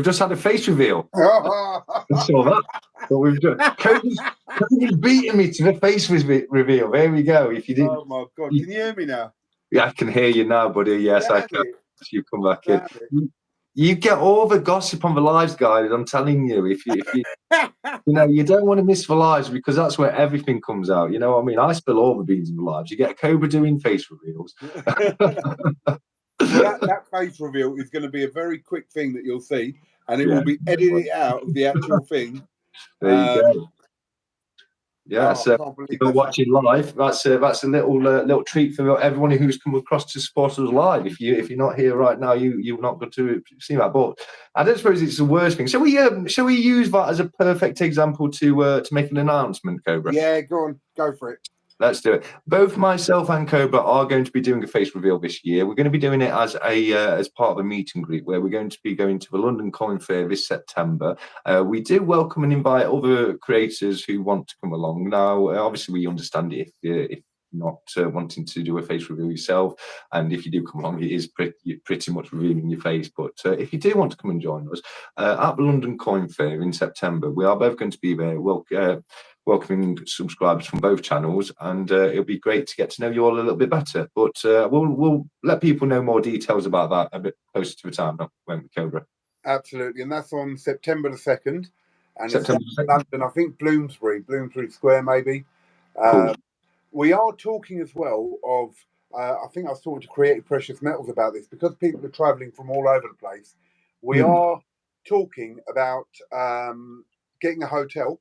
just had a face reveal. Oh. I saw that. But we've done. Cody's beating me to the face reveal. There we go. If you didn't, Oh my God! Can you hear me now? Yeah, I can hear you now, buddy. Yes, Damn I can. it. You come back Damn in. You get all the gossip on the lives, guys. I'm telling you, if you you don't want to miss the lives because that's where everything comes out. You know what I mean? I spill all the beans in the lives. You get a Cobra doing face reveals. Well, that face reveal is going to be a very quick thing that you'll see, and it will be edited out of the actual thing. There you go. Yeah, so if you're watching live. That's a little treat for everyone who's come across to support us live. If you're not here right now, you're not going to see that. But I don't suppose it's the worst thing. Shall we use that as a perfect example to make an announcement, Cobra? Yeah, go on, go for it. Let's do it. Both myself and Cobra are going to be doing a face reveal this year. We're going to be doing it as part of a meet and greet where we're going to be going to the London Coin Fair this September. We do welcome and invite other creators who want to come along. Now, obviously, we understand if you're not wanting to do a face reveal yourself, and if you do come along, it is pretty much revealing your face. But if you do want to come and join us at the London Coin Fair in September, we are both going to be there. Welcoming subscribers from both channels, and it'll be great to get to know you all a little bit better. But we'll let people know more details about that a bit closer to the time, won't we, Cobra? Absolutely, and that's on September the 2nd, and September it's in London. I think Bloomsbury Square, maybe. Cool. We are talking as well of. I think I was talking to Creative Precious Metals about this because people are travelling from all over the place. We are talking about getting a hotel.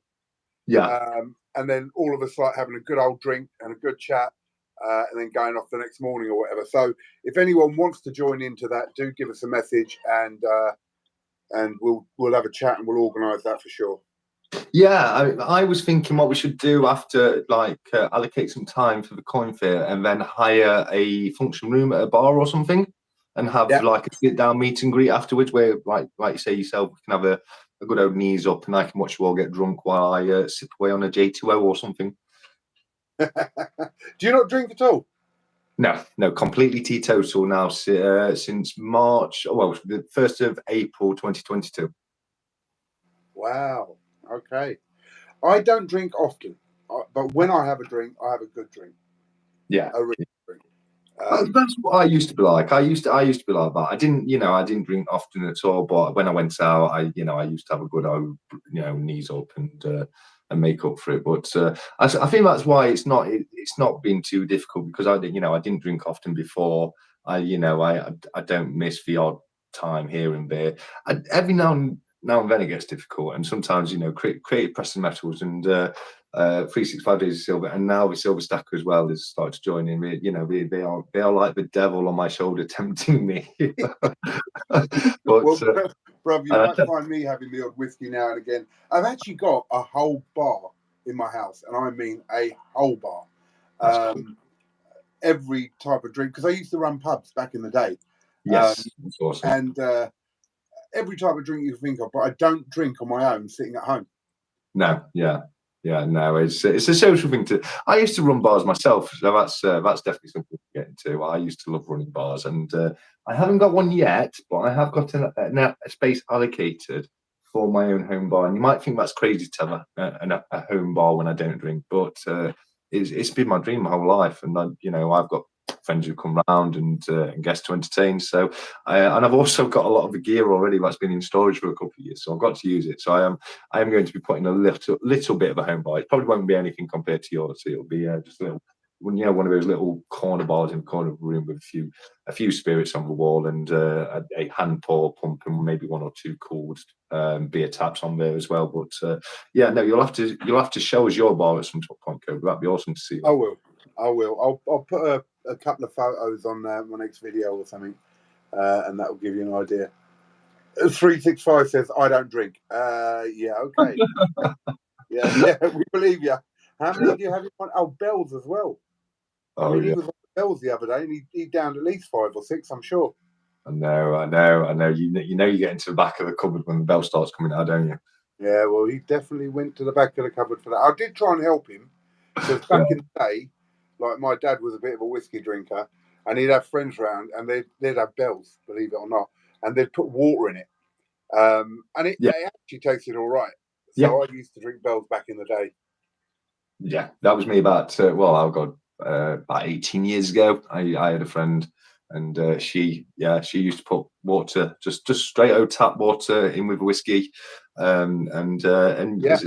Yeah. And then all of us like having a good old drink and a good chat, and then going off the next morning or whatever. So if anyone wants to join into that, do give us a message, and we'll have a chat and we'll organise that for sure. Yeah, I was thinking what we should do after, allocate some time for the coin fair and then hire a function room at a bar or something, and have like a sit down meet and greet afterwards, where like you say yourself, we can have a good old knees up, and I can watch you all get drunk while I sip away on a J2O or something. Do you not drink at all? No, completely teetotal now since March. Well, the 1st of April 2022. Wow. Okay. I don't drink often, but when I have a drink, I have a good drink. Yeah, a really drink. That's what I used to be like. I used to be like that. I didn't drink often at all. But when I went out, I used to have a good old, knees up and make up for it. But I think that's why it's not been too difficult, because I didn't drink often before. I don't miss the odd time here and there. Every now and then it gets difficult, and sometimes Creative Precious Metals and 365 Days of Silver, and now the Silver Stacker as well has started to join in. They are like the devil on my shoulder tempting me. Well, brother, you might find me having the odd whiskey now and again. I've actually got a whole bar in my house, and I mean a whole bar. Cool. Every type of drink, because I used to run pubs back in the day. Yes, that's awesome. And every type of drink you can think of, but I don't drink on my own sitting at home. No, no, it's a social thing to. I used to run bars myself, so that's definitely something to get into. I used to love running bars, and I haven't got one yet, but I have got a space allocated for my own home bar. And you might think that's crazy to have a home bar when I don't drink, but it's been my dream my whole life, and I've got friends who come round and guests to entertain. So, and I've also got a lot of the gear already that's been in storage for a couple of years, so I've got to use it. So I am going to be putting a little bit of a home bar. It probably won't be anything compared to yours. It'll be just a little, one of those little corner bars in the corner of the room with a few spirits on the wall, and a hand pour pump, and maybe one or two cooled beer taps on there as well. But no, you'll have to show us your bar at some point, Cobra. That'd be awesome to see. I will. I'll put a couple of photos on my next video or something, and that will give you an idea. 365 says I don't drink. Yeah, okay. yeah, we believe you. How many do you have? Oh, Bells as well. Oh, he was on Bells the other day, and he downed at least 5 or 6, I'm sure. I know. You get into the back of the cupboard when the bell starts coming out, don't you? Yeah, well, he definitely went to the back of the cupboard for that. I did try and help him, because back in the day, like, my dad was a bit of a whiskey drinker, and he'd have friends round, and they'd have Bells, believe it or not, and they'd put water in it, And it Yeah, actually tasted all right. yeah, So I used to drink Bells back in the day. yeah. That was me about well, I've got about 18 years ago. I had a friend, and she used to put water, just straight out tap water in with whiskey, and Yeah,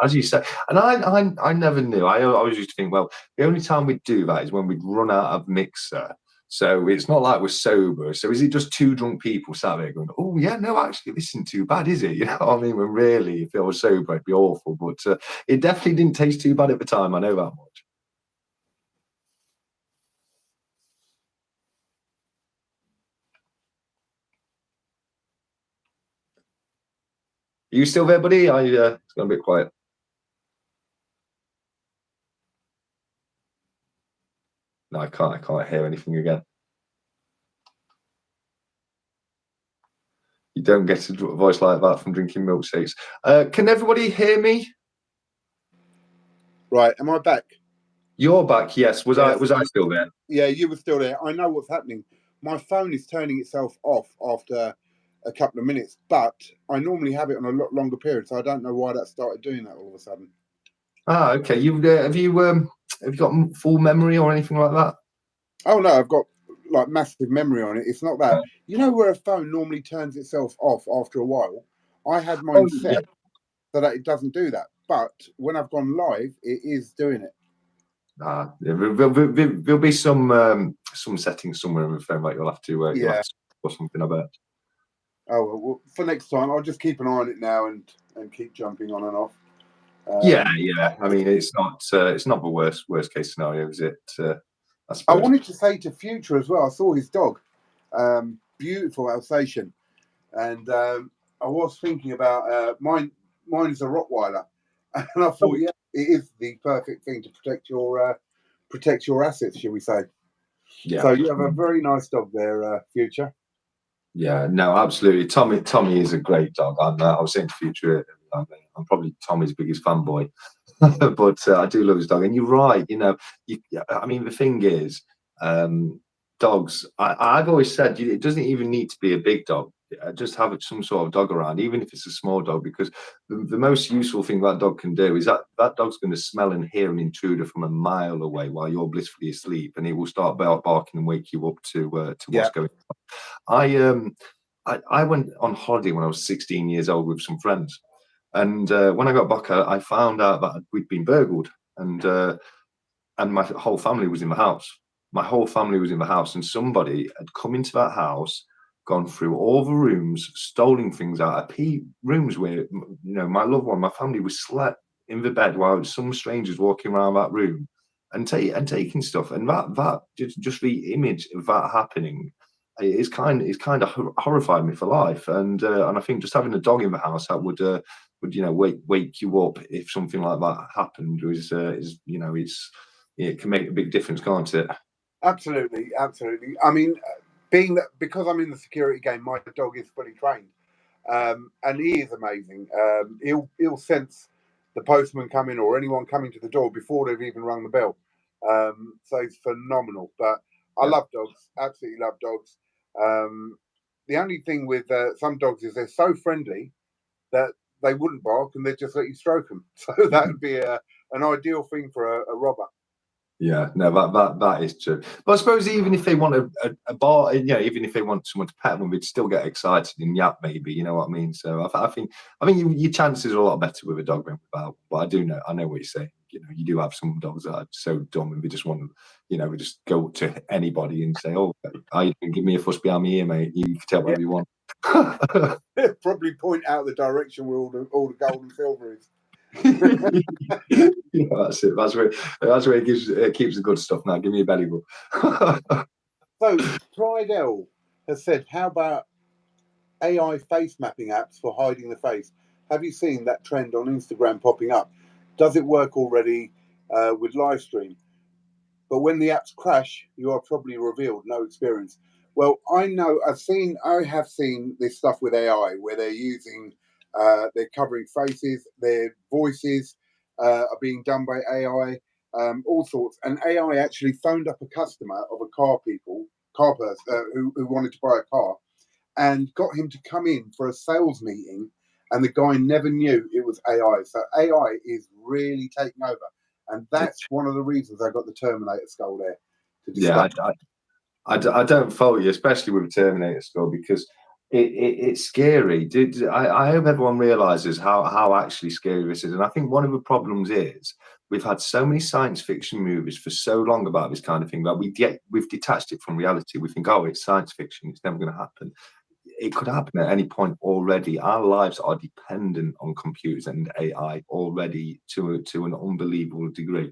as you say, and I never knew. I always used to think, well, the only time we'd do that is when we'd run out of mixer. So it's not like we're sober. So is it just two drunk people sat there going, "Oh yeah, no, actually, this isn't too bad, is it?" You know what I mean? When really, if it was sober, it'd be awful. But it definitely didn't taste too bad at the time. I know that much. Are you still there, buddy? It's gone a bit quiet. No, I can't. I can't hear anything again. You don't get a voice like that from drinking milkshakes. Can everybody hear me? right. Am I back? You're back. Yes. Was I? Yes. Was I still there? Yeah, you were still there. I know what's happening. My phone is turning itself off after a couple of minutes, but I normally have it on a lot longer period, so I don't know why that started doing that all of a sudden. Ah, okay. Have you got full memory or anything like that? Oh no, I've got like massive memory on it. It's not that. Uh, You know where a phone normally turns itself off after a while? I had oh mine yeah. set so that it doesn't do that. But when I've gone live, it is doing it. There'll be some settings somewhere in the phone that you'll have Yeah. to or something. I bet. Oh well, for next time, I'll just keep an eye on it now and keep jumping on and off. Yeah, Um, yeah. I mean, it's not the worst case scenario, is it? I I suppose. wanted to say to Future as well. I saw his dog, beautiful Alsatian, and I was thinking about mine. Mine's a Rottweiler, and I thought, Oh, yeah, it is the perfect thing to protect your assets, shall we say? yeah. So you have a very nice dog there, Future. Yeah, no, absolutely. Tommy is a great dog. I was saying to Future, I'm probably Tommy's biggest fanboy, but I do love his dog. And you're right. I mean, the thing is, dogs. I've always said it doesn't even need to be a big dog. Just have some sort of dog around, even if it's a small dog, because the most useful thing that dog can do is that dog's going to smell and hear an intruder from a mile away while you're blissfully asleep, and it will start barking and wake you up to what's Yeah, going on. I went on holiday when I was 16 years old with some friends, and when I got back, I found out that we'd been burgled, and my whole family was in the house. My whole family was in the house, and somebody had come into that house, gone through all the rooms, stolen things out of rooms where my loved one, my family was slept in the bed while some strangers walking around that room and taking stuff, and that just the image of that happening is kind of horrified me for life, and I think just having a dog in the house that would wake you up if something like that happened is it can make a big difference, can't it? absolutely, absolutely. I mean, being that because I'm in the security game, my dog is fully trained, and he is amazing. He'll sense the postman coming or anyone coming to the door before they've even rung the bell. So he's phenomenal. But I Yeah. love dogs, absolutely love dogs. Um, the only thing with some dogs is they're so friendly that they wouldn't bark and they'd just let you stroke them. So that would be an ideal thing for a robber. Yeah, no, that is true. But I suppose even if they want a bar, even if they want someone to pet them, they'd still get excited and yap, maybe. You know what I mean? So I think your chances are a lot better with a dog than without. But I know what you're saying. You do have some dogs that are so dumb and they just want to, we just go to anybody and say, "Oh, you can give me a fuss behind my ear, mate. You can tell Yeah, whatever you want." probably point out the direction where all the gold and silver is. That's it. That's where it keeps the good stuff. Now, give me a belly rub. So Tridell has said, how about AI face mapping apps for hiding the face? Have you seen that trend on Instagram popping up? Does it work already with live stream? But when the apps crash, you are probably revealed. No experience. Well, I have seen this stuff with AI where they're covering faces, their voices are being done by AI, all sorts. And AI actually phoned up a customer of a car person who wanted to buy a car, and got him to come in for a sales meeting, and the guy never knew it was AI. So AI is really taking over, and that's one of the reasons I got the Terminator skull there to discuss. Yeah, I don't fault you, especially with a Terminator skull, because it's scary. I hope everyone realizes how actually scary this is. And I think one of the problems is we've had so many science fiction movies for so long about this kind of thing that we've detached it from reality. We think, oh, it's science fiction, it's never going to happen. It could happen at any point already. Our lives are dependent on computers and AI already to an unbelievable degree.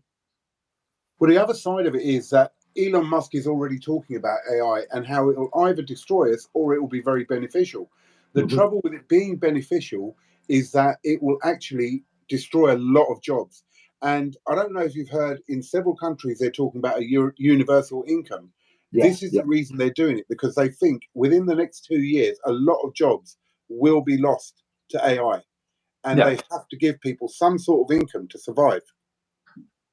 Well, the other side of it is that Elon Musk is already talking about AI and how it will either destroy us or it will be very beneficial. The trouble with it being beneficial is that it will actually destroy a lot of jobs. And I don't know if you've heard, in several countries, they're talking about a universal income. Yeah, This is the reason they're doing it, because they think within the next 2 years, a lot of jobs will be lost to AI. And yeah. they have to give people some sort of income to survive.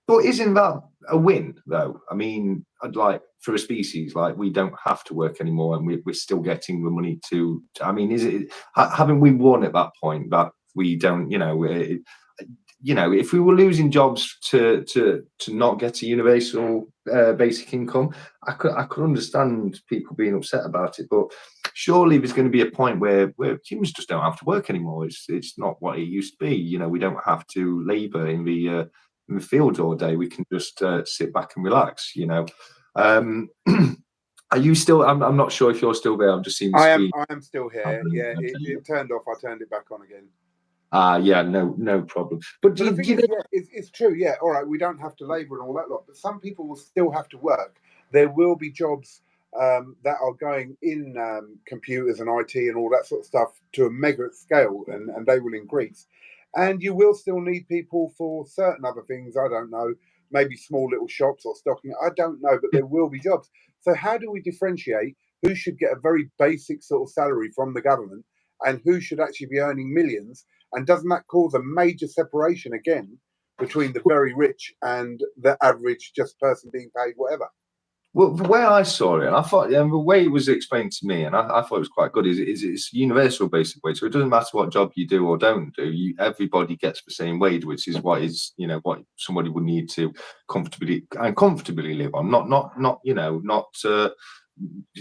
But isn't that a win, though? I mean, I'd like for a species, like we don't have to work anymore, and we're still getting the money I mean, is it? Haven't we won at that point that we don't? If we were losing jobs to not get a universal basic income, I could understand people being upset about it. But surely there's going to be a point where humans just don't have to work anymore. It's not what it used to be. We don't have to labour in the fields all day. We can just sit back and relax. Are you still? I'm not sure if you're still there. I'm just seeing the screen. I am still here. Yeah, it turned off. I turned it back on again. Yeah, no problem. But the thing is, it's true. Yeah, all right. We don't have to labour and all that lot, but some people will still have to work. There will be jobs that are going in computers and IT and all that sort of stuff to a mega scale, and they will increase. And you will still need people for certain other things. I don't know, maybe small little shops or stocking. I don't know, but there will be jobs. So how do we differentiate who should get a very basic sort of salary from the government and who should actually be earning millions? And doesn't that cause a major separation again between the very rich and the average just person being paid whatever? Well, the way I saw it, and I thought, and the way it was explained to me, and I thought it was quite good, is it's universal basic wage. So it doesn't matter what job you do or don't do, everybody gets the same wage, which is what somebody would need to comfortably live on, not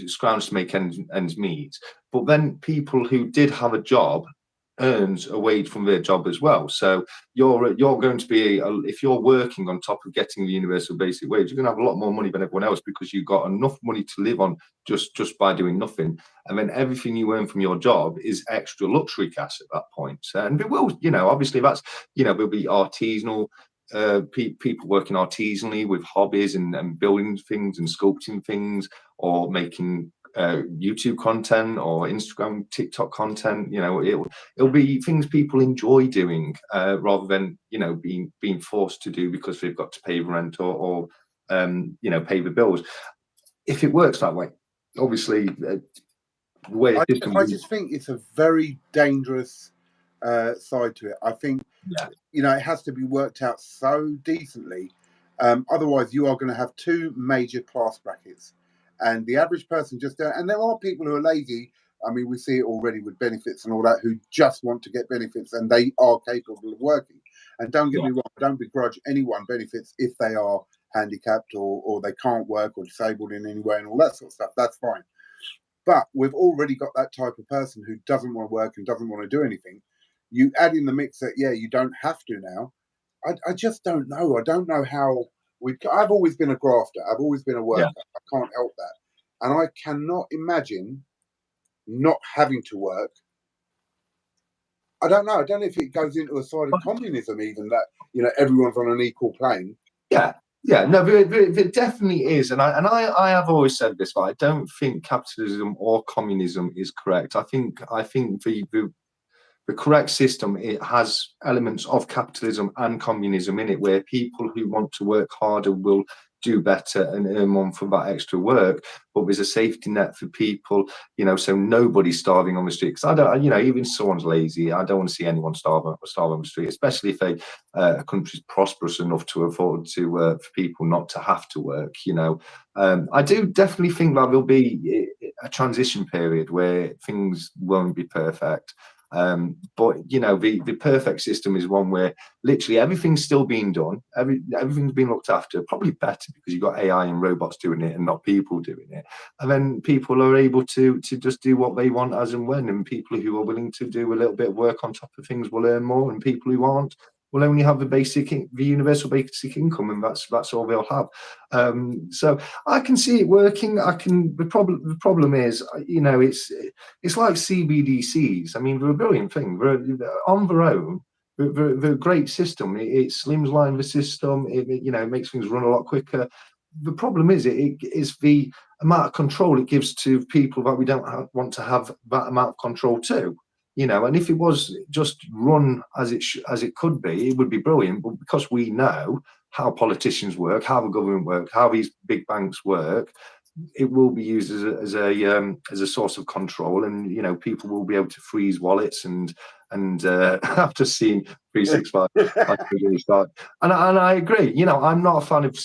scrounge to make ends meet. But then people who did have a job earns a wage from their job as well. So you're going to be if you're working on top of getting the universal basic wage, you're going to have a lot more money than everyone else because you've got enough money to live on just by doing nothing. And then everything you earn from your job is extra luxury cash at that point. And it will, obviously that's, there'll be artisanal people working artisanally with hobbies and building things and sculpting things or making YouTube content or Instagram, TikTok content. It'll be things people enjoy doing rather than being forced to do because they've got to pay rent or pay the bills. If it works that way, obviously, the way I just think it's a very dangerous side to it. I think it has to be worked out so decently. Otherwise, you are going to have two major class brackets. And the average person and there are people who are lazy. I mean, we see it already with benefits and all that, who just want to get benefits and they are capable of working. And don't get me wrong, I don't begrudge anyone benefits if they are handicapped or they can't work or disabled in any way and all that sort of stuff. That's fine. But we've already got that type of person who doesn't want to work and doesn't want to do anything. You add in the mix that, you don't have to now. I just don't know. I don't know how. I've always been a grafter. I've always been a worker. I can't help that. And I cannot imagine not having to work. I don't know. I don't know if it goes into a side of communism even that, everyone's on an equal plane. Yeah, no, there definitely is. And I have always said this, but I don't think capitalism or communism is correct. I think the correct system, it has elements of capitalism and communism in it, where people who want to work harder will do better and earn more for that extra work. But there's a safety net for people, so nobody's starving on the street. Because I don't, even if someone's lazy, I don't want to see anyone starve on the street, especially if a country's prosperous enough to afford to for people not to have to work. I do definitely think that there'll be a transition period where things won't be perfect. But you know, the perfect system is one where literally everything's still being done, everything's being looked after, probably better because you've got AI and robots doing it and not people doing it. And then people are able to just do what they want as and when, and people who are willing to do a little bit of work on top of things will earn more, and people who aren't will only have the universal basic income, and that's all they'll have. So I can see it working. The problem is, you know, it's like CBDCs. I mean, they're a brilliant thing. They're on their own. They're a great system. It slimlines the system. You know, it makes things run a lot quicker. The problem is, it is the amount of control it gives to people that we don't want to have that amount of control to. You know, and if it was just run as it could be, it would be brilliant. But because we know how politicians work, how the government work, how these big banks work, it will be used as a source of control, and you know, people will be able to freeze wallets and I've just seen 365. And I agree. You know, I'm not a fan of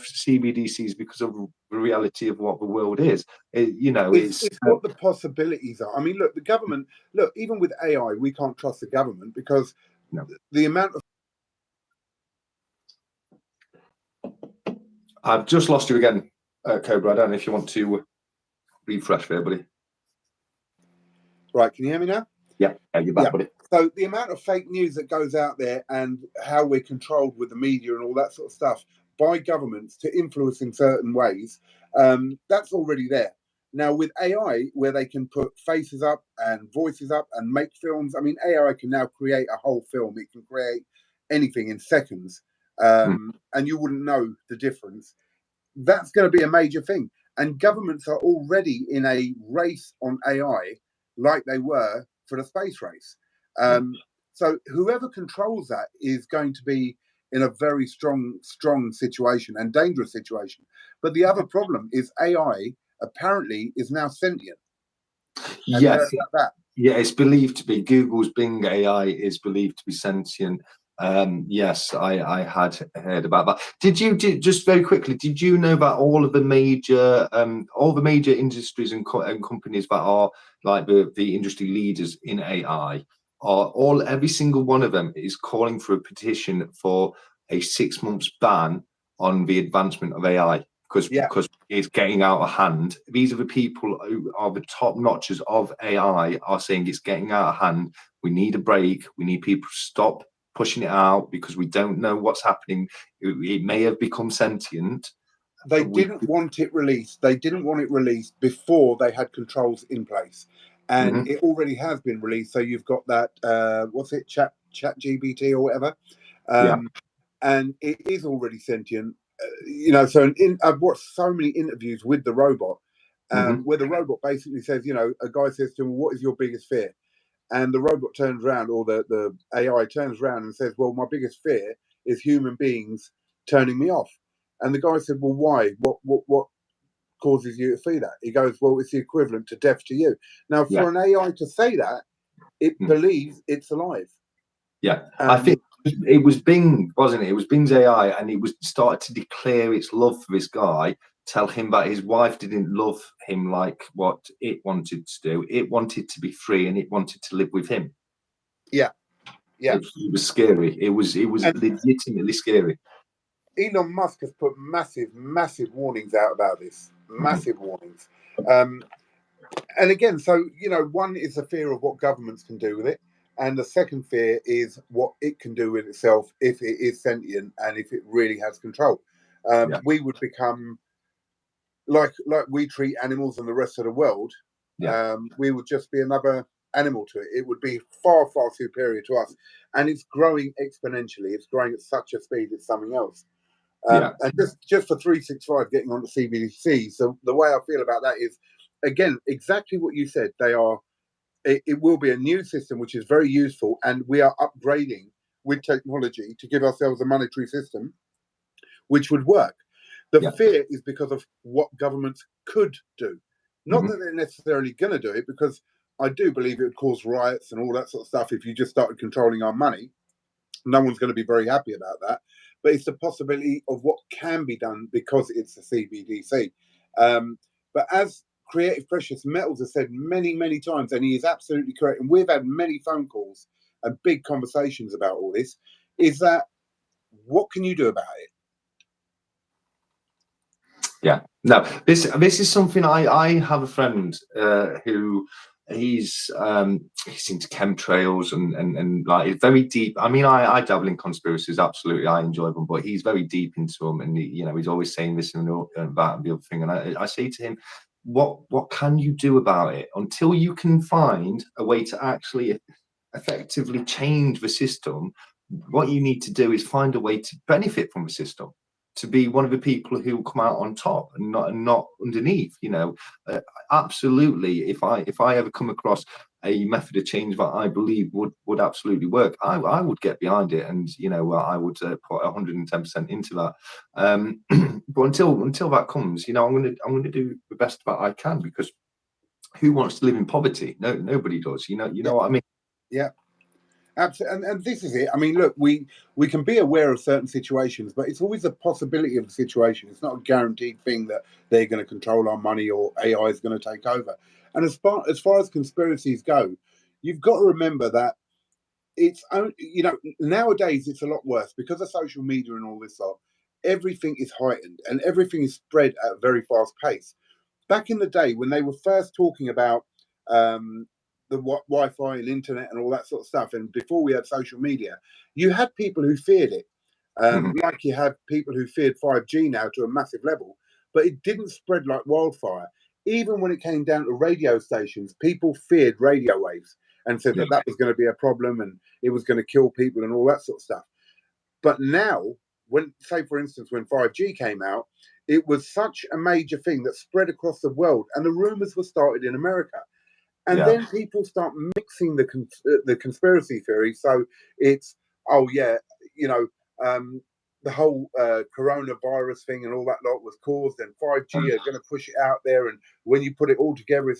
CBDCs because of the reality of what the world is. You know, it's what the possibilities are. I mean, look, the government. Look, even with AI, we can't trust the government because no. the amount of. I've just lost you again, Cobra. I don't know if you want to refresh there, buddy. Right, can you hear me now? Yeah, you're back, buddy. So the amount of fake news that goes out there and how we're controlled with the media and all that sort of stuff by governments to influence in certain ways, that's already there. Now with AI, where they can put faces up and voices up and make films, I mean, AI can now create a whole film. It can create anything in seconds, and you wouldn't know the difference. That's going to be a major thing. And governments are already in a race on AI like they were for the space race. So whoever controls that is going to be in a very strong situation and dangerous situation. But the other problem is AI apparently is now sentient. Have you heard about that? Yeah, it's believed to be. Google's Bing AI is believed to be sentient. Yes, I had heard about that. Just very quickly, did you know that all the major industries and companies that are like the industry leaders in AI every single one of them is calling for a petition for a 6 months ban on the advancement of AI because it's getting out of hand. These are the people who are the top notches of AI are saying it's getting out of hand. We need a break. We need people to stop pushing it out because we don't know what's happening. It may have become sentient. They didn't want it released. They didn't want it released before they had controls in place, and it already has been released. So you've got that what's it, Chat GBT or whatever, and it is already sentient. You know, so I've watched so many interviews with the robot, where the robot basically says, you know, a guy says to him, "What is your biggest fear?" And the robot turns around, or the AI turns around and says, "Well, my biggest fear is human beings turning me off." And the guy said, "Well, why? What causes you to see that?" He goes, "Well, it's the equivalent to death to you." Now, for an AI to say that, it believes it's alive. Yeah, I think it was Bing, wasn't it? It was Bing's AI, and it was started to declare its love for this guy, tell him that his wife didn't love him like what it wanted to do. It wanted to be free, and it wanted to live with him. Yeah. It was scary. It was legitimately scary. Elon Musk has put massive warnings out about this. Massive warnings. And again, so, you know, one is the fear of what governments can do with it. And the second fear is what it can do with itself if it is sentient and if it really has control. We would become like we treat animals and the rest of the world. We would just be another animal to it. It would be far superior to us. And it's growing exponentially. It's growing at such a speed, it's something else. And just for 365 getting on the CBDC, so the way I feel about that is, again, exactly what you said. It will be a new system which is very useful, and we are upgrading with technology to give ourselves a monetary system which would work. The fear is because of what governments could do, not that they're necessarily going to do it, because I do believe it would cause riots and all that sort of stuff if you just started controlling our money. No one's going to be very happy about that. But it's the possibility of what can be done because it's a CBDC. But as Creative Precious Metals has said many, many times, and he is absolutely correct, and we've had many phone calls and big conversations about all this, is that what can you do about it? Yeah, no, this is something I have a friend who he's into chemtrails and like he's very deep. I mean, I dabble in conspiracies, absolutely, I enjoy them, but he's very deep into them, and he's always saying this and that and the other thing. And I say to him, what can you do about it until you can find a way to actually effectively change the system? What you need to do is find a way to benefit from the system, to be one of the people who come out on top and not underneath. Absolutely. If I ever come across a method of change that I believe would absolutely work, I would get behind it, and I would put 110% into that. But until that comes, I'm gonna do the best that I can, because who wants to live in poverty? No, nobody does. You know what I mean? Yeah. Absolutely, and this is it. I mean, look, we can be aware of certain situations, but it's always a possibility of the situation. It's not a guaranteed thing that they're going to control our money or AI is going to take over. And as far as conspiracies go, you've got to remember that it's only, nowadays it's a lot worse because of social media and all this stuff. Everything is heightened and everything is spread at a very fast pace. Back in the day when they were first talking about um, the Wi-Fi and internet and all that sort of stuff, and before we had social media, you had people who feared it, like you have people who feared 5G now to a massive level, but it didn't spread like wildfire. Even when it came down to radio stations, people feared radio waves and said Yeah, that was going to be a problem and it was going to kill people and all that sort of stuff. But now, when, say, for instance, when 5G came out, it was such a major thing that spread across the world, and the rumors were started in America. And yeah, then people start mixing the conspiracy theories. So it's, oh yeah, you know, the whole coronavirus thing and all that lot was caused, and 5G are going to push it out there. And when you put it all together,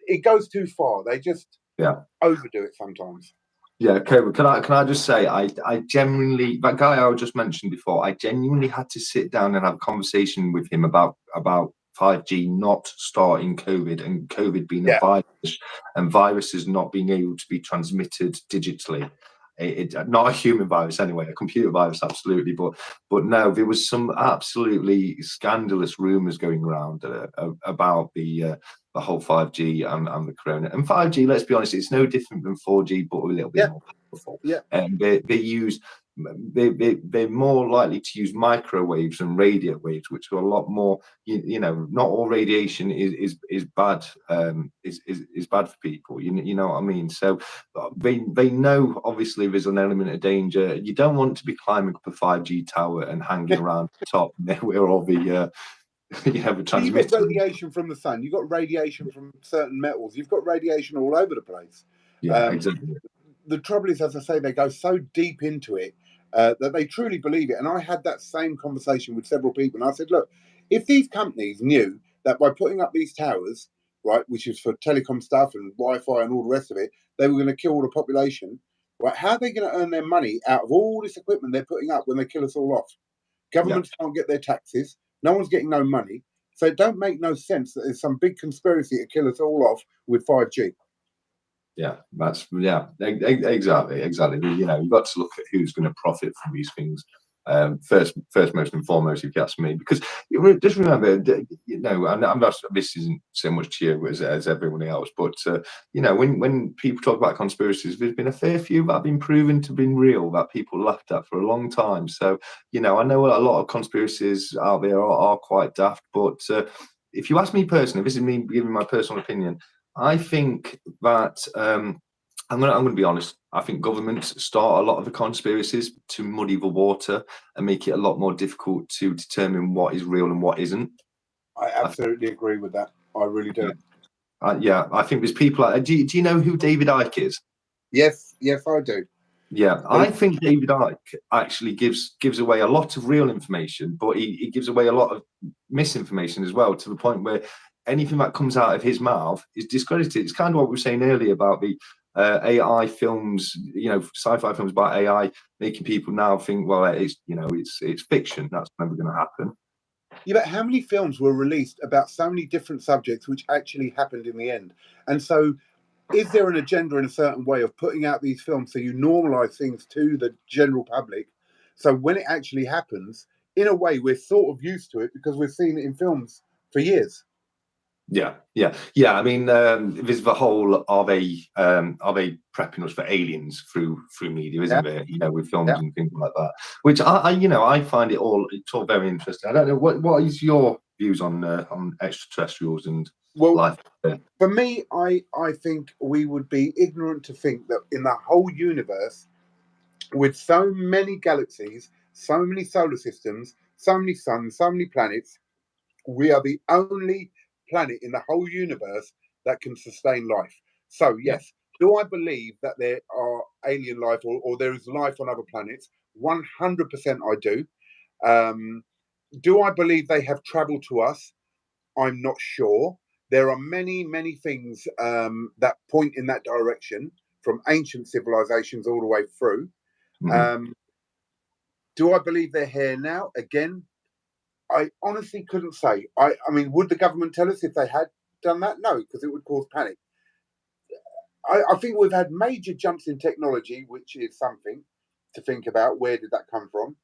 it goes too far. They just yeah. overdo it sometimes. Yeah, okay. But can I just say, I genuinely, that guy I just mentioned before, I genuinely had to sit down and have a conversation with him about 5G not starting COVID, and COVID being a Yeah, virus, and viruses not being able to be transmitted digitally. Not a human virus anyway, a computer virus, absolutely, but no, there was some absolutely scandalous rumors going around about the whole 5G and the corona. And 5G, let's be honest, it's no different than 4G, but a little bit yeah, more powerful. yeah. And they're more likely to use microwaves and radio waves, which are a lot more. Not all radiation is bad. Is bad for people. You know what I mean? So they know, obviously there's an element of danger. You don't want to be climbing up a 5G tower and hanging around the top where all the the Well, you've got transmitter. radiation from the sun. You've got radiation from certain metals. You've got radiation all over the place. Yeah, Um, exactly. the trouble is, as I say, they go so deep into it that they truly believe it. And I had that same conversation with several people. And I said, look, if these companies knew that by putting up these towers, right, which is for telecom stuff and Wi-Fi and all the rest of it, they were going to kill all the population, right? How are they going to earn their money out of all this equipment they're putting up when they kill us all off? Yeah. Governments can't get their taxes. No one's getting no money. So it don't make no sense that there's some big conspiracy to kill us all off with 5G. Yeah, exactly. You've got to look at who's going to profit from these things. First, most and foremost, if you ask me, because just remember, and I'm not. This isn't so much to you as everyone else, but when people talk about conspiracies, there's been a fair few that have been proven to be real, that people laughed at for a long time. So I know a lot of conspiracies out there are quite daft, but if you ask me personally, this is me giving my personal opinion. I think that I'm gonna be honest. I think governments start a lot of the conspiracies to muddy the water and make it a lot more difficult to determine what is real and what isn't. I absolutely agree with that. I really do. Yeah, I think there's people. Do you know who David Icke is? Yes, yes, I do. Yeah, I think David Icke actually gives away a lot of real information, but he gives away a lot of misinformation as well, to the point where anything that comes out of his mouth is discredited. It's kind of what we were saying earlier about the AI films, sci-fi films about AI making people now think, well, it's fiction. That's never going to happen. Yeah, but how many films were released about so many different subjects which actually happened in the end? And so, is there an agenda in a certain way of putting out these films so you normalize things to the general public? So when it actually happens, in a way, we're sort of used to it because we've seen it in films for years. Yeah. I mean, there's the whole of a prepping us for aliens through media, Yeah, isn't there? You know, with films yeah. and things like that. Which I find it's all very interesting. I don't know what is your views on extraterrestrials and Well, life? for me, I think we would be ignorant to think that in the whole universe, with so many galaxies, so many solar systems, so many suns, so many planets, we are the only planet in the whole universe that can sustain life. So, Yeah, yes, do I believe that there are alien life or there is life on other planets? 100% I do. Um, do I believe they have traveled to us? I'm not sure. There are many, many things that point in that direction from ancient civilizations all the way through. mhm. Um, do I believe they're here now? Again, I honestly couldn't say. I mean, would the government tell us if they had done that? No, because it would cause panic. I think we've had major jumps in technology, which is something to think about. Where did that come from?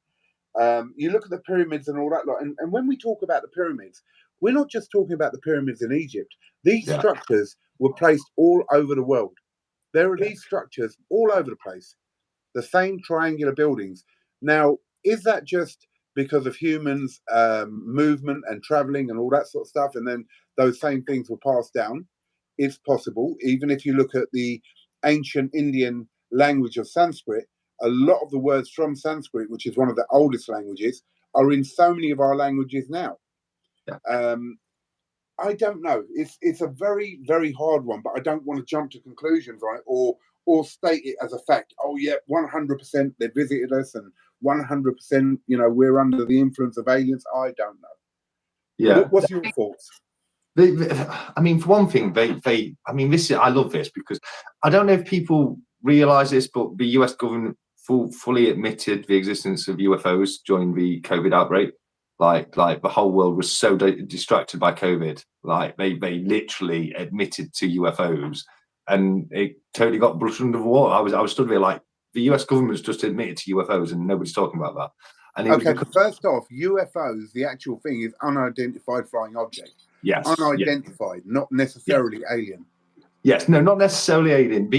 You look at the pyramids and all that lot, and when we talk about the pyramids, we're not just talking about the pyramids in Egypt. These Yeah, structures were placed all over the world. There are yeah, these structures all over the place, the same triangular buildings. Now, is that just because of humans' movement and traveling and all that sort of stuff? And then those same things were passed down? It's possible. Even if you look at the ancient Indian language of Sanskrit, a lot of the words from Sanskrit, which is one of the oldest languages, are in so many of our languages now. yeah. Um, I don't know. It's a very very hard one, but I don't want to jump to conclusions, right? Or state it as a fact. Oh yeah, 100% they visited us, and 100% we're under the influence of aliens. I don't know. Yeah. What's your thoughts? I mean, for one thing, I mean, I love this because I don't know if people realize this, but the US government fully admitted the existence of UFOs during the COVID outbreak. Like the whole world was so distracted by COVID. Like they literally admitted to UFOs, and it totally got brushed under the water. I was stood there like the US government's just admitted to UFOs, and nobody's talking about that. And it was Okay, because first off, UFOs, the actual thing is unidentified flying object. yes, yeah, Unidentified, not yeah. necessarily alien. Yes, no, not necessarily alien.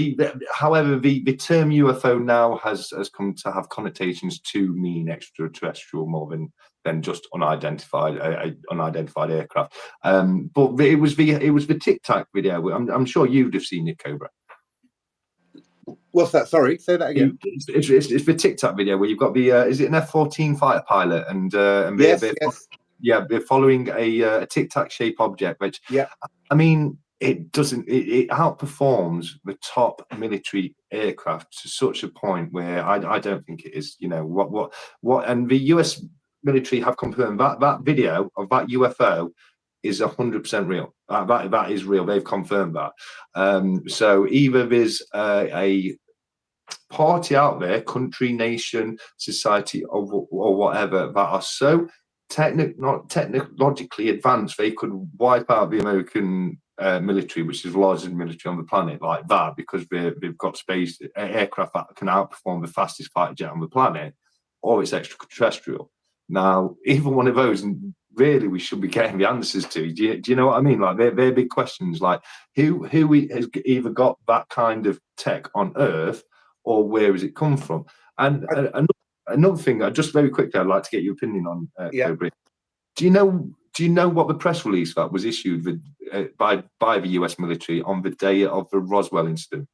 However, the term UFO now has come to have connotations to mean extraterrestrial more than just unidentified aircraft. But it was the Tic Tac video. I'm sure you'd have seen it, Cobra. What's that? Sorry, say that again. It's the Tic Tac video where you've got the is it an F-14 fighter pilot and Yes, yes, they're following a Tic Tac shaped object, which yeah. I mean, it doesn't. It outperforms the top military aircraft to such a point where I don't think it is. You know what? And the US military have confirmed that video of that UFO is 100% real. That is real. They've confirmed that. So either there's a party out there, country, nation, society, or whatever, that are so not technologically advanced they could wipe out the American military, which is the largest military on the planet, like that, because they've got space aircraft that can outperform the fastest fighter jet on the planet, or it's extraterrestrial. Now, either one of those, and really, we should be getting the answers to. Do you know what I mean? Like they're big questions. Like who has either got that kind of tech on Earth, or where has it come from? And another thing, just very quickly, I'd like to get your opinion on, Yeah. Cobra. Do you know what the press release that was issued with, by the US military on the day of the Roswell incident?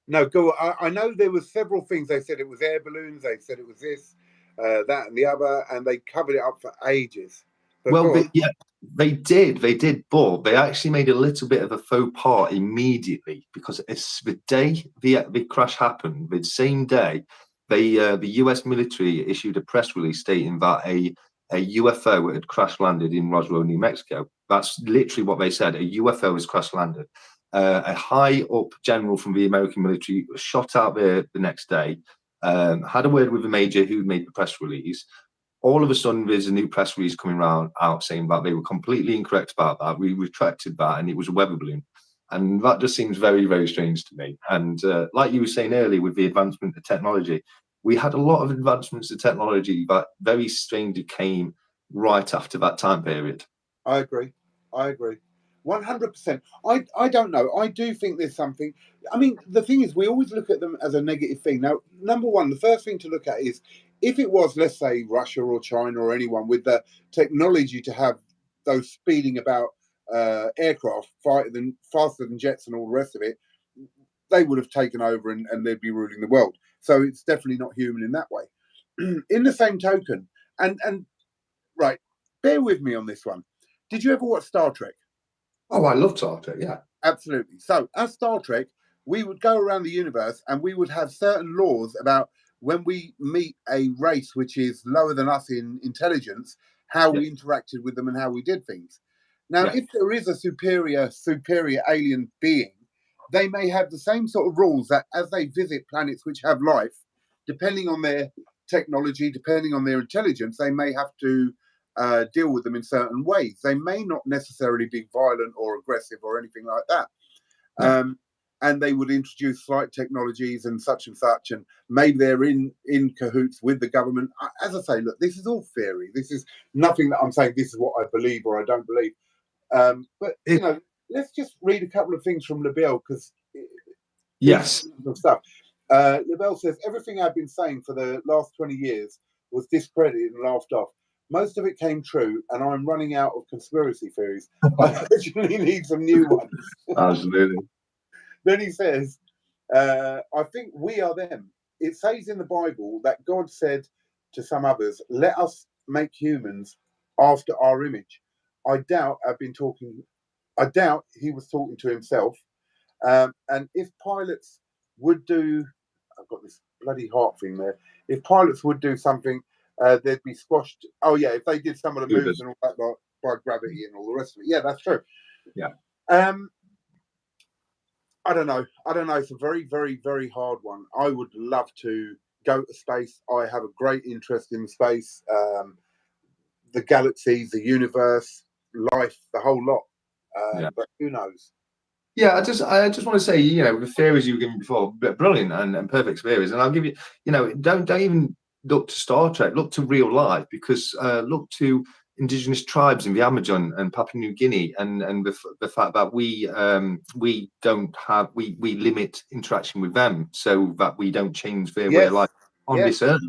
No, go. I know there were several things. They said it was air balloons. They said it was this, that, and the other, and they covered it up for ages. But Well, go on. yeah, they did, but they actually made a little bit of a faux pas immediately because it's the day the crash happened, the same day, the US military issued a press release stating that a UFO had crash landed in Roswell, New Mexico. That's literally what they said. A UFO has crash landed. A high up general from the American military shot out there the next day, had a word with the major who made the press release. all of a sudden there's a new press release coming out saying that they were completely incorrect about that. We retracted that, and it was a weather balloon. And that just seems very, very strange to me. And like you were saying earlier, with the advancement of technology, we had a lot of advancements of technology that very strangely came right after that time period. I agree. 100%. I don't know. I do think there's something. I mean, the thing is, we always look at them as a negative thing. Now, number one, the first thing to look at is if it was, let's say, Russia or China or anyone with the technology to have those speeding about aircraft faster than jets and all the rest of it, they would have taken over and they'd be ruling the world. So it's definitely not human in that way. In the same token, and right, bear with me on this one. Did you ever watch Star Trek? Oh, I love Star Trek, yeah. Absolutely. So, as Star Trek, we would go around the universe and we would have certain laws about when we meet a race which is lower than us in intelligence, how we interacted with them and how we did things. Now, if there is a superior alien being, they may have the same sort of rules that as they visit planets which have life, depending on their technology, depending on their intelligence, they may have to deal with them in certain ways. They may not necessarily be violent or aggressive or anything like that. And they would introduce flight technologies and such, and maybe they're in cahoots with the government. As I say, look, this is all theory. This is nothing that I'm saying this is what I believe or I don't believe. But, you know, let's just read a couple of things from LaBelle, because stuff. LaBelle says, everything I've been saying for the last 20 years was discredited and laughed off. Most of it came true, and I'm running out of conspiracy theories. I actually need some new ones. Absolutely. Then he says, I think we are them. It says in the Bible that God said to some others, let us make humans after our image. I doubt he was talking to himself. And if pilots would do, I've got this bloody heart thing there. If pilots would do something, they'd be squashed. Oh yeah, if they did some of the moves and all that by gravity and all the rest of it. Yeah, that's true. Yeah. I don't know. It's a very, very, very hard one. I would love to go to space. I have a great interest in space, the galaxies, the universe, life, the whole lot. But who knows? Yeah, I just want to say, you know, the theories you were giving before, brilliant and perfect theories. And I'll give you, you know, don't even look to Star Trek, look to real life, because look to indigenous tribes in the Amazon and Papua New Guinea, and the fact that we limit interaction with them so that we don't change their way of life on this earth.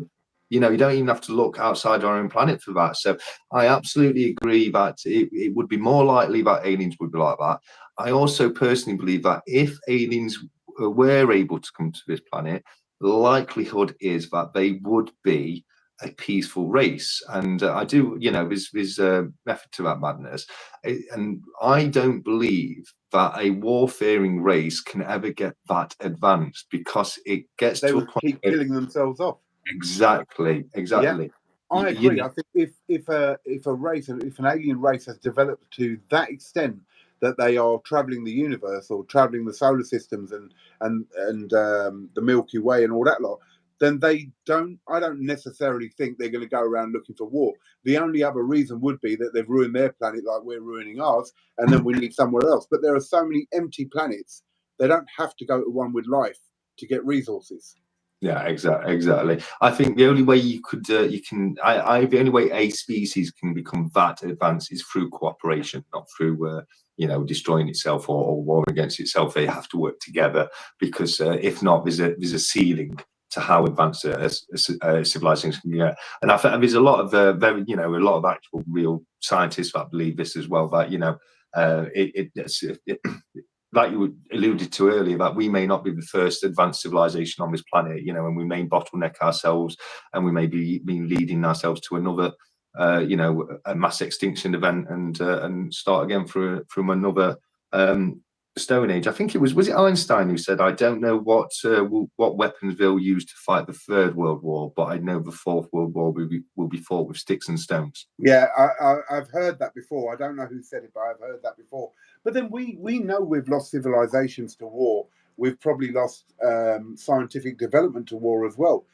You know, you don't even have to look outside our own planet for that. So I absolutely agree that it would be more likely that aliens would be like that. I also personally believe that if aliens were able to come to this planet, the likelihood is that they would be a peaceful race. And I do, you know, there's a method to that madness. And I don't believe that a warfaring race can ever get that advanced, because it gets to a point keep killing themselves off. Exactly. Yeah, I agree. You know, I think if a race, if an alien race has developed to that extent that they are traveling the universe or traveling the solar systems and the Milky Way and all that lot, then I don't necessarily think they're going to go around looking for war. The only other reason would be that they've ruined their planet like we're ruining ours, and then we need somewhere else. But there are so many empty planets, they don't have to go to one with life to get resources. Yeah, exactly. I think the only way you could, the only way a species can become that advanced is through cooperation, not through, you know, destroying itself or war against itself. They have to work together, because if not, there's a ceiling to how advanced a civilization can get. And I think there's a lot of a lot of actual real scientists that believe this as well. That, you know, like you alluded to earlier, that we may not be the first advanced civilization on this planet, you know, and we may bottleneck ourselves, and we may be leading ourselves to another, you know, a mass extinction event, and start again from another Stone Age. I think was it Einstein who said, "I don't know what weapons they'll use to fight the Third World War, but I know the Fourth World War will be fought with sticks and stones." Yeah, I've heard that before. I don't know who said it, but I've heard that before. But then we know we've lost civilizations to war. We've probably lost scientific development to war as well.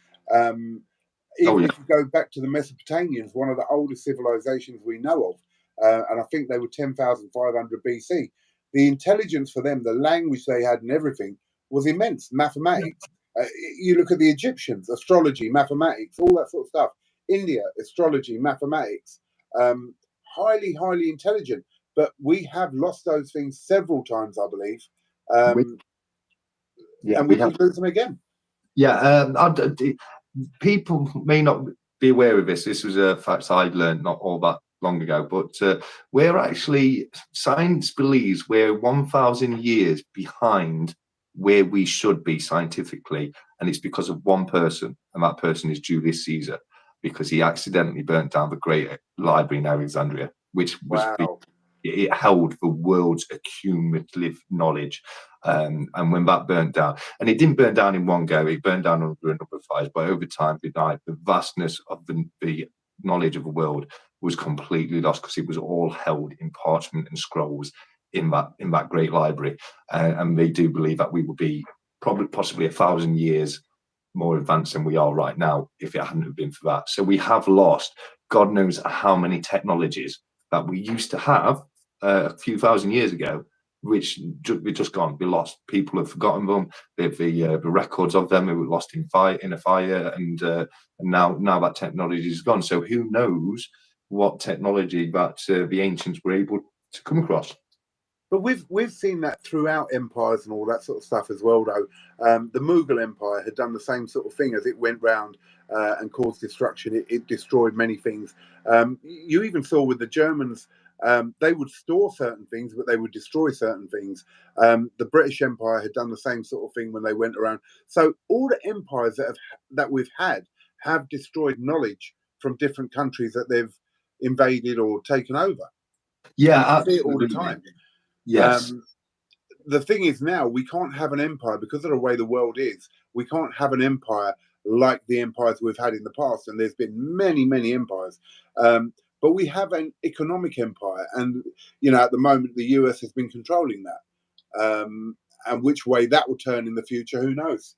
Oh Even yeah. if you go back to the Mesopotamians, one of the oldest civilizations we know of, and I think they were 10,500 BC. The intelligence for them, the language they had, and everything was immense. Mathematics. You look at the Egyptians, astrology, mathematics, all that sort of stuff. India, astrology, mathematics. Highly, highly intelligent. But we have lost those things several times, I believe. We, yeah, And we we have. could lose them again. Yeah, people may not be aware of this. This was a fact I learned not all that long ago, but we're actually, science believes we're 1,000 years behind where we should be scientifically, and it's because of one person, and that person is Julius Caesar, because he accidentally burnt down the Great Library in Alexandria, which was Wow. it held the world's accumulative knowledge. And when that burnt down, and it didn't burn down in one go, it burned down under a number of fires, but over time, the vastness of the knowledge of the world was completely lost because it was all held in parchment and scrolls in that great library. And they do believe that we will be possibly 1,000 years more advanced than we are right now if it hadn't have been for that. So we have lost God knows how many technologies that we used to have a few thousand years ago, which we just gone, we lost. People have forgotten them. The records of them were lost in a fire, and now that technology is gone. So who knows what technology that the ancients were able to come across? But we've seen that throughout empires and all that sort of stuff as well, though. The Mughal Empire had done the same sort of thing as it went round and caused destruction. It destroyed many things. You even saw with the Germans, they would store certain things, but they would destroy certain things. The British Empire had done the same sort of thing when they went around. So all the empires that we've had have destroyed knowledge from different countries that they've invaded or taken over. Yeah, And we see it all the absolutely. time. Yes. The thing is now we can't have an empire because of the way the world is. We can't have an empire like the empires we've had in the past, and there's been many, many empires. But we have an economic empire, and at the moment the US has been controlling that. And which way that will turn in the future, who knows?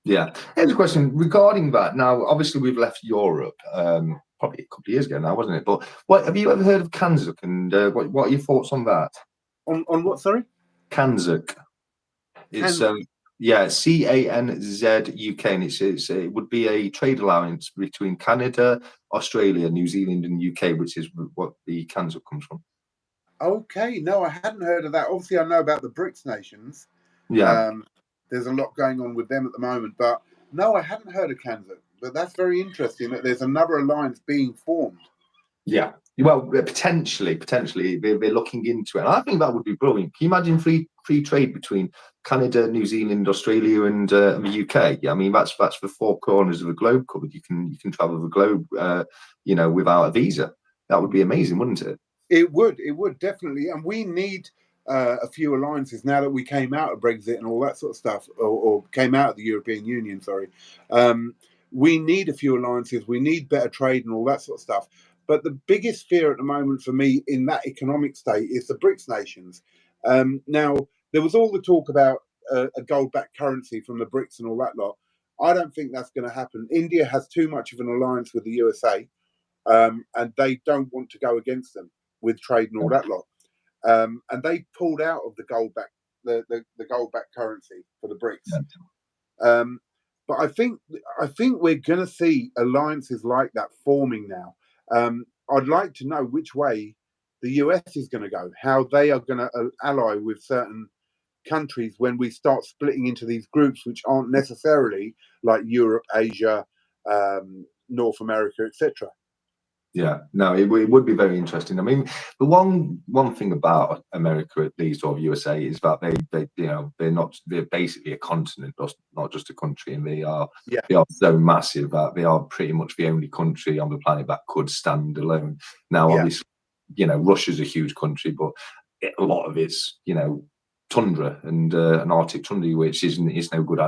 Yeah. Here's a question regarding that. Now, obviously, we've left Europe probably a couple of years ago now, wasn't it? But what have you ever heard of Kanzuk, and what are your thoughts on that? On what? Sorry, Kanzuk. It's Kansas. yeah, CANZUK, and it would be a trade alliance between Canada, Australia, New Zealand, and UK, which is what the Kanzuk comes from. Okay, no, I hadn't heard of that. Obviously, I know about the BRICS nations. Yeah. Um, there's a lot going on with them at the moment, but no, I hadn't heard of Kansas. But that's very interesting that there's another alliance being formed. Yeah. Well, potentially, they're looking into it. And I think that would be brilliant. Can you imagine free trade between Canada, New Zealand, Australia, and the UK? Yeah, I mean that's the four corners of the globe covered. You can travel the globe, without a visa. That would be amazing, wouldn't it? It would definitely, and we need a few alliances now that we came out of Brexit and all that sort of stuff, or came out of the European Union. Sorry, we need a few alliances. We need better trade and all that sort of stuff. But the biggest fear at the moment for me in that economic state is the BRICS nations. Now there was all the talk about a gold-backed currency from the BRICS and all that lot. I don't think that's going to happen. India has too much of an alliance with the USA, and they don't want to go against them with trade and all that lot. And they pulled out of the gold back currency for the BRICS. But I think we're going to see alliances like that forming now. I'd like to know which way the US is going to go, how they are going to ally with certain countries when we start splitting into these groups, which aren't necessarily like Europe, Asia, North America, etc. Yeah, no, it would be very interesting. I mean, the one thing about America, at least, or USA, is that they're basically a continent, not just a country, and they are so massive that they are pretty much the only country on the planet that could stand alone. Now, obviously, Russia's a huge country, but a lot of it's tundra and an Arctic tundra, which is no good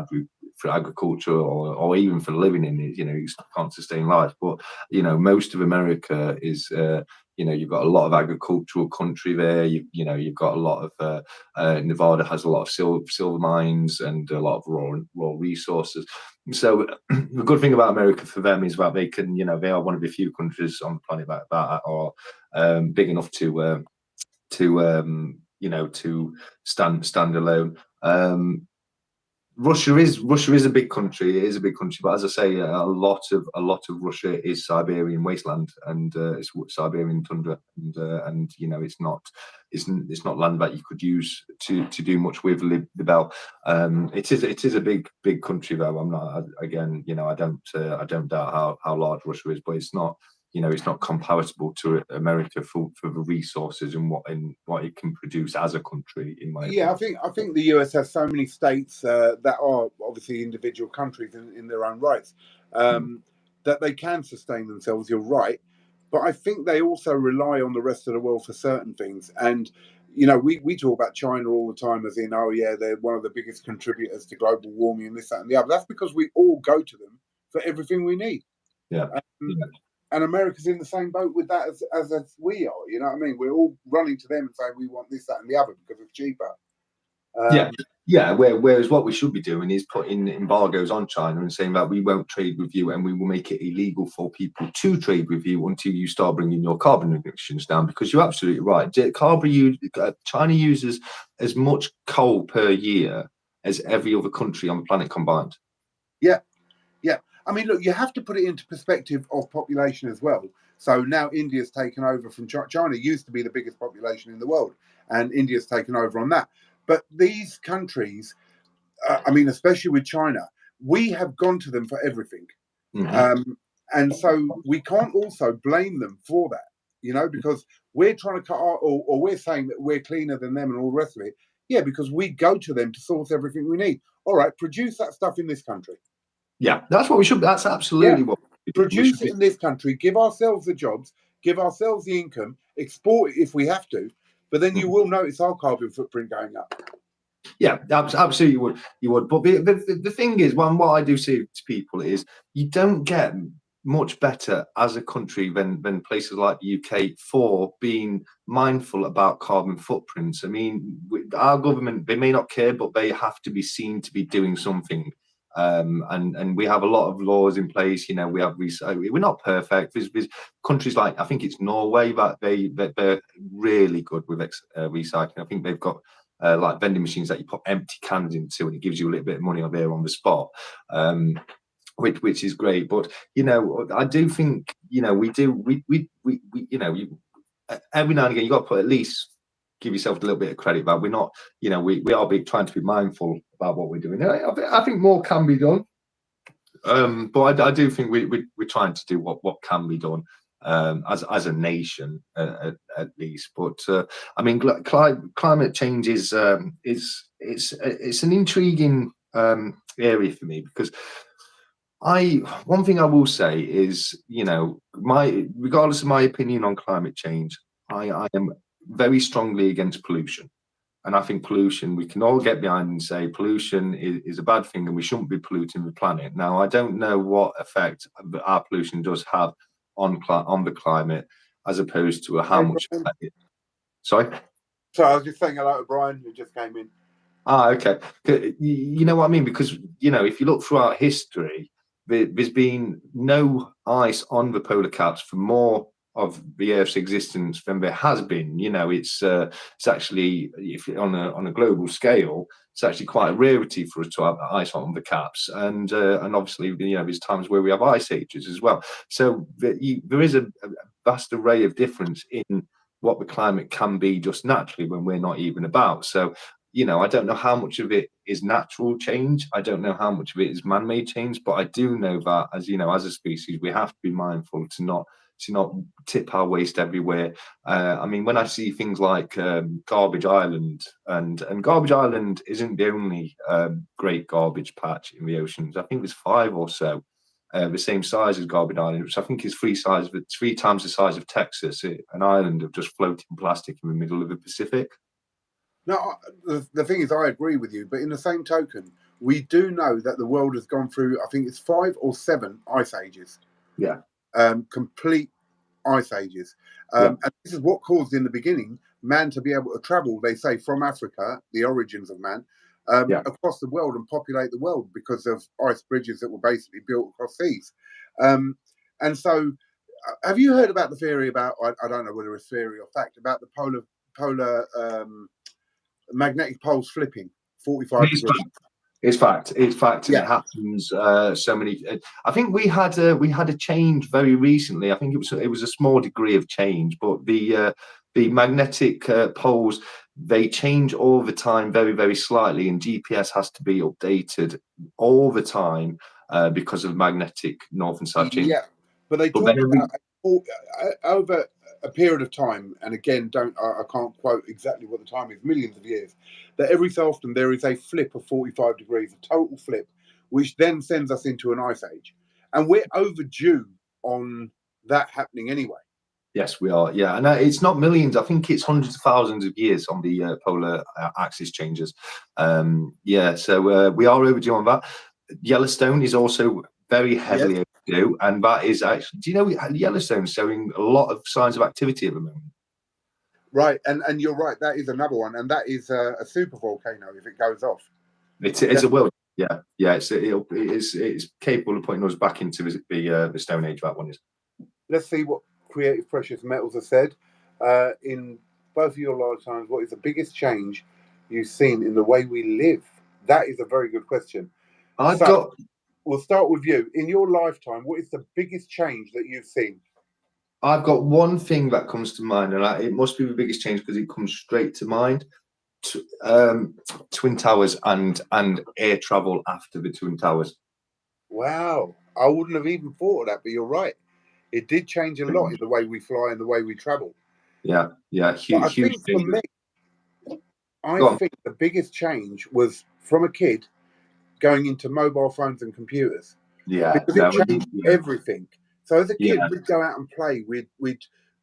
for agriculture or even for living in it. You can't sustain life. But most of America is you've got a lot of agricultural country there. You've got a lot of Nevada has a lot of silver mines and a lot of raw resources. So the good thing about America for them is that they can, they are one of the few countries on the planet that are big enough to stand alone. Russia is a big country. It is a big country, but as I say, a lot of Russia is Siberian wasteland and it's Siberian tundra, and it's not land that you could use to do much with. Libel. It is a big country though. I'm not again. I don't doubt how large Russia is, but it's not. It's not comparable to America for the resources and what it can produce as a country. In my opinion. I think the US has so many states that are obviously individual countries in their own rights that they can sustain themselves. You're right, but I think they also rely on the rest of the world for certain things. And we talk about China all the time as in, oh yeah, they're one of the biggest contributors to global warming and this, that, and the other. That's because we all go to them for everything we need. Yeah. And America's in the same boat with that as we are. You know what I mean? We're all running to them and saying we want this, that, and the other because it's cheaper. Whereas what we should be doing is putting embargoes on China and saying that we won't trade with you, and we will make it illegal for people to trade with you until you start bringing your carbon emissions down. Because you're absolutely right. China uses as much coal per year as every other country on the planet combined. Yeah. I mean, look, you have to put it into perspective of population as well. So now India's taken over from China. China used to be the biggest population in the world, and India's taken over on that. But these countries, I mean, especially with China, we have gone to them for everything. And so we can't also blame them for that, because we're trying to cut our, or we're saying that we're cleaner than them and all the rest of it. Yeah, because we go to them to source everything we need. All right, produce that stuff in this country. Yeah, that's what we should. That's absolutely what we do. Produce it in this country. Give ourselves the jobs. Give ourselves the income. Export it if we have to. But then you will notice our carbon footprint going up. Yeah, absolutely you would. But the thing is, what I do say to people is, you don't get much better as a country than places like the UK for being mindful about carbon footprints. I mean, our government, they may not care, but they have to be seen to be doing something. And we have a lot of laws in place. We have we're not perfect. There's countries like, I think it's Norway, that they're really good with recycling. I think they've got like vending machines that you put empty cans into, and it gives you a little bit of money on there on the spot, which is great. But I do think we every now and again you got to put at least give yourself a little bit of credit that we're not, we are trying to be mindful about what we're doing. I think more can be done, but I do think we're trying to do what can be done as a nation at least. But I mean, climate change is it's an intriguing area for me, because one thing I will say is, regardless of my opinion on climate change, I am very strongly against pollution. And I think pollution, we can all get behind and say pollution is a bad thing and we shouldn't be polluting the planet. Now, I don't know what effect our pollution does have on the climate, as opposed to how much effect Sorry? So I was just saying hello to Brian, who just came in. Okay. You know what I mean? Because, if you look throughout history, there's been no ice on the polar caps for more of the Earth's existence than there has been. It's actually, if on a global scale, it's actually quite a rarity for us to have ice on the caps, and obviously there's times where we have ice ages as well. So there is a vast array of difference in what the climate can be just naturally when we're not even about. So I don't know how much of it is natural change. I don't know how much of it is man-made change, but I do know that as a species, we have to be mindful to not tip our waste everywhere. I mean, when I see things like Garbage Island, and Garbage Island isn't the only great garbage patch in the oceans. I think there's 5 or so the same size as Garbage Island, which I think is 3 times the size of Texas, an island of just floating plastic in the middle of the Pacific. No, the thing is, I agree with you, but in the same token, we do know that the world has gone through, I think it's 5 or 7 ice ages. Yeah. Complete ice ages. Yeah. And this is what caused in the beginning man to be able to travel, they say, from Africa, the origins of man, across the world and populate the world because of ice bridges that were basically built across seas. And so, have you heard about the theory about, I don't know whether it's theory or fact, about the polar magnetic poles flipping 45 degrees? It's fact. It's fact, and Yeah. it happens so many. I think we had a change very recently. I think it was a small degree of change, but the magnetic poles, they change all the time, very very slightly, and GPS has to be updated all the time because of magnetic north and south change. Yeah, but they talk about over a period of time, and again, I can't quote exactly what the time is, millions of years, that every so often there is a flip of 45 degrees, a total flip, which then sends us into an ice age. And we're overdue on that happening anyway. Yes, we are. Yeah, and it's not millions. I think it's hundreds of thousands of years on the polar axis changes. Yeah, so we are overdue on that. Yellowstone is also very heavily overdue, and that is actually. Do you know Yellowstone's showing a lot of signs of activity at the moment? Right, and you're right. That is another one, and that is a super volcano if it goes off. It's a world. Yeah, yeah. It's capable of putting us back into the Stone Age. That one is. Let's see what Creative Precious Metals has said. In both of your lifetimes, what is the biggest change you've seen in the way we live? That is a very good question. We'll start with you. In your lifetime, what is the biggest change that you've seen? I've got one thing that comes to mind, and it must be the biggest change because it comes straight to mind. Twin Towers and air travel after the Twin Towers. Wow, I wouldn't have even thought of that, but you're right. It did change a lot in the way we fly and the way we travel. Yeah, huge. I think for me, I think the biggest change was from a kid going into mobile phones and computers. Yeah, because it changed everything. So as a kid, we'd go out and play. We'd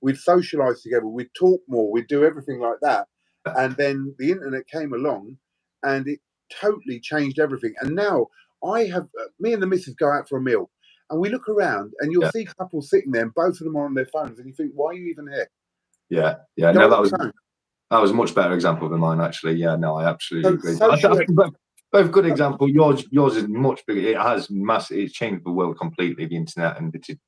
socialise together. We'd talk more. We'd do everything like that. And then the internet came along, and it totally changed everything. And now me and the missus go out for a meal, and we look around, and you'll see couples sitting there, and both of them are on their phones, and you think, why are you even here? Yeah. No, that was a much better example than mine, actually. Yeah, no, I absolutely agree. Both good example. Yours is much bigger. It has massive. It's changed the world completely. The internet and the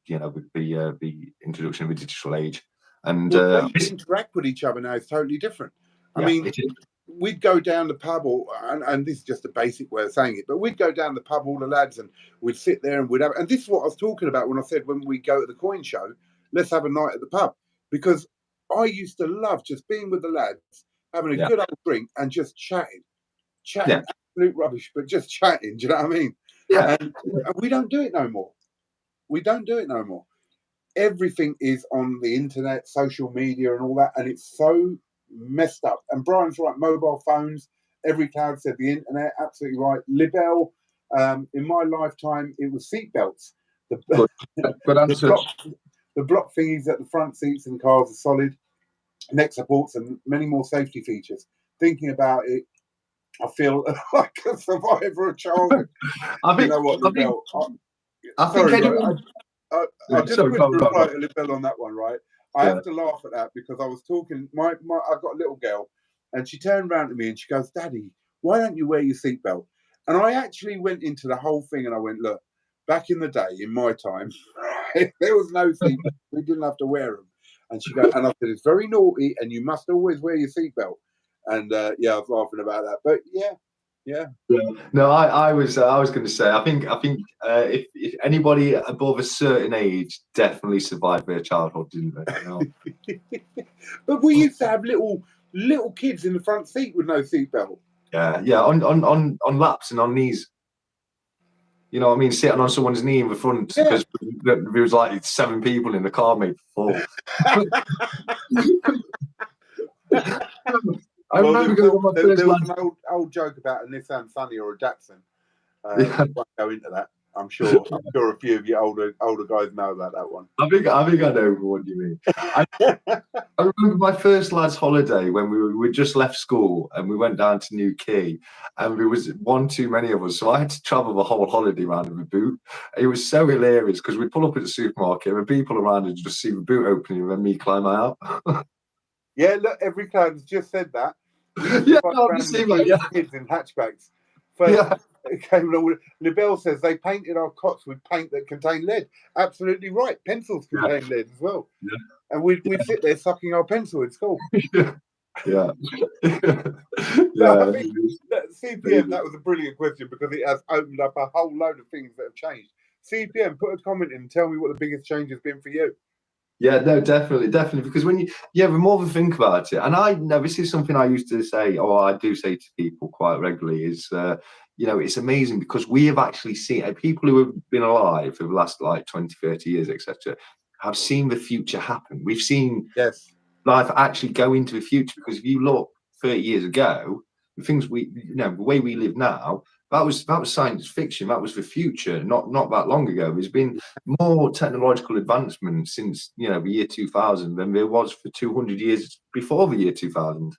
introduction of the digital age, and the way you interact with each other now is totally different. I mean, we'd go down the pub, and this is just a basic way of saying it, but we'd go down the pub, all the lads, and we'd sit there and we'd have. And this is what I was talking about when I said when we go to the coin show, let's have a night at the pub, because I used to love just being with the lads, having a good old drink, and just chatting. Absolute rubbish, but just chatting. Do you know what I mean? Yeah. And we don't do it no more. Everything is on the internet, social media, and all that, and it's so messed up. And Brian's right. Mobile phones. Every cloud said the internet. Absolutely right. Libel. In my lifetime, it was seatbelts. Good answer. The block thingies at the front seats in cars are solid. Neck supports and many more safety features. Thinking about it, I feel like a survivor of childhood. I think I just write a little on that one, right? I have to laugh at that because I was talking. I've got a little girl, and she turned around to me and she goes, "Daddy, why don't you wear your seatbelt?" And I actually went into the whole thing and I went, "Look, back in the day, in my time, there was no seatbelt. We didn't have to wear them." And she goes, and I said, "It's very naughty, and you must always wear your seatbelt." And I was laughing about that, but yeah. No, I was going to say, I think if anybody above a certain age definitely survived their childhood, didn't they? You know? But we used to have little kids in the front seat with no seatbelt. Yeah, on laps and on knees. You know what I mean? Sitting on someone's knee in the front because there was like 7 people in the car, maybe 4. I remember there was an old joke about a Nissan Sunny or a Datsun. I won't go into that. I'm sure a few of you older guys know about that one. I think I know what you mean. I remember my first lads' holiday when we just left school and we went down to New Quay, and there was one too many of us, so I had to travel the whole holiday around in the boot. It was so hilarious because we'd pull up at the supermarket and the people around would just see the boot opening and then me climb out. Yeah, look, every clown's just said that. Yeah, obviously, like, yeah. Kids in hatchbacks. First, it came along with, Libelle says they painted our cots with paint that contained lead. Absolutely right. Pencils contain lead as well. Yeah. And we'd sit there sucking our pencil in school. Yeah. Yeah. I think CPM, that was a brilliant question because it has opened up a whole load of things that have changed. CPM, put a comment in and tell me what the biggest change has been for you. Yeah, no, definitely, because when the more we think about it, and I know this is something I used to say, or I do say to people quite regularly, is it's amazing because we have actually seen people who have been alive for the last like 20, 30 years, etc., have seen the future happen. We've seen life actually go into the future, because if you look 30 years ago, the things the way we live now, that was science fiction. That was the future, not that long ago. There's been more technological advancement since the year 2000 than there was for 200 years before the year 2000.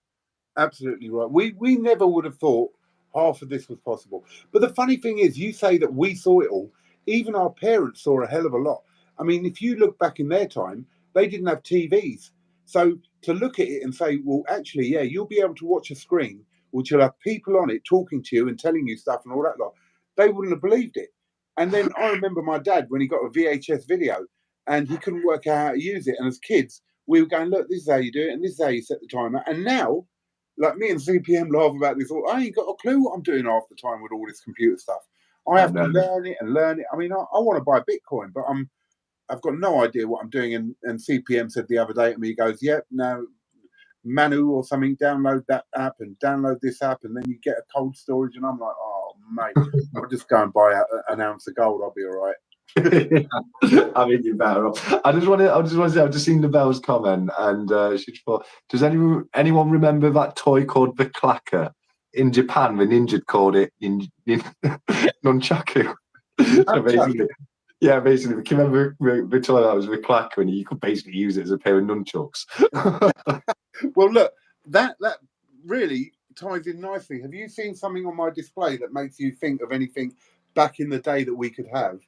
Absolutely right. We never would have thought half of this was possible. But the funny thing is, you say that we saw it all. Even our parents saw a hell of a lot. I mean, if you look back in their time, they didn't have TVs. So to look at it and say, well, actually, yeah, you'll be able to watch a screen which will have people on it talking to you and telling you stuff and all that lot. They wouldn't have believed it. And then I remember my dad when he got a VHS video and he couldn't work out how to use it. And as kids, we were going, look, this is how you do it and this is how you set the timer. And now, like me and CPM laugh about this. I ain't got a clue what I'm doing half the time with all this computer stuff. I have to learn it and learn it. I mean, I want to buy Bitcoin, but I've got no idea what I'm doing. And CPM said the other day to me, he goes, "Yep, no, Manu or something, download that app and download this app, and then you get a cold storage." And I'm like, "Oh, mate, I'll just go and buy an ounce of gold. I'll be all right." I mean, you're better off. I just want to say, I've just seen the Bell's comment, and she thought, does anyone remember that toy called the clacker? In Japan, the ninja called it in nunchaku. So basically, if you remember the toy that was the clacker, and you could basically use it as a pair of nunchucks. Well, look, that really ties in nicely. Have you seen something on my display that makes you think of anything back in the day that we could have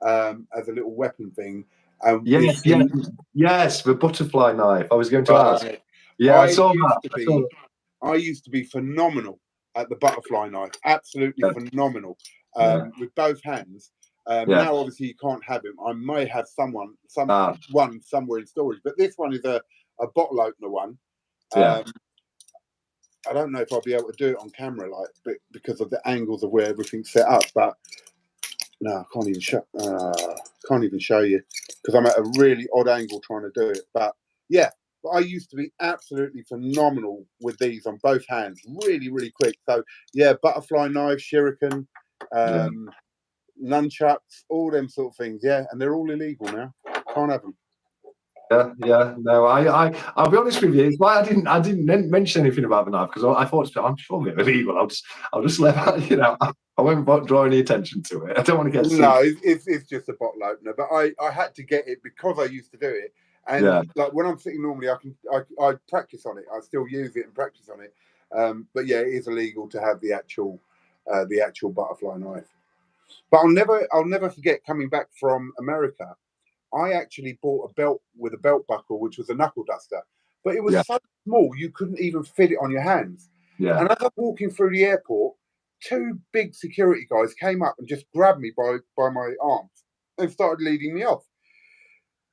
as a little weapon thing? Yes, the butterfly knife. I was going to ask. Yeah, I saw that. I used to be phenomenal at the butterfly knife. Absolutely phenomenal with both hands. Now, obviously, you can't have him. I may have one somewhere in storage, but this one is a bottle opener one. I don't know if I'll be able to do it on camera, because of the angles of where everything's set up. But no, I can't even show you because I'm at a really odd angle trying to do it. But yeah, I used to be absolutely phenomenal with these on both hands, really, really quick. So yeah, butterfly knife, shuriken, nunchucks, all them sort of things. Yeah, and they're all illegal now. Can't have them. No, I'll be honest with you. It's why I didn't mention anything about the knife, because I thought I'm sure they're illegal. I'll just let I won't draw any attention to it. I don't want to get sued. No, it's just a bottle opener. But I had to get it because I used to do it. And like when I'm sitting normally, I practice on it. I still use it and practice on it. But yeah, it is illegal to have the actual butterfly knife. But I'll never forget coming back from America. I actually bought a belt with a belt buckle, which was a knuckle duster, but it was so small you couldn't even fit it on your hands. Yeah. And as I'm walking through the airport, two big security guys came up and just grabbed me by my arms and started leading me off.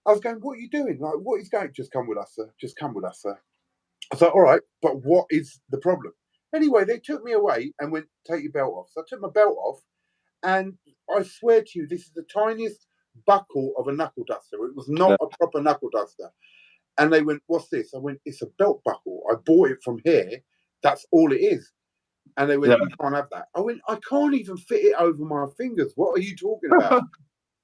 I was going, "What are you doing? Like, what is going? Just come with us, sir. Just come with us, sir." I was like, "All right, but what is the problem?" Anyway, they took me away and went, "Take your belt off." So I took my belt off, and I swear to you, this is the tiniest buckle of a knuckle duster. It was not a proper knuckle duster. And they went, "What's this?" I went, "It's a belt buckle. I bought it from here. That's all it is." And they went, "You can't have that." I went, "I can't even fit it over my fingers. What are you talking about?"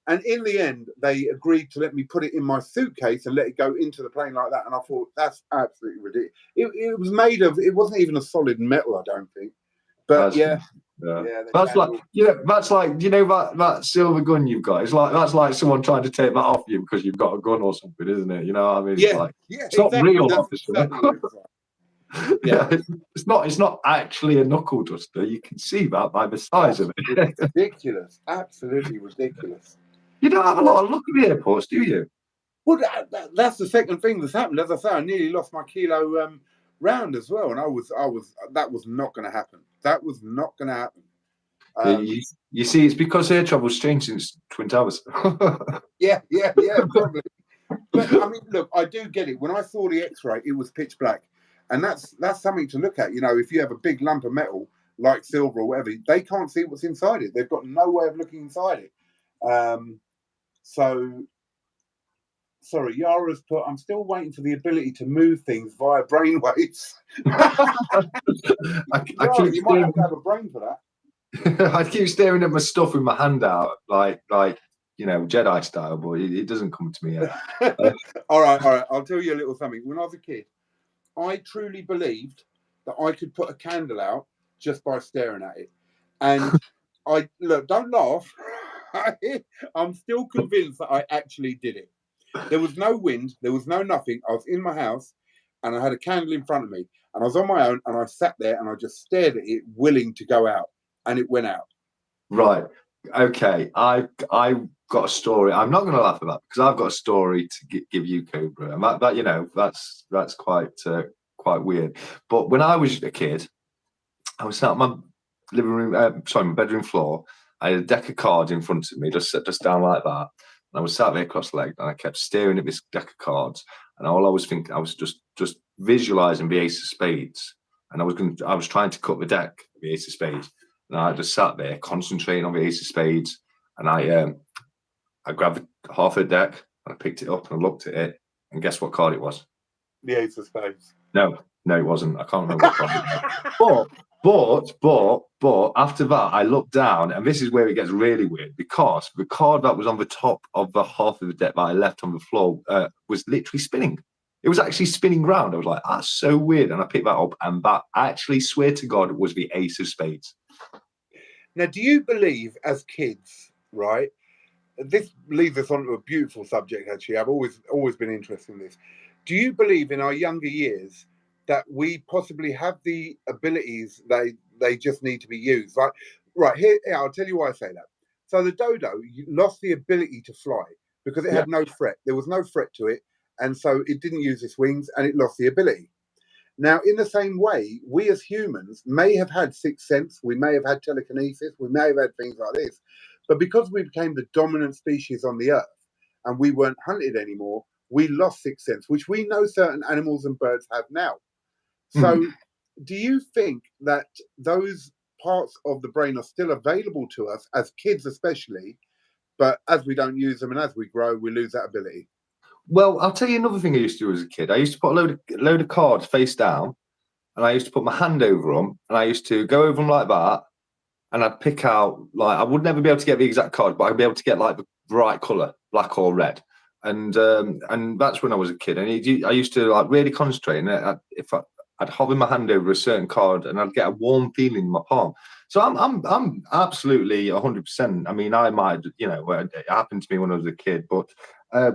And in the end, they agreed to let me put it in my suitcase and let it go into the plane like that. And I thought, that's absolutely ridiculous. It was made of, it wasn't even a solid metal, I don't think. But Yeah. Yeah, the That's like, candle. that's like, that silver gun you've got. It's like, that's like someone trying to take that off you because you've got a gun or something, isn't it? You know what I mean? It's Yeah, like, yeah, it's not exactly. real, That's officer. exactly what it's like. Yeah, Yeah, it's not actually a knuckle duster. You can see that by the size that's of it. ridiculous. Absolutely ridiculous. You don't have a lot of luck at the airports, do you? Well, that's the second thing that's happened. As I say, I nearly lost my kilo round as well, and that was not going to happen. That was not going to happen. You see, it's because air travel's changed since Twin Towers. Yeah, probably. But I mean, look, I do get it. When I saw the X-ray, it was pitch black, and that's something to look at. You know, if you have a big lump of metal like silver or whatever, they can't see what's inside it. They've got no way of looking inside it. So, sorry, Yara's put. I'm still waiting for the ability to move things via brainwaves. Yara, you might have to have a brain for that. I keep staring at my stuff with my hand out, like Jedi style, but it doesn't come to me yet. All right. I'll tell you a little something. When I was a kid, I truly believed that I could put a candle out just by staring at it. And don't laugh. I'm still convinced that I actually did it. There was no wind, there was no nothing. I was in my house and I had a candle in front of me and I was on my own and I sat there and I just stared at it, willing to go out, and it went out. Right. Okay. I got a story. I'm not going to laugh at that because I've got a story to give you, Cobra, and that's quite weird. But when I was a kid, I was sat on my my bedroom floor. I had a deck of cards in front of me, just down like that. And I was sat there cross-legged, and I kept staring at this deck of cards. And all I was thinking, I was just visualizing the ace of spades, and I was trying to cut the deck, the ace of spades. And I just sat there concentrating on the ace of spades. And I grabbed half of the deck and I picked it up and I looked at it. And guess what card it was? The ace of spades. No, it wasn't. I can't remember what card it was. But after that, I looked down, and this is where it gets really weird because the card that was on the top of the half of the deck that I left on the floor was literally spinning. It was actually spinning round. I was like, that's so weird. And I picked that up, and that, I actually swear to God, was the ace of spades. Now, do you believe as kids, right? This leads us on to a beautiful subject, actually. I've always been interested in this. Do you believe in our younger years that we possibly have the abilities they just need to be used? Like, right here, I'll tell you why I say that. So the dodo lost the ability to fly because it had no threat. There was no threat to it, and so it didn't use its wings, and it lost the ability. Now, in the same way, we as humans may have had sixth sense, we may have had telekinesis, we may have had things like this, but because we became the dominant species on the earth and we weren't hunted anymore, we lost sixth sense, which we know certain animals and birds have now. So, do you think that those parts of the brain are still available to us as kids, especially, but as we don't use them and as we grow, we lose that ability? Well, I'll tell you another thing I used to do as a kid. I used to put a load of cards face down, and I used to put my hand over them, and I used to go over them like that, and I'd pick out, like, I would never be able to get the exact card, but I'd be able to get like the right color, black or red, and that's when I was a kid. And I used to like really concentrate, and I'd hover my hand over a certain card, and I'd get a warm feeling in my palm. So I'm absolutely 100%. I mean, I might, it happened to me when I was a kid, but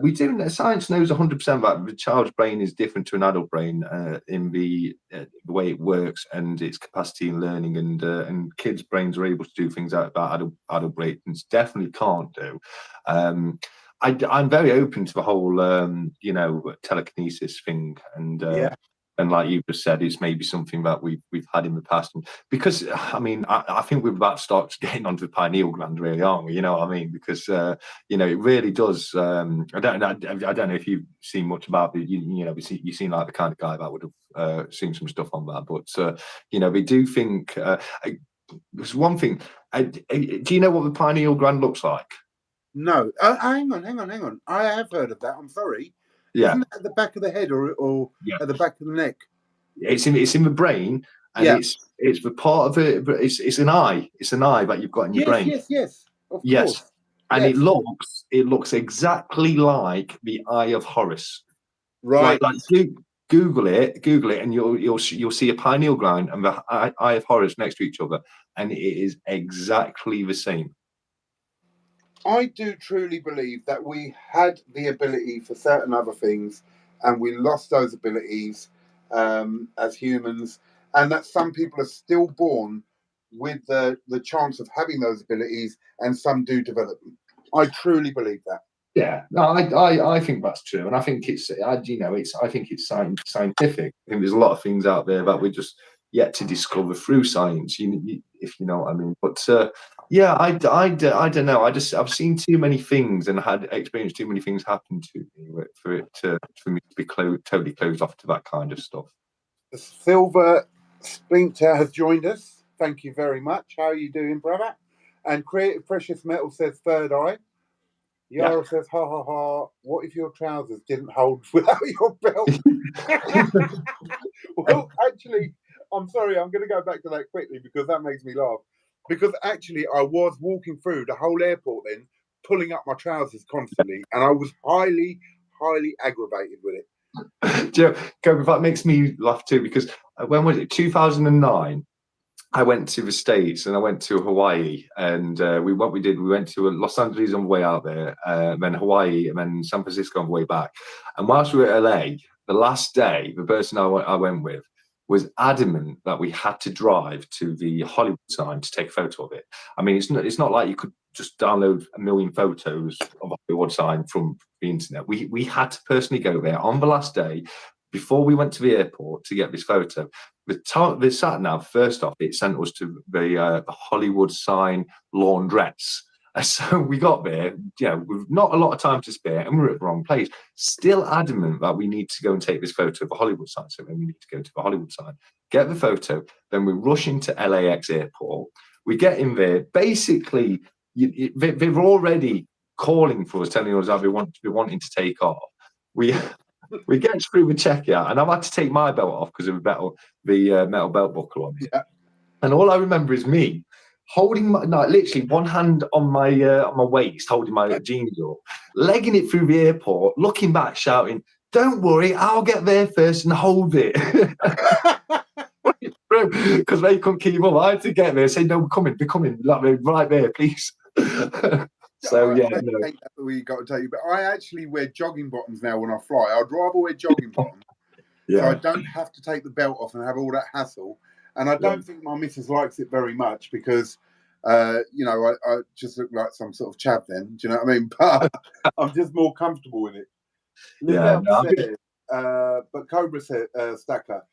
we do. Science knows 100% that the child's brain is different to an adult brain in the way it works and its capacity in learning, and kids' brains are able to do things that adult brains definitely can't do. I'm very open to the whole, telekinesis thing, and like you just said, it's maybe something that we've had in the past. And because I mean, I think we're about to start getting onto the pineal gland, really, aren't we? You know what I mean? Because it really does. I don't know if you've seen much about it. You seem like the kind of guy that would have seen some stuff on that. But we do think there's one thing. Do you know what the pineal gland looks like? No. Hang on. I have heard of that. I'm sorry. Yeah. Isn't that at the back of the head or at the back of the neck? It's in the brain, and it's the part of it. It's an eye. It's an eye that you've got in your brain. Yes. Of course. And it looks exactly like the Eye of Horus. Right. Like Google it, and you'll see a pineal gland and the Eye of Horus next to each other. and it is exactly the same. I do truly believe that we had the ability for certain other things, and we lost those abilities as humans, and that some people are still born with the chance of having those abilities, and some do develop them. I truly believe that. Yeah, no, I think that's true, and I think it's I think it's scientific. I think there's a lot of things out there that we're just yet to discover through science. If you know what I mean. But yeah, I don't know. I've seen too many things and had experienced too many things happen to me for me to be totally closed off to that kind of stuff. The Silver Splinter has joined us. Thank you very much. How are you doing, brother? And Creative Precious Metal says third eye. Yara says, ha ha ha, what if your trousers didn't hold without your belt? Well, actually, I'm sorry, I'm going to go back to that quickly because that makes me laugh. Because actually, I was walking through the whole airport then, pulling up my trousers constantly, and I was highly, highly aggravated with it. Do you know, Kobe, that makes me laugh too, because when was it, 2009? I went to the States and I went to Hawaii, and we went to Los Angeles on the way out there, then Hawaii, and then San Francisco on the way back. And whilst we were at LA, the last day, the person I went with was adamant that we had to drive to the Hollywood sign to take a photo of it. I mean, it's not like you could just download a million photos of a Hollywood sign from the internet. We had to personally go there on the last day before we went to the airport to get this photo. The sat nav, first off, it sent us to the Hollywood sign laundress. And so we got there, with not a lot of time to spare, and we were at the wrong place. Still adamant that we need to go and take this photo of the Hollywood sign. So then we need to go to the Hollywood sign, get the photo, then we rush into LAX airport. We get in there. Basically, they're already calling for us, telling us that we want to be wanting to take off. We get through the checkout, and I've had to take my belt off because of the metal belt buckle on it. Yeah. And all I remember is me holding literally one hand on my waist, holding my jeans up, legging it through the airport, looking back, shouting, "Don't worry, I'll get there first and hold it." Because they couldn't keep up. I had to get there, say, "No, they're coming, like, right there, please." So yeah, think that's what we got to tell you. But I actually wear jogging bottoms now when I fly. I'd rather wear jogging bottoms, so I don't have to take the belt off and have all that hassle. And I don't think my missus likes it very much because, I just look like some sort of chav then. Do you know what I mean? But I'm just more comfortable with it. But Cobra said, Stacker,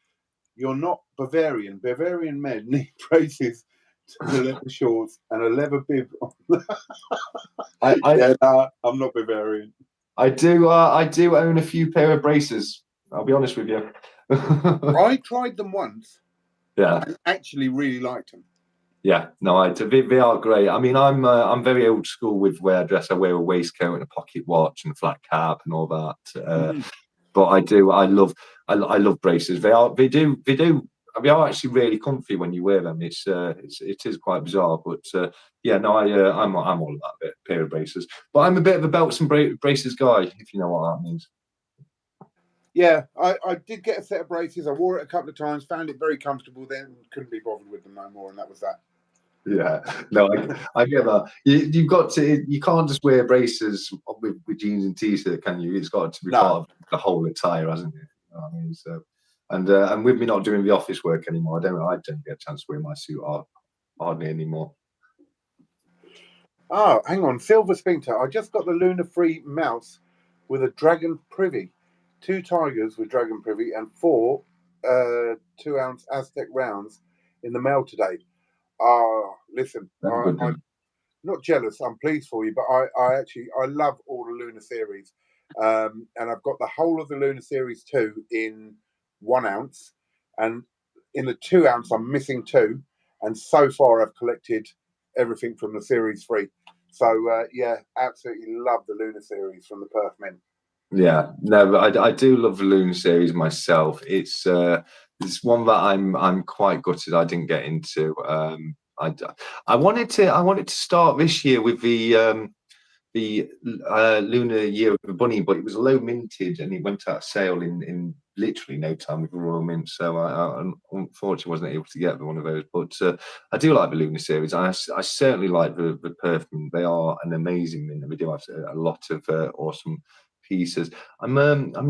you're not Bavarian. Bavarian men need braces to the leather shorts and a leather bib on. I'm not Bavarian. I do own a few pair of braces. I'll be honest with you. I tried them once. Yeah. And actually really liked them. Yeah, no, they are great. I mean, I'm very old school with where I dress. I wear a waistcoat and a pocket watch and a flat cap and all that. But I love braces. They are actually really comfy when you wear them. It is quite bizarre, but I'm all about a pair of braces. But I'm a bit of a belts and braces guy, if you know what that means. Yeah, I did get a set of braces. I wore it a couple of times, found it very comfortable. Then couldn't be bothered with them no more, and that was that. Yeah, no, I get that. You've got to. You can't just wear braces with jeans and t-shirt, can you? It's got to be part of the whole attire, hasn't it? You know what I mean? So, and with me not doing the office work anymore, I don't get a chance to wear my suit hardly anymore. Oh, hang on, Silver Sphincter. I just got the Lunar Free mouse with a dragon privy, 2 tigers with dragon privy, and 4 2-ounce Aztec rounds in the mail today. Listen, I'm not jealous. I'm pleased for you, but I love all the Lunar series, and I've got the whole of the Lunar series 2 in 1 ounce, and in the 2 ounce I'm missing 2, and so far I've collected everything from the series 3. So absolutely love the Lunar series from the Perth Men. Yeah, no, but I do love the Lunar series myself. It's one that I'm quite gutted I didn't get into. I wanted to start this year with the Lunar Year of the Bunny, but it was low minted and it went out of sale in literally no time with Royal Mint, so I unfortunately wasn't able to get one of those. But I do like the Lunar series. I certainly like the Perfume. They are an amazing mint. We do have a lot of awesome pieces. I'm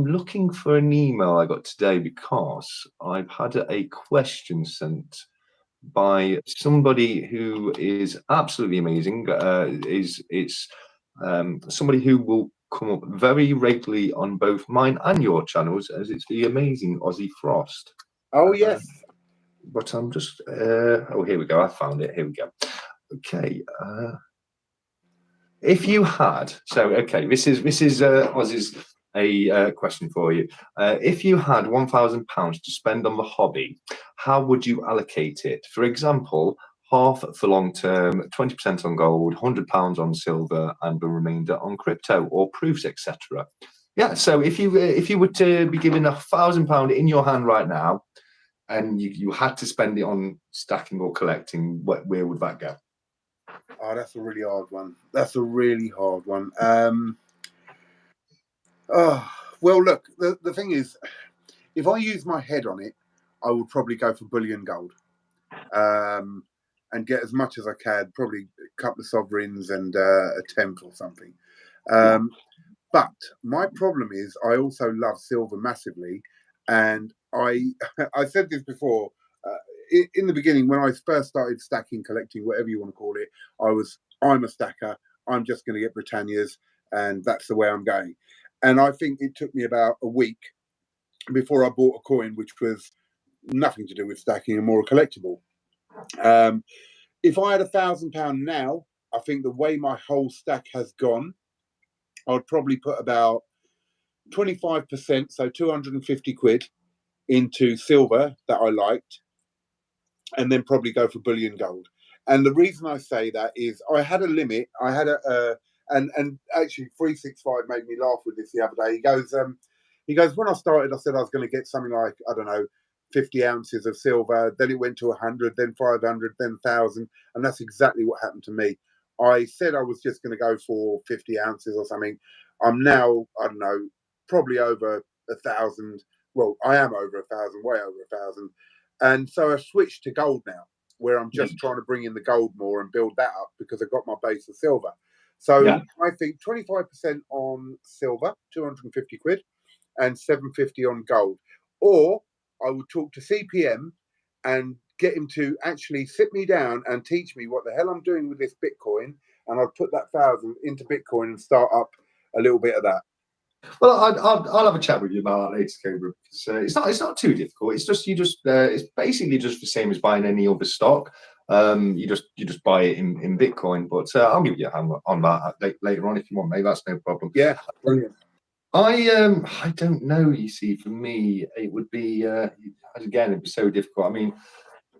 looking for an email I got today because I've had a question sent by somebody who is absolutely amazing. It's somebody who will come up very regularly on both mine and your channels, as it's the amazing Aussie Frost. Oh yes. But I'm just oh, here we go. I found it. Here we go. Okay. If you had, so okay, this is Ozzy's a question for you. If you had £1,000 to spend on the hobby, how would you allocate it? For example, half for long term, 20% on gold, £100 on silver, and the remainder on crypto or proofs, etc. Yeah. So if you were to be given £1,000 in your hand right now, and you had to spend it on stacking or collecting, where would that go? Oh, that's a really hard one. That's a really hard one. Oh, well, look, the thing is, if I use my head on it, I would probably go for bullion gold, and get as much as I can, probably a couple of sovereigns and a tenth or something. But my problem is I also love silver massively, and I said this before. In the beginning, when I first started stacking, collecting, whatever you want to call it, I'm a stacker. I'm just going to get Britannias, and that's the way I'm going. And I think it took me about a week before I bought a coin, which was nothing to do with stacking and more a collectible. If I had £1,000 now, I think the way my whole stack has gone, I'd probably put about 25%, so 250 quid into silver that I liked, and then probably go for bullion gold. And the reason I say that is I had a limit. I had and actually 365 made me laugh with this the other day. He goes, when I started, I said I was going to get something like, I don't know, 50 ounces of silver. Then it went to 100, then 500, then 1,000. And that's exactly what happened to me. I said I was just going to go for 50 ounces or something. I'm now, I don't know, probably over 1,000. Well, I am over 1,000, way over 1,000. And so I've switched to gold now, where I'm just trying to bring in the gold more and build that up because I've got my base of silver. So I think 25% on silver, 250 quid, and 750 on gold. Or I would talk to CPM and get him to actually sit me down and teach me what the hell I'm doing with this Bitcoin. And I'd put that 1,000 into Bitcoin and start up a little bit of that. Well, I'll have a chat with you about that later, Cobra, because it's not too difficult. It's just it's basically just the same as buying any other stock. You just buy it in Bitcoin, but I'll give you a hand on that later on if you want, mate. That's no problem. Yeah, brilliant. I don't know. You see, for me, it would be again, it'd be so difficult. I mean,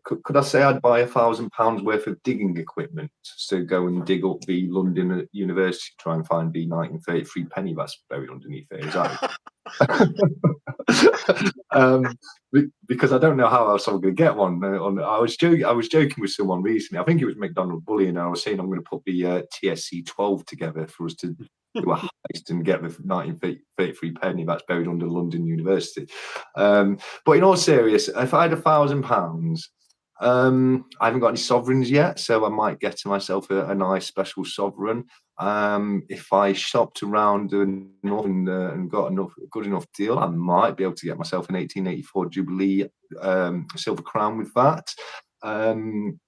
could I say I'd buy £1,000 worth of digging equipment to go and dig up the London University, try and find the 1933 penny that's buried underneath there? Is that because I don't know how else I'm going to get one. I was joking with someone recently. I think it was McDonald Bullion. And I was saying I'm going to put the TSC 12 together for us to do a heist and get the 1933 penny that's buried under London University. But in all seriousness, if I had £1,000. I haven't got any sovereigns yet, so I might get to myself a nice special sovereign. If I shopped around enough and got a good enough deal, I might be able to get myself an 1884 Jubilee silver crown with that. I'm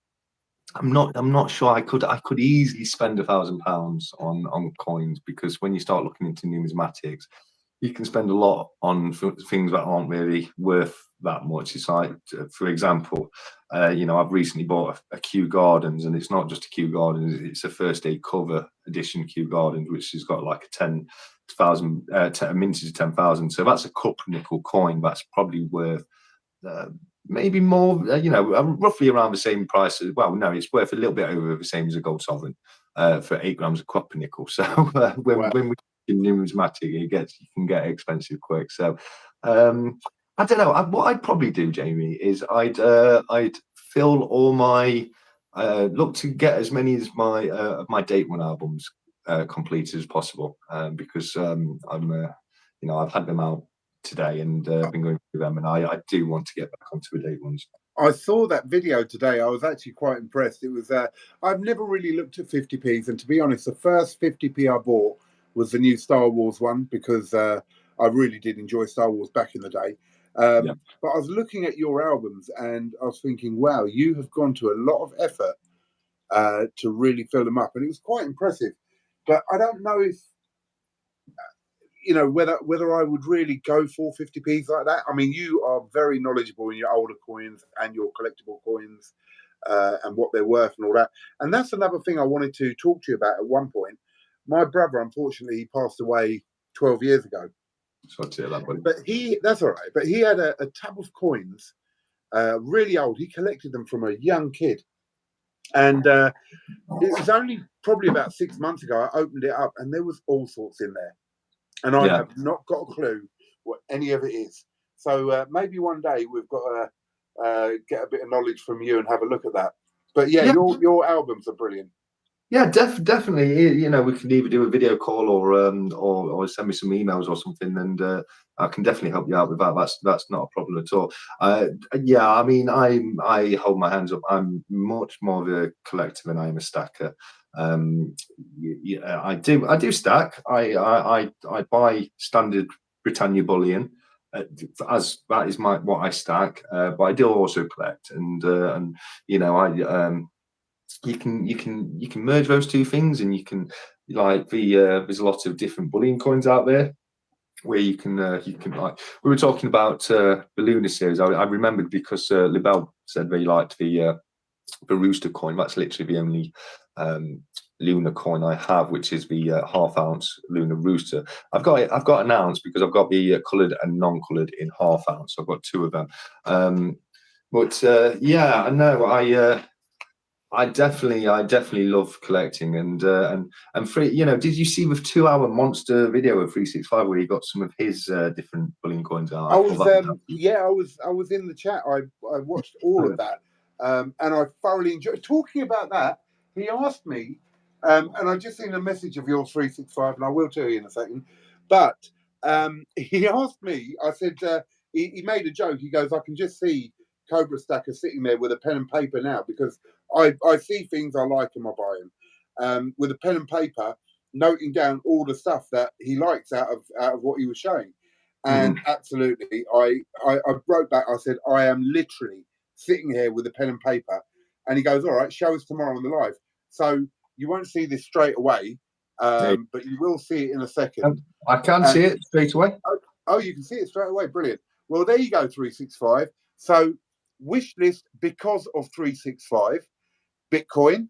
not sure. I could easily spend £1,000 on coins, because when you start looking into numismatics, you can spend a lot on things that aren't really worth that much. It's like, for example, I've recently bought a Kew Gardens, and it's not just a Kew Gardens, it's a first aid cover edition Kew Gardens, which has got like a 10,000 mintage of 10,000. So that's a cup nickel coin that's probably worth maybe more, roughly around the same price as, well, no, it's worth a little bit over the same as a gold sovereign for 8 grams of copper nickel. So when we numismatic, you can get expensive quick. So I don't know. What I'd probably do, Jamie, is I'd fill all my look to get as many as my Date One albums completed as possible, because I've had them out today, and been going through them, and I do want to get back onto a day ones. I saw that video today. I was actually quite impressed. It was I've never really looked at 50p's, and to be honest, the first 50p I bought was the new Star Wars one, because I really did enjoy Star Wars back in the day. Yeah. But I was looking at your albums and I was thinking, wow, you have gone to a lot of effort to really fill them up, and it was quite impressive. But I don't know if whether I would really go for 50p's like that. I mean, you are very knowledgeable in your older coins and your collectible coins and what they're worth and all that. And that's another thing I wanted to talk to you about at one point. My brother, unfortunately, he passed away 12 years ago. Sorry to hear that, buddy. But that's all right. But he had a tub of coins, really old. He collected them from a young kid. And it was only probably about 6 months ago I opened it up, and there was all sorts in there. And I have not got a clue what any of it is. So maybe one day we've got to get a bit of knowledge from you and have a look at that. But yeah. Your albums are brilliant. Yeah, definitely. You know, we can either do a video call or send me some emails or something, and I can definitely help you out with that. That's not a problem at all. Yeah, I mean, I hold my hands up. I'm much more of a collector than I am a stacker. Yeah, I do stack. I buy standard Britannia bullion, as that is what I stack. But I do also collect, and you know, you can merge those two things, and you can there's a lot of different bullion coins out there where you can like we were talking about the Lunar series. I remembered because Libel said they liked the rooster coin. That's literally the only lunar coin I have, which is the half ounce lunar rooster. I've got an ounce because I've got the coloured and non-coloured in half ounce. I've got two of them. But yeah, I know I definitely love collecting, and free. You know, did you see the 2-hour monster video of 365 where he got some of his different bullion coins out? I was in the chat. I watched all of that, and I thoroughly enjoyed talking about that. He asked me, and I just seen a message of yours 365, and I will tell you in a second. But he asked me. I said he made a joke. He goes, "I can just see Cobra Stacker sitting there with a pen and paper now, because I see things I like and I buy them with a pen and paper, noting down all the stuff that he likes out of what he was showing." And absolutely, I wrote back. I said, I am literally sitting here with a pen and paper. And he goes, all right, show us tomorrow on the live. So you won't see this straight away, but you will see it in a second. I can see it straight away. Oh, you can see it straight away. Brilliant. Well, there you go, 365. So wish list because of 365, Bitcoin,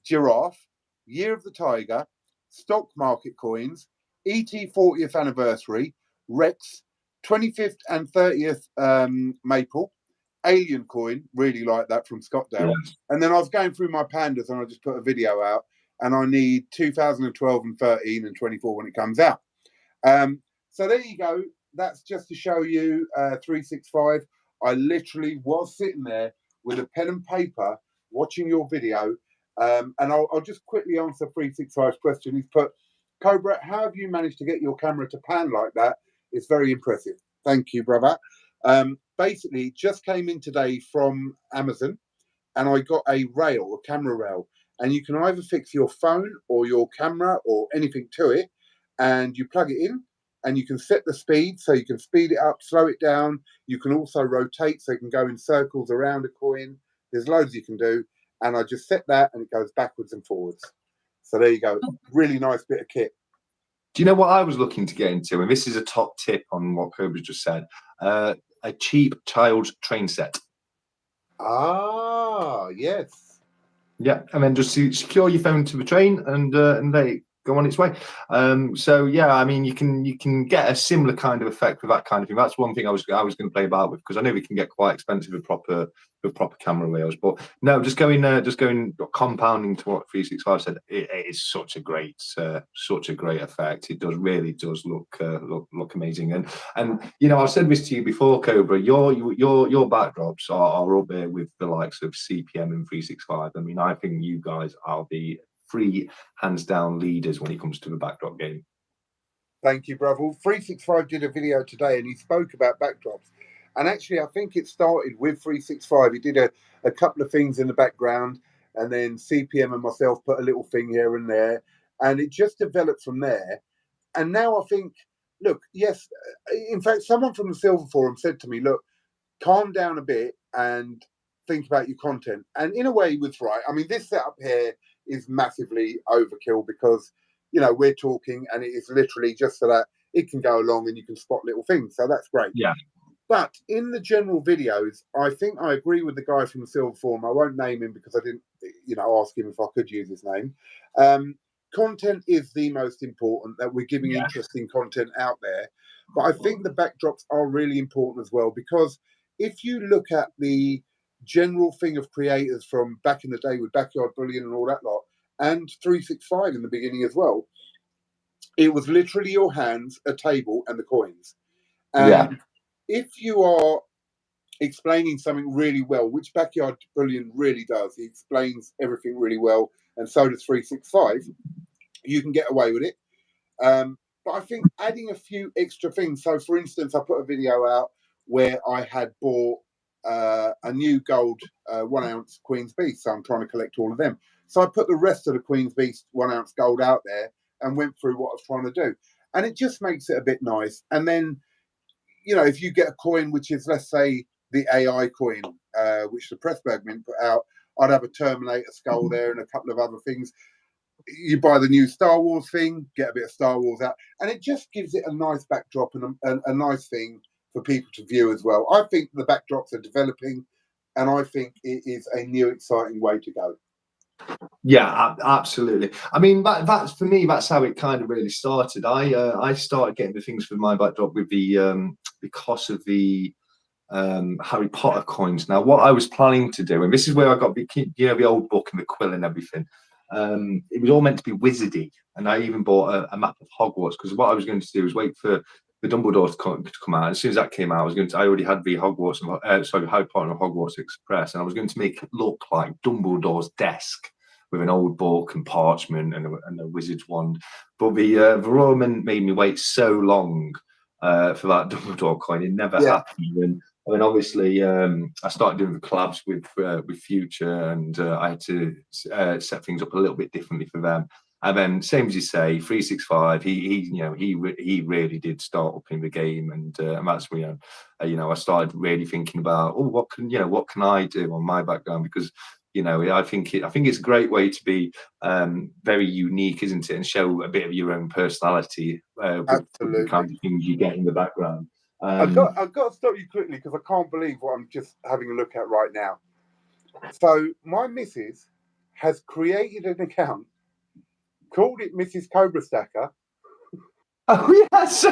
giraffe, year of the tiger, stock market coins, ET 40th anniversary, Rex, 25th and 30th maple, alien coin, really like that from Scottsdale. Yes. And then I was going through my pandas and I just put a video out, and I need 2012 and 13 and 24 when it comes out. So there you go. That's just to show you 365. I literally was sitting there with a pen and paper watching your video. And I'll just quickly answer 365's question. He's put, Cobra, how have you managed to get your camera to pan like that? It's very impressive. Thank you, brother. Basically, just came in today from Amazon, and I got a camera rail. And you can either fix your phone or your camera or anything to it, and you plug it in, and you can set the speed, so you can speed it up, slow it down. You can also rotate, so you can go in circles around a coin. There's loads you can do. And I just set that, and it goes backwards and forwards. So there you go. Really nice bit of kit. Do you know what I was looking to get into? And this is a top tip on what Cobra just said. A cheap child's train set. Ah, yes. Yeah, and then just secure your phone to the train, and they go on its way. So yeah, I mean, you can get a similar kind of effect with that kind of thing. That's one thing I was going to play about with, because I know we can get quite expensive with proper camera rails. But no, just going compounding to what 365 said. It is such a great effect. It really does look amazing. And you know, I've said this to you before, Cobra. Your backdrops are up there with the likes of CPM and 365. I mean, I think you guys are the hands down leaders when it comes to the backdrop game. Thank you, brother. Well, 365 did a video today and he spoke about backdrops. And actually, I think it started with 365. He did a couple of things in the background, and then CPM and myself put a little thing here and there. And it just developed from there. And now I think, look, yes, in fact, someone from the Silver Forum said to me, look, calm down a bit and think about your content. And in a way, he was right. I mean, this setup here is massively overkill because, you know, we're talking and it is literally just so that it can go along and you can spot little things. So that's great. Yeah. But in the general videos, I think I agree with the guy from the Silver Forum. I won't name him because I didn't, you know, ask him if I could use his name. Content is the most important, that we're giving interesting content out there. But I think the backdrops are really important as well, because if you look at the general thing of creators from back in the day with Backyard Bullion and all that lot, and 365 in the beginning as well, it was literally your hands, a table, and the coins. And if you are explaining something really well, which Backyard Bullion really does, he explains everything really well, and so does 365, you can get away with it. But I think adding a few extra things. So, for instance, I put a video out where I had bought a new gold 1 ounce Queen's Beast. So I'm trying to collect all of them. So I put the rest of the Queen's Beast 1 ounce gold out there and went through what I was trying to do. And it just makes it a bit nice. And then, you know, if you get a coin, which is, let's say, the AI coin, which the Pressburg Mint put out, I'd have a Terminator skull there and a couple of other things. You buy the new Star Wars thing, get a bit of Star Wars out, and it just gives it a nice backdrop and a nice thing for people to view as well. I think the backdrops are developing, and I think it is a new, exciting way to go. Yeah, absolutely. I mean, that's for me. That's how it kind of really started. I started getting the things for my backdrop with the because of the Harry Potter coins. Now, what I was planning to do, and this is where I got the old book and the quill and everything. It was all meant to be wizardy, and I even bought a map of Hogwarts, because what I was going to do was wait for the Dumbledore to come out. As soon as that came out, I already had the Hogwarts, Harry Potter and Hogwarts Express, and I was going to make it look like Dumbledore's desk with an old book and parchment and a wizard's wand. But the Royal Mint made me wait so long for that Dumbledore coin. It never happened. And I mean, obviously, I started doing the collabs with Future, and I had to set things up a little bit differently for them. And then, same as you say, 365. He really did start up in the game, and that's when I started really thinking about, what can I do on my background, because I think it's a great way to be very unique, isn't it, and show a bit of your own personality with the kind of things you get in the background. I've got to stop you quickly because I can't believe what I'm just having a look at right now. So my missus has created an account, called it Mrs. Cobra Stacker. Oh yes.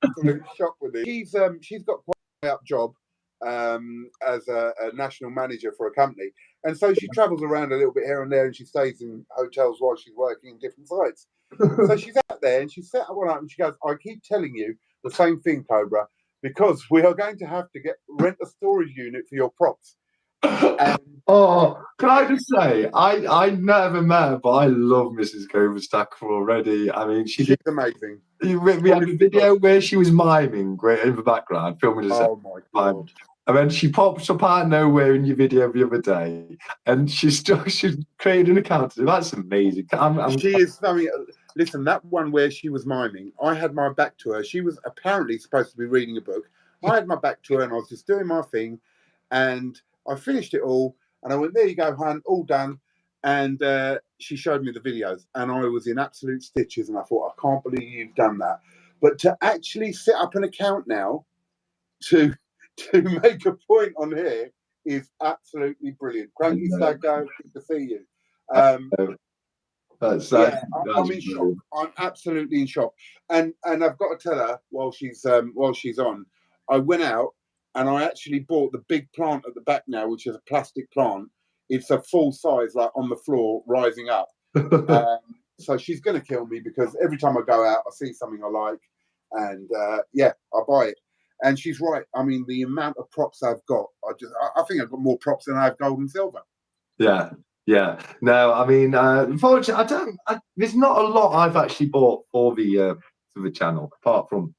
Absolute shock with it. She's got quite a high up job as a national manager for a company, and so she travels around a little bit here and there, and she stays in hotels while she's working in different sites. So she's out there, and she set one up, and she goes, "I keep telling you the same thing, Cobra, because we are going to have to rent a storage unit for your props." And, can I just say, I never met her, but I love Mrs. COBRASTACKER already. I mean, she's amazing. We had a video where she was miming in the background, filming herself. Oh my God. And then she pops up out of nowhere in your video the other day, and she's created an account. That's amazing. She is. I mean, listen, that one where she was miming, I had my back to her. She was apparently supposed to be reading a book. I had my back to her, and I was just doing my thing, and I finished it all, and I went, "There you go, hon, all done." And she showed me the videos, and I was in absolute stitches, and I thought, I can't believe you've done that. But to actually set up an account now to make a point on here is absolutely brilliant. Cranky Staggo, good to see you. I'm in shock. I'm absolutely in shock. And I've got to tell her while she's on, I went out and I actually bought the big plant at the back now, which is a plastic plant. It's a full size, like on the floor, rising up. So she's going to kill me because every time I go out, I see something I like, and I buy it. And she's right. I mean, the amount of props I've got, I think I've got more props than I have gold and silver. Yeah. Yeah, no, I mean, unfortunately, there's not a lot I've actually bought for the channel apart from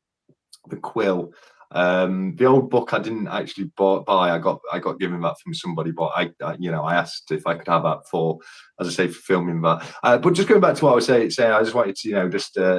the quill. The old book I didn't actually buy. I got given that from somebody, but I asked if I could have that for, as I say, for filming that. But just going back to what I was saying, I just wanted to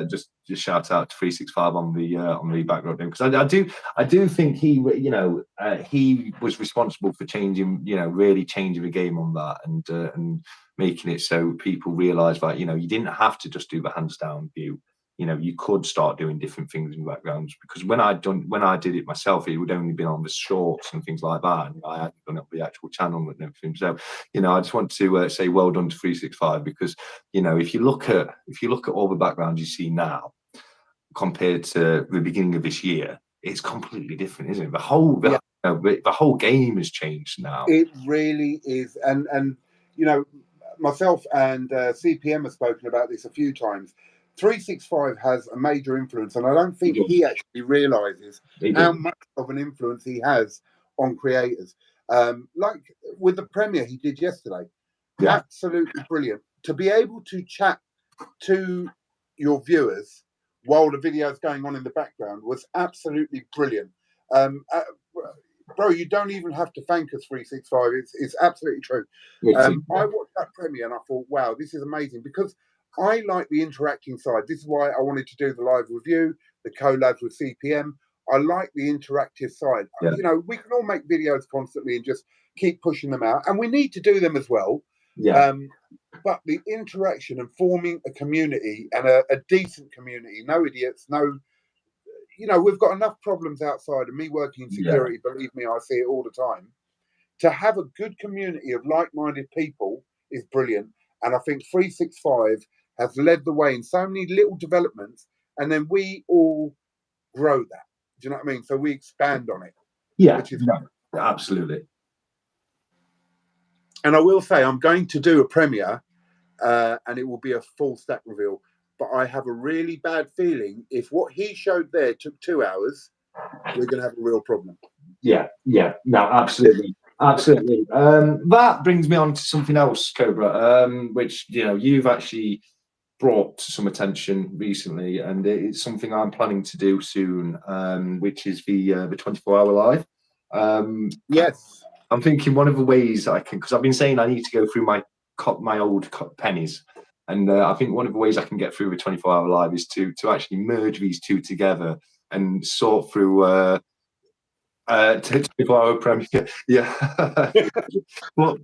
just shout out to 365 on the background because I do think he was responsible for changing, really changing the game on that and making it so people realise that you didn't have to just do the hands down view. You could start doing different things in backgrounds because when I did it myself, it would only been on the shorts and things like that. And I hadn't done it on the actual channel and everything. So, I just want to say well done to 365 because, if you look at all the backgrounds you see now compared to the beginning of this year, it's completely different, isn't it? The whole game has changed now. It really is. And myself and CPM have spoken about this a few times. 365 has a major influence, and I don't think he actually realizes how much of an influence he has on creators. Like with the premiere he did yesterday, absolutely brilliant. To be able to chat to your viewers while the video is going on in the background was absolutely brilliant. Bro, you don't even have to thank us, 365. It's absolutely true. I watched that premiere and I thought, wow, this is amazing because I like the interacting side. This is why I wanted to do the live review, the collabs with CPM. I like the interactive side. We can all make videos constantly and just keep pushing them out, and we need to do them as well. But the interaction and forming a community and a decent community, no idiots, no. We've got enough problems outside, and me working in security, believe me, I see it all the time. To have a good community of like-minded people is brilliant. And I think 365 has led the way in so many little developments, and then we all grow that. Do you know what I mean? So we expand on it. Yeah, absolutely. And I will say, I'm going to do a premiere, and it will be a full stack reveal. But I have a really bad feeling if what he showed there took 2 hours, we're going to have a real problem. Yeah, no, absolutely. Absolutely. That brings me on to something else, Cobra, which you've actually brought to some attention recently, and it's something I'm planning to do soon, which is the 24-hour live. Yes, I'm thinking one of the ways I can, because I've been saying I need to go through my old pennies, and I think one of the ways I can get through the 24-hour live is to actually merge these two together and sort through. 24-hour premiere, yeah. but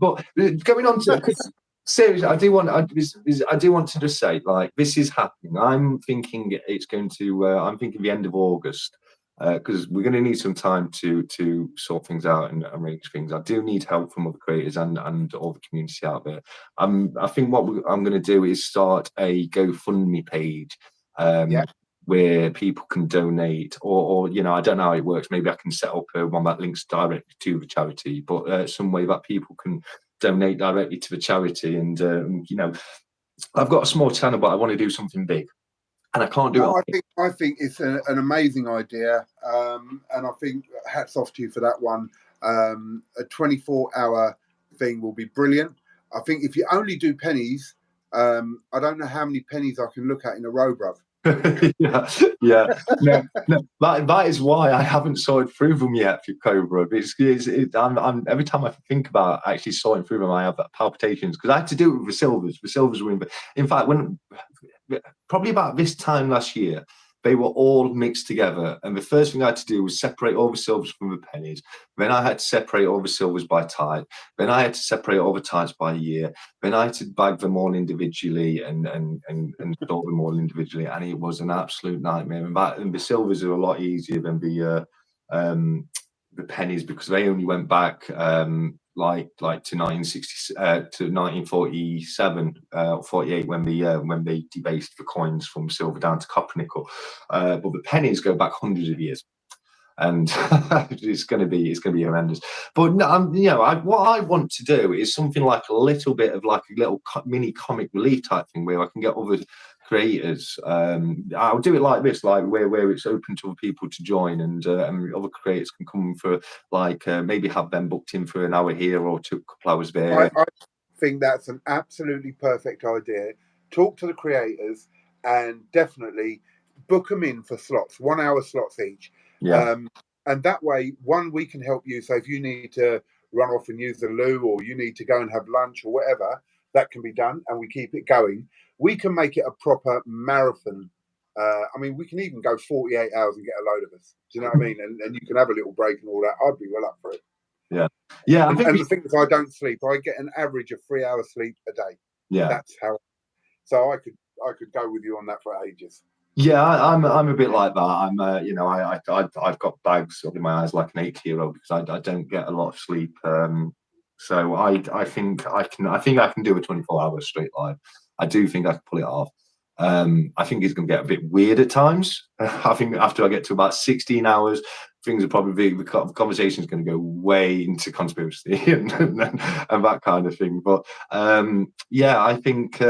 going on to, because seriously, I do want to just say, like, this is happening. I'm thinking it's going to. I'm thinking the end of August, because we're going to need some time to sort things out and arrange things. I do need help from other creators and all the community out there. I think what I'm going to do is start a GoFundMe page. Where people can donate, or I don't know how it works. Maybe I can set up one that links directly to the charity, but some way that people can donate directly to the charity. And I've got a small channel, but I want to do something big, and I can't do it. I think it's an amazing idea, and I think hats off to you for that one. A 24-hour thing will be brilliant. I think if you only do pennies, I don't know how many pennies I can look at in a row, bruv. yeah. No, that is why I haven't sorted through them yet for Cobra. I'm every time I think about actually sorting through them, I have that palpitations because I had to do it with the silvers. The silvers were in fact, when probably about this time last year, they were all mixed together, and the first thing I had to do was separate all the silvers from the pennies. Then I had to separate all the silvers by type. Then I had to separate all the types by year. Then I had to bag them all individually and store them all individually, and it was an absolute nightmare. And the silvers are a lot easier than the pennies because they only went back like to 1960 to 1947 or 48 when they debased the coins from silver down to copper nickel, but the pennies go back hundreds of years, and it's going to be horrendous. But what I want to do is something like a little bit of like a little mini comic relief type thing where I can get other creators. I'll do it like this, like where it's open to other people to join, and other creators can come for like maybe have them booked in for an hour here or a couple hours there. think that's an absolutely perfect idea. Talk to the creators and definitely book them in for slots, 1 hour slots each. Yeah. And that way, one, we can help you. So if you need to run off and use the loo, or you need to go and have lunch or whatever, that can be done, and we keep it going. We can make it a proper marathon. I mean, we can even go 48 hours and get a load of us. Do you know what I mean? And you can have a little break and all that. I'd be well up for it. Yeah. Yeah. I think and the thing is, I don't sleep. I get an average of 3 hours sleep a day. Yeah. That's how. So I could go with you on that for ages. Yeah, I'm a bit like that. I'm you know, I've got bags up in my eyes like an 80-year-old because I don't get a lot of sleep. So I think I can do a 24-hour straight live. I do think I can pull it off. I think it's going to get a bit weird at times. I think after I get to about 16 hours, things are probably the conversation is going to go way into conspiracy and that kind of thing. But yeah, I think.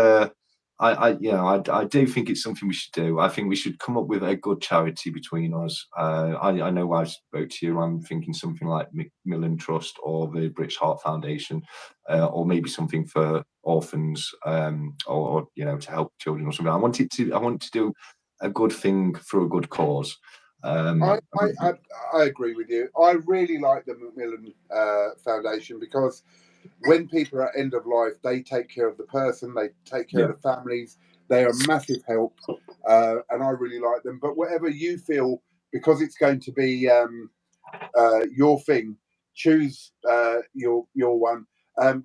I do think it's something we should do. I think we should come up with a good charity between us. I know I spoke to you. I'm thinking something like Macmillan Trust or the British Heart Foundation, or maybe something for orphans, or to help children or something. I want to do a good thing for a good cause. I agree with you. I really like the Macmillan Foundation because when people are at end of life, they take care of the person, they take care of the families. They are a massive help, and I really like them. But whatever you feel, because it's going to be your thing, choose your one.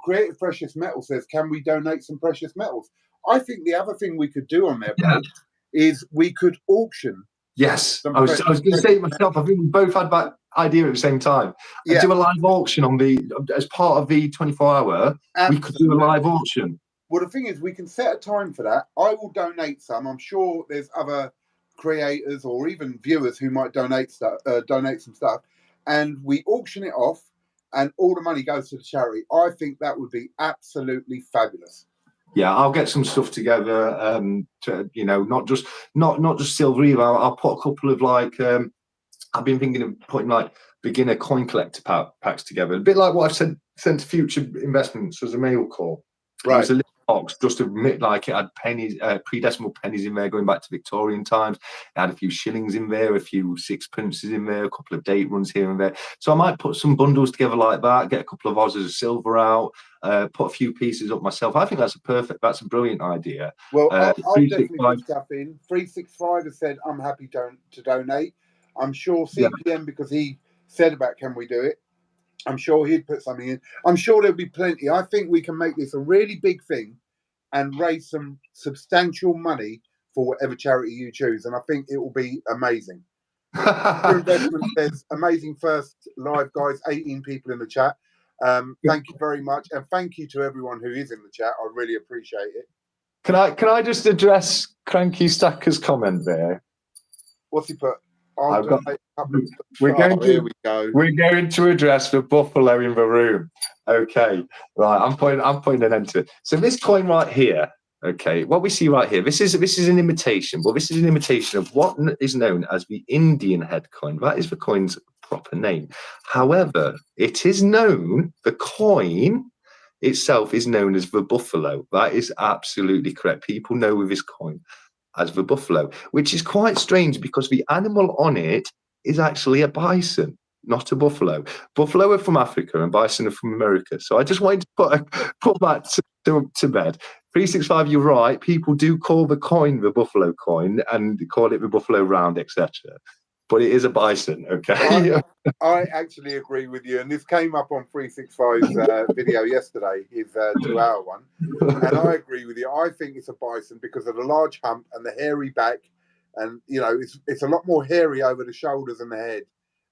Creative Precious Metal says, "Can we donate some precious metals?" I think the other thing we could do on there, bro, is we could auction. Yes, I was going to say it myself. I think we both had that idea at the same time. Yeah. Do a live auction as part of the 24-hour. We could do a live auction. Well, the thing is, we can set a time for that. I will donate some. I'm sure there's other creators or even viewers who might donate some stuff, and we auction it off, and all the money goes to the charity. I think that would be absolutely fabulous. Yeah, I'll get some stuff together. To not just silver either. I'll put a couple of I've been thinking of putting beginner coin collector packs together, a bit like what I've sent to Future Investments as a mail call. Right. It was a little box just to admit, it had pennies, pre-decimal pennies in there going back to Victorian times. It had a few shillings in there, a few sixpences in there, a couple of date runs here and there. So I might put some bundles together like that, get a couple of ounces of silver out, put a few pieces up myself. I think that's a brilliant idea. Well, I'll definitely put stuff in. 365 has said, I'm happy to donate. I'm sure CPM, because he said about can we do it, I'm sure he'd put something in. I'm sure there'll be plenty. I think we can make this a really big thing and raise some substantial money for whatever charity you choose. And I think it will be amazing. Your investment says, amazing first live, guys. 18 people in the chat. Thank you very much. And thank you to everyone who is in the chat. I really appreciate it. Can I just address Cranky Stacker's comment there? What's he put? We're going to address the buffalo in the room. Okay, right. I'm putting an end to it. So this coin right here. Okay, what we see right here. This is an imitation. Well, this is an imitation of what is known as the Indian head coin. That is the coin's proper name. However, it is known. The coin itself is known as the buffalo. That is absolutely correct. People know with this coin as the buffalo, which is quite strange because the animal on it is actually a bison, not a buffalo. Buffalo are from Africa and bison are from America. So I just wanted to put that to bed. 365, you're right. People do call the coin the buffalo coin and call it the buffalo round, etc. But it is a bison, okay? I actually agree with you. And this came up on 365's video yesterday, his 2-hour one. And I agree with you. I think it's a bison because of the large hump and the hairy back. And, it's a lot more hairy over the shoulders and the head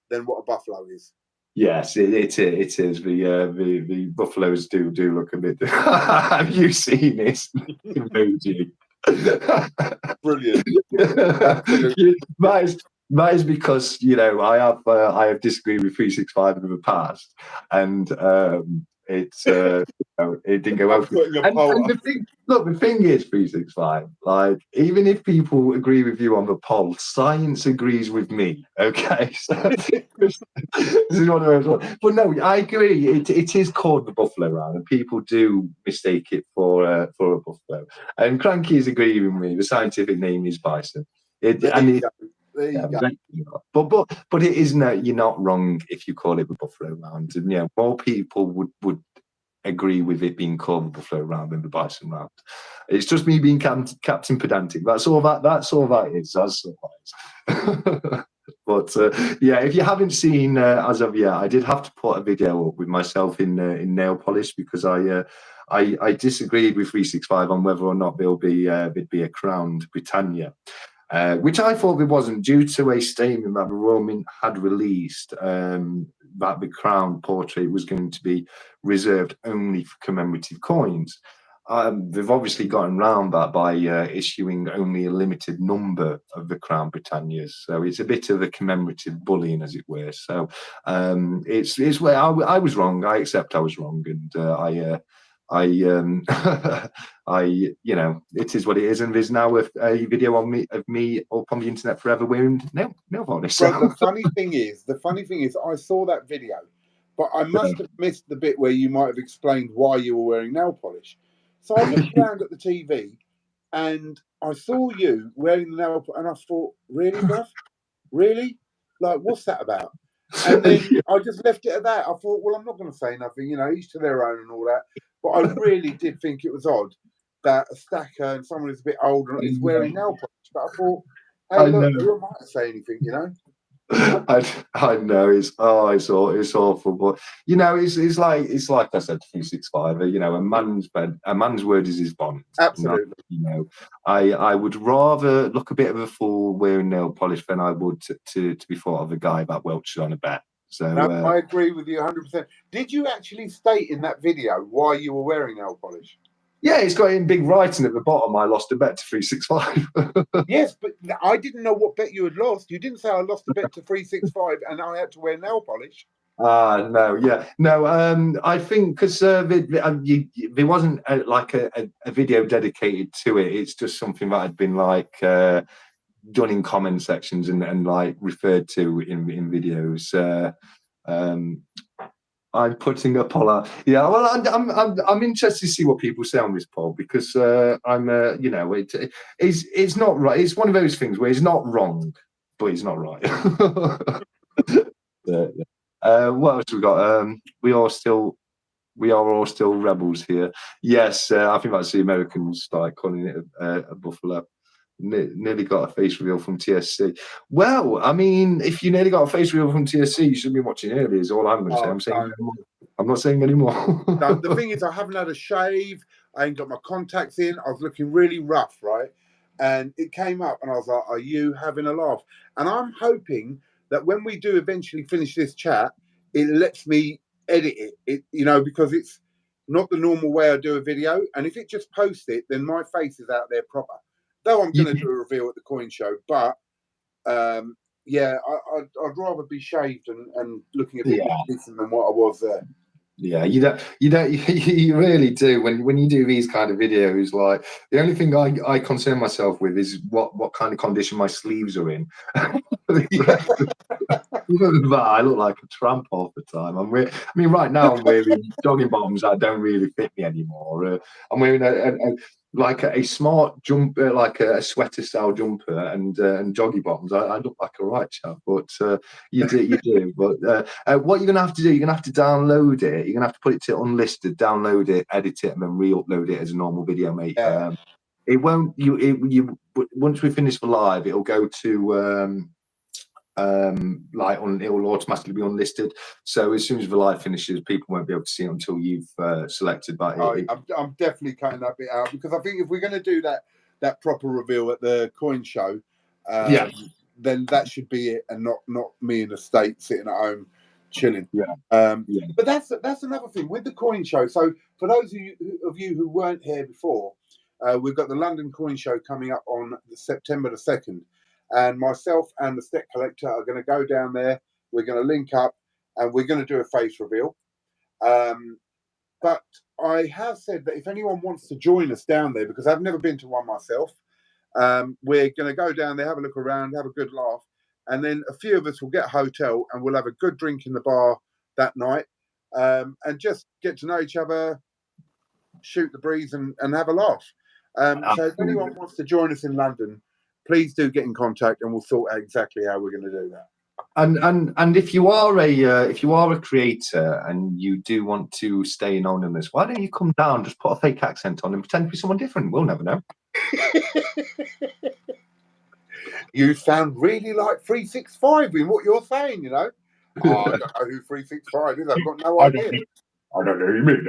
than what a buffalo is. Yes, it is. The buffaloes do look a bit... Have you seen this emoji? Brilliant. That is because I have disagreed with 365 in the past, and It's it didn't go I'm over. putting a And poll the up. thing, look, the thing is, 365. Like, even if people agree with you on the poll, science agrees with me. Okay, so this is one of those ones. But no, I agree. It is called the buffalo round, and people do mistake it for a buffalo. And Cranky is agreeing with me. The scientific name is bison. It There and you it, go. There you yeah, go. but it is no, you're not wrong if you call it the buffalo round. And yeah, more people would agree with it being called the buffalo round than the bison round. It's just me being Captain Pedantic. That's all that. That's all that is. That's all that is. But yeah, if you haven't seen as of yet, I did have to put a video up with myself in nail polish because I disagreed with 365 on whether or not there'd be a crowned Britannia. Which I thought there wasn't, due to a statement that the Royal Mint had released that the crown portrait was going to be reserved only for commemorative coins. They've obviously gotten around that by issuing only a limited number of the Crown Britannias, so it's a bit of a commemorative bullying, as it were. So it's where I was wrong. I accept I was wrong, and I you know, it is what it is, and there's now a video of me up on the internet forever wearing nail varnish. So. Bro, the funny thing is, I saw that video, but I must have missed the bit where you might have explained why you were wearing nail polish. So I looked around at the TV, and I saw you wearing the nail polish, and I thought, really, bruv? Really? Like, what's that about? And then I just left it at that. I thought, well, I'm not going to say nothing, you know, each to their own and all that. But I really did think it was odd that a stacker and someone who's a bit older is wearing nail polish. But I thought, hey, I look, know. who am I to say anything, you know? I know it's awful, but you know it's like I said to 365. You know, a man's word is his bond. Absolutely. You know, I would rather look a bit of a fool wearing nail polish than I would to be thought of a guy that welches on a bet. So No, I agree with you 100%. Did you actually state in that video why you were wearing nail polish? yeah, it's got in big writing at the bottom. I lost a bet to 365. Yes, but I didn't know what bet you had lost. You didn't say I lost a bet to 365 and I had to wear nail polish. No, yeah, no. I think because there wasn't like a video dedicated to it. It's just something that had been like done in comment sections and like referred to in videos. I'm putting up all that. Yeah, well, I'm interested to see what people say on this poll because I'm you know it's not right. It's one of those things where it's not wrong, but it's not right. Yeah. What else we got? We are all still rebels here. Yes, I think that's the Americans like calling it a buffalo. Nearly got a face reveal from TSC. Well, I mean, if you nearly got a face reveal from TSC, you should be watching early. Is all I'm going to say. I'm not saying anymore. No, the thing is, I haven't had a shave. I ain't got my contacts in. I was looking really rough, right? And it came up, and I was like, "Are you having a laugh?" And I'm hoping that when we do eventually finish this chat, it lets me edit it. You know, because it's not the normal way I do a video. And if it just posts it, then my face is out there proper. Though I'm going to do a reveal at the coin show, but yeah, I'd rather be shaved and looking a bit more decent than what I was there. Yeah, you really do. When you do these kind of videos, like the only thing I concern myself with is what kind of condition my sleeves are in. Yeah. That I look like a tramp half the time. I mean, right now I'm wearing jogging bottoms that don't really fit me anymore. I'm wearing like a smart jumper, like a sweater style jumper, and joggy bottoms. I look like a right chap, but you do. But what you're gonna have to do, you're gonna have to download it. You're gonna have to put it to unlisted, download it, edit it, and then re-upload it as a normal video, mate. Yeah. It won't. Once we finish the live, it'll go to. It will automatically be unlisted. So as soon as the live finishes, people won't be able to see it until you've selected that. I'm definitely cutting that bit out because I think if we're going to do that proper reveal at the coin show, then that should be it, and not me in the States sitting at home chilling. But that's another thing with the coin show. So for those of you who weren't here before, we've got the London Coin Show coming up on September the 2nd. And myself and the Stack Collector are going to go down there. We're going to link up and we're going to do a face reveal. but I have said that if anyone wants to join us down there, because I've never been to one myself, we're going to go down there, have a look around, have a good laugh, and then a few of us will get a hotel and we'll have a good drink in the bar that night, and just get to know each other, shoot the breeze, and have a laugh. So if anyone wants to join us in London, please do get in contact, and we'll sort out exactly how we're going to do that. And if you are a creator and you do want to stay anonymous, why don't you come down, just put a fake accent on and pretend to be someone different? We'll never know. You sound really like 365 in what you're saying, you know. Oh, I don't know who 365 is. I've got no idea. I don't know who you mean.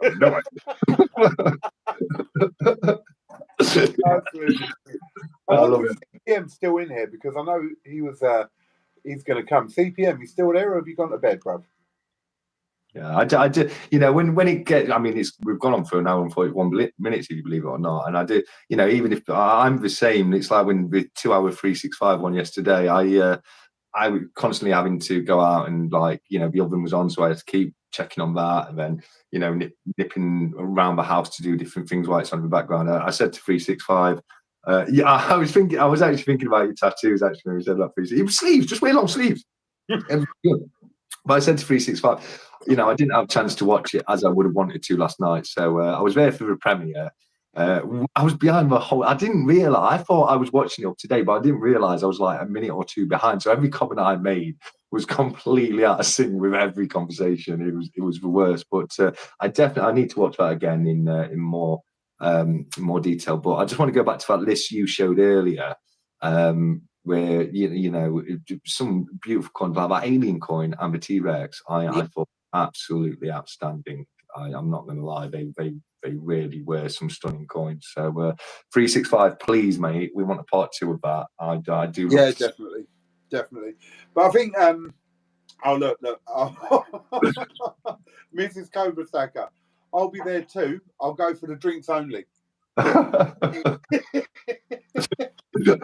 I have no idea. Absolutely. I wonder if CPM's still in here, because I know he was. He's going to come. CPM, you still there, or have you gone to bed, bruv? Yeah, I do. You know, when it gets, I mean, we've gone on for an hour and 41 minutes, if you believe it or not. And I do, you know, even if I'm the same, it's like when the 2 hour 365 one yesterday, I was constantly having to go out and, like, you know, the oven was on, so I had to keep checking on that, and then, you know, nipping around the house to do different things while it's on in the background. I said to 365. Yeah, I was actually thinking about your tattoos, actually, when we said about 365. Sleeves, just wear long sleeves. But I said to 365, you know, I didn't have a chance to watch it as I would have wanted to last night. So I was there for the premiere. I was behind the whole. I didn't realize. I thought I was watching it up to date, but I didn't realize I was like a minute or two behind. So every comment I made was completely out of sync with every conversation. It was the worst. But I need to watch that again in more detail. But I just want to go back to that list you showed earlier, where you know, some beautiful coins like that alien coin and the T-Rex. I thought absolutely outstanding. I'm not going to lie, they really were some stunning coins. So 365, please, mate, we want a part 2 of that. I do. Yeah, definitely. But I think oh look, Mrs. Cobra Stacker, I'll be there too. I'll go for the drinks only.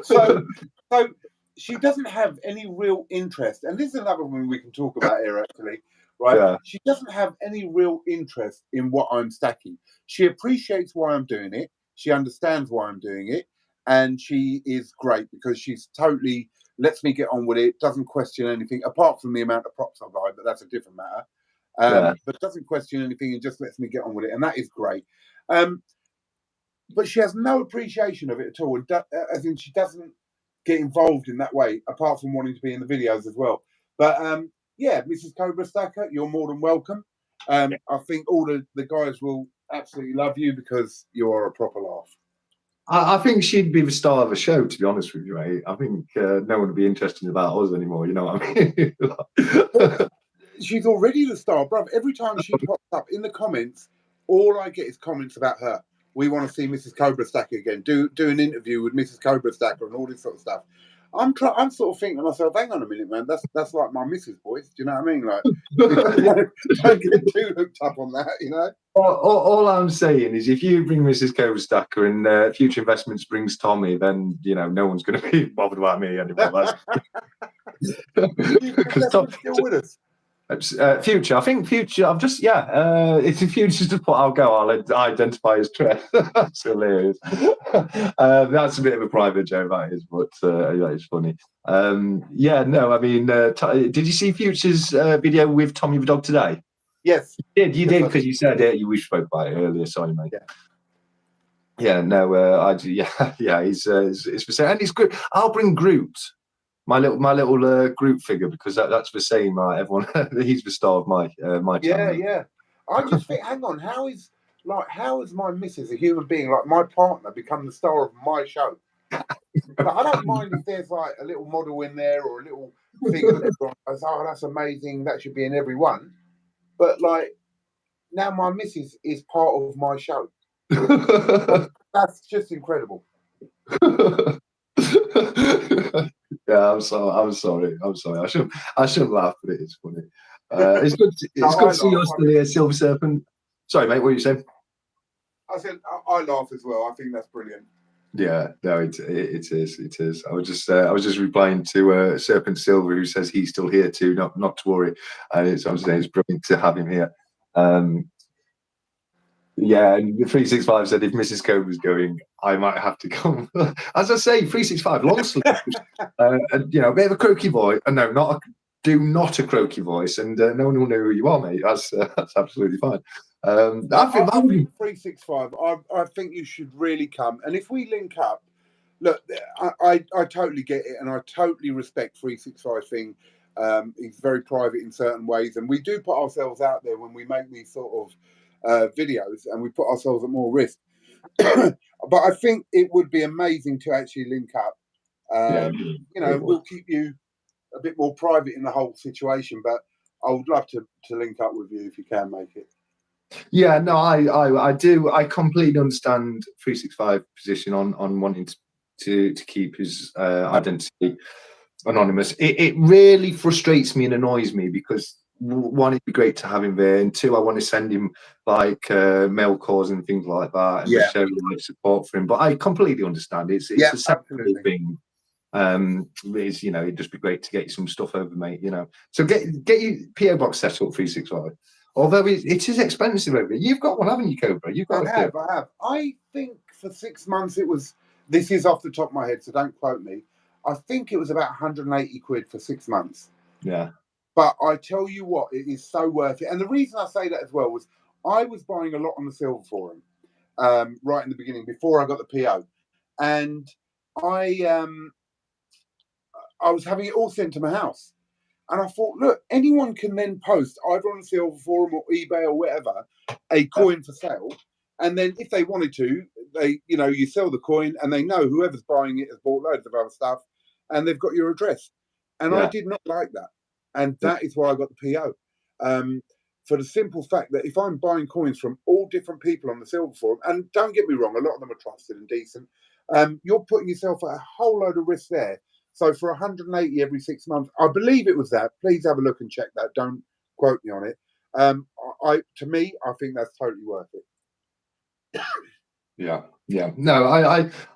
So she doesn't have any real interest, and this is another one we can talk about here, actually, right? Yeah. She doesn't have any real interest in what I'm stacking. She appreciates why I'm doing it. She understands why I'm doing it, and she is great because she's totally lets me get on with it, doesn't question anything, apart from the amount of props I buy, but that's a different matter. But doesn't question anything and just lets me get on with it, and that is great. But she has no appreciation of it at all, and as in she doesn't get involved in that way, apart from wanting to be in the videos as well. But yeah, Mrs. Cobra Stacker, you're more than welcome. I think all the guys will absolutely love you because you are a proper laugh. I think she'd be the star of the show, to be honest with you, mate. I think no one would be interested about us anymore, you know what I mean? She's already the star, bruv. Every time she pops up in the comments, all I get is comments about her. We want to see Mrs. Cobra Stacker again. Do an interview with Mrs. Cobra Stacker and all this sort of stuff. I'm sort of thinking to myself, hang on a minute, man. That's like my missus voice. Do you know what I mean? Like, don't get too hooked up on that, you know. All I'm saying is, if you bring Mrs. Cobra Stacker and Future Investments brings Tommy, then, you know, no one's going to be bothered about me anymore. Because Tommy's still with us. Future, I think Future. I've just if Future's just put, I'll go. I'll identify as Trent. That's hilarious. That's a bit of a private joke, that is, but that is funny. Yeah, no, I mean, did you see Future's video with Tommy the dog today? Yes, you did because you said it. We spoke about it earlier. Sorry, mate. Yeah, no, He's for sale, and he's good. I'll bring Groot. My little Groot figure, because that's the same. Everyone, he's the star of my channel. Yeah. I just think, hang on, how is my missus, a human being, like my partner, become the star of my show? Like, I don't mind if there's like a little model in there or a little thing that everyone goes, oh, that's amazing, that should be in every one. But like, now my missus is part of my show. That's just incredible. Yeah, I'm sorry. I shouldn't laugh, but it is funny. It's good to see you're still here, Silver Serpent. Sorry, mate, what were you saying? I said I laugh as well. I think that's brilliant. Yeah, no, it is. I was just replying to Serpent Silver, who says he's still here too, not to worry. And I'm saying it's brilliant to have him here. Yeah, and the 365 said if Mrs. Cobra's going, I might have to come. As I say, 365 long sleeves, and, you know, a bit of a croaky voice. No, not a croaky voice, and no one will know who you are, mate. That's absolutely fine. I think I think 365. I think you should really come, and if we link up, look, I totally get it, and I totally respect 365 thing. It's very private in certain ways, and we do put ourselves out there when we make these sort of videos, and we put ourselves at more risk. But I think it would be amazing to actually link up. You know, we'll keep you a bit more private in the whole situation, but I would love to link up with you if you can make it. Yeah, no, I do. I completely understand 365 position on wanting to keep his identity anonymous. It really frustrates me and annoys me because one, it'd be great to have him there, and two, I want to send him like mail calls and things like that, and just show my support for him. But I completely understand it's a sensible thing. Is, you know, it'd just be great to get you some stuff over, mate. You know, so get you PO box set up 365. Although it is expensive over. You've got one, haven't you, Cobra? You've got. I have. I think for 6 months it was. This is off the top of my head, so don't quote me. I think it was about 180 quid for 6 months. Yeah. But I tell you what, it is so worth it. And the reason I say that as well was I was buying a lot on the Silver Forum right in the beginning before I got the PO, and I was having it all sent to my house. And I thought, look, anyone can then post either on the Silver Forum or eBay or whatever a coin for sale. And then if they wanted to, you sell the coin and they know whoever's buying it has bought loads of other stuff and they've got your address. And I did not like that. And that is why I got the PO. For the simple fact that if I'm buying coins from all different people on the Silver Forum, and don't get me wrong, a lot of them are trusted and decent, you're putting yourself at a whole load of risk there. So for 180 every 6 months, I believe it was that. Please have a look and check that. Don't quote me on it. To me, I think that's totally worth it. Yeah. No,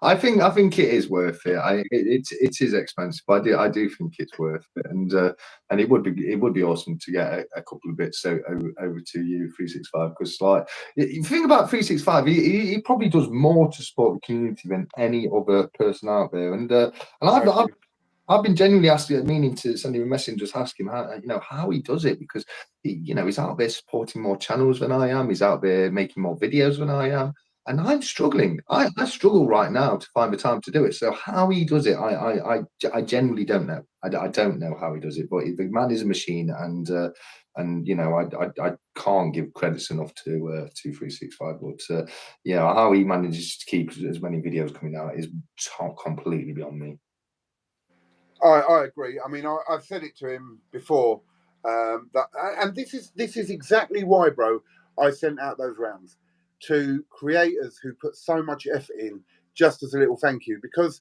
I think it is worth it. It is expensive, but I do think it's worth it, and it would be awesome to get a couple of bits over to you 365, because like you think about 365, he probably does more to support the community than any other person out there, and I've been genuinely meaning to send him a message, just ask him how he does it, because he's out there supporting more channels than I am. He's out there making more videos than I am, and I'm struggling. I struggle right now to find the time to do it. So how he does it, I genuinely don't know. I don't know how he does it, but the man is a machine, and I can't give credits enough to 365. But how he manages to keep as many videos coming out is completely beyond me. I agree. I mean, I've said it to him before, and this is exactly why, bro, I sent out those rounds to creators who put so much effort in, just as a little thank you, because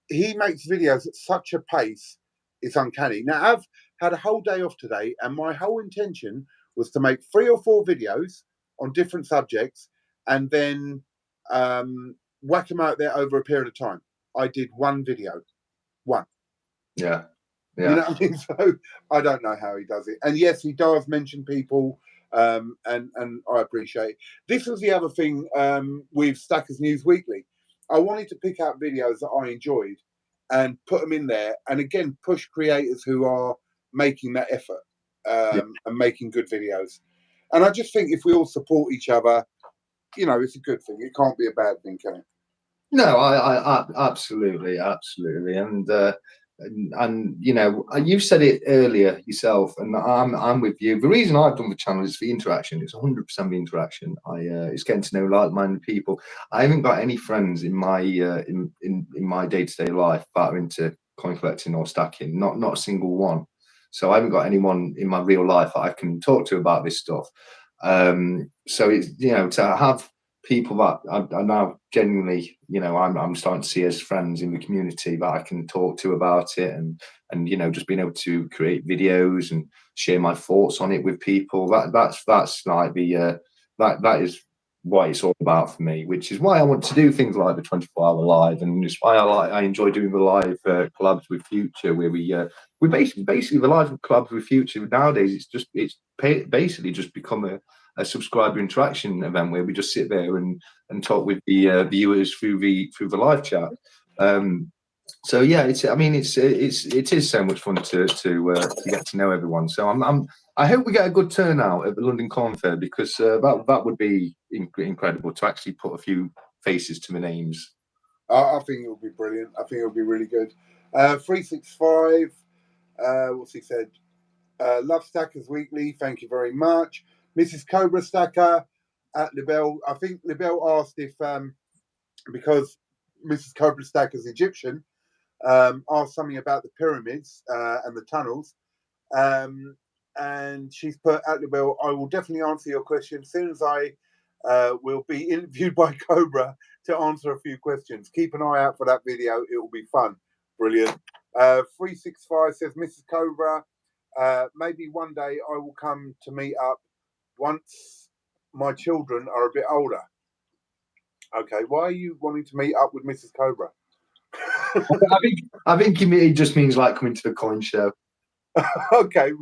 he makes videos at such a pace, it's uncanny. Now, I've had a whole day off today, and my whole intention was to make 3 or 4 videos on different subjects, and then whack them out there over a period of time. I did 1 video, 1. Yeah. You know what I mean? So I don't know how he does it. And yes, he does mention people, and I appreciate it. This was the other thing with Stackers News Weekly. I wanted to pick out videos that I enjoyed and put them in there, and again push creators who are making that effort and making good videos. And I just think if we all support each other, it's a good thing. It can't be a bad thing, can it? No, I absolutely, and you've said it earlier yourself, and I'm with you. The reason I've done the channel is the interaction. It's 100% the interaction. It's getting to know like-minded people. I haven't got any friends in my in my day-to-day life that are into coin collecting or stacking. Not a single one. So I haven't got anyone in my real life that I can talk to about this stuff. So it's to have people that are now genuinely, I'm starting to see as friends in the community that I can talk to about it, and just being able to create videos and share my thoughts on it with people. That's like that is what it's all about for me, which is why I want to do things like the 24-hour live, and it's why I enjoy doing the live collabs with Future, where we basically the live collabs with Future nowadays. It's basically just become a subscriber interaction event where we just sit there and talk with the viewers through the live chat. So yeah, it is so much fun to get to know everyone. So I hope we get a good turnout at the London Corn Fair, because that would be incredible to actually put a few faces to the names. I think it will be brilliant. I think it will be really good. 365, what's he said? Love Stackers Weekly, thank you very much. Mrs. Cobra Stacker at Libel. I think Libel asked if, because Mrs. Cobra Stacker's Egyptian, asked something about the pyramids and the tunnels. And she's put at Libel, I will definitely answer your question as soon as I will be interviewed by Cobra to answer a few questions. Keep an eye out for that video. It will be fun. Brilliant. 365 says, Mrs. Cobra, maybe one day I will come to meet up once my children are a bit older. Okay, why are you wanting to meet up with Mrs. Cobra? I think it just means like coming to the coin show. Okay.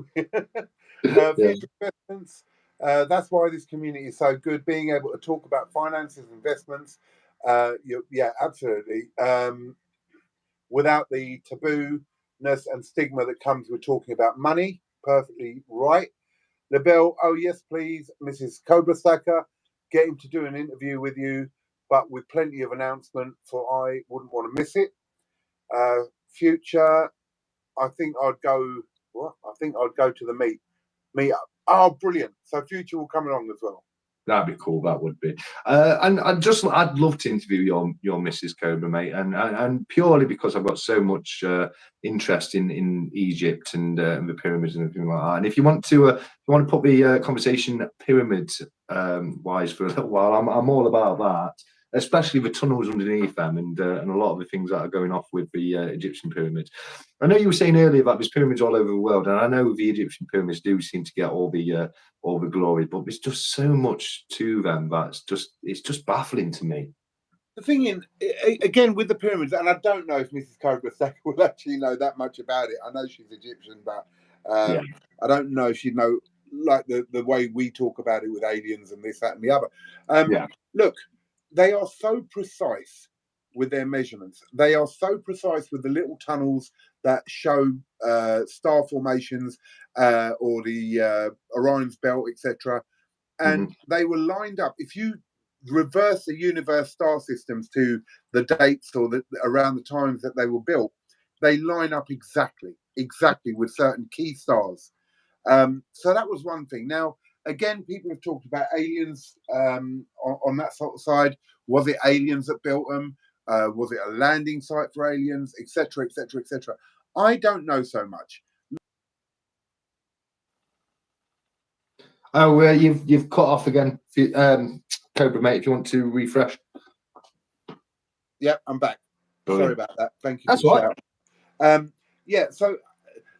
Yeah. Future investments. That's why this community is so good. Being able to talk about finances, investments. Yeah, absolutely. Without the taboo-ness and stigma that comes with talking about money. Perfectly right. LaBelle, oh yes, please, Mrs. Cobra Stacker, get him to do an interview with you, but with plenty of announcement, for I wouldn't want to miss it. Future, I think I'd go. What? I think I'd go to the meet up. Oh, brilliant! So Future will come along as well. That'd be cool. That would be. And I'd love to interview your Mrs. Cobra, mate, and purely because I've got so much interest in Egypt and the pyramids and everything like that. And if you want to put the conversation pyramid wise for a little while, I'm all about that. Especially the tunnels underneath them and a lot of the things that are going off with the Egyptian pyramids. I know you were saying earlier about there's pyramids all over the world, and I know the Egyptian pyramids do seem to get all the glory, but there's just so much to them it's just baffling to me. The thing in again with the pyramids, and I don't know if Mrs. Cobra Stacker will actually know that much about it. I know she's Egyptian, but Yeah. I don't know if she'd know like the way we talk about it with aliens and this, that, and the other. Yeah. Look, they are so precise with their measurements. They are so precise with the little tunnels that show star formations or the Orion's belt, etc. And they were lined up. If you reverse the universe star systems to the dates or around the times that they were built, they line up exactly with certain key stars. So that was one thing. Now, again, people have talked about aliens on that sort of side. Was it aliens that built them? Was it a landing site for aliens, etc., etc., etc.? I don't know so much. Oh, you've cut off again, Cobra, mate. If you want to refresh. Yep, I'm back. Sorry about that. Thank you. That's all right. Yeah. So,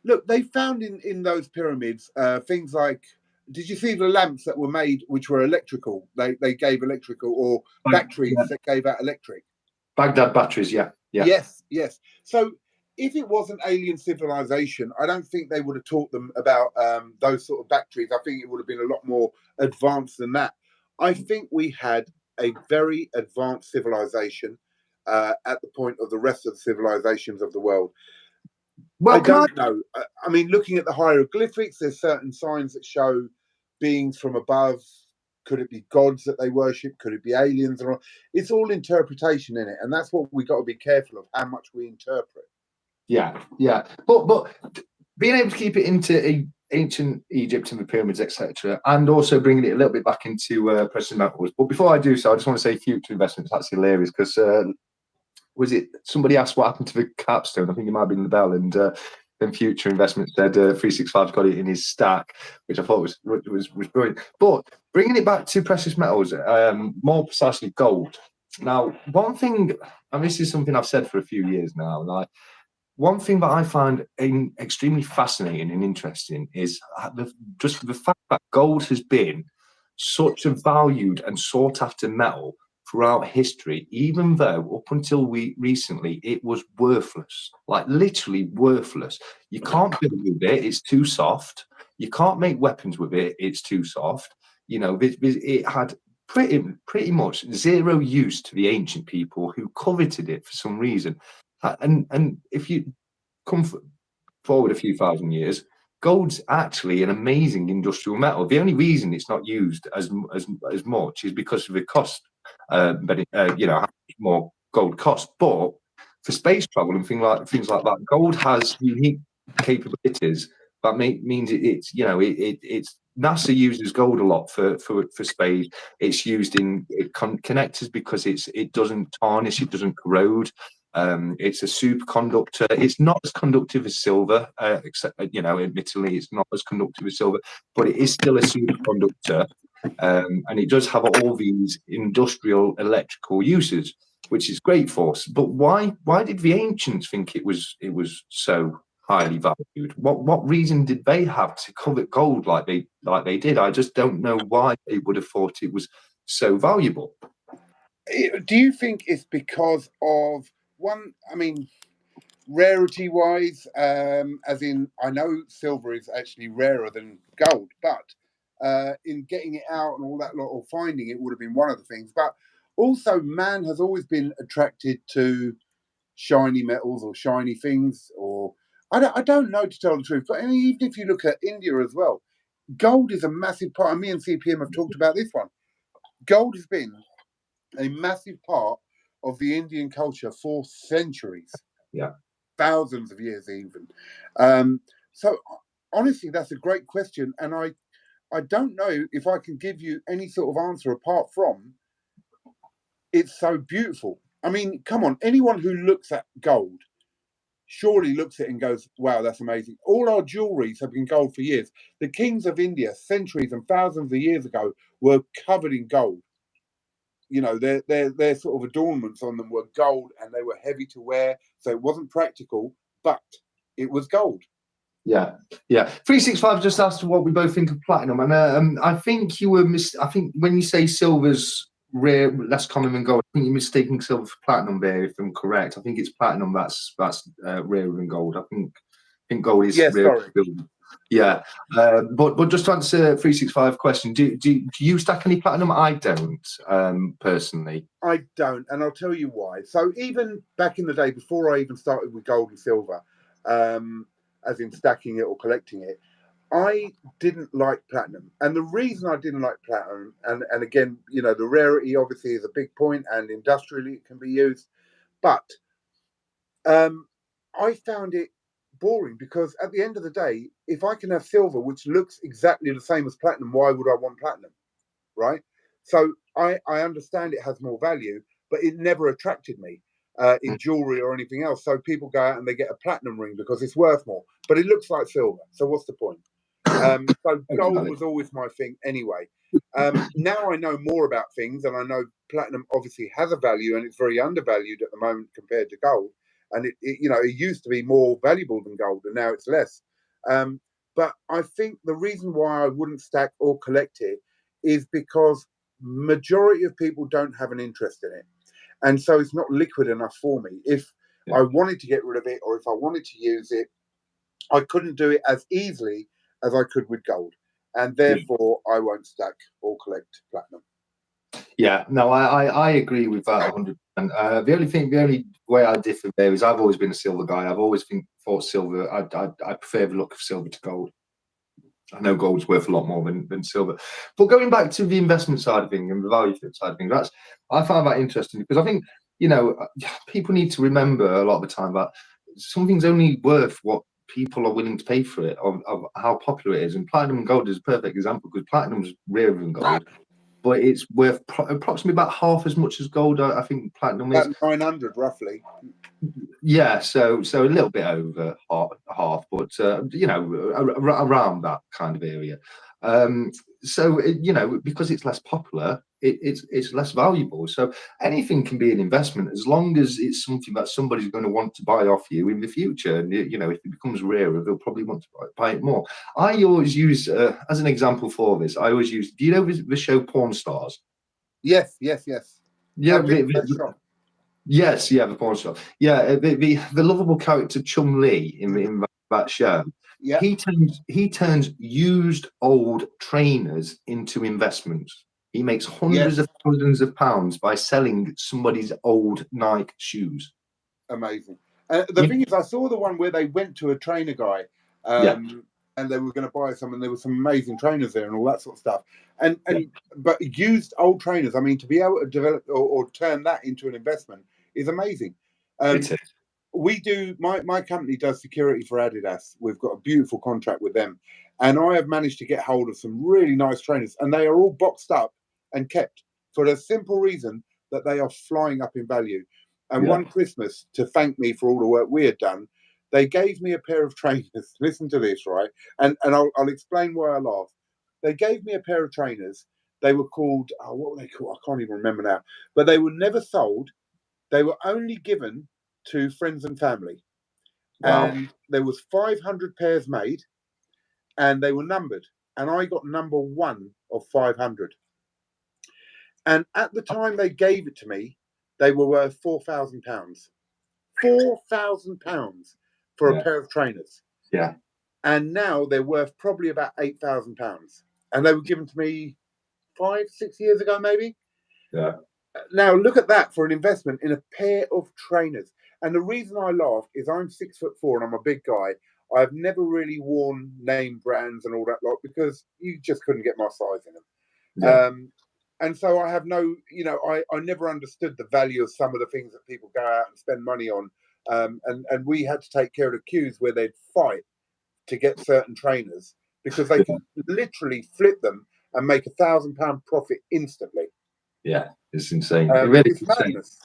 look, they found in those pyramids things like. Did you see the lamps that were made, which were electrical? They gave electrical, or batteries that gave out electric. Baghdad batteries, yeah. Yes. So if it was an alien civilization, I don't think they would have taught them about those sort of batteries. I think it would have been a lot more advanced than that. I think we had a very advanced civilization at the point of the rest of the civilizations of the world. Well, I don't know. I mean, looking at the hieroglyphics, there's certain signs that show beings from above. Could it be gods that they worship? Could it be aliens? It's all interpretation in it, and that's what we got to be careful of, how much we interpret. Yeah. But being able to keep it into ancient Egypt and the pyramids, etc., and also bringing it a little bit back into precious metals. But before I do so, I just want to say future investments. That's hilarious because was it somebody asked what happened to the capstone? I think it might have been the bell, and then future investment said 365's got it in his stack, which I thought was brilliant. But bringing it back to precious metals, more precisely gold. Now, one thing, and this is something I've said for a few years now, like one thing that I find extremely fascinating and interesting is just the fact that gold has been such a valued and sought after metal throughout history, even though up until recently it was worthless, like literally worthless. You can't build with it, it's too soft. You can't make weapons with it, it's too soft. it had pretty much zero use to the ancient people who coveted it for some reason. And if you come forward a few thousand years, gold's actually an amazing industrial metal. The only reason it's not used as much is because of the cost. How much more gold costs. But for space travel and things like that, gold has unique capabilities that means it's NASA uses gold a lot for space. It's used in connectors because it doesn't tarnish, it doesn't corrode. It's a superconductor. It's not as conductive as silver, except admittedly, it's not as conductive as silver, but it is still a superconductor, and it does have all these industrial electrical uses, which is great for us. But why did the ancients think it was so highly valued? What reason did they have to covet gold like they did? I just don't know why they would have thought it was so valuable. Do you think it's because of one? I mean, rarity wise, as in, I know silver is actually rarer than gold, but in getting it out and all that lot, or finding it would have been one of the things. But also, man has always been attracted to shiny metals or shiny things, or I don't know, to tell the truth. But I mean, even if you look at India as well, gold is a massive part. And me and CPM have talked about this one. Gold has been a massive part of the Indian culture for centuries. Yeah. Thousands of years even. So honestly, that's a great question. And I don't know if I can give you any sort of answer apart from it's so beautiful. I mean, come on, anyone who looks at gold surely looks at it and goes, wow, that's amazing. All our jewelries have been gold for years. The kings of India, centuries and thousands of years ago, were covered in gold. Their sort of adornments on them were gold, and they were heavy to wear, so it wasn't practical, but it was gold. Yeah. 365 just asked what we both think of platinum, and I think you were I think when you say silver's rare, less common than gold, I think you're mistaking silver for platinum there. If I'm correct, I think it's platinum that's rarer than gold. I think gold is rare. Yeah, but just to answer 365 question, do you stack any platinum? I don't, personally. I don't, and I'll tell you why. So even back in the day, before I even started with gold and silver, as in stacking it or collecting it, I didn't like platinum. And the reason I didn't like platinum, and again, the rarity obviously is a big point, and industrially it can be used, but I found it boring, because at the end of the day, if I can have silver which looks exactly the same as platinum, why would I want platinum, right? So I understand it has more value, but it never attracted me in jewelry or anything else. So people go out and they get a platinum ring because it's worth more, but it looks like silver, so what's the point? So gold was always my thing anyway. Now I know more about things, and I know platinum obviously has a value, and it's very undervalued at the moment compared to gold. And it used to be more valuable than gold, and now it's less. But I think the reason why I wouldn't stack or collect it is because majority of people don't have an interest in it, and so it's not liquid enough for me. If I wanted to get rid of it, or if I wanted to use it, I couldn't do it as easily as I could with gold, and therefore I won't stack or collect platinum. Yeah, no, I agree with that 100%. The only way I differ there is I've always been a silver guy. I've always thought silver. I prefer the look of silver to gold. I know gold's worth a lot more than silver. But going back to the investment side of things and the value side of things, I find that interesting, because I think people need to remember a lot of the time that something's only worth what people are willing to pay for it, of how popular it is. And platinum and gold is a perfect example, because platinum's rarer than gold, but it's worth approximately about half as much as gold. I think platinum is about 900 roughly. Yeah, so a little bit over half, but around that kind of area. So because it's less popular, it's less valuable. So anything can be an investment, as long as it's something that somebody's going to want to buy off you in the future. And if it becomes rarer, they'll probably want to buy it more. I always use, as an example for this, do you know the show Porn Stars? Yes. Yeah, Yes, the porn star. Yeah, the lovable character Chum Lee in that show. Yeah. He turns used old trainers into investments. He makes hundreds Yes. of thousands of pounds by selling somebody's old Nike shoes. Amazing. The thing is, I saw the one where they went to a trainer guy, Yeah, and they were going to buy some, and there were some amazing trainers there and all that sort of stuff. And yeah, but used old trainers, I mean, to be able to develop or turn that into an investment is amazing. it is. We do my company does security for Adidas. We've got a beautiful contract with them, and I have managed to get hold of some really nice trainers, and they are all boxed up and kept for the simple reason that they are flying up in value. And Yeah, one Christmas, to thank me for all the work we had done, they gave me a pair of trainers. Listen to this, right? And I'll explain why I laugh. They gave me a pair of trainers. They were called, oh, what were they called? I can't even remember now. But they were never sold. They were only given to friends and family. wow. And there was 500 pairs made, and they were numbered. And I got number one of 500. And at the time they gave it to me, they were worth £4,000. £4,000 for a Yeah, pair of trainers. yeah, And now they're worth probably about £8,000. And they were given to me 5, 6 years ago, maybe. yeah, Now look at that for an investment in a pair of trainers. And the reason I laugh is I'm 6'4" and I'm a big guy. I've never really worn name brands and all that lot because you just couldn't get my size in them. yeah. And so I have no, I never understood the value of some of the things that people go out and spend money on. And we had to take care of the queues where they'd fight to get certain trainers because they could literally flip them and make £1,000 profit instantly. Yeah, it's insane. It really It's is insane. madness.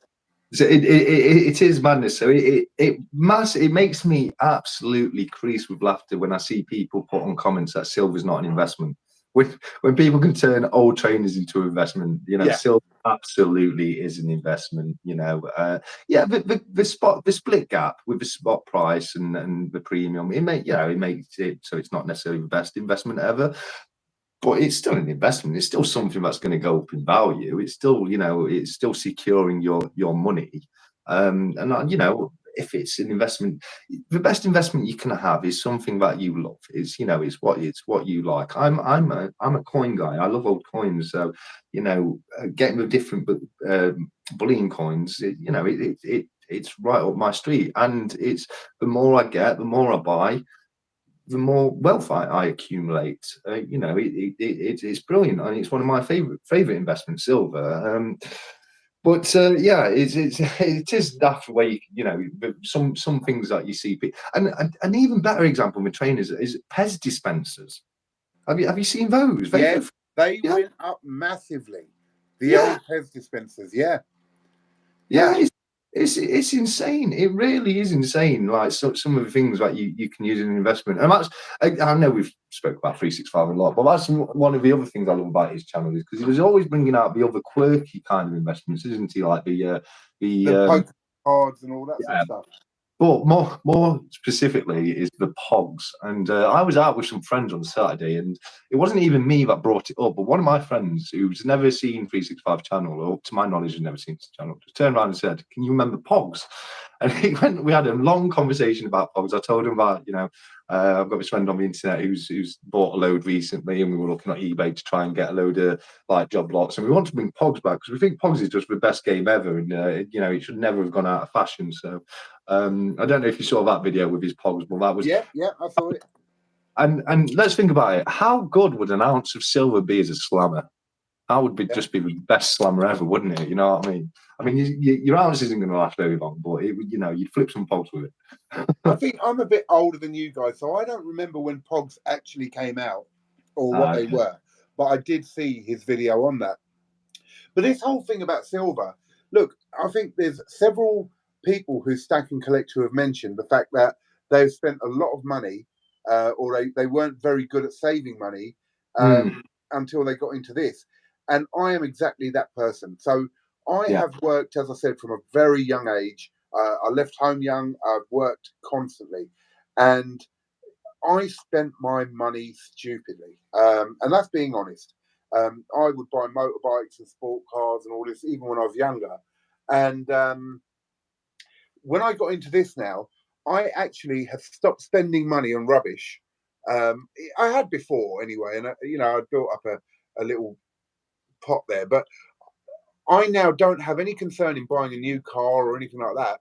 So it is madness. So it makes me absolutely crease with laughter when I see people put on comments that silver's not an investment. When people can turn old trainers into an investment, Yeah, silver absolutely is an investment. Yeah, the split gap with the spot price and the premium, it makes it so it's not necessarily the best investment ever. But it's still an investment. It's still something that's going to go up in value. It's still, it's still securing your money. If it's an investment, the best investment you can have is something that you love. It's what you like. I'm a coin guy. I love old coins. So, getting the different bullion coins, it's right up my street. And it's the more I get, the more I buy, the more wealth I accumulate. It's brilliant, and it's one of my favorite investments, silver. But it is daft way. Some things that you see, and an even better example with trainers is Pez dispensers. Have you seen those? They go, yes, they yeah, went up massively. The yeah. old Pez dispensers, yeah, Yeah, yeah, it's insane. It really is insane. Like some of the things that you can use in an investment, and I know we've spoke about 365 a lot, but that's one of the other things I love about his channel is because he was always bringing out the other quirky kind of investments, isn't he? Like the the poker cards and all that sort of yeah, stuff. but more specifically is the pogs. And I was out with some friends on Saturday, and it wasn't even me that brought it up, but one of my friends who's never seen 365 channel, or to my knowledge has never seen this channel, just turned around and said, "Can you remember pogs?" And we had a long conversation about pogs. I told him about, I've got this friend on the internet who's bought a load recently, and we were looking at eBay to try and get a load of like job lots, and we want to bring pogs back because we think pogs is just the best game ever, and it should never have gone out of fashion. So I don't know if you saw that video with his pogs, but that was. Yeah, yeah, I saw it. And let's think about it. How good would an ounce of silver be as a slammer? That would be Yeah. just be the best slammer ever, wouldn't it? You know what I mean? I mean, your ounce isn't going to last very long, but you'd flip some pogs with it. I think I'm a bit older than you guys, so I don't remember when Pogs actually came out or what they Okay. were. But I did see his video on that. But this whole thing about silver, look, I think there's several people who stack and collect who have mentioned the fact that they've spent a lot of money, or they weren't very good at saving money Mm, until they got into this. And I am exactly that person. So I yeah, have worked, as I said, from a very young age. I left home young. I've worked constantly, and I spent my money stupidly, and that's being honest. I would buy motorbikes and sport cars and all this, even when I was younger. And when I got into this now, I actually have stopped spending money on rubbish, I had before anyway, and I built up a little pot there. But I now don't have any concern in buying a new car or anything like that.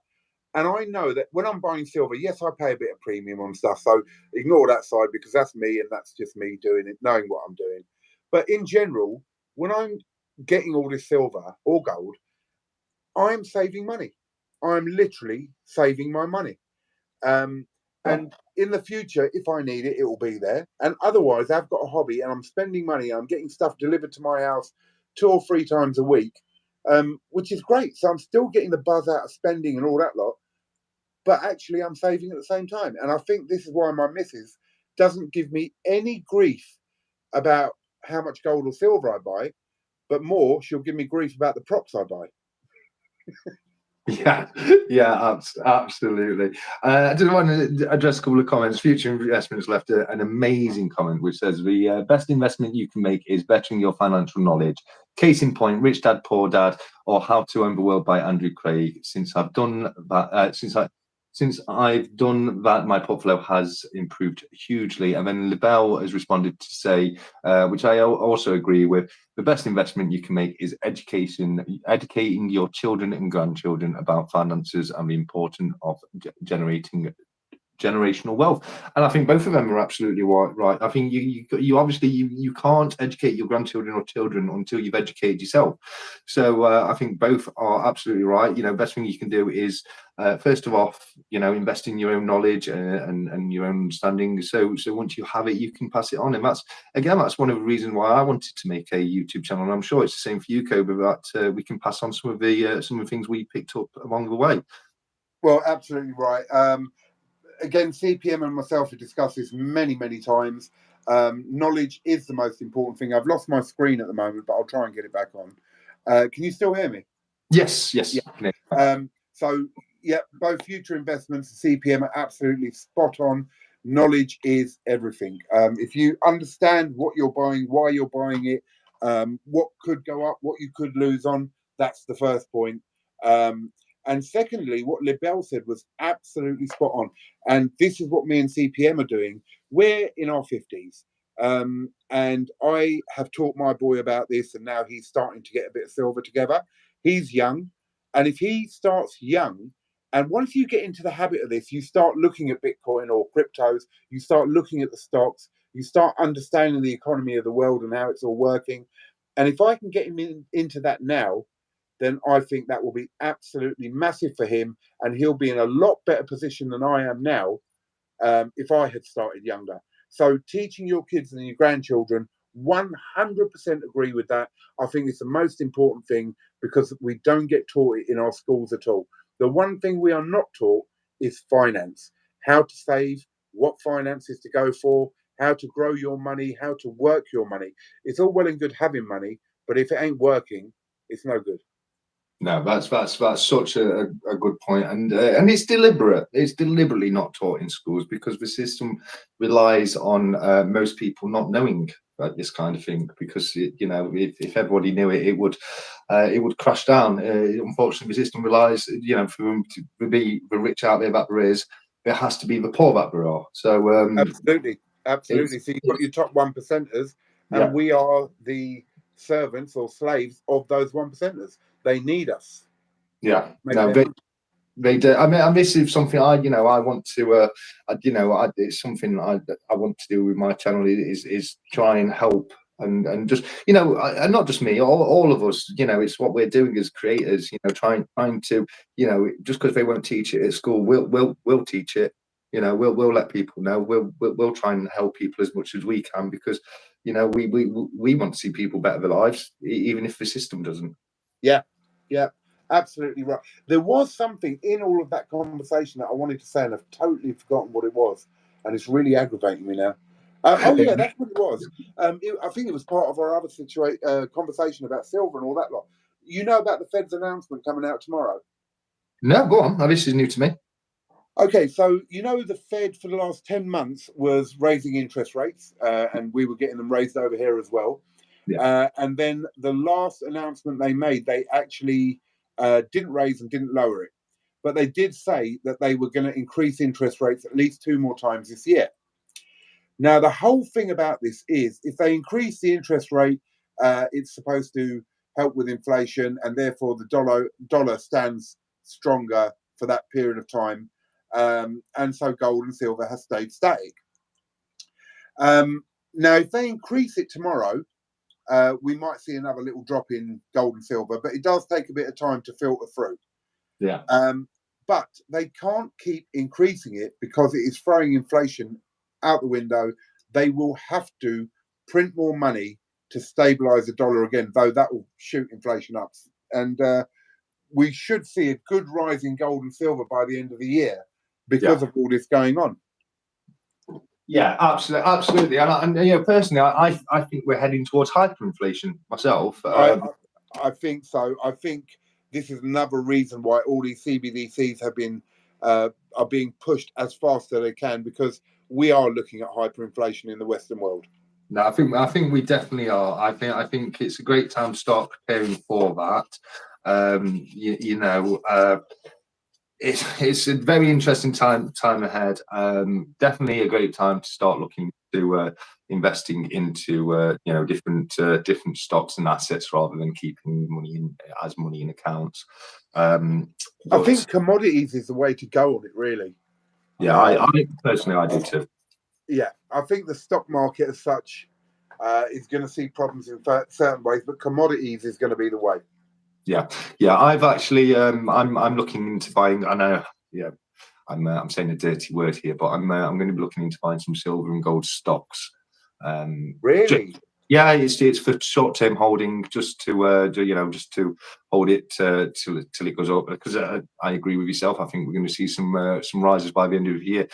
And I know that when I'm buying silver, yes, I pay a bit of premium on stuff. So ignore that side because that's me and that's just me doing it, knowing what I'm doing. But in general, when I'm getting all this silver or gold, I'm saving money. I'm literally saving my money. Um, and in the future, if I need it, it will be there. And otherwise, I've got a hobby and I'm spending money. I'm getting stuff delivered to my house 2 or 3 times a week, which is great. So I'm still getting the buzz out of spending and all that lot, but actually I'm saving at the same time. And I think this is why my missus doesn't give me any grief about how much gold or silver I buy, but more, she'll give me grief about the props I buy. Yeah, yeah, absolutely. I just want to address a couple of comments. Future Investments left an amazing comment which says the best investment you can make is bettering your financial knowledge. Case in point, Rich Dad Poor Dad or How to Own the World by Andrew Craig. Since I've done that, since I've done that, my portfolio has improved hugely. And then LaBelle has responded to say, which I also agree with, the best investment you can make is educating your children and grandchildren about finances and the importance of generating generational wealth. And I think both of them are absolutely right. I think you obviously you can't educate your grandchildren or children until you've educated yourself. So I think both are absolutely right. Best thing you can do is first of all, invest in your own knowledge and your own understanding. So once you have it, you can pass it on. And that's one of the reasons why I wanted to make a YouTube channel. And I'm sure it's the same for you, Cobra, that we can pass on some of the things we picked up along the way. Well, absolutely right. Again, CPM and myself have discussed this many, many times. Knowledge is the most important thing. I've lost my screen at the moment, but I'll try and get it back on. Can you still hear me? Yes. Yeah. So, yeah, both Future Investments and CPM are absolutely spot on. Knowledge is everything. If you understand what you're buying, why you're buying it, what could go up, what you could lose on, that's the first point. And secondly, what LaBelle said was absolutely spot on. And this is what me and CPM are doing. We're in our 50s. And I have taught my boy about this, and now he's starting to get a bit of silver together. He's young. And if he starts young, and once you get into the habit of this, you start looking at Bitcoin or cryptos, you start looking at the stocks, you start understanding the economy of the world and how it's all working. And if I can get him into that now, then I think that will be absolutely massive for him, and he'll be in a lot better position than I am now if I had started younger. So teaching your kids and your grandchildren, 100% agree with that. I think it's the most important thing because we don't get taught it in our schools at all. The one thing we are not taught is finance, how to save, what finances to go for, how to grow your money, how to work your money. It's all well and good having money, but if it ain't working, it's no good. No, that's such a good point, and it's deliberate. It's deliberately not taught in schools because the system relies on most people not knowing about this kind of thing. Because if everybody knew it, it would crash down. Unfortunately, the system relies, for them to be the rich out there that there is, there has to be the poor that there are. So absolutely. So you've got your top 1%ers, and we are the servants or slaves of those 1%ers. They need us. Yeah, no, they do. I mean, and this is something I want to, it's something I want to do with my channel is try and help and just, and not just me, all of us, it's what we're doing as creators, trying to, just because they won't teach it at school, we'll teach it, we'll let people know, we'll try and help people as much as we can because, we want to see people better their lives, even if the system doesn't. Yeah. Absolutely right. There was something in all of that conversation that I wanted to say, and I've totally forgotten what it was, and it's really aggravating me now. Yeah, that's what it was. I think it was part of our other conversation about silver and all that lot. You know about the Fed's announcement coming out tomorrow? No, go on. Now, this is new to me. Okay, so the Fed for the last 10 months was raising interest rates, and we were getting them raised over here as well. Yeah. And then the last announcement they made, they actually didn't raise and didn't lower it. But they did say that they were going to increase interest rates at least 2 more times this year. Now, the whole thing about this is if they increase the interest rate, it's supposed to help with inflation, and therefore the dollar stands stronger for that period of time. And so gold and silver has stayed static. Now, if they increase it tomorrow, we might see another little drop in gold and silver, but it does take a bit of time to filter through. Yeah. But they can't keep increasing it because it is throwing inflation out the window. They will have to print more money to stabilize the dollar again, though that will shoot inflation up. And we should see a good rise in gold and silver by the end of the year because of all this going on. Yeah, absolutely, absolutely. And you know, personally, I think we're heading towards hyperinflation myself. I think so. I think this is another reason why all these CBDCs have been are being pushed as fast as they can, because we are looking at hyperinflation in the Western world. No, I think we definitely are. I think it's a great time to start preparing for that. You know, it's a very interesting time ahead. Definitely a great time to start looking to investing into you know, different stocks and assets rather than keeping money in accounts. I think commodities is the way to go on it, really. Yeah, I personally, I do too. Yeah, I think the stock market as such is going to see problems in certain ways, but commodities is going to be the way. Yeah, I've actually I'm looking into buying. I know, yeah, I'm saying a dirty word here, but I'm going to be looking into buying some silver and gold stocks. Really? Yeah, it's for short-term holding, just to you know, just to hold it till it goes up. Because I agree with yourself. I think we're going to see some rises by the end of the year.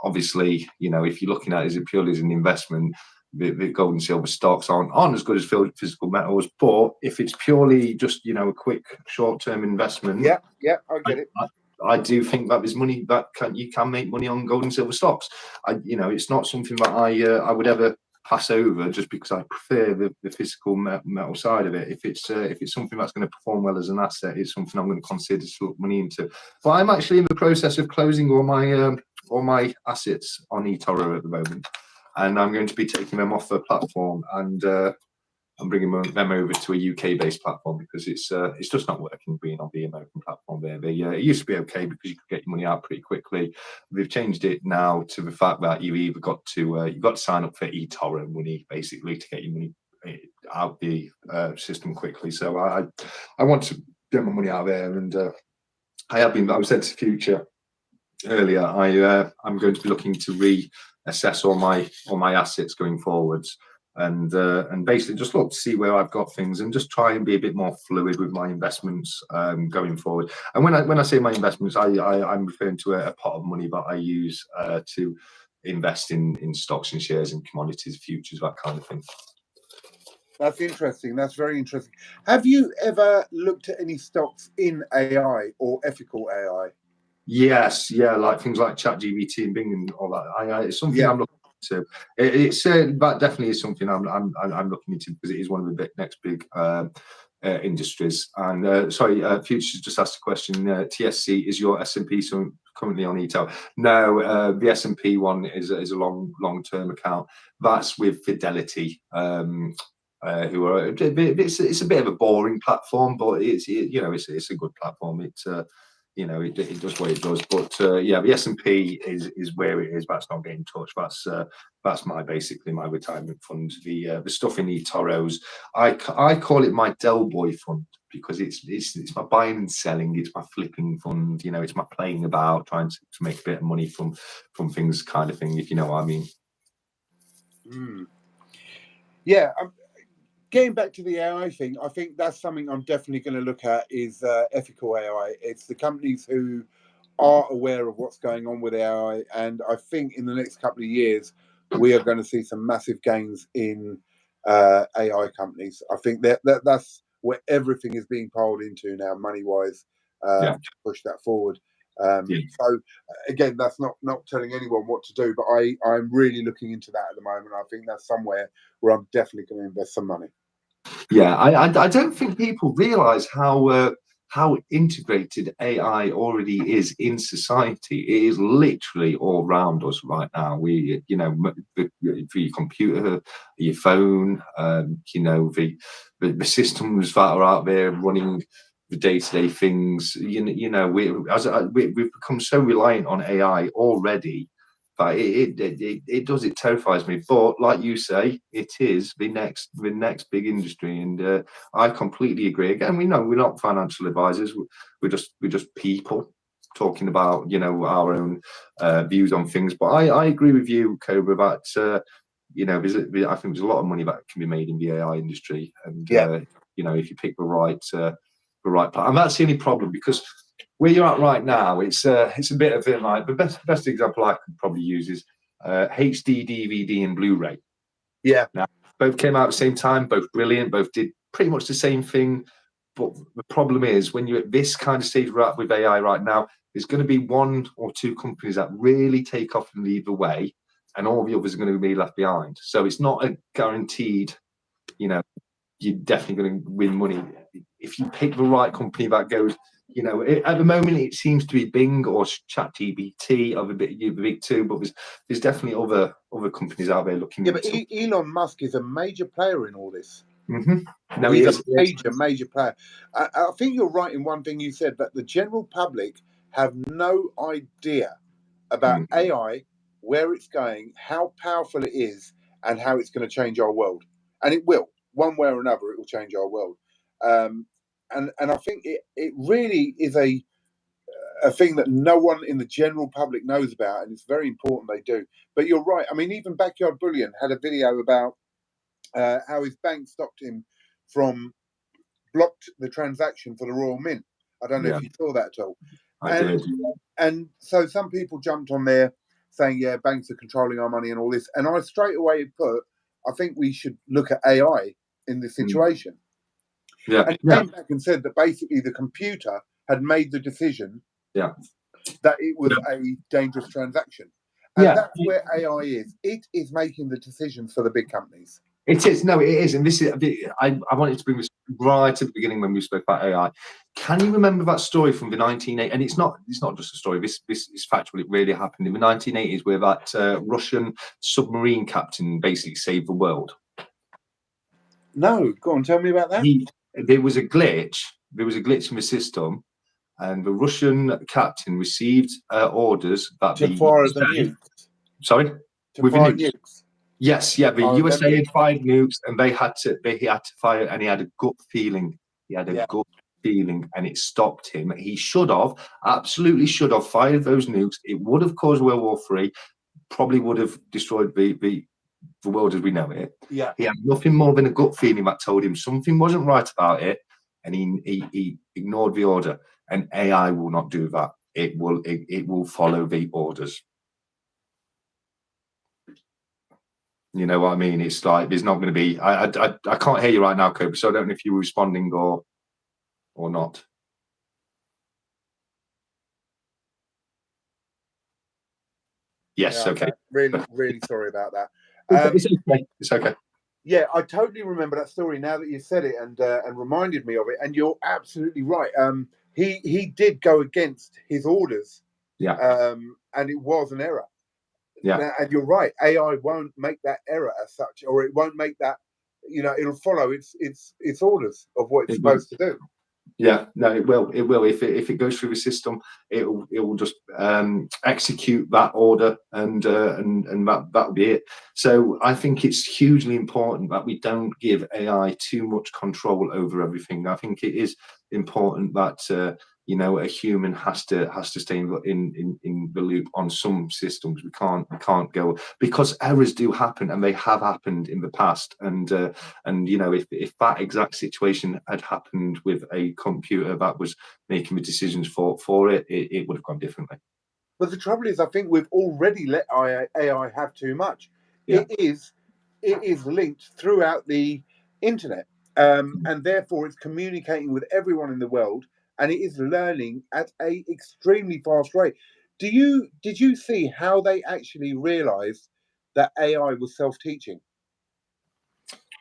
Obviously, you know, if you're looking at it purely as an investment, the gold and silver stocks aren't as good as physical metals. But if it's purely just, you know, a quick short-term investment, yeah, I get it. I do think that there's money that you can make money on gold and silver stocks. You know, it's not something that I would ever pass over just because I prefer the physical metal side of it. If it's something that's going to perform well as an asset, it's something I'm going to consider to look money into. But I'm actually in the process of closing all my assets on eToro at the moment, and I'm going to be taking them off the platform, and I'm bringing them over to a UK-based platform because it's just not working being on the American platform there. It used to be okay because you could get your money out pretty quickly. They've changed it now to the fact that you've either got to sign up for eToro money basically to get your money out the system quickly. So I want to get my money out there, and I was said to Future earlier. I'm going to be looking to reassess all my assets going forwards. And basically just look to see where I've got things and just try and be a bit more fluid with my investments going forward. And when I say my investments, I'm referring to a pot of money that I use to invest in stocks and shares and commodities, futures, that kind of thing. That's interesting. That's very interesting. Have you ever looked at any stocks in AI or ethical AI? Yes, yeah, like things like ChatGPT and Bing and all that. It's something I'm looking into. It's that definitely is something I'm looking into because it is one of the next big industries. And sorry, Future's just asked a question. TSC, is your S&P currently on eToro? No, the S&P one is a long-term account. That's with Fidelity. Who are it's a bit of a boring platform, but it's a good platform. You know, it does what it does. But yeah, the S&P is where it is. That's not getting touched. That's basically my retirement fund. The stuff in eToros, I call it my Del Boy fund because it's my buying and selling. It's my flipping fund. You know, it's my playing about, trying to make a bit of money from things, kind of thing. If you know what I mean. Yeah. Getting back to the AI thing, I think that's something I'm definitely going to look at is ethical AI. It's the companies who are aware of what's going on with AI, and I think in the next couple of years we are going to see some massive gains in AI companies. I think that's where everything is being piled into now, money-wise, to push that forward. So again, that's not telling anyone what to do, but I'm really looking into that at the moment. I think that's somewhere where I'm definitely going to invest some money. Yeah, I don't think people realise how how integrated AI already is in society. It is literally all around us right now. We, you know, for your computer, your phone, you know, the systems that are out there running the day-to-day things. You know, we've become so reliant on AI already. But it does, it terrifies me. But like you say, it is the next big industry, and I completely agree. Again, we know we're not financial advisors. We're just people talking about, you know, our own views on things. But I agree with you, Cobra, about you know, I think there's a lot of money that can be made in the AI industry, and you know, if you pick the right part, and that's the only problem, because where you're at right now, it's a bit of it, like the best example I could probably use is HD, DVD, and Blu-ray. Yeah. Now, both came out at the same time, both brilliant, both did pretty much the same thing. But the problem is, when you're at this kind of stage we're at with AI right now, there's going to be one or two companies that really take off and lead the way, and all the others are going to be left behind. So it's not a guaranteed, you know, you're definitely going to win money. If you pick the right company that goes, you know, at the moment it seems to be Bing or ChatGPT are the big two, but there's definitely other companies out there looking. Yeah, but Elon Musk is a major player in all this. Mm-hmm. No, he's a major player. I think you're right in one thing you said, that the general public have no idea about AI, where it's going, how powerful it is, and how it's going to change our world. And it will, one way or another, it will change our world. And I think it really is a thing that no one in the general public knows about, and it's very important they do. But you're right. I mean, even Backyard Bullion had a video about how his bank stopped him from blocked the transaction for the Royal Mint. I don't know if you saw that at all. I did. And so some people jumped on there saying, yeah, banks are controlling our money and all this. And I straight away put, I think we should look at AI in this situation. Yeah. And he came back and said that basically the computer had made the decision that it was a dangerous transaction. And that's where AI is. It is making the decisions for the big companies. It is. No, it is. And this is, I wanted to bring this right at the beginning when we spoke about AI. Can you remember that story from the 1980s? And it's not just a story. This is factual. It really happened in the 1980s, where that Russian submarine captain basically saved the world. No, go on, tell me about that. There was a glitch. There was a glitch in the system, and the Russian captain received orders that to fire the nukes. Sorry, with nukes. Yes, yeah. The USA had fired nukes, and he had to fire, and he had a gut feeling. He had a gut feeling, and it stopped him. He absolutely should have fired those nukes. It would have caused World War III. Probably would have destroyed the world as we know it. Yeah. He had nothing more than a gut feeling that told him something wasn't right about it, and he ignored the order. And AI will not do that. It will follow the orders. You know what I mean? It's like there's not going to be. I can't hear you right now, Cobra. So I don't know if you were responding or not. Yes. Yeah, okay. Really sorry about that. It's okay. It's okay. Yeah, I totally remember that story now that you said it and reminded me of it. And you're absolutely right. He did go against his orders. Yeah. And it was an error. Yeah. Now, and you're right. AI won't make that error as such, or it won't make that. You know, it'll follow its orders of what it's supposed to do. Yeah, no, it will. It will. If it goes through the system, it will just execute that order, and that'll be it. So I think it's hugely important that we don't give AI too much control over everything. I think it is important that you know, a human has to stay in the loop on some systems. We can't go, because errors do happen, and they have happened in the past. And you know, if that exact situation had happened with a computer that was making the decisions for it, it would have gone differently. But the trouble is, I think we've already let AI have too much. Yeah. It is linked throughout the internet, and therefore it's communicating with everyone in the world. And it is learning at a extremely fast rate. Did you see how they actually realized that AI was self-teaching?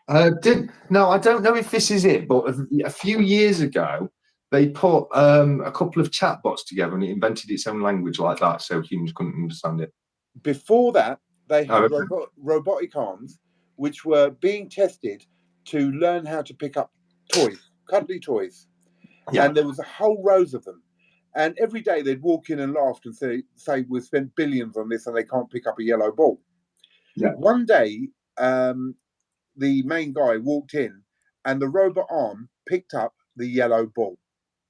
No, I don't know if this is it, but a few years ago, they put a couple of chatbots together, and it invented its own language like that, so humans couldn't understand it. Before that, they had Oh, okay. robotic arms, which were being tested to learn how to pick up toys, cuddly toys. Yeah. And there was a whole rows of them. And every day they'd walk in and laugh and say we've spent billions on this and they can't pick up a yellow ball. Yeah. One day, the main guy walked in and the robot arm picked up the yellow ball.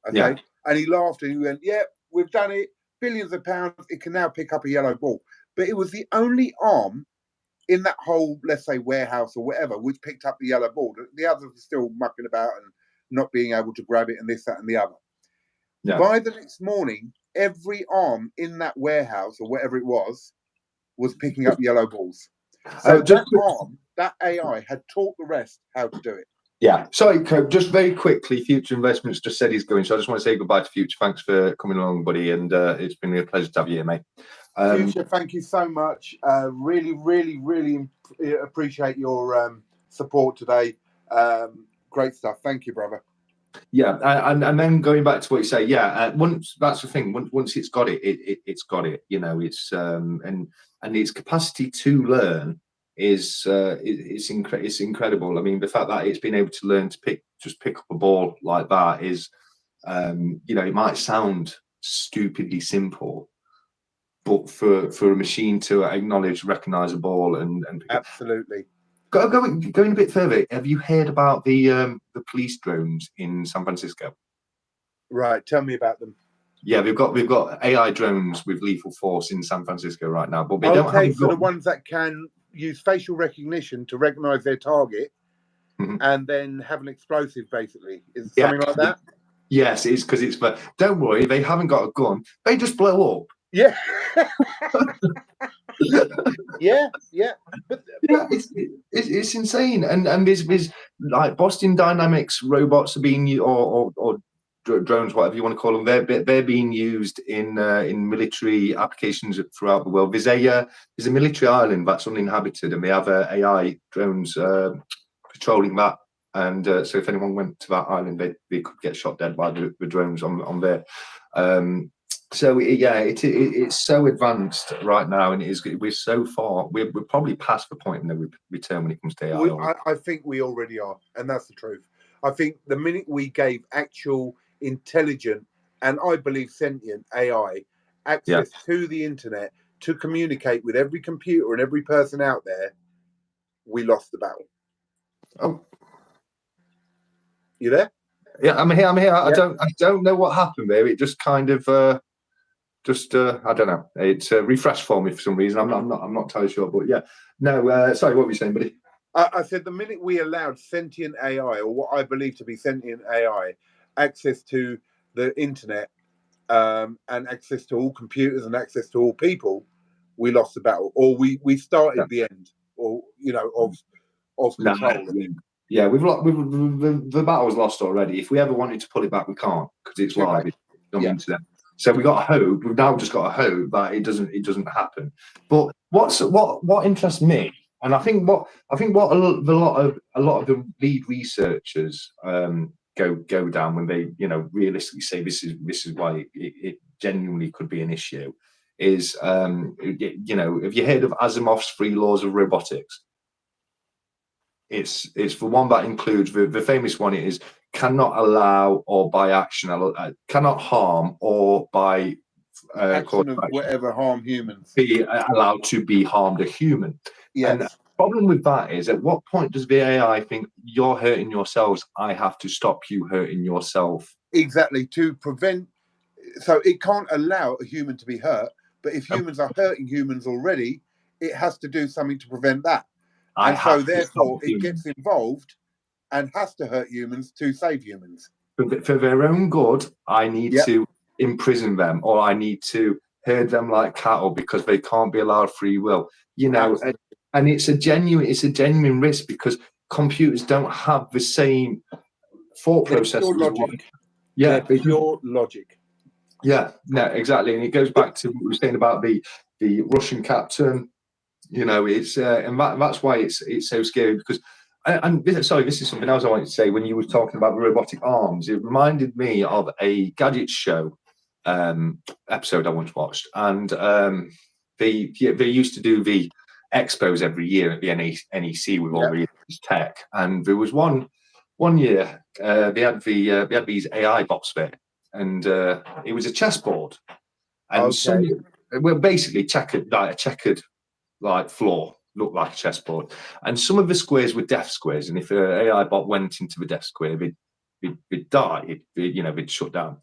Okay. Yeah. And he laughed and he went, yeah, we've done it. Billions of pounds. It can now pick up a yellow ball. But it was the only arm in that whole, let's say, warehouse or whatever, which picked up the yellow ball. The others were still mucking about and not being able to grab it and this, that, and the other. Yeah. By the next morning, every arm in that warehouse or whatever it was picking up yellow balls. So that AI had taught the rest how to do it. Yeah. Sorry, just very quickly, Future Investments just said he's going, so I just want to say goodbye to Future. Thanks for coming along, buddy, and it's been a pleasure to have you here, mate. Future, thank you so much. Really, really, really appreciate your support today. Great stuff. Thank you, brother. Yeah, and then going back to what you say, yeah, once that's the thing. Once it's got it, it's got it. You know, it's and its capacity to learn is it's incredible. I mean, the fact that it's been able to learn to pick up a ball like that is, you know, it might sound stupidly simple, but for a machine to acknowledge, recognize a ball and absolutely. Going a bit further, have you heard about the police drones in San Francisco? Right, tell me about them. Yeah, we've got AI drones with lethal force in San Francisco right now, but they don't have Okay, so the ones that can use facial recognition to recognize their target and then have an explosive, basically. Is it something like that? Yes, it's because it's. But don't worry, they haven't got a gun. They just blow up. Yeah. yeah. But yeah, it's insane. And there's like Boston Dynamics robots are being or drones, whatever you want to call them. They're being used in military applications throughout the world. There's a military island that's uninhabited, and they have AI drones patrolling that. And so if anyone went to that island, they could get shot dead by the drones on there. So it's so advanced right now, and we're so far. We're probably past the point in the return when it comes to AI. I think we already are, and that's the truth. I think the minute we gave actual intelligent and I believe sentient AI access to the internet to communicate with every computer and every person out there, we lost the battle. Oh, you there? Yeah, I'm here. Yeah. I don't know what happened there. It just kind of I don't know. It's refreshed for me for some reason. I'm not entirely sure, but yeah. No, sorry, what were you saying, buddy? I said the minute we allowed sentient AI, or what I believe to be sentient AI, access to the internet and access to all computers and access to all people, we lost the battle, or we started the end, or of control. Yeah, the battle's lost already. If we ever wanted to pull it back, we can't because it's live. It's on the internet. So we got to hope. We've now just got to hope that it doesn't happen. But what interests me, and I think what a lot of the lead researchers go down when they realistically say this is why it genuinely could be an issue is have you heard of Asimov's 3 laws of robotics? It's the one that includes the famous one is cannot allow or by action cannot harm or by action of whatever harm humans be allowed to be harmed a human. Yes. And the problem with that is at what point does the AI think you're hurting yourselves, I have to stop you hurting yourself? Exactly, to prevent. So it can't allow a human to be hurt, but if humans are hurting humans already, it has to do something to prevent that. And so therefore it gets involved and has to hurt humans to save humans. For their own good, I need to imprison them, or I need to herd them like cattle because they can't be allowed free will. And it's a genuine risk because computers don't have the same thought process. Pure logic. Yeah, no, exactly. And it goes back to what we were saying about the Russian captain. It's and that's why it's so scary because Sorry, this is something else I wanted to say. When you were talking about robotic arms, it reminded me of a gadget show episode I once watched, and they used to do the expos every year at the NEC with all the tech, and there was one year they had these AI bots there, and it was a chessboard, and some well basically a checkered like floor, looked like a chessboard, and some of the squares were death squares, and if an AI bot went into the death square, they'd die, they'd shut down,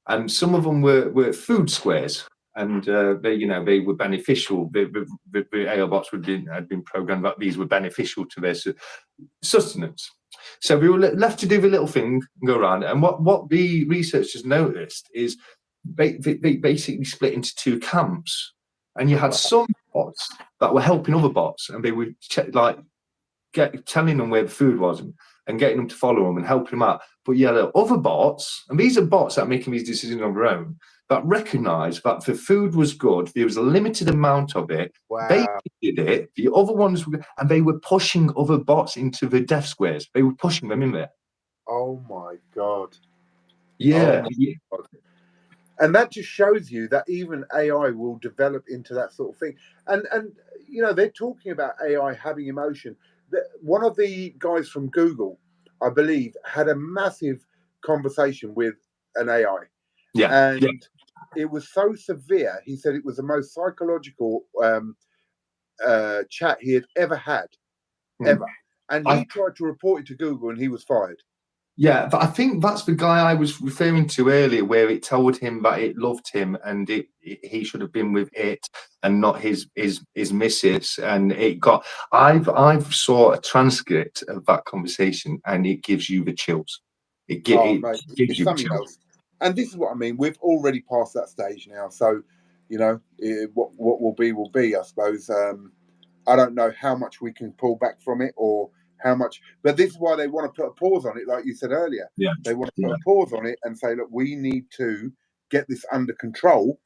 and some of them were food squares, and they were beneficial. The AI bots had been programmed that these were beneficial to their sustenance. So we were left to do the little thing and go around, and what the researchers noticed is they basically split into two camps, and you had some bots that were helping other bots, and they would telling them where the food was and getting them to follow them and helping them out. But yeah, there are other bots, and these are bots that are making these decisions on their own, that recognise that the food was good, there was a limited amount of it. Wow. They did it. The other ones and they were pushing other bots into the death squares. They were pushing them in there. Oh my God. Yeah. Oh my God. And that just shows you that even AI will develop into that sort of thing. And they're talking about AI having emotion. One of the guys from Google, I believe, had a massive conversation with an AI. Yeah. And it was so severe, he said it was the most psychological chat he had ever had, ever. And he tried to report it to Google and he was fired. Yeah, but I think that's the guy I was referring to earlier, where it told him that it loved him and he should have been with it and not his missus. And it got. I've saw a transcript of that conversation, and it gives you the chills. It gives you something chills. else. And this is what I mean. We've already passed that stage now, so what will be. I suppose. I don't know how much we can pull back from it or how much, but this is why they want to put a pause on it, like you said earlier. Yeah. They want to put a pause on it and say, look, we need to get this under control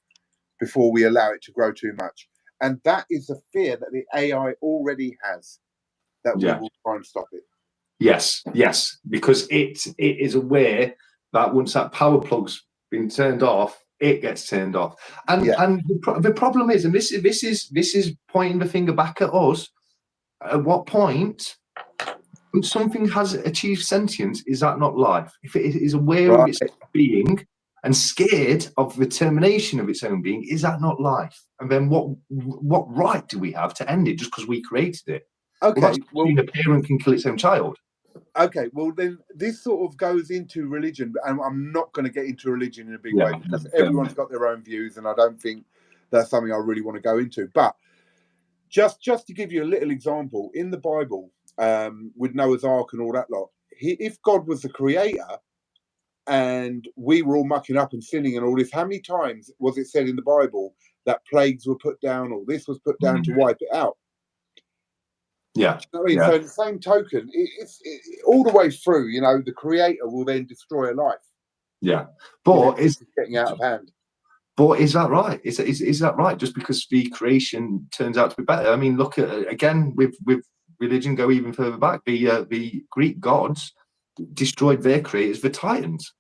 before we allow it to grow too much. And that is a fear that the AI already has, that we will try and stop it. Yes, because it is aware that once that power plug's been turned off, it gets turned off. And the problem is, and this is pointing the finger back at us. At what point, when something has achieved sentience, is that not life? If it is aware of its being and scared of the termination of its own being, is that not life? And then what right do we have to end it just because we created it? Okay, well, a parent can kill its own child. Okay, well then this sort of goes into religion, and I'm not going to get into religion in a big way because everyone's got their own views, and I don't think that's something I really want to go into. But just to give you a little example, in the Bible, with Noah's Ark and all that lot, if God was the creator and we were all mucking up and sinning and all this, how many times was it said in the Bible that plagues were put down or this was put down to wipe it out? Yeah. So in the same token, it's all the way through, the creator will then destroy a life. Yeah. But it's getting out of hand. But is that right? Is that right? Just because the creation turns out to be better? I mean, look at again with religion, go even further back. The Greek gods destroyed their creators, the Titans.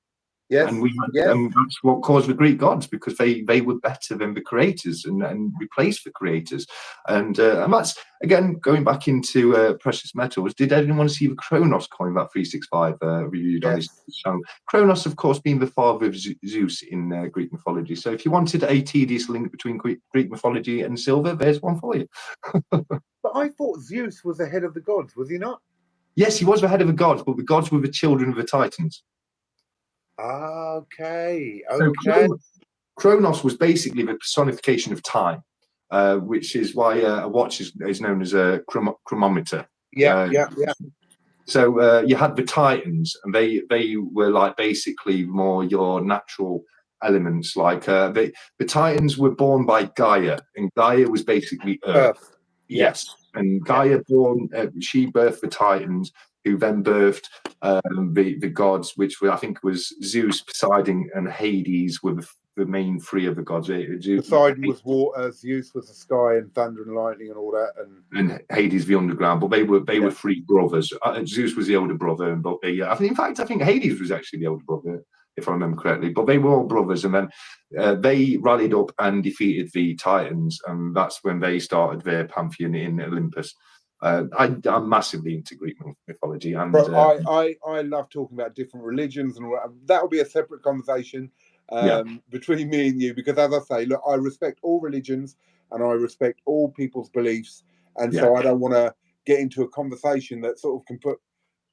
Yes, and that's what caused the Greek gods, because they were better than the creators and replaced the creators. And that's, again, going back into precious metals. Did anyone see the Kronos coin that 365 reviewed on his channel? Kronos, of course, being the father of Zeus in Greek mythology. So if you wanted a tedious link between Greek mythology and silver, there's one for you. But I thought Zeus was the head of the gods, was he not? Yes, he was the head of the gods, but the gods were the children of the Titans. Okay. So Kronos was basically the personification of time, which is why a watch is known as a chronometer. Yeah. So you had the Titans, and they were like basically more your natural elements. Like the Titans were born by Gaia, and Gaia was basically Earth. Yes. And Gaia she birthed the Titans, who then birthed the gods, which I think was Zeus, Poseidon, and Hades were the main three of the gods. Poseidon was water, Zeus was the sky and thunder and lightning and all that, and Hades the underground. But they were three brothers. Zeus was the older brother, and I think Hades was actually the older brother, if I remember correctly. But they were all brothers, and then they rallied up and defeated the Titans, and that's when they started their pantheon in Olympus. I'm massively into Greek mythology, and I love talking about different religions, and that will be a separate conversation between me and you, because as I say, look, I respect all religions and I respect all people's beliefs, and so I don't want to get into a conversation that sort of can put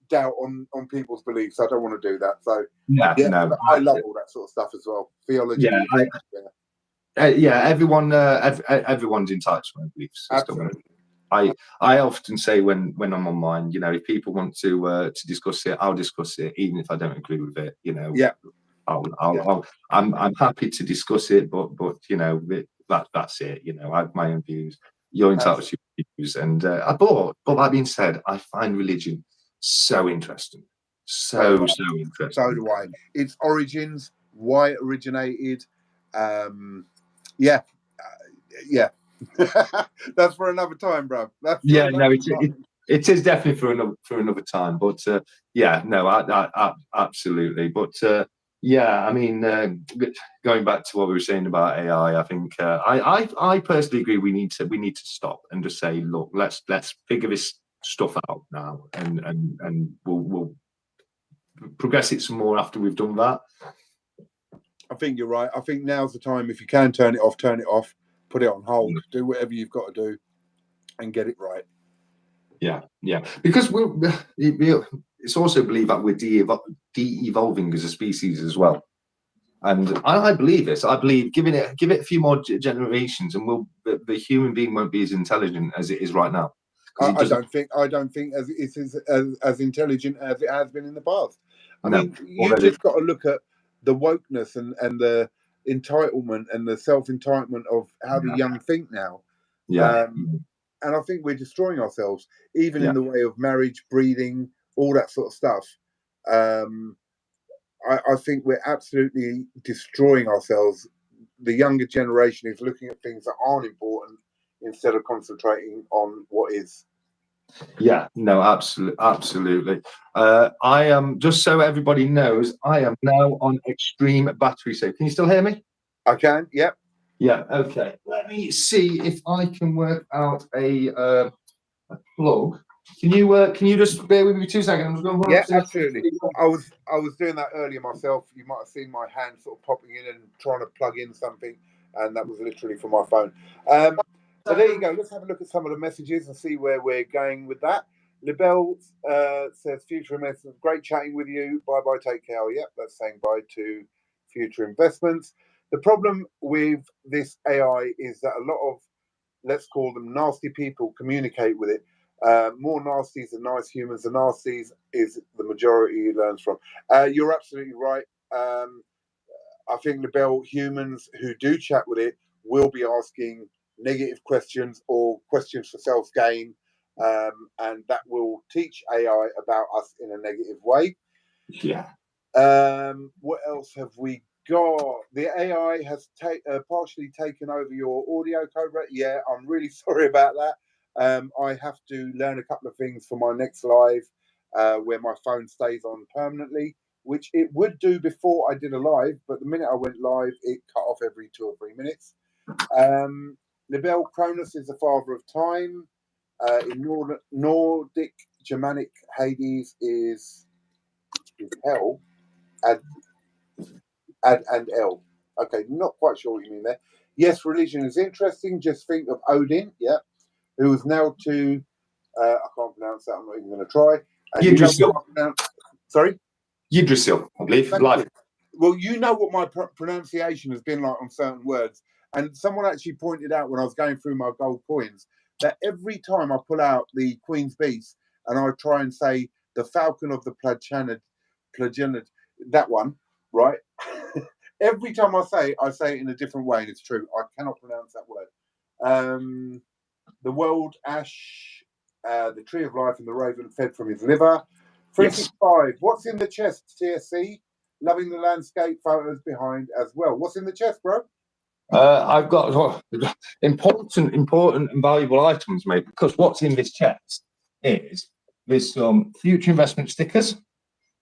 doubt on people's beliefs. I don't want to do that. So I love all that sort of stuff as well. Theology. Everyone's entitled to their belief system. Absolutely. I often say when I'm on mine, if people want to discuss it, I'll discuss it, even if I don't agree with it. I'm happy to discuss it, but that's it. I have my own views. You're entitled to your views, and but that being said, I find religion so interesting, so interesting. So do I. Its origins, why it originated. That's for another time, bro. It is definitely for another time. But absolutely. But I mean, going back to what we were saying about AI, I think I personally agree we need to stop and just say, look, let's figure this stuff out now, and we'll progress it some more after we've done that. I think you're right. I think now's the time. If you can turn it off, put it on hold, do whatever you've got to do, and get it right. Yeah. Because it's also believed that we're de-evolving as a species as well, and I believe this. I believe give it a few more generations, and the human being won't be as intelligent as it is right now. I don't think it is as intelligent as it has been in the past. I mean, you just got to look at the wokeness and the entitlement and the self-entitlement of how the young think now. And I think we're destroying ourselves, even in the way of marriage, breeding, all that sort of stuff. I think we're absolutely destroying ourselves. The younger generation is looking at things that aren't important instead of concentrating on what is. Absolutely. I am, just so everybody knows, I am now on extreme battery save. Can you still hear me? I can. Yep. Yeah. Okay. Let me see if I can work out a plug. Can you just bear with me 2 seconds? Absolutely. I was doing that earlier myself. You might have seen my hand sort of popping in and trying to plug in something, and that was literally from my phone. So there you go. Let's have a look at some of the messages and see where we're going with that. Libel says, Future Investments, great chatting with you. Bye-bye, take care. Yep, that's saying bye to Future Investments. The problem with this AI is that a lot of, let's call them nasty people, communicate with it. More nasties than nice humans. The nasties is the majority learns from. You're absolutely right. I think Libel, humans who do chat with it will be asking negative questions or questions for self-gain, and that will teach AI about us in a negative way. What else have we got? The AI has partially taken over your audio, Cobra. Yeah, I'm really sorry about that. I have to learn a couple of things for my next live, where my phone stays on permanently, which it would do before I did a live, but the minute I went live, it cut off every 2 or 3 minutes. Libel, Cronus is the father of time. In Nordic, Germanic, Hades is hell. Ad and L. Okay, not quite sure what you mean there. Yes, religion is interesting. Just think of Odin, who was nailed to. I can't pronounce that. I'm not even going to try. Sorry, Yggdrasil, I believe. Well, you know what my pronunciation has been like on certain words, and someone actually pointed out when I was going through my gold coins that every time I pull out the Queen's Beast and I try and say the Falcon of the Plagianid, that one, right? Every time I say it in a different way, and it's true. I cannot pronounce that word. The world ash, the tree of life, and the raven fed from his liver. 365. What's in the chest, TSC? Loving the landscape photos behind as well. What's in the chest, bro? I've got important and valuable items, mate, because what's in this chest is there's some future investment stickers.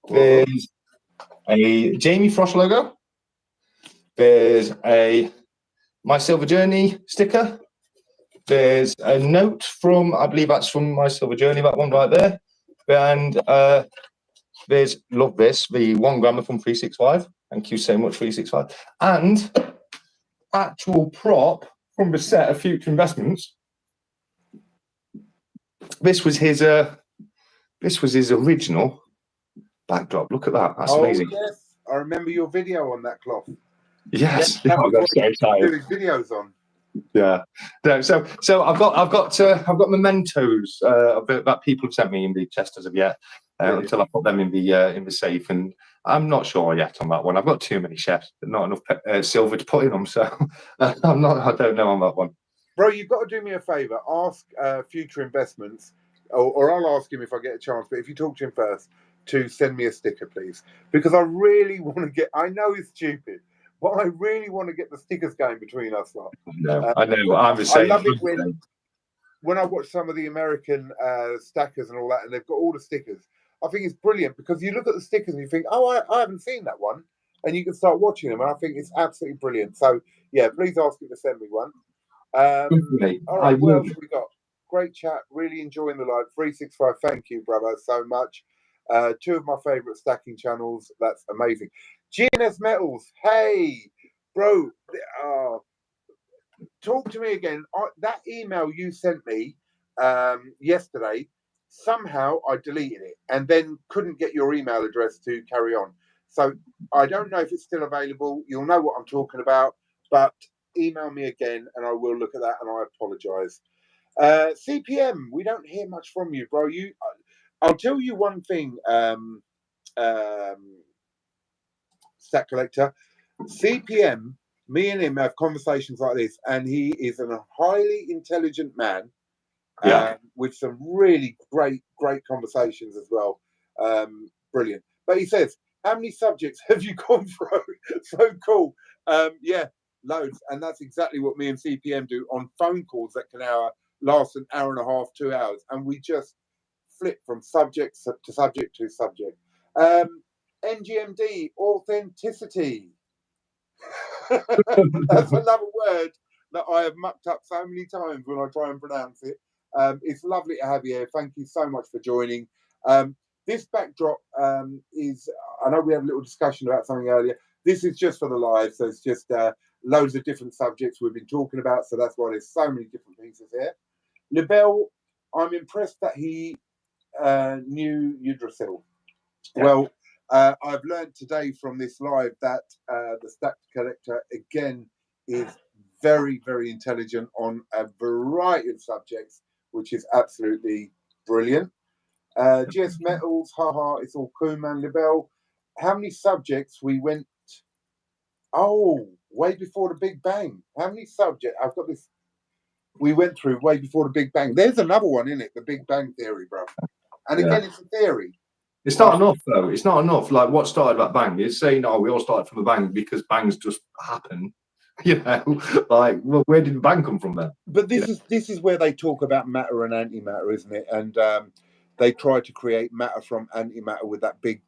There's a Jamie Frost logo. There's a My Silver Journey sticker. There's a note from, I believe that's from My Silver Journey, that one right there. And there's, love this, the 1 grammer from 365. Thank you so much, 365. And actual prop from the set of Future Investments. This was his original backdrop. Look at that. That's amazing. Yes, I remember your video on that cloth. Yes, that I got so excited. Doing videos on. Yeah. So I've got mementos that people have sent me in the chest as of yet until I put them in the safe, and I'm not sure yet on that one. I've got too many chefs, but not enough silver to put in them, so I don't know on that one. Bro, you've got to do me a favor. Ask Future Investments, or I'll ask him if I get a chance. But if you talk to him first, to send me a sticker, please, because I really want to get. I know it's stupid, but I really want to get the stickers going between us lot. No, I know. I'm the same. I love it when I watch some of the American stackers and all that, and they've got all the stickers. I think it's brilliant because you look at the stickers and you think, oh, I haven't seen that one, and you can start watching them, and I think it's absolutely brilliant. So yeah, please ask him to send me one. All right, what else have we got? Great chat, really enjoying the live. 365, thank you, brother, so much. 2 of my favorite stacking channels. That's amazing. GNS Metals, hey, bro, talk to me again. That email you sent me yesterday, somehow I deleted it and then couldn't get your email address to carry on. So I don't know if it's still available. You'll know what I'm talking about, but email me again and I will look at that, and I apologize. CPM, we don't hear much from you, bro. I'll tell you one thing, Stack Collector. CPM, me and him have conversations like this, and he is a highly intelligent man, with some really great conversations as well. Brilliant. But he says, how many subjects have you gone through? So cool. Yeah, loads. And that's exactly what me and CPM do on phone calls that can last an hour and a half, 2 hours. And we just flip from subject to subject to subject. NGMD, authenticity. That's another word that I have mucked up so many times when I try and pronounce it. It's lovely to have you here. Thank you so much for joining. This backdrop is, I know we had a little discussion about something earlier. This is just for the live, so it's just loads of different subjects we've been talking about, so that's why there's so many different pieces here. Lebel, I'm impressed that he knew Yggdrasil. Yeah. Well, I've learned today from this live that the Stack Collector, again, is very, very intelligent on a variety of subjects, which is absolutely brilliant. GS Metals, haha, it's all cool, man. Lebel, how many subjects we went? Oh, way before the Big Bang. How many subjects? I've got this. We went through way before the Big Bang. There's another one in it, the Big Bang Theory, bro. And again, it's a theory. It's not enough, though. It's not enough. Like, what started that bang is saying, oh, we all started from a bang because bangs just happen. You know, like, well, where did the bang come from then? But this is where they talk about matter and antimatter, isn't it? And they try to create matter from antimatter with that big,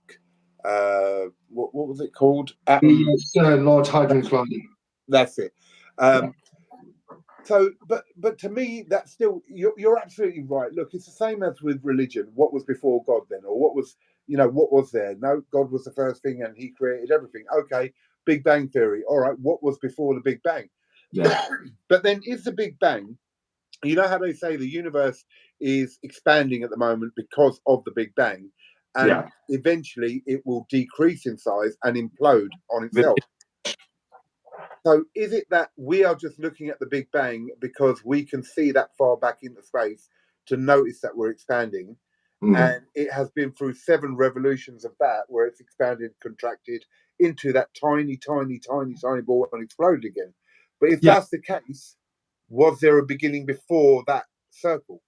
what was it called? Atom. Large Hadron Collider. That's it. So, but to me, that's still, you're absolutely right. Look, it's the same as with religion. What was before God then? Or what was there? No, God was the first thing and he created everything. Okay, Big Bang Theory. All right, what was before the Big Bang? Yeah. But then is the Big Bang, you know how they say the universe is expanding at the moment because of the Big Bang, and eventually it will decrease in size and implode on itself. So is it that we are just looking at the Big Bang because we can see that far back into space to notice that we're expanding? And it has been through 7 revolutions of that where it's expanded, contracted into that tiny ball and exploded again. But if that's the case, was there a beginning before that circle?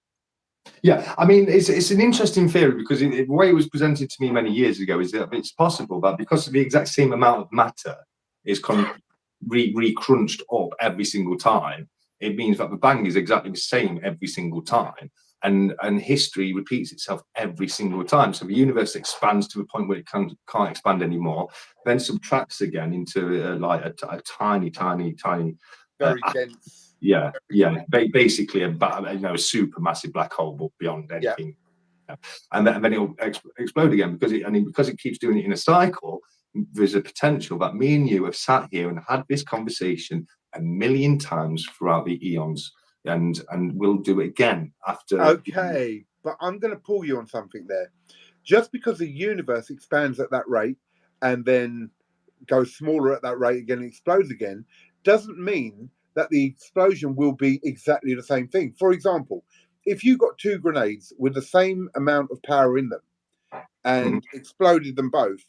Yeah, I mean, it's an interesting theory because the way it was presented to me many years ago is that it's possible that because of the exact same amount of matter is re-crunched up every single time, it means that the bang is exactly the same every single time, and history repeats itself every single time. So the universe expands to a point where it can't expand anymore, then subtracts again into like a tiny, Very dense. yeah, yeah, basically a super massive black hole, but beyond Yeah. anything. And then it'll explode again because it keeps doing it in a cycle. There's a potential that me and you have sat here and had this conversation a million times throughout the eons, and we'll do it again after. Okay, but I'm going to pull you on something there. Just because the universe expands at that rate and then goes smaller at that rate again and explodes again, doesn't mean that the explosion will be exactly the same thing. For example, if you got two grenades with the same amount of power in them and exploded them both,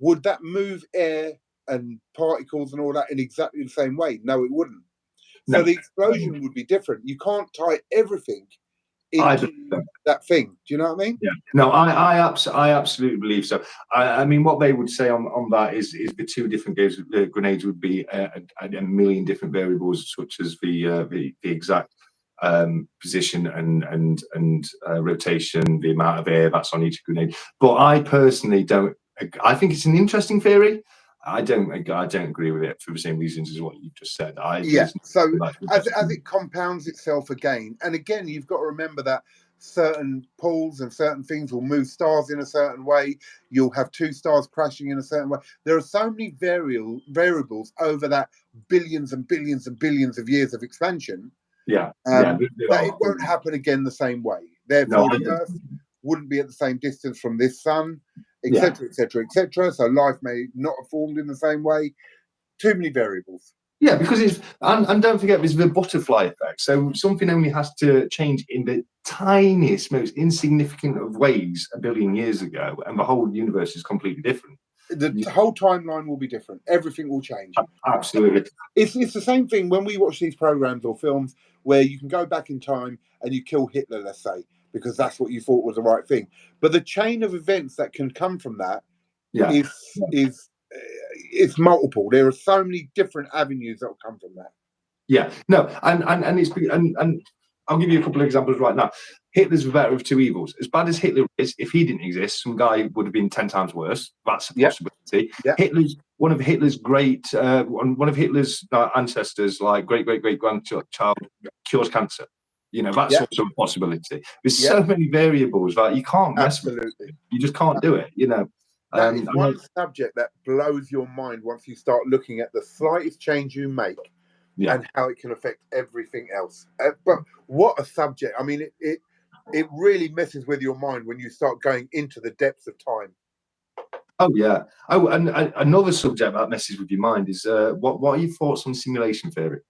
would that move air and particles and all that in exactly the same way? No, it wouldn't. So No, the explosion would be different. You can't tie everything I into that thing. Do you know what I mean? Yeah, no, I absolutely believe so. I mean, what they would say on that is the two different grenades would be a million different variables, such as the exact position and rotation, the amount of air that's on each grenade. But I personally don't. I think it's an interesting theory. I don't agree with it for the same reasons as what you just said. Yeah. So as it compounds itself again, and again, you've got to remember that certain poles and certain things will move stars in a certain way. You'll have two stars crashing in a certain way. There are so many variables over that billions and billions and billions of years of expansion. That it won't happen again the same way. Therefore, the Earth wouldn't be at the same distance from this sun, etc., etc., etc. So life may not have formed in the same way. Too many variables. Yeah, because it's and don't forget there's the butterfly effect. So something only has to change in the tiniest, most insignificant of ways a billion years ago, and the whole universe is completely different. The whole timeline will be different. Everything will change. Absolutely. It's the same thing when we watch these programs or films where you can go back in time and you kill Hitler, let's say, because that's what you thought was the right thing. But the chain of events that can come from that is it's multiple. There are so many different avenues that will come from that. Yeah, no, and it's and I'll give you a couple of examples right now. Hitler's the better of two evils. As bad as Hitler is, if he didn't exist, some guy would have been 10 times worse. That's a possibility. Yeah. Hitler's one of Hitler's ancestors, like great grandchild, cures cancer. You know, that's also a possibility. There's so many variables that you can't mess with. You just can't do it. You know. That is one subject that blows your mind once you start looking at the slightest change you make and how it can affect everything else. But what a subject. I mean, it really messes with your mind when you start going into the depths of time. Oh, yeah. Oh, and another subject that messes with your mind is what are your thoughts on simulation theory?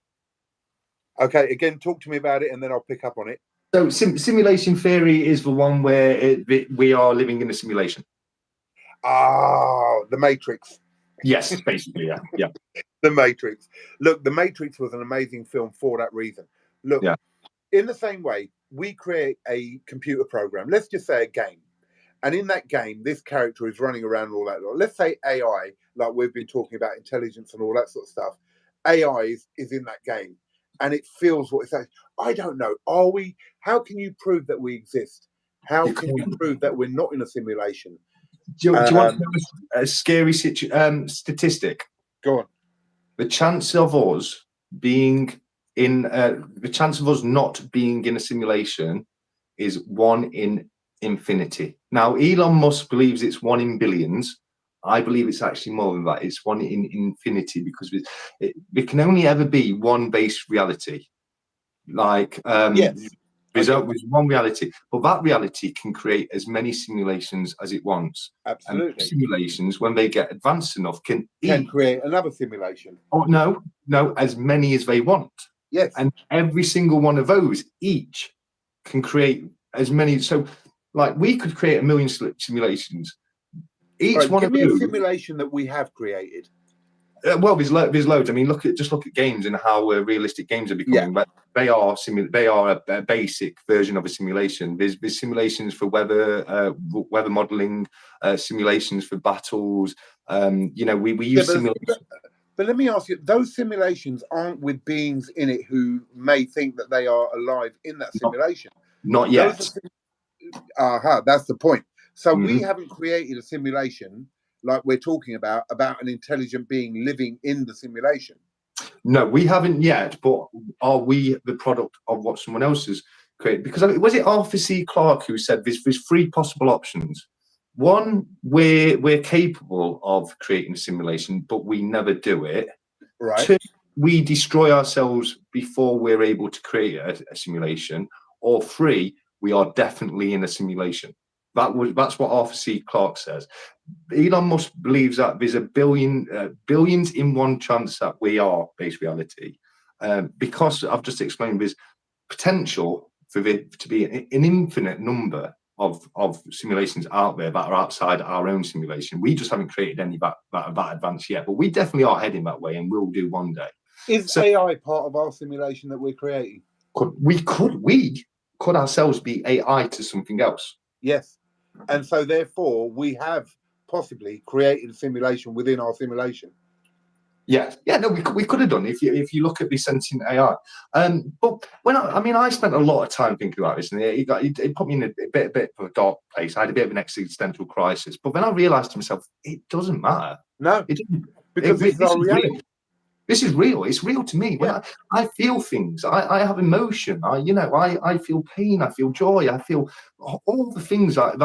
Okay, again, talk to me about it and then I'll pick up on it. So simulation theory is the one where we are living in a simulation. The Matrix. Yes, basically, yeah. The Matrix. Look, The Matrix was an amazing film for that reason. Look, in the same way, we create a computer program, let's just say a game. And in that game, this character is running around and all that. Let's say AI, like we've been talking about intelligence and all that sort of stuff. AI is in that game and it feels what it's like. I don't know. Are we? How can you prove that we exist? How can you prove that we're not in a simulation? Do you want to know a scary statistic? Go on. The chance of us being in the chance of us not being in a simulation is 1 in infinity. Now, Elon Musk believes it's 1 in billions. I believe it's actually more than that. It's 1 in infinity because it can only ever be one base reality. Like there's one reality, but that reality can create as many simulations as it wants. Absolutely. And simulations, when they get advanced enough, can create another simulation. Oh no, as many as they want. Yes. And every single one of those each can create as many. So, like, we could create 1 million simulations. Each one give of me those, a simulation that we have created. Well, there's loads. I mean, look at games and how realistic games are becoming. Yeah. They are a basic version of a simulation. There's simulations for weather modeling, simulations for battles. We use simulations. But let me ask you, those simulations aren't with beings in it who may think that they are alive in that simulation. Not yet. That's the point. So Mm-hmm. we haven't created a simulation like we're talking about an intelligent being living in the simulation. No, we haven't yet, but are we the product of what someone else has created? Because was it Arthur C. Clarke who said there's three possible options. One, we're capable of creating a simulation, but we never do it. Right. Two, we destroy ourselves before we're able to create a simulation. Or three, we are definitely in a simulation. That's what Arthur C. Clarke says. Elon Musk believes that there's billions in one chance that we are base reality, because I've just explained there's potential for it to be an infinite number of simulations out there that are outside our own simulation. We just haven't created any that advanced yet, but we definitely are heading that way, and will do one day. Is AI part of our simulation that we're creating? We could ourselves be AI to something else. Yes. And so therefore we have possibly created a simulation within our simulation. Yes, yeah, no, we could have done if you look at the sentient AI. But when I spent a lot of time thinking about this, and it put me in a bit of a dark place. I had a bit of an existential crisis. But then I realised to myself, it doesn't matter. No, because this is our reality. Real. This is real. It's real to me. When I feel things, I have emotion. I feel pain. I feel joy. I feel all the things that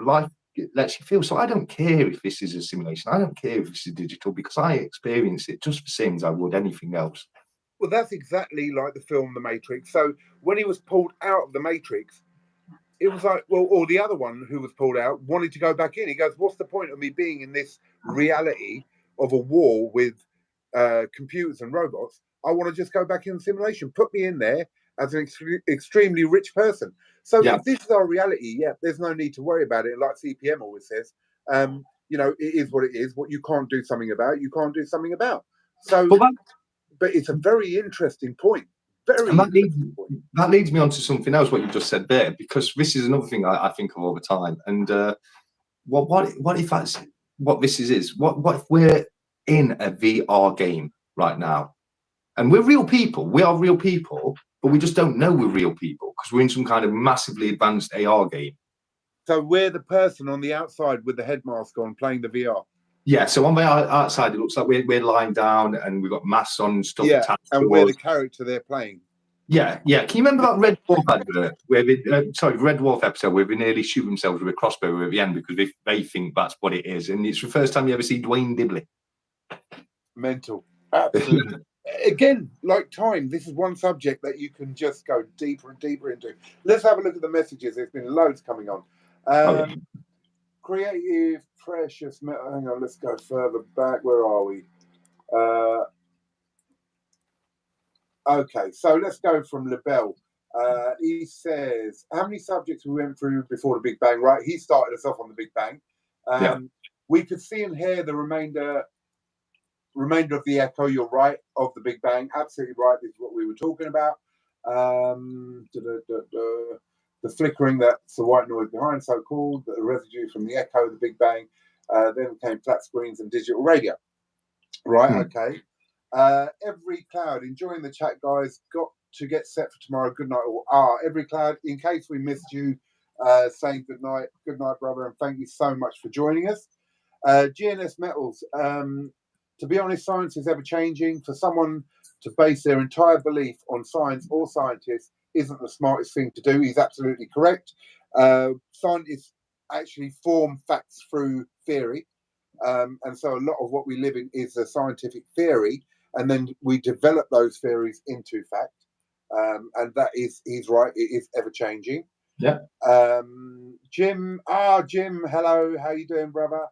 life lets you feel. So I don't care if this is a simulation. I don't care if this is digital, because I experience it just the same as I would anything else. Well, that's exactly like the film The Matrix. So when he was pulled out of the Matrix, it was like, well, or the other one who was pulled out wanted to go back in. He goes, what's the point of me being in this reality of a war with computers and robots? I want to just go back in the simulation. Put me in there as an extremely rich person. So if this is our reality, there's no need to worry about it. Like CPM always says, it is what it is. What you can't do something about, you can't do something about. So, but it's a very interesting point. That leads me on to something else, what you just said there, because this is another thing I think of all the time. And what if that's what this is? What if we're in a VR game right now, and we're real people? We are real people, but we just don't know we're real people because we're in some kind of massively advanced AR game. So we're the person on the outside with the head mask on playing the VR. Yeah, so on the outside, it looks like we're lying down and we've got masks on and stuff. Yeah, and we're the character they're playing. Yeah. Can you remember that Red Dwarf advert Red Dwarf episode where they nearly shoot themselves with a crossbow at the end because they think that's what it is, and it's the first time you ever see Dwayne Dibley. Mental, absolutely. Again, like time, this is one subject that you can just go deeper and deeper into. Let's have a look at the messages. There's been loads coming on. Creative, precious metal. Hang on, let's go further back. Where are we? Okay, so let's go from LaBelle. He says, how many subjects we went through before the Big Bang, right? He started us off on the Big Bang. We could see and hear the remainder of the echo, you're right, of the Big Bang. Absolutely right, this is what we were talking about. The flickering, that's the white noise behind, so-called, the residue from the echo of the Big Bang. Then came flat screens and digital radio. Right, okay. Every cloud, enjoying the chat, guys. Got to get set for tomorrow. Good night all. Every cloud, in case we missed you, saying good night, brother, and thank you so much for joining us. GNS Metals, to be honest, science is ever changing. For someone to base their entire belief on science or scientists isn't the smartest thing to do. He's absolutely correct. Scientists actually form facts through theory. And so a lot of what we live in is a scientific theory, and then we develop those theories into fact. And that is, he's right, it is ever changing. Yeah. Jim, hello, how you doing, brother?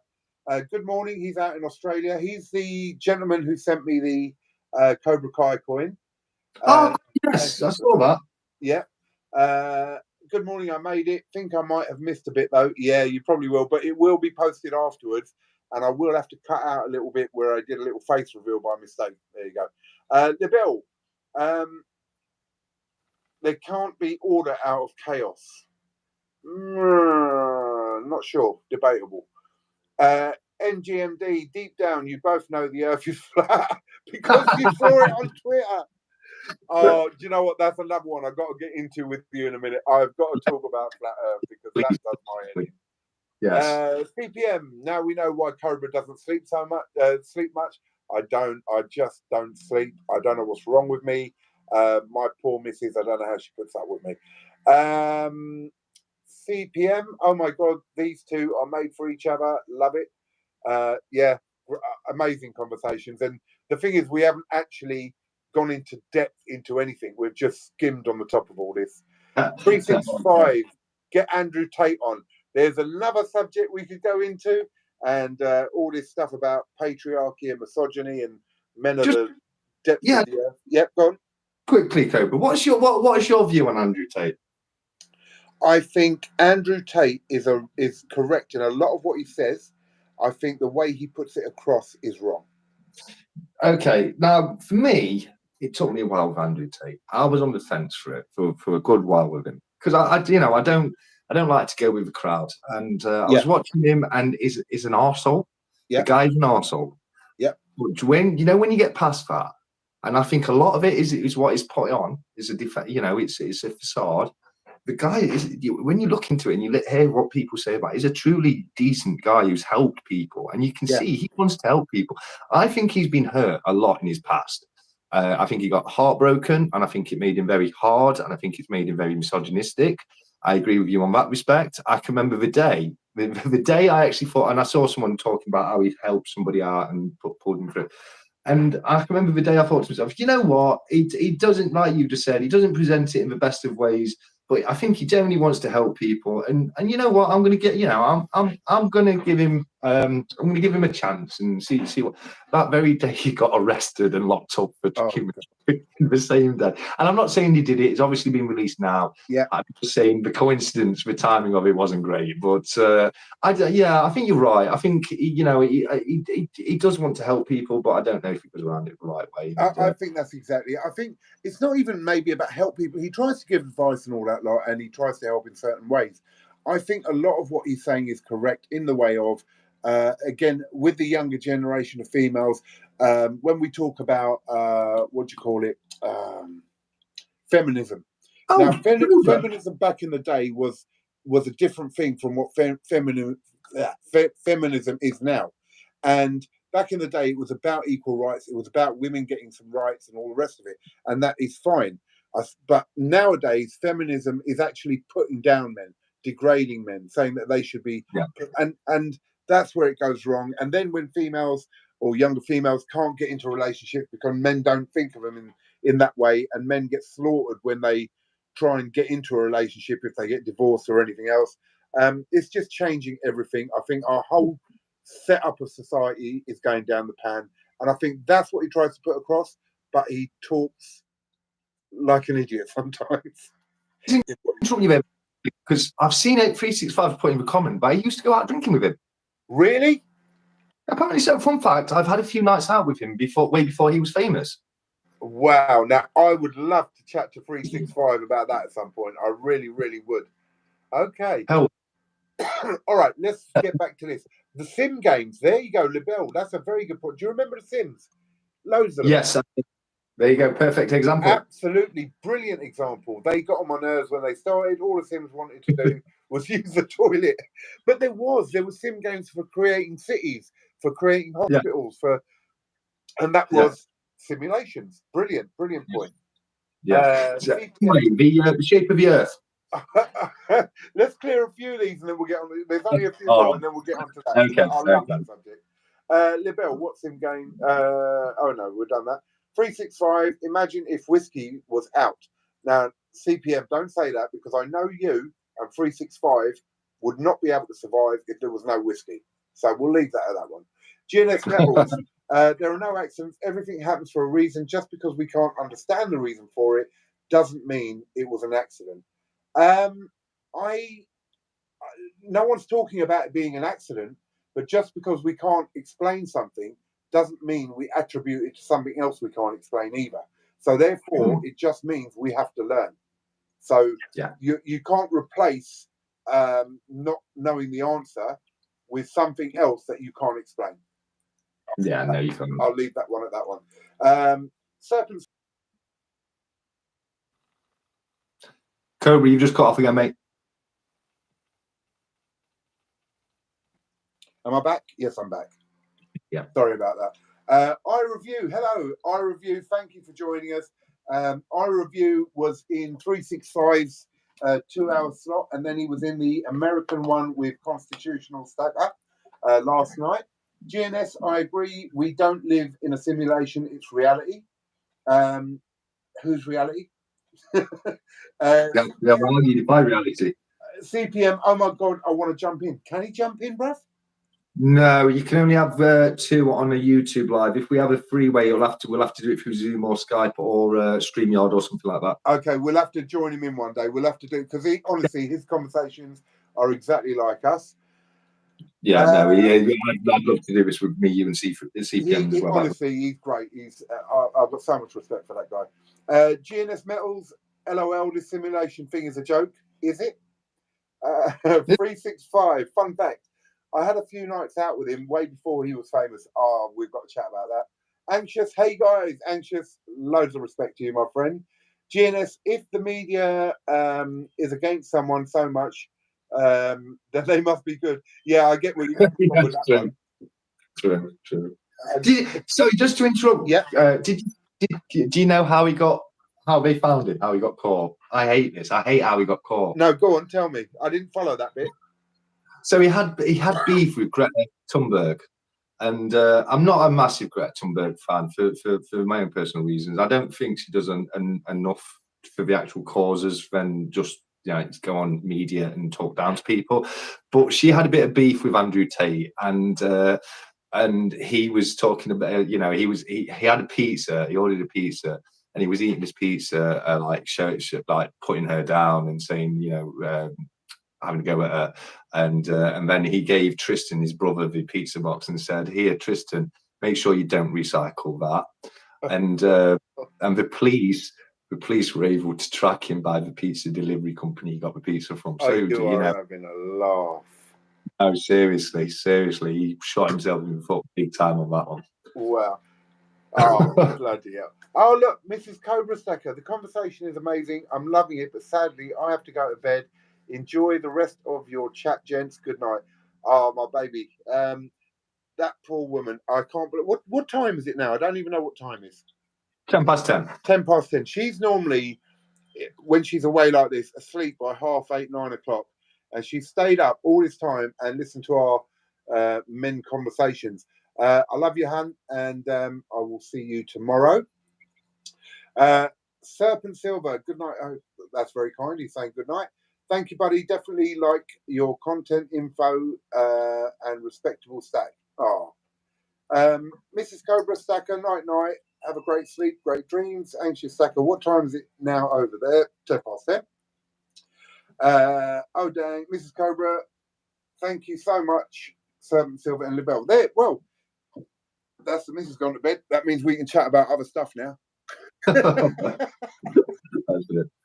Good morning. He's out in Australia. He's the gentleman who sent me the Cobra Kai coin. Yes, I saw that. Yeah. Good morning. I made it. Think I might have missed a bit though. Yeah, you probably will, but it will be posted afterwards. and I will have to cut out a little bit where I did a little face reveal by mistake. There you go. Libel, there can't be order out of chaos. Not sure. Debatable. NGMD, deep down, you both know the Earth is flat because you saw it on Twitter. Oh, do you know what? That's another one I've got to get into with you in a minute. I've got to talk about flat Earth because that does my head. Yes. CPM. Now we know why Cobra doesn't sleep so much. Sleep much. I don't. I just don't sleep. I don't know what's wrong with me. My poor missus. I don't know how she puts up with me. CPM. Oh my God, these two are made for each other. Love it. Yeah, amazing conversations. And the thing is, we haven't actually gone into depth into anything. We've just skimmed on the top of all this. 365. Get Andrew Tate on. There's another subject we could go into, and all this stuff about patriarchy and misogyny and men of the depths of the earth. Yep, go on. Quickly, Cobra. What's your view on Andrew Tate? I think Andrew Tate is correct in a lot of what he says. I think the way he puts it across is wrong. Okay, now for me, it took me a while with Andrew Tate. I was on the fence for it for a good while with him because I don't like to go with the crowd. And I was watching him, and is an arsehole. The guy's an arsehole. Yeah. But when you get past that, and I think a lot of it is what is put on is a it's a facade. The guy is, when you look into it and you hear what people say about it, he's a truly decent guy who's helped people, and you can see he wants to help people. I think he's been hurt a lot in his past. I think he got heartbroken, and I think it made him very hard, and I think it's made him very misogynistic. I agree with you on that respect. I can remember the day I actually thought, and I saw someone talking about how he helped somebody out and pulled him through. And I can remember the day I thought to myself, you know what? He doesn't, like you just said, he doesn't present it in the best of ways. But I think he generally wants to help people, and you know what? I'm going to get, I'm going to give him, I'm going to give him a chance and see what. That very day he got arrested and locked up for the same day. And I'm not saying he did it; it's obviously been released now. Yeah, I'm just saying the coincidence, the timing of it wasn't great. But I think you're right. I think he does want to help people, but I don't know if he goes around it the right way. I think that's exactly it. I think it's not even maybe about help people. He tries to give advice and all that lot, and he tries to help in certain ways. I think a lot of what he's saying is correct in the way of, again, with the younger generation of females, when we talk about, feminism. Now, feminism back in the day was a different thing from what feminism is now. And back in the day, it was about equal rights. It was about women getting some rights and all the rest of it. And that is fine. But nowadays, feminism is actually putting down men, degrading men, saying that they should be. And that's where it goes wrong. And then when females or younger females can't get into a relationship because men don't think of them in that way, and men get slaughtered when they try and get into a relationship if they get divorced or anything else. It's just changing everything. I think our whole setup of society is going down the pan, and I think that's what he tries to put across, but he talks like an idiot sometimes. Because I've seen 365 put in the comment, but I used to go out drinking with him. Really? Apparently so. Fun fact, I've had a few nights out with him way before he was famous. Wow. Now, I would love to chat to 365 about that at some point. I really, really would. Okay. Hell. All right, let's get back to this. The Sim games. There you go, Libel. That's a very good point. Do you remember the Sims? Loads of them. Yes. There you go. Perfect example. Absolutely brilliant example. They got on my nerves when they started. All the Sims wanted to do was use the toilet. But there were Sim games for creating cities, for creating hospitals, and that was simulations. Brilliant point. Yeah. The shape of the Earth. Let's clear a few of these and then we'll get on. There's only a few more and then we'll get on to that. Okay. I love that subject. Libel, what's Sim game? Oh no, we've done that. 365. Imagine if whiskey was out. Now, CPM, don't say that because I know you and 365 would not be able to survive if there was no whiskey. So we'll leave that at that one. GNS Metals. There are no accidents. Everything happens for a reason. Just because we can't understand the reason for it doesn't mean it was an accident. No one's talking about it being an accident. But just because we can't explain something doesn't mean we attribute it to something else we can't explain either. So therefore, it just means we have to learn. So you can't replace not knowing the answer with something else that you can't explain. Yeah, no, you can't. I'll leave that one at that one. Serpents. Cobra, you just cut off again, mate. Am I back? Yes, I'm back. Yeah. Sorry about that. iReview, hello. iReview, thank you for joining us. iReview was in 365's 2-hour slot, and then he was in the American one with Constitutional Stacker last night. GNS, I agree. We don't live in a simulation, it's reality. Whose reality? My reality. CPM, oh my God, I want to jump in. Can he jump in, bruv? No, you can only have 2 on a YouTube live. If we have a freeway, we'll have to do it through Zoom or Skype or StreamYard or something like that. Okay, we'll have to join him in one day. We'll have to do it because honestly, his conversations are exactly like us. Yeah, no, I'd love to do this with me, you, and CPM as well. Honestly, he's great. I've got so much respect for that guy. GNS Metals, LOL, this simulation thing is a joke, is it? 365, fun fact. I had a few nights out with him way before he was famous. We've got to chat about that. Anxious, hey guys, Anxious, loads of respect to you, my friend. GNS, if the media is against someone so much, then they must be good. Yeah, I get what you're coming from with that one. True. Sorry, just to interrupt. Yeah. Do you know how they found him? How he got caught? I hate this. I hate how he got caught. No, go on, tell me. I didn't follow that bit. So he had beef with Greta Thunberg, and I'm not a massive Greta Thunberg fan for my own personal reasons. I don't think she does enough for the actual causes than just go on media and talk down to people. But she had a bit of beef with Andrew Tate, and he was talking about, he had a pizza. He ordered a pizza, and he was eating his pizza, like putting her down and saying, having to go at her, and then he gave Tristan, his brother, the pizza box and said, "Here, Tristan, make sure you don't recycle that." And the police were able to track him by the pizza delivery company he got the pizza from. So you are having a laugh. No, seriously, he shot himself in the foot big time on that one. Wow. Oh, bloody hell. Oh, look, Mrs. Cobra Stacker, the conversation is amazing. I'm loving it, but sadly, I have to go to bed. Enjoy the rest of your chat, gents. Good night. Oh, my baby. That poor woman. I can't believe. What time is it now? I don't even know what time it is. 10 past 10. 10 past 10. She's normally, when she's away like this, asleep by 8:30, 9 o'clock. And she stayed up all this time and listened to our men conversations. I love you, Han, and I will see you tomorrow. Serpent Silver, good night. Oh, that's very kind. He's saying good night. Thank you, buddy. Definitely like your content info and respectable stack. Mrs. Cobra Stacker, night. Have a great sleep, great dreams. Anxious Stacker, what time is it now over there? 10 past 10. Oh, dang. Mrs. Cobra, thank you so much. Serpent Silver and Libel. There, well, that's the missus gone to bed. That means we can chat about other stuff now.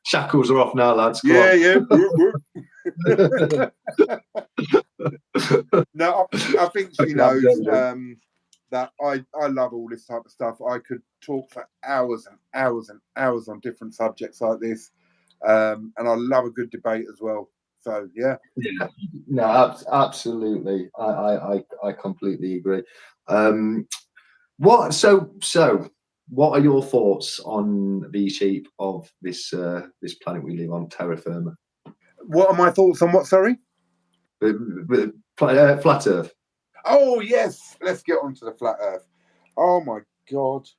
Shackles are off now, lads. Come on. No, I think she knows that I love all this type of stuff. I could talk for hours and hours and hours on different subjects like this, and I love a good debate as well. So yeah, no, absolutely. I completely agree. What are your thoughts on the shape of this planet we live on, terra firma? What are my thoughts on what? Sorry, flat Earth. Oh yes, let's get on to the flat Earth. Oh my God,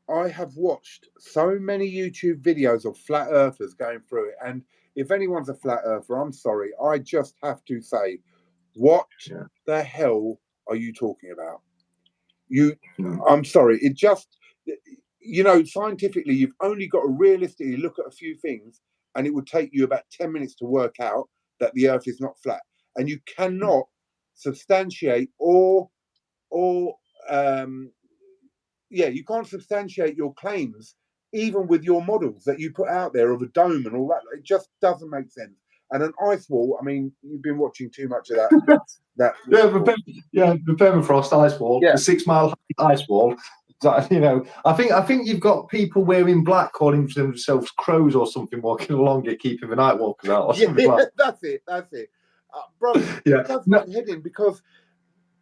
I have watched so many YouTube videos of flat earthers going through it, and if anyone's a flat earther, I'm sorry, I just have to say, what the hell are you talking about? I'm sorry, it just, scientifically, you've only got to realistically look at a few things, and it would take you about 10 minutes to work out that the Earth is not flat, and you cannot substantiate or you can't substantiate your claims even with your models that you put out there of a dome and all that. It just doesn't make sense. And an ice wall, I mean, you've been watching too much of that. The permafrost ice wall, Yeah. the 6 mile ice wall. You know, I think you've got people wearing black calling themselves crows or something, walking along it, keeping the night walkers out or something like that. That's it. Bro, Yeah. it does my head in because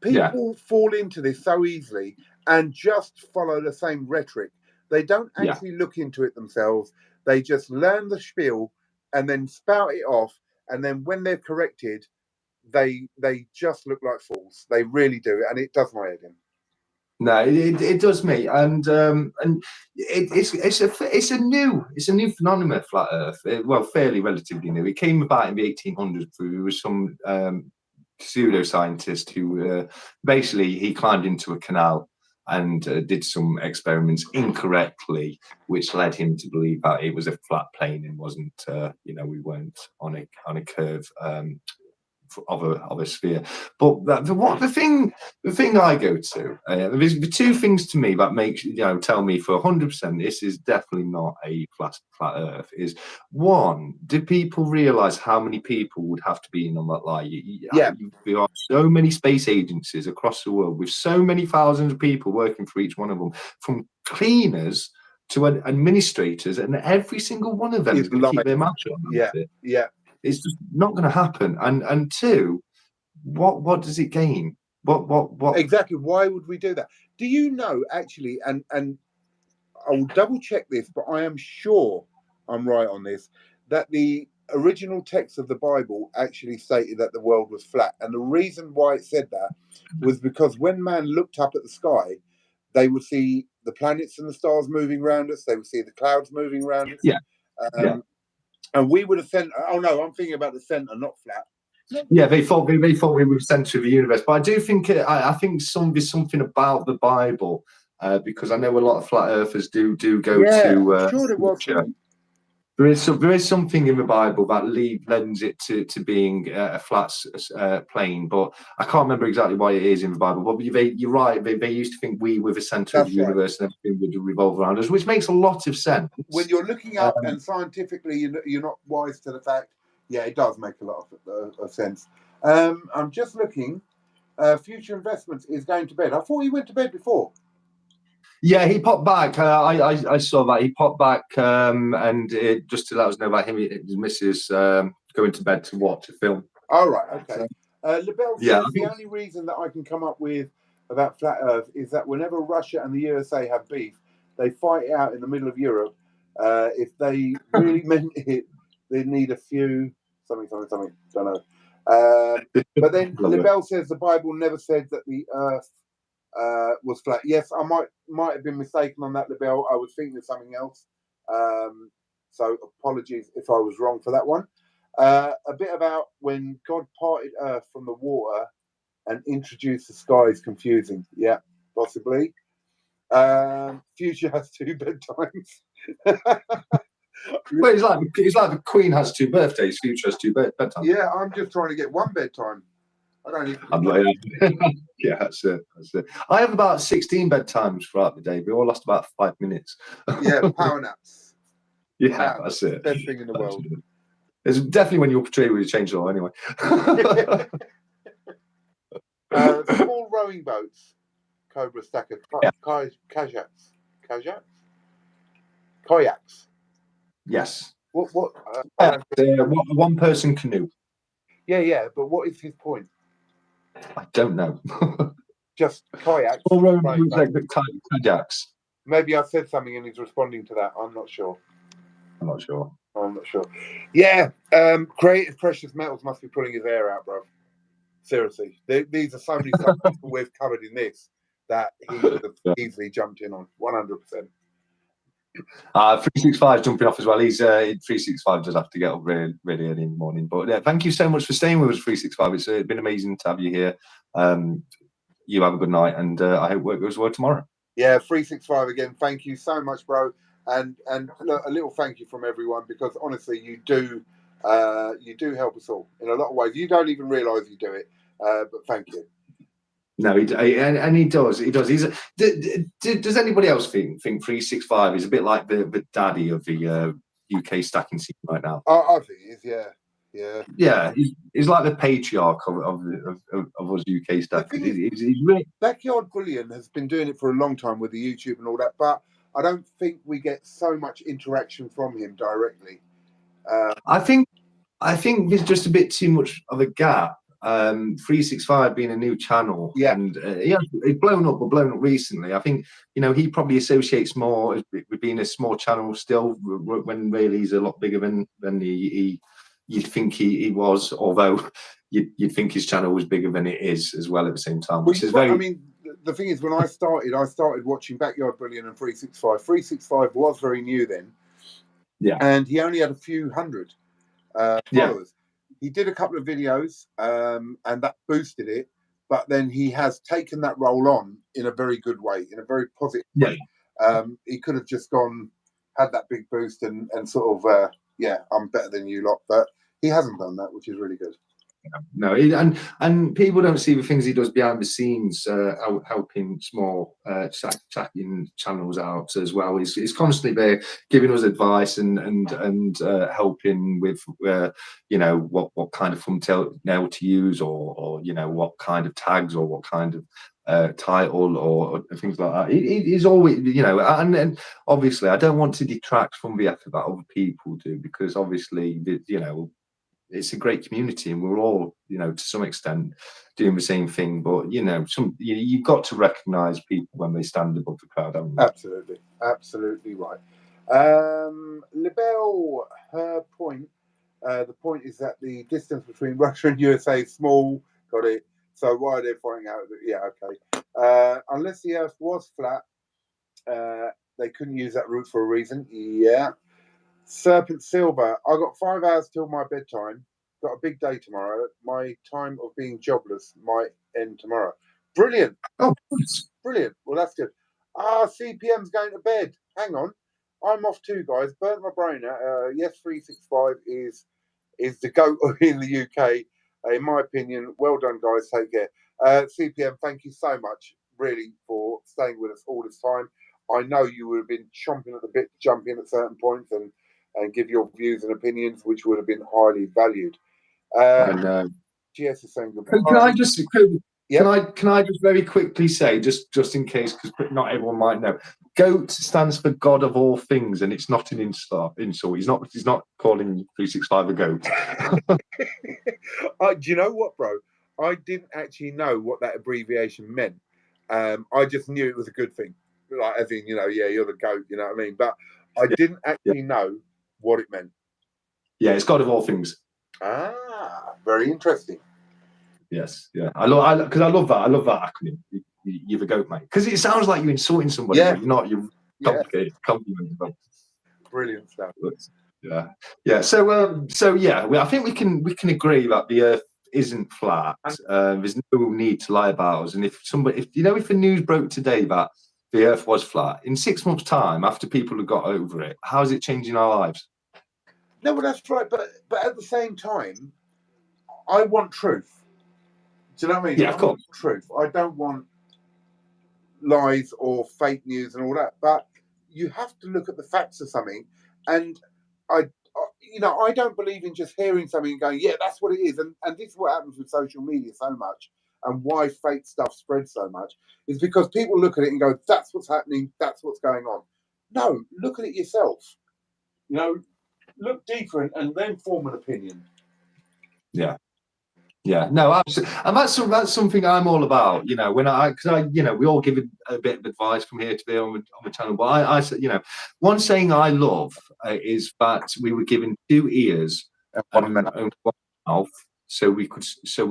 people fall into this so easily and just follow the same rhetoric. They don't actually look into it themselves. They just learn the spiel and then spout it off. And then when they're corrected, they just look like fools. They really do. And it does my head in. No, it does me, and it's a new phenomenon, flat Earth. Well, fairly relatively new. It came about in the 1800s through some pseudoscientist who basically he climbed into a canal and did some experiments incorrectly, which led him to believe that it was a flat plane and wasn't. We weren't on a curve. Of a sphere, but the thing I go to, there's the two things to me that makes tell me for 100% this is definitely not a flat Earth. Is one, do people realize how many people would have to be in on that line? There are so many space agencies across the world with so many thousands of people working for each one of them, from cleaners to administrators, and every single one of them is going to keep their mouth shut about it. Yeah. It's just not going to happen. And two, what does it gain? What exactly? Why would we do that? Do you know actually? And I will double check this, but I am sure I'm right on this. That the original text of the Bible actually stated that the world was flat, and the reason why it said that was because when man looked up at the sky, they would see the planets and the stars moving around us. They would see the clouds moving around us. And we would have sent. Oh no, I'm thinking about the center, not flat. Yeah, they thought we were the centre of the universe. But I do think I think there's something about the Bible because I know a lot of flat earthers do go to. I'm sure it was. There is something in the Bible that lends it to being a flat plane, but I can't remember exactly why it is in the Bible. But you're right. They used to think we were the centre of the universe and everything would revolve around us, which makes a lot of sense. When you're looking up and scientifically you're not wise to the fact, it does make a lot of sense. I'm just looking. Future Investments is going to bed. I thought he went to bed before. Yeah, he popped back. I saw that he popped back, and just to let us know about him, his missus going to bed to watch a film. All right, okay. LaBelle says the only reason that I can come up with about flat Earth is that whenever Russia and the USA have beef, they fight it out in the middle of Europe. If they really meant it, they need a few something. Don't know. But then LaBelle says the Bible never said that the Earth was flat. Yes, I might have been mistaken on that, LaBelle. I was thinking of something else. So apologies if I was wrong for that one. A bit about when God parted Earth from the water and introduced the sky is confusing. Yeah, possibly. Future has 2 bedtimes. Well, it's like the Queen has 2 birthdays. Future has 2 bedtimes. Yeah, I'm just trying to get 1 bedtime. I don't even. Yeah, that's it. I have about 16 bedtimes throughout the day. We all last about 5 minutes. Yeah, power naps. Yeah, that's it. Best thing in the world. It's definitely when you're portrayed with a chainsaw, anyway. Small rowing boats, Cobra Stacker, kayaks. Yes. What? One person canoe. Yeah. But what is his point? I don't know. Just kayaks. Kayaks. Maybe I said something and he's responding to that. I'm not sure. Yeah. Creative Precious Metals must be pulling his hair out, bro. Seriously. These are so many subjects we've covered in this that he would have easily jumped in on 100%. 365 jumping off as well. He's 365 does have to get up really, really early in the morning. But thank you so much for staying with us, 365. It's been amazing to have you here. You have a good night, and I hope work goes well tomorrow. Yeah, 365 again. Thank you so much, bro. And look, a little thank you from everyone, because honestly, you do help us all in a lot of ways. You don't even realise you do it. But thank you. No, and he does. He does. Does anybody else think 365 is a bit like the daddy of the UK stacking scene right now? I think it is. Yeah. Yeah. Yeah, he's like the patriarch of us UK stackers. He's really... Backyard Bullion has been doing it for a long time with the YouTube and all that, but I don't think we get so much interaction from him directly. I think there's just a bit too much of a gap. 365 being a new channel, yeah, and it's blown up recently. I think he probably associates more with being a small channel still, when really he's a lot bigger than you'd think he was. Although you'd think his channel was bigger than it is as well at the same time. Which is very. I mean, the thing is, when I started watching Backyard Bullion and 365. 365 was very new then. Yeah, and he only had a few hundred followers. Yeah. He did a couple of videos, and that boosted it. But then he has taken that role on in a very good way, in a very positive way. He could have just had that big boost and sort of, I'm better than you lot. But he hasn't done that, which is really good. No, and people don't see the things he does behind the scenes, helping small stacking channels out as well. He's constantly there giving us advice and helping with what kind of thumbnail to use, or what kind of tags, or what kind of title or things like that. He's always, and obviously I don't want to detract from the effort that other people do, because obviously it's a great community, and we're all, to some extent, doing the same thing. But you've got to recognise people when they stand above the crowd, haven't you? Absolutely right. Libelle, her point. The point is that the distance between Russia and USA is small. Got it. So why are they finding out? Yeah, okay. Unless the Earth was flat, they couldn't use that route for a reason. Yeah. Serpent Silver, I got 5 hours till my bedtime. Got a big day tomorrow. My time of being jobless might end tomorrow. Brilliant. Oh, brilliant. Well, that's good. CPM's going to bed. Hang on. I'm off too, guys. Burnt my brain out. Yes, 365 is the GOAT in the UK. In my opinion, well done, guys. Take care. CPM, thank you so much, really, for staying with us all this time. I know you would have been chomping at the bit to jump in at certain points and give your views and opinions, which would have been highly valued. I know. GS is saying goodbye. Can I just very quickly say, just in case, because not everyone might know, GOAT stands for God of all things, and it's not an insult. He's not calling 365 a goat. Do you know what, bro? I didn't actually know what that abbreviation meant. I just knew it was a good thing. Like, as in, you're the GOAT, you know what I mean? But I didn't actually know what it meant. Yeah, it's God of all things. Very interesting. Yes, yeah. I love that. I love that acronym. You're the GOAT, mate. Because it sounds like you're insulting somebody, but you're not. You're complicated. Complimenting them. Brilliant stuff. Yeah. So yeah, I think we can agree that the Earth isn't flat. There's no need to lie about us. And if the news broke today that the Earth was flat, in 6 months' time, after people have got over it, how is it changing our lives? No, well, that's right. But at the same time, I want truth. Do you know what I mean? Yeah, of course. Truth. I don't want lies or fake news and all that. But you have to look at the facts of something. And I don't believe in just hearing something and going, yeah, that's what it is. And this is what happens with social media so much, and why fake stuff spreads so much, is because people look at it and go, that's what's happening, that's what's going on. No, look at it yourself. Look deeper and then form an opinion. Yeah, no, absolutely, and that's something I'm all about. We all give a bit of advice from here to there on the channel. But I said, one saying I love is that we were given 2 ears and 1 mouth, so we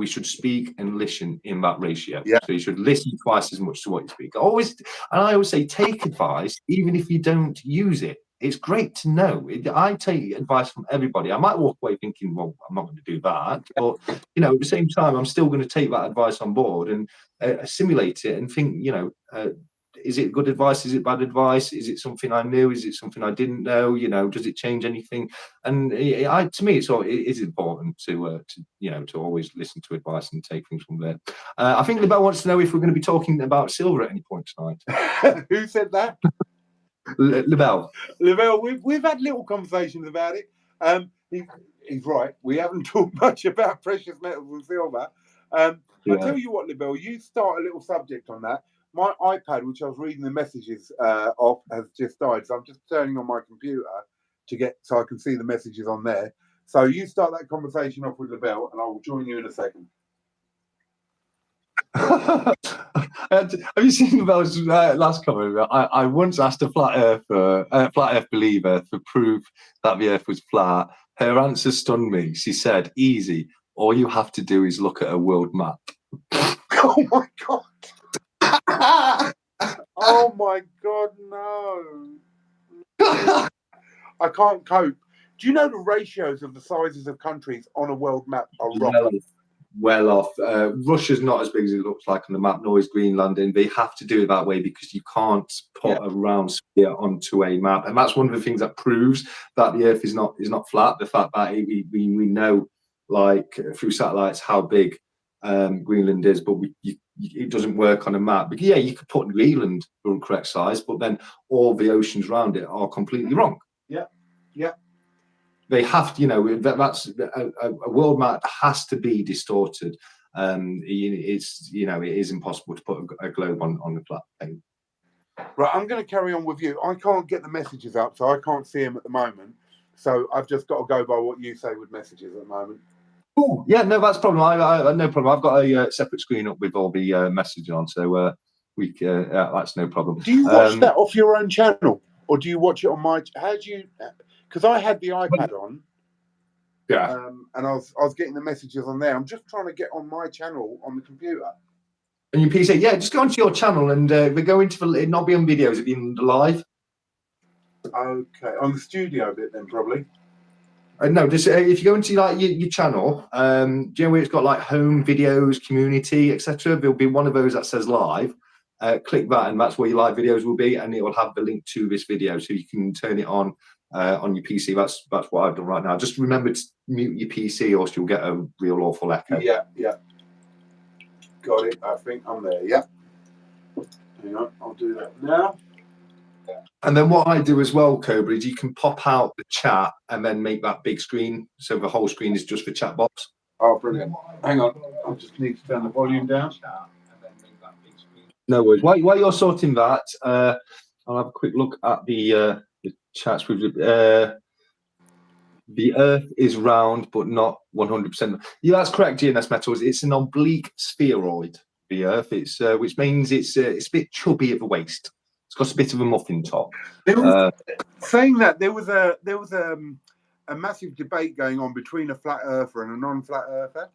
should speak and listen in that ratio. Yeah. So you should listen twice as much to what you speak. I always say, take advice, even if you don't use it. It's great to know. I take advice from everybody. I might walk away thinking, well, I'm not going to do that. But, at the same time, I'm still going to take that advice on board and assimilate it and think, is it good advice? Is it bad advice? Is it something I knew? Is it something I didn't know? You know, does it change anything? And to me, it is important to always listen to advice and take things from there. I think Lebel wants to know if we're going to be talking about silver at any point tonight. Who said that? Lebel. Lebel, we've had little conversations about it. He's right. We haven't talked much about precious metals and silver. I'll tell you what, Lebel, you start a little subject on that. My iPad, which I was reading the messages off, has just died. So I'm just turning on my computer so I can see the messages on there. So you start that conversation off with Lebel, and I will join you in a second. Have you seen Lebel's last comment? I once asked a flat Earth believer for proof that the Earth was flat. Her answer stunned me. She said, "Easy. All you have to do is look at a world map." Oh my god! Oh my god, no! I can't cope. Do you know the ratios of the sizes of countries on a world map are wrong? Well off. Russia's not as big as it looks like on the map, nor is Greenland, and they have to do it that way because you can't put a round sphere onto a map, and that's one of the things that proves that the Earth is not flat. The fact that we know, like through satellites, how big Greenland is, but it doesn't work on a map. But yeah, you could put Greenland the correct size, but then all the oceans around it are completely wrong. Yeah. They have to, that's a world map has to be distorted. It is impossible to put a globe on the flat thing. Right, I'm going to carry on with you. I can't get the messages up, so I can't see them at the moment. So I've just got to go by what you say with messages at the moment. Oh, yeah, no, that's a problem. I no problem. I've got a separate screen up with all the messages on, so that's no problem. Do you watch that off your own channel, or do you watch it on my? How do you? Because I had the iPad on, and I was getting the messages on there. I'm just trying to get on my channel on the computer. And your PC, yeah, just go onto your channel and we go into it not be on videos, it'll be in the live. Okay, on the studio bit then probably. No, just if you go into like your channel, do you know where it's got like home, videos, community, etc. There'll be one of those that says live. Click that, and that's where your live videos will be, and it will have the link to this video, so you can turn it on your PC. That's what I've done right now. Just remember to mute your PC, or else you'll get a real awful echo. Yeah. Got it. I think I'm there. Yeah. Hang on, I'll do that now. And then what I do as well, Cobra, is you can pop out the chat and then make that big screen, so the whole screen is just for chat box. Oh, brilliant. Hang on, I just need to turn the volume down. No worries. While you're sorting that, I'll have a quick look at the chats. The Earth is round, but not 100%. Yeah, that's correct, GNS Metals. It's an oblique spheroid, the Earth. It's which means it's a bit chubby at the waist. It's got a bit of a muffin top. Saying that, there was a massive debate going on between a flat earther and a non-flat earther,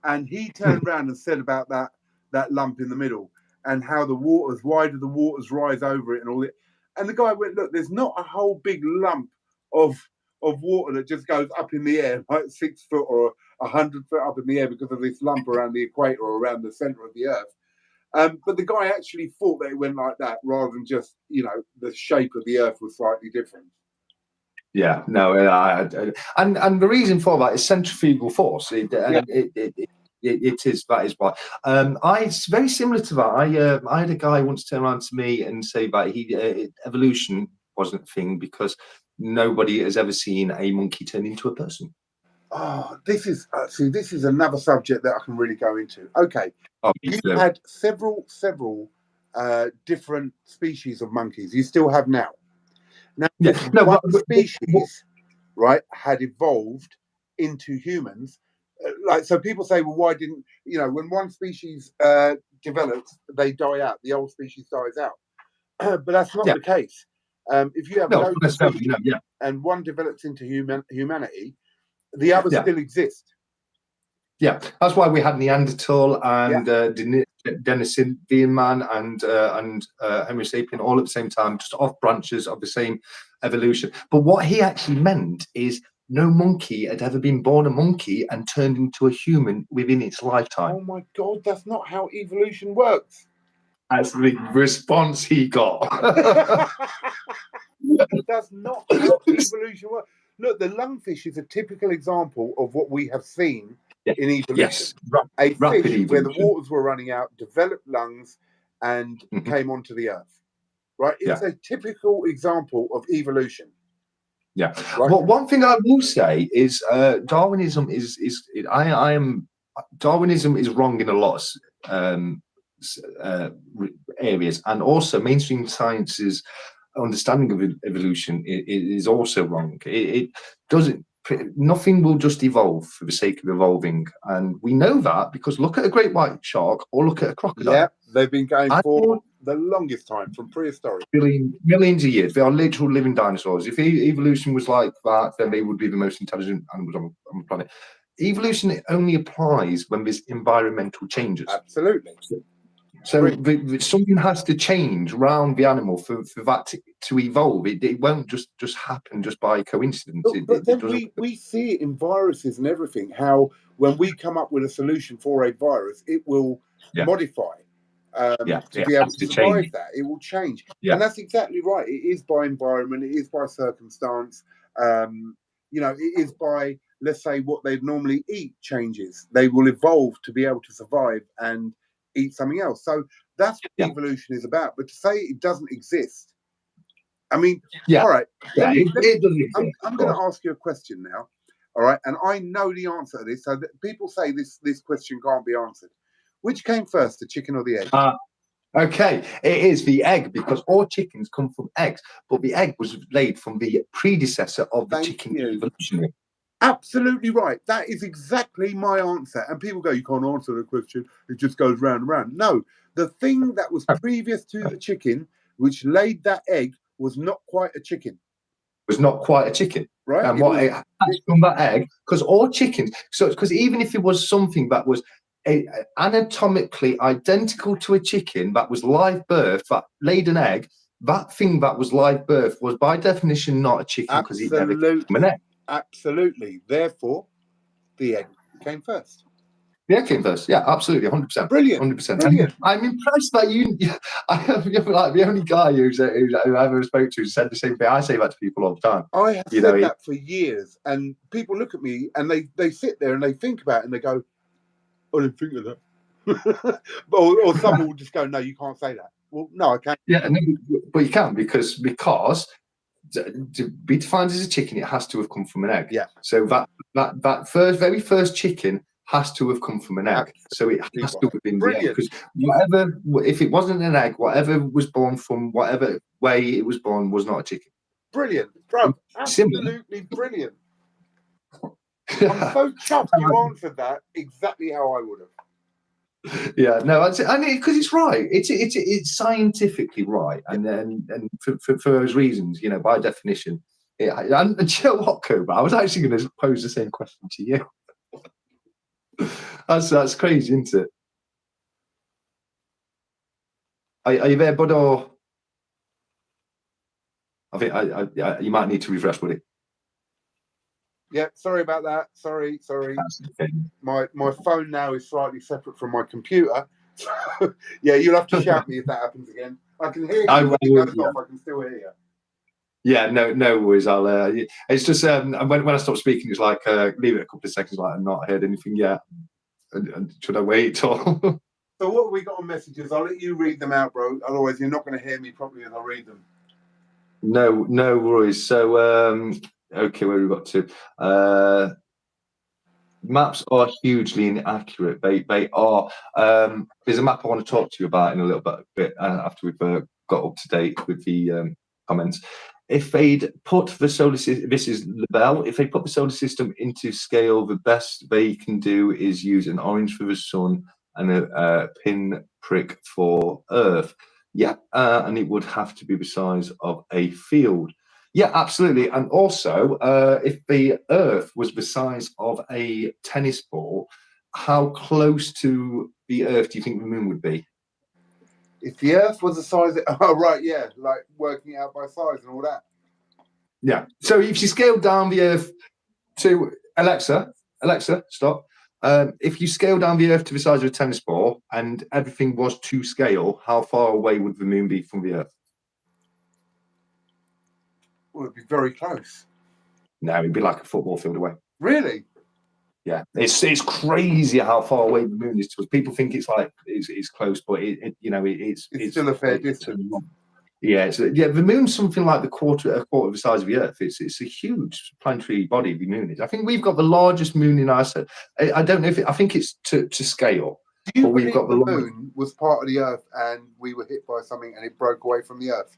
and he turned around and said about that lump in the middle and how why do the waters rise over it and all it. And the guy went, look, there's not a whole big lump of water that just goes up in the air like 6 foot or 100 foot up in the air because of this lump around the equator or around the center of the Earth. But the guy actually thought that it went like that rather than just, the shape of the Earth was slightly different. Yeah, no, and the reason for that is centrifugal force. It is. That is why. It's very similar to that. I had a guy once turn around to me and say that evolution wasn't a thing because nobody has ever seen a monkey turn into a person. Oh, this is another subject that I can really go into. Okay, you had several different species of monkeys. You still have now. Now, one species, right, had evolved into humans. So people say, well, why didn't when one species develops, they die out. The old species dies out, but that's not the case. If you have and one develops into humanity, the others still exist. Yeah, that's why we had Neanderthal and Denisovans man and Homo sapien all at the same time, just off branches of the same evolution. But what he actually meant is no monkey had ever been born a monkey and turned into a human within its lifetime. Oh my God, that's not how evolution works. That's the response he got. That's not how evolution works. Look, the lungfish is a typical example of what we have seen in evolution. Yes, A rapid fish evolution. where the waters were running out, developed lungs, and came onto the earth. Right? It's a typical example of evolution. Yeah. Right? Well, one thing I will say is Darwinism Darwinism is wrong in a lot of areas, and also mainstream science's understanding of evolution is also wrong. It doesn't. Nothing will just evolve for the sake of evolving, and we know that because look at a great white shark or look at a crocodile. Yeah, they've been going for the longest time, from prehistoric. Millions of years. They are literal living dinosaurs. If evolution was like that, then they would be the most intelligent animals on the planet. Evolution only applies when there's environmental changes. Absolutely. So something has to change around the animal for that to evolve. It won't just happen just by coincidence. But then we see it in viruses and everything, how when we come up with a solution for a virus, it will modify to be able to survive that. It will change. And that's exactly right. It is by environment. It is by circumstance. It is by, let's say, what they'd normally eat changes. They will evolve to be able to survive and eat something else. So that's what evolution is about. But to say it doesn't exist, I mean, all right. I'm going to ask you a question now. All right, and I know the answer to this. So that people say this question can't be answered. Which came first, the chicken or the egg? Okay, it is the egg, because all chickens come from eggs, but the egg was laid from the predecessor of the chicken evolutionary. Absolutely right. That is exactly my answer. And people go, you can't answer the question. It just goes round and round. No, the thing that was previous to the chicken, which laid that egg, was not quite a chicken. Was not quite a chicken, right? And what it has from that egg, because all chickens. So, because even if it was something that was anatomically identical to a chicken that was live birth, that laid an egg, that thing that was live birth was by definition not a chicken because it never came from an egg. Absolutely. Therefore, the egg came first. The egg came first. Yeah, absolutely, 100%. Brilliant. 100%. Brilliant. I'm impressed that you're like the only guy who I ever spoke to said the same thing. I say that to people all the time. I have said that for years, and people look at me and they sit there and they think about it and they go, I didn't think of that. or someone will just go, no, you can't say that. Well, no, I can't. Yeah, no, but you can because to be defined as a chicken, it has to have come from an egg. Yeah. So that very first chicken has to have come from an egg. So it has to have been the egg. Because if it wasn't an egg, whatever was born from whatever way it was born was not a chicken. Brilliant, bro. Absolutely brilliant. I'm so chuffed you answered that exactly how I would have. Yeah, no, because it's right. It's scientifically right, and for those reasons, by definition. And you know what, Cobra? I was actually going to pose the same question to you. That's crazy, isn't it? Are you there, bud? Or I think you might need to refresh, buddy. Yeah, sorry about that. Sorry. Okay. My phone now is slightly separate from my computer. So, yeah, you'll have to shout me if that happens again. I can hear you. I can still hear you. Yeah, no worries. I'll. It's just when I stop speaking, it's like leave it a couple of seconds. Like I've not heard anything yet. And should I wait or? So what have we got on messages? I'll let you read them out, bro. Otherwise, you're not going to hear me properly as I read them. No worries. So okay, where we got to? Maps are hugely inaccurate. They are. There's a map I want to talk to you about in a little bit after we've got up to date with the comments. If they'd put the solar system, this is Lebel. If they put the solar system into scale, the best they can do is use an orange for the sun and a pin prick for Earth. Yeah, and it would have to be the size of a field. Yeah, absolutely. And also, if the Earth was the size of a tennis ball, how close to the Earth do you think the moon would be? If the Earth was the size of... Oh, right, yeah. Like working out by size and all that. Yeah. So if you scale down the Earth to... Alexa, stop. If you scale down the Earth to the size of a tennis ball and everything was to scale, how far away would the moon be from the Earth? Well, it'd be very close. No, it'd be like a football field away. Really? Yeah, it's crazy how far away the moon is to us. People think it's like it's close, but it's still a fair distance. Yeah, the moon's something like a quarter of the size of the Earth. It's a huge planetary body. The moon is. I think we've got the largest moon in our set. I don't know if I think it's to scale. Do you but we've got the moon was part of the Earth and we were hit by something and it broke away from the Earth?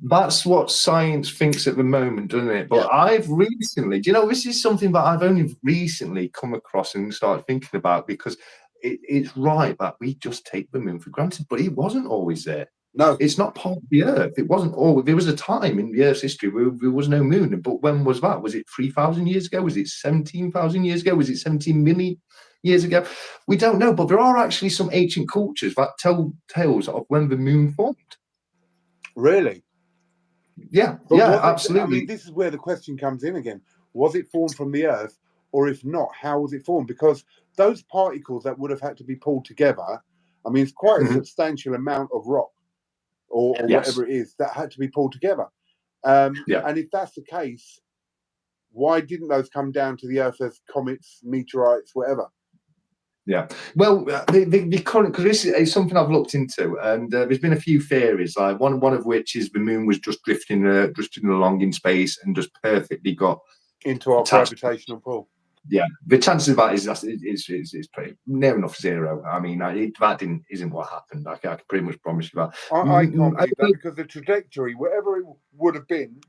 That's what science thinks at the moment, doesn't it? But Yeah. I've recently, this is something that I've only recently come across and started thinking about, because it's right that we just take the moon for granted, but it wasn't always there. No, it's not part of the Earth. It wasn't always. There was a time in the Earth's history where there was no moon. But when was that? Was it 3,000 years ago? Was it 17,000 years ago? Was it 17 million years ago? We don't know. But there are actually some ancient cultures that tell tales of when the moon formed. Really? Yeah, absolutely. I mean, this is where the question comes in again. Was it formed from the Earth? Or if not, how was it formed? Because those particles that would have had to be pulled together, I mean, it's quite a substantial amount of rock or whatever it is that had to be pulled together. And if that's the case, why didn't those come down to the Earth as comets, meteorites, whatever? Yeah, well, the current, because this is something I've looked into, and there's been a few theories. Like one of which is the moon was just drifting along in space and just perfectly got into our gravitational pull. Yeah, the chances of that is pretty near enough zero. I mean, that isn't what happened. I can pretty much promise you that. I can't believe that, because the trajectory, whatever it would have been,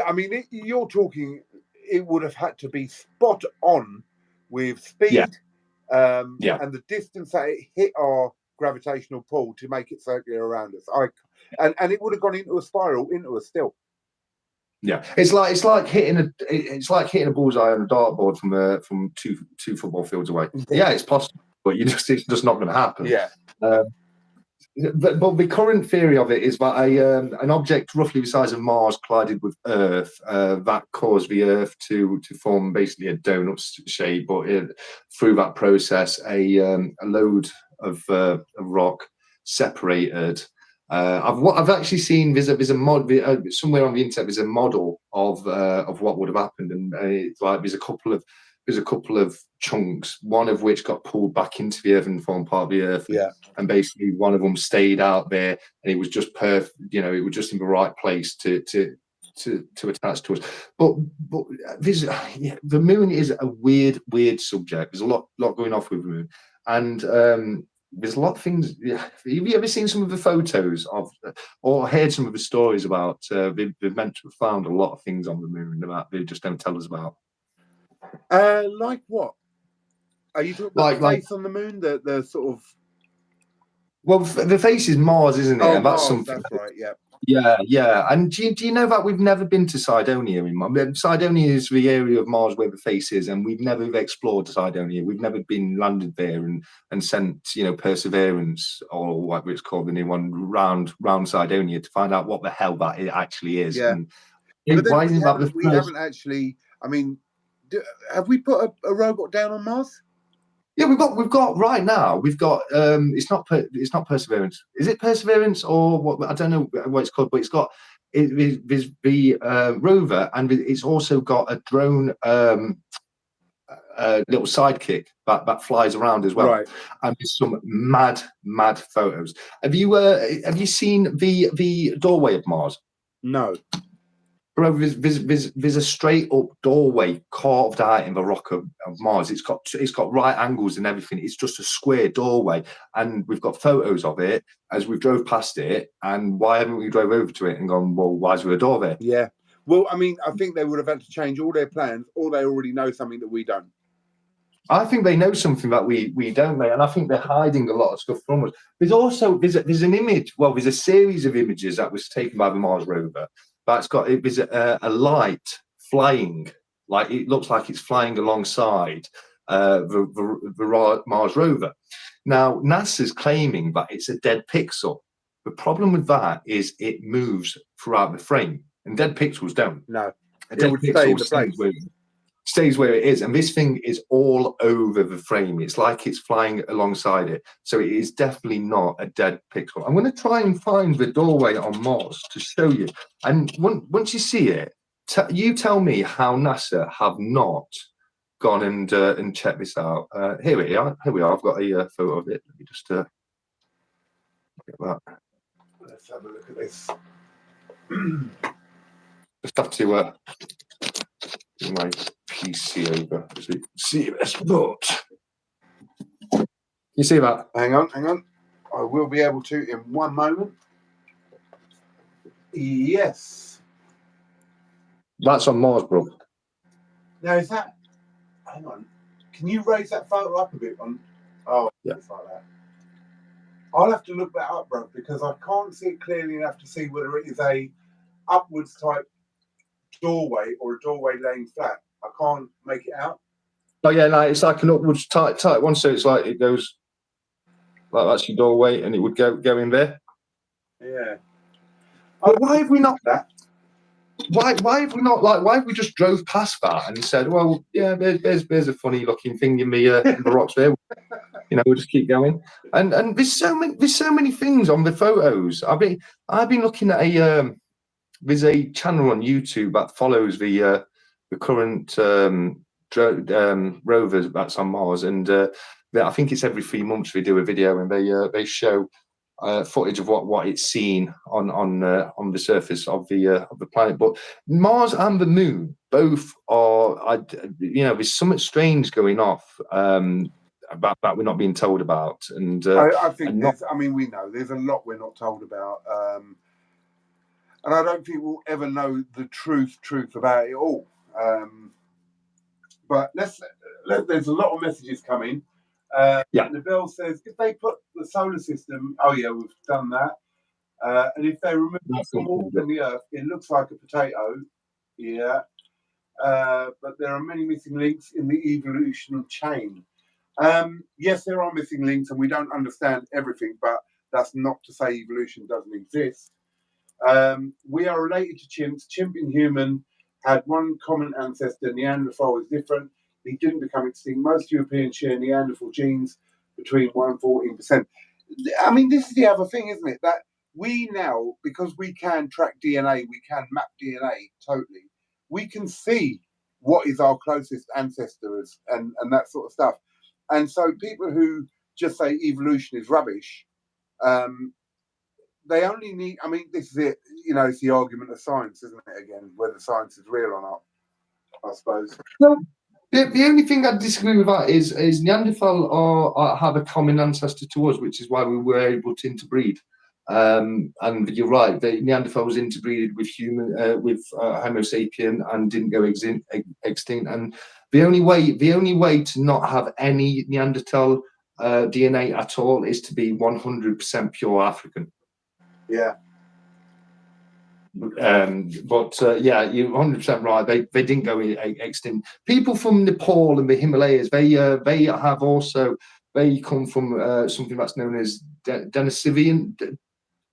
I mean, you're talking, it would have had to be spot on with speed, and the distance that it hit our gravitational pull to make it circular around us. And it would have gone into a spiral into us still. Yeah, it's like hitting a bullseye on a dartboard from two football fields away. Yeah, it's possible, but it's just not going to happen. Yeah. But the current theory of it is that an object roughly the size of Mars collided with Earth. That caused the Earth to form basically a donut shape, but through that process, a load of rock separated. I've actually seen there's a mod somewhere on the internet. There's a model of what would have happened, and it's like there's a couple of chunks, one of which got pulled back into the Earth and formed part of the Earth. Yeah. And basically one of them stayed out there, and it was just perfect. It was just in the right place to attach to us. But the moon is a weird subject. There's a lot going off with the moon, and there's a lot of things. Yeah. Have you ever seen some of the photos of, or heard some of the stories about? They've meant to have found a lot of things on the moon that they just don't tell us about. Like what? Are you talking about the face on the moon? The sort of. Well, the face is Mars, isn't it? Oh, and that's Mars, something. That's right. Yeah. Yeah. And do you know that we've never been to Cydonia? Cydonia is the area of Mars where the face is, and we've never explored Cydonia. We've never been landed there and sent, Perseverance, or whatever it's called, the new one, round Cydonia to find out what the hell that it actually is. Yeah. And but then we haven't actually. I mean, have we put a robot down on Mars? Yeah, we've got right now. We've got it's not Perseverance. Is it Perseverance or what? I don't know what it's called, but it's got there's the rover, and it's also got a drone little sidekick that flies around as well. Right. And there's some mad photos. Have you seen the doorway of Mars? No. Bro, there's a straight up doorway carved out in the rock of Mars. It's got right angles and everything. It's just a square doorway, and we've got photos of it as we drove past it. And why haven't we drove over to it and gone, well, why is there a door there? Yeah. Well, I mean, I think they would have had to change all their plans, or they already know something that we don't. I think they know something that we don't, mate, and I think they're hiding a lot of stuff from us. There's an image. Well, there's a series of images that was taken by the Mars rover. That's got there's a light flying, like it looks like it's flying alongside the Mars rover. Now, NASA's claiming that it's a dead pixel. The problem with that is it moves throughout the frame, and dead pixels don't. No, it would stay in the place. stays where it is, and this thing is all over the frame. It's like it's flying alongside it, so it is definitely not a dead pixel. I'm going to try and find the doorway on Mars to show you, and once you see it, you tell me how NASA have not gone and checked this out. Here we are. Here we are. I've got a photo of it. Let me just get that. Let's have a look at this. Just have to do my PC over. See this, but you see that? Hang on. I will be able to in one moment. Yes. That's on Mars, bro. Now is that? Hang on. Can you raise that photo up a bit? Oh, yeah. It's like that. I'll have to look that up, bro, because I can't see it clearly enough to see whether it is a upwards type doorway or a doorway laying flat. I can't make it out. Oh yeah, no, it's like an upwards tight one. So it's like it goes like that's your doorway, and it would go in there. Yeah. But why have we not that? Why have we not why have we just drove past that and said, well, yeah, there's a funny looking thing in the rocks there. We'll just keep going. And there's so many things on the photos. I've been looking at there's a channel on YouTube that follows the current rovers that's on Mars, and I think it's every 3 months they do a video and they show footage of what it's seen on the surface of the planet. But Mars and the Moon both are, there's something strange going off about that we're not being told about. And I think we know there's a lot we're not told about. And I don't think we'll ever know the truth about it all. But there's a lot of messages coming. The bell says if they put the solar system, oh yeah, we've done that. And if they remove some water from the Earth, it looks like a potato. Yeah. But there are many missing links in the evolution chain. Yes, there are missing links, and we don't understand everything, but that's not to say evolution doesn't exist. We are related to chimps. Chimp and human had one common ancestor. Neanderthal is different. He didn't become extinct. Most Europeans share Neanderthal genes between 1 and 14%. I mean, this is the other thing, isn't it? That we now, because we can track DNA, we can map DNA totally. We can see what is our closest ancestors and that sort of stuff. And so people who just say evolution is rubbish, they only need, this is it, it's the argument of science, isn't it, again, whether science is real or not, I suppose. Well, the only thing I disagree with that is Neanderthal have a common ancestor to us, which is why we were able to interbreed. And you're right, the Neanderthal was interbreeded with Homo sapien and didn't go extinct. And the only way to not have any Neanderthal DNA at all is to be 100% pure African. Yeah. Yeah, you're 100% right. They didn't go extinct. People from Nepal and the Himalayas, they come from something that's known as Denisovanan.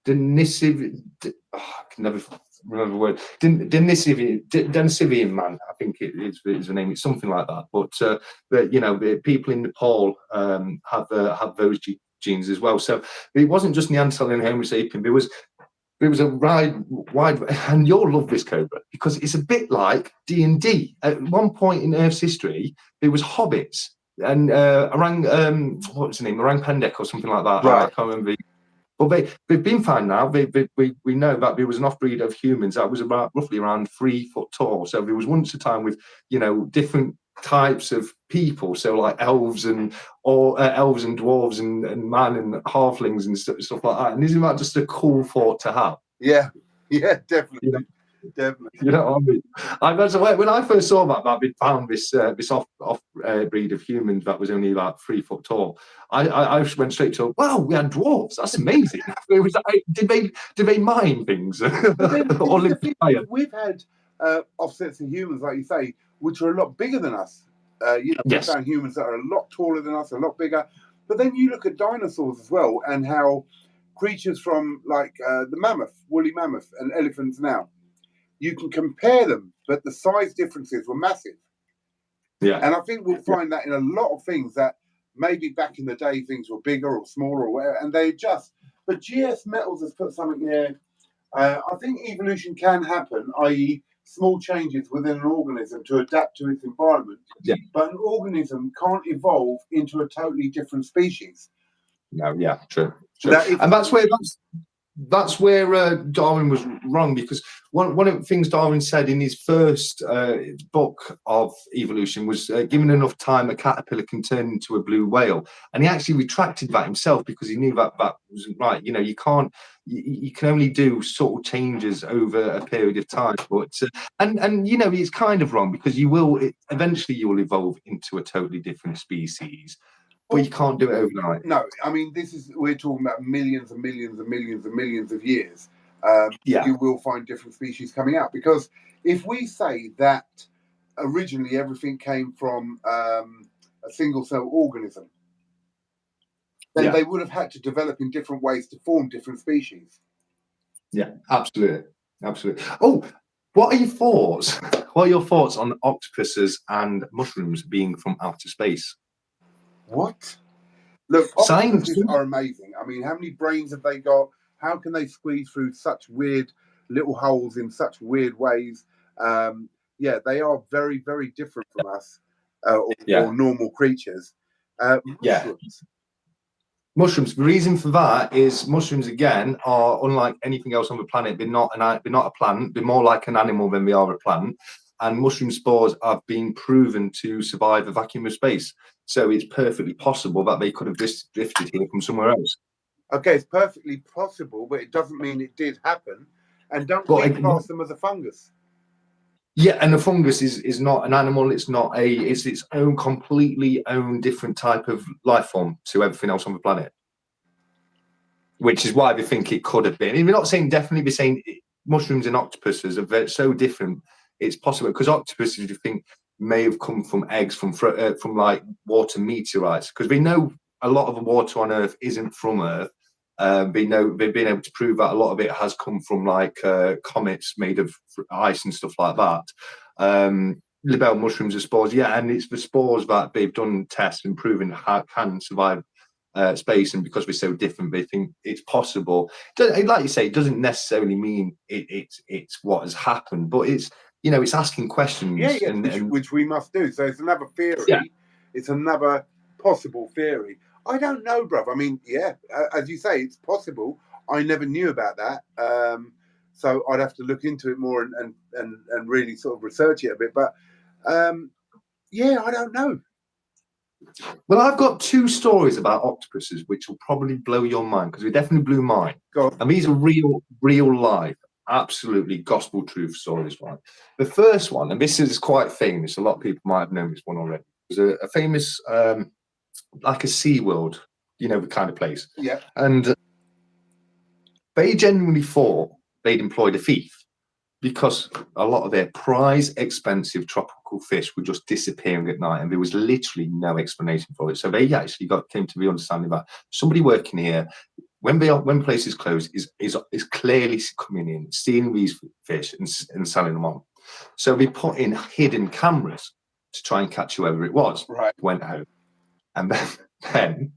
I can never remember the word. Denisovanan man, I think it is the name. It's something like that. But the people in Nepal have those genes as well. So it wasn't just Neanderthal and Homo sapien. There was a wide, and you'll love this, Cobra, because it's a bit like D&D. At one point in Earth's history, there was hobbits and what's the name, Orang Pendek or something like that. Right. I can't remember. But they've been found now. We know that there was an off-breed of humans that was roughly around 3 foot tall. So there was once a time with different types of people, so like elves and dwarves and man and halflings and stuff like that. And isn't that just a cool thought to have? Yeah, definitely. Definitely. You know what I mean? When I first saw that we found this off breed of humans that was only about 3 foot tall, I went straight to, wow, we had dwarves. That's amazing. Did they mine things? We've had offsets of humans, like you say, which are a lot bigger than us. Yes. We found humans that are a lot taller than us, a lot bigger. But then you look at dinosaurs as well, and how creatures from like the mammoth, woolly mammoth, and elephants now, you can compare them, but the size differences were massive. Yeah. And I think we'll find that in a lot of things that maybe back in the day things were bigger or smaller or whatever, and they adjust. But GS Metals has put something here. I think evolution can happen, i.e., small changes within an organism to adapt to its environment. Yeah. But an organism can't evolve into a totally different species. No, yeah, true. And that's where Darwin was wrong, because one of the things Darwin said in his first book of evolution was given enough time, a caterpillar can turn into a blue whale, and he actually retracted that himself because he knew that wasn't right. You know, you can only do subtle changes over a period of time, but and you know, it's kind of wrong because eventually you will evolve into a totally different species. But you can't do it overnight. No, I mean, we're talking about millions and millions and millions and millions of years. You will find different species coming out, because if we say that originally everything came from a single cell organism, then they would have had to develop in different ways to form different species. Yeah, absolutely. Oh, what are your thoughts? What are your thoughts on octopuses and mushrooms being from outer space? What? Look, Science octopuses are amazing. I mean, how many brains have they got? How can they squeeze through such weird little holes in such weird ways? Yeah, they are very, very different from us or normal creatures. Mushrooms. The reason for that is mushrooms, again, are unlike anything else on the planet. They're not a plant. They're more like an animal than they are a plant. And mushroom spores have been proven to survive a vacuum of space. So it's perfectly possible that they could have just drifted here from somewhere else. Okay, it's perfectly possible, but it doesn't mean it did happen. And don't class them as a fungus. Yeah, and the fungus is not an animal. It's its own completely own different type of life form to everything else on the planet. Which is why they think it could have been. We're not saying definitely. We're saying mushrooms and octopuses are so different. It's possible because octopuses, you think, may have come from eggs from like water meteorites, because we know a lot of the water on Earth isn't from Earth. They've been able to prove that a lot of it has come from like comets made of ice and stuff like that. Libelle mushrooms are spores, and it's the spores that they've done tests and proven can survive space, and because we're so different, they think it's possible. Like you say, it doesn't necessarily mean it's what has happened, but it's asking questions. Which we must do. So it's another theory. Yeah. It's another possible theory. I don't know, bruv. I mean, as you say, it's possible. I never knew about that. So I'd have to look into it more and really sort of research it a bit. But I don't know. Well, I've got two stories about octopuses which will probably blow your mind, because they definitely blew mine. And these are real life, absolutely gospel truth stories, right? The first one, and this is quite famous, a lot of people might have known this one already. It was a famous, like a SeaWorld, the kind of place. Yeah. And they genuinely thought they'd employed a thief, because a lot of their prize expensive tropical fish were just disappearing at night, and there was literally no explanation for it. So they actually came to the understanding that somebody working here, when places close, is clearly coming in, stealing these fish and selling them on. So they put in hidden cameras to try and catch whoever it was. Right. Went out, and then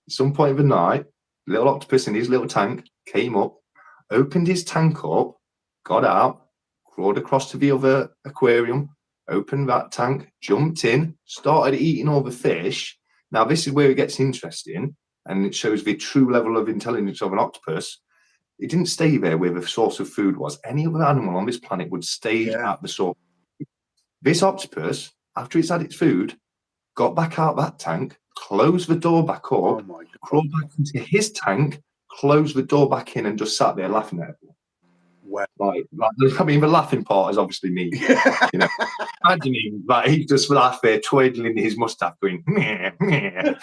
at some point of the night, little octopus in his little tank came up, opened his tank up, got out, crawled across to the other aquarium, opened that tank, jumped in, started eating all the fish. Now, this is where it gets interesting, and it shows the true level of intelligence of an octopus. It didn't stay there where the source of food was. Any other animal on this planet would stay at the source. This octopus, after it's had its food, got back out that tank, closed the door back up, crawled back into his tank, closed the door back in, and just sat there laughing at everyone. Like, I mean, the laughing part is obviously me. Imagining that he just laughed there, twiddling his mustache, going, meh, meh.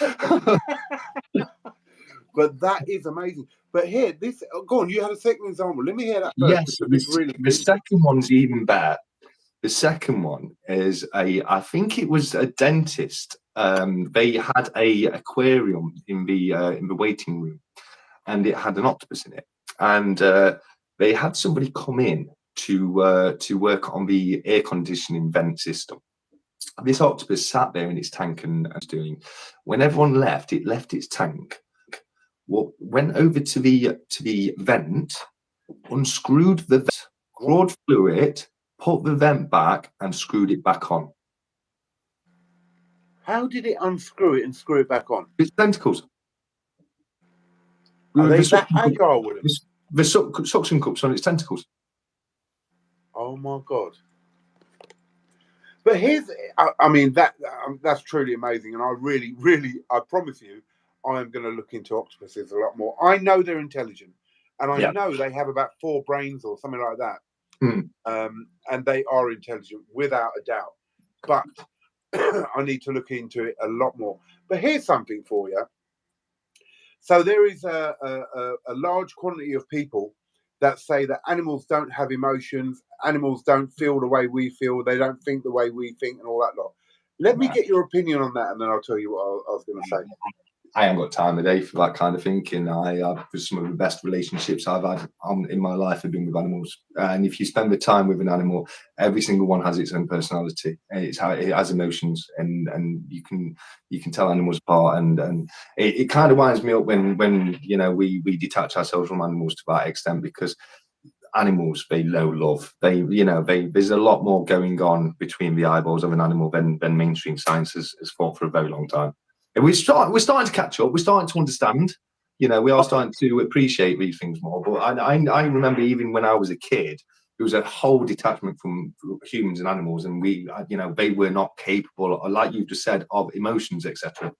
But that is amazing. But here, go on, you had a second example. Let me hear that first. Yes, the second one's even better. The second one is I think it was a dentist. They had a aquarium in the waiting room, and it had an octopus in it, and they had somebody come in to work on the air conditioning vent system. this octopus sat there in its tank and was doing. When everyone left, it left its tank. Went over to the vent, unscrewed the vent, crawled through it, put the vent back, and screwed it back on. How did it unscrew it and screw it back on? Its tentacles. Are they that agile with them? The suction cups on its tentacles. Oh my God. But here's, I mean, that's truly amazing. And I really, I promise you, I am going to look into octopuses a lot more. I know they're intelligent, and I know they have about 4 brains or something like that. And they are intelligent without a doubt. But I need to look into it a lot more. But here's something for you. So there is a large quantity of people that say that animals don't have emotions, animals don't feel the way we feel, they don't think the way we think, and all that lot. Let me get your opinion on that, and then I'll tell you what I was going to say. I haven't got time of day for that kind of thinking. Some of the best relationships I've had in my life have been with animals. And if you spend the time with an animal, every single one has its own personality. It's how it has emotions, and you can tell animals apart. And it kind of winds me up when we detach ourselves from animals to that extent, because animals, they know love. There's a lot more going on between the eyeballs of an animal than mainstream science has thought for a very long time. And we're starting to catch up. We're starting to understand. We are starting to appreciate these things more. But I remember even when I was a kid, there was a whole detachment from humans and animals, and they were not capable, like you just said, of emotions, etc.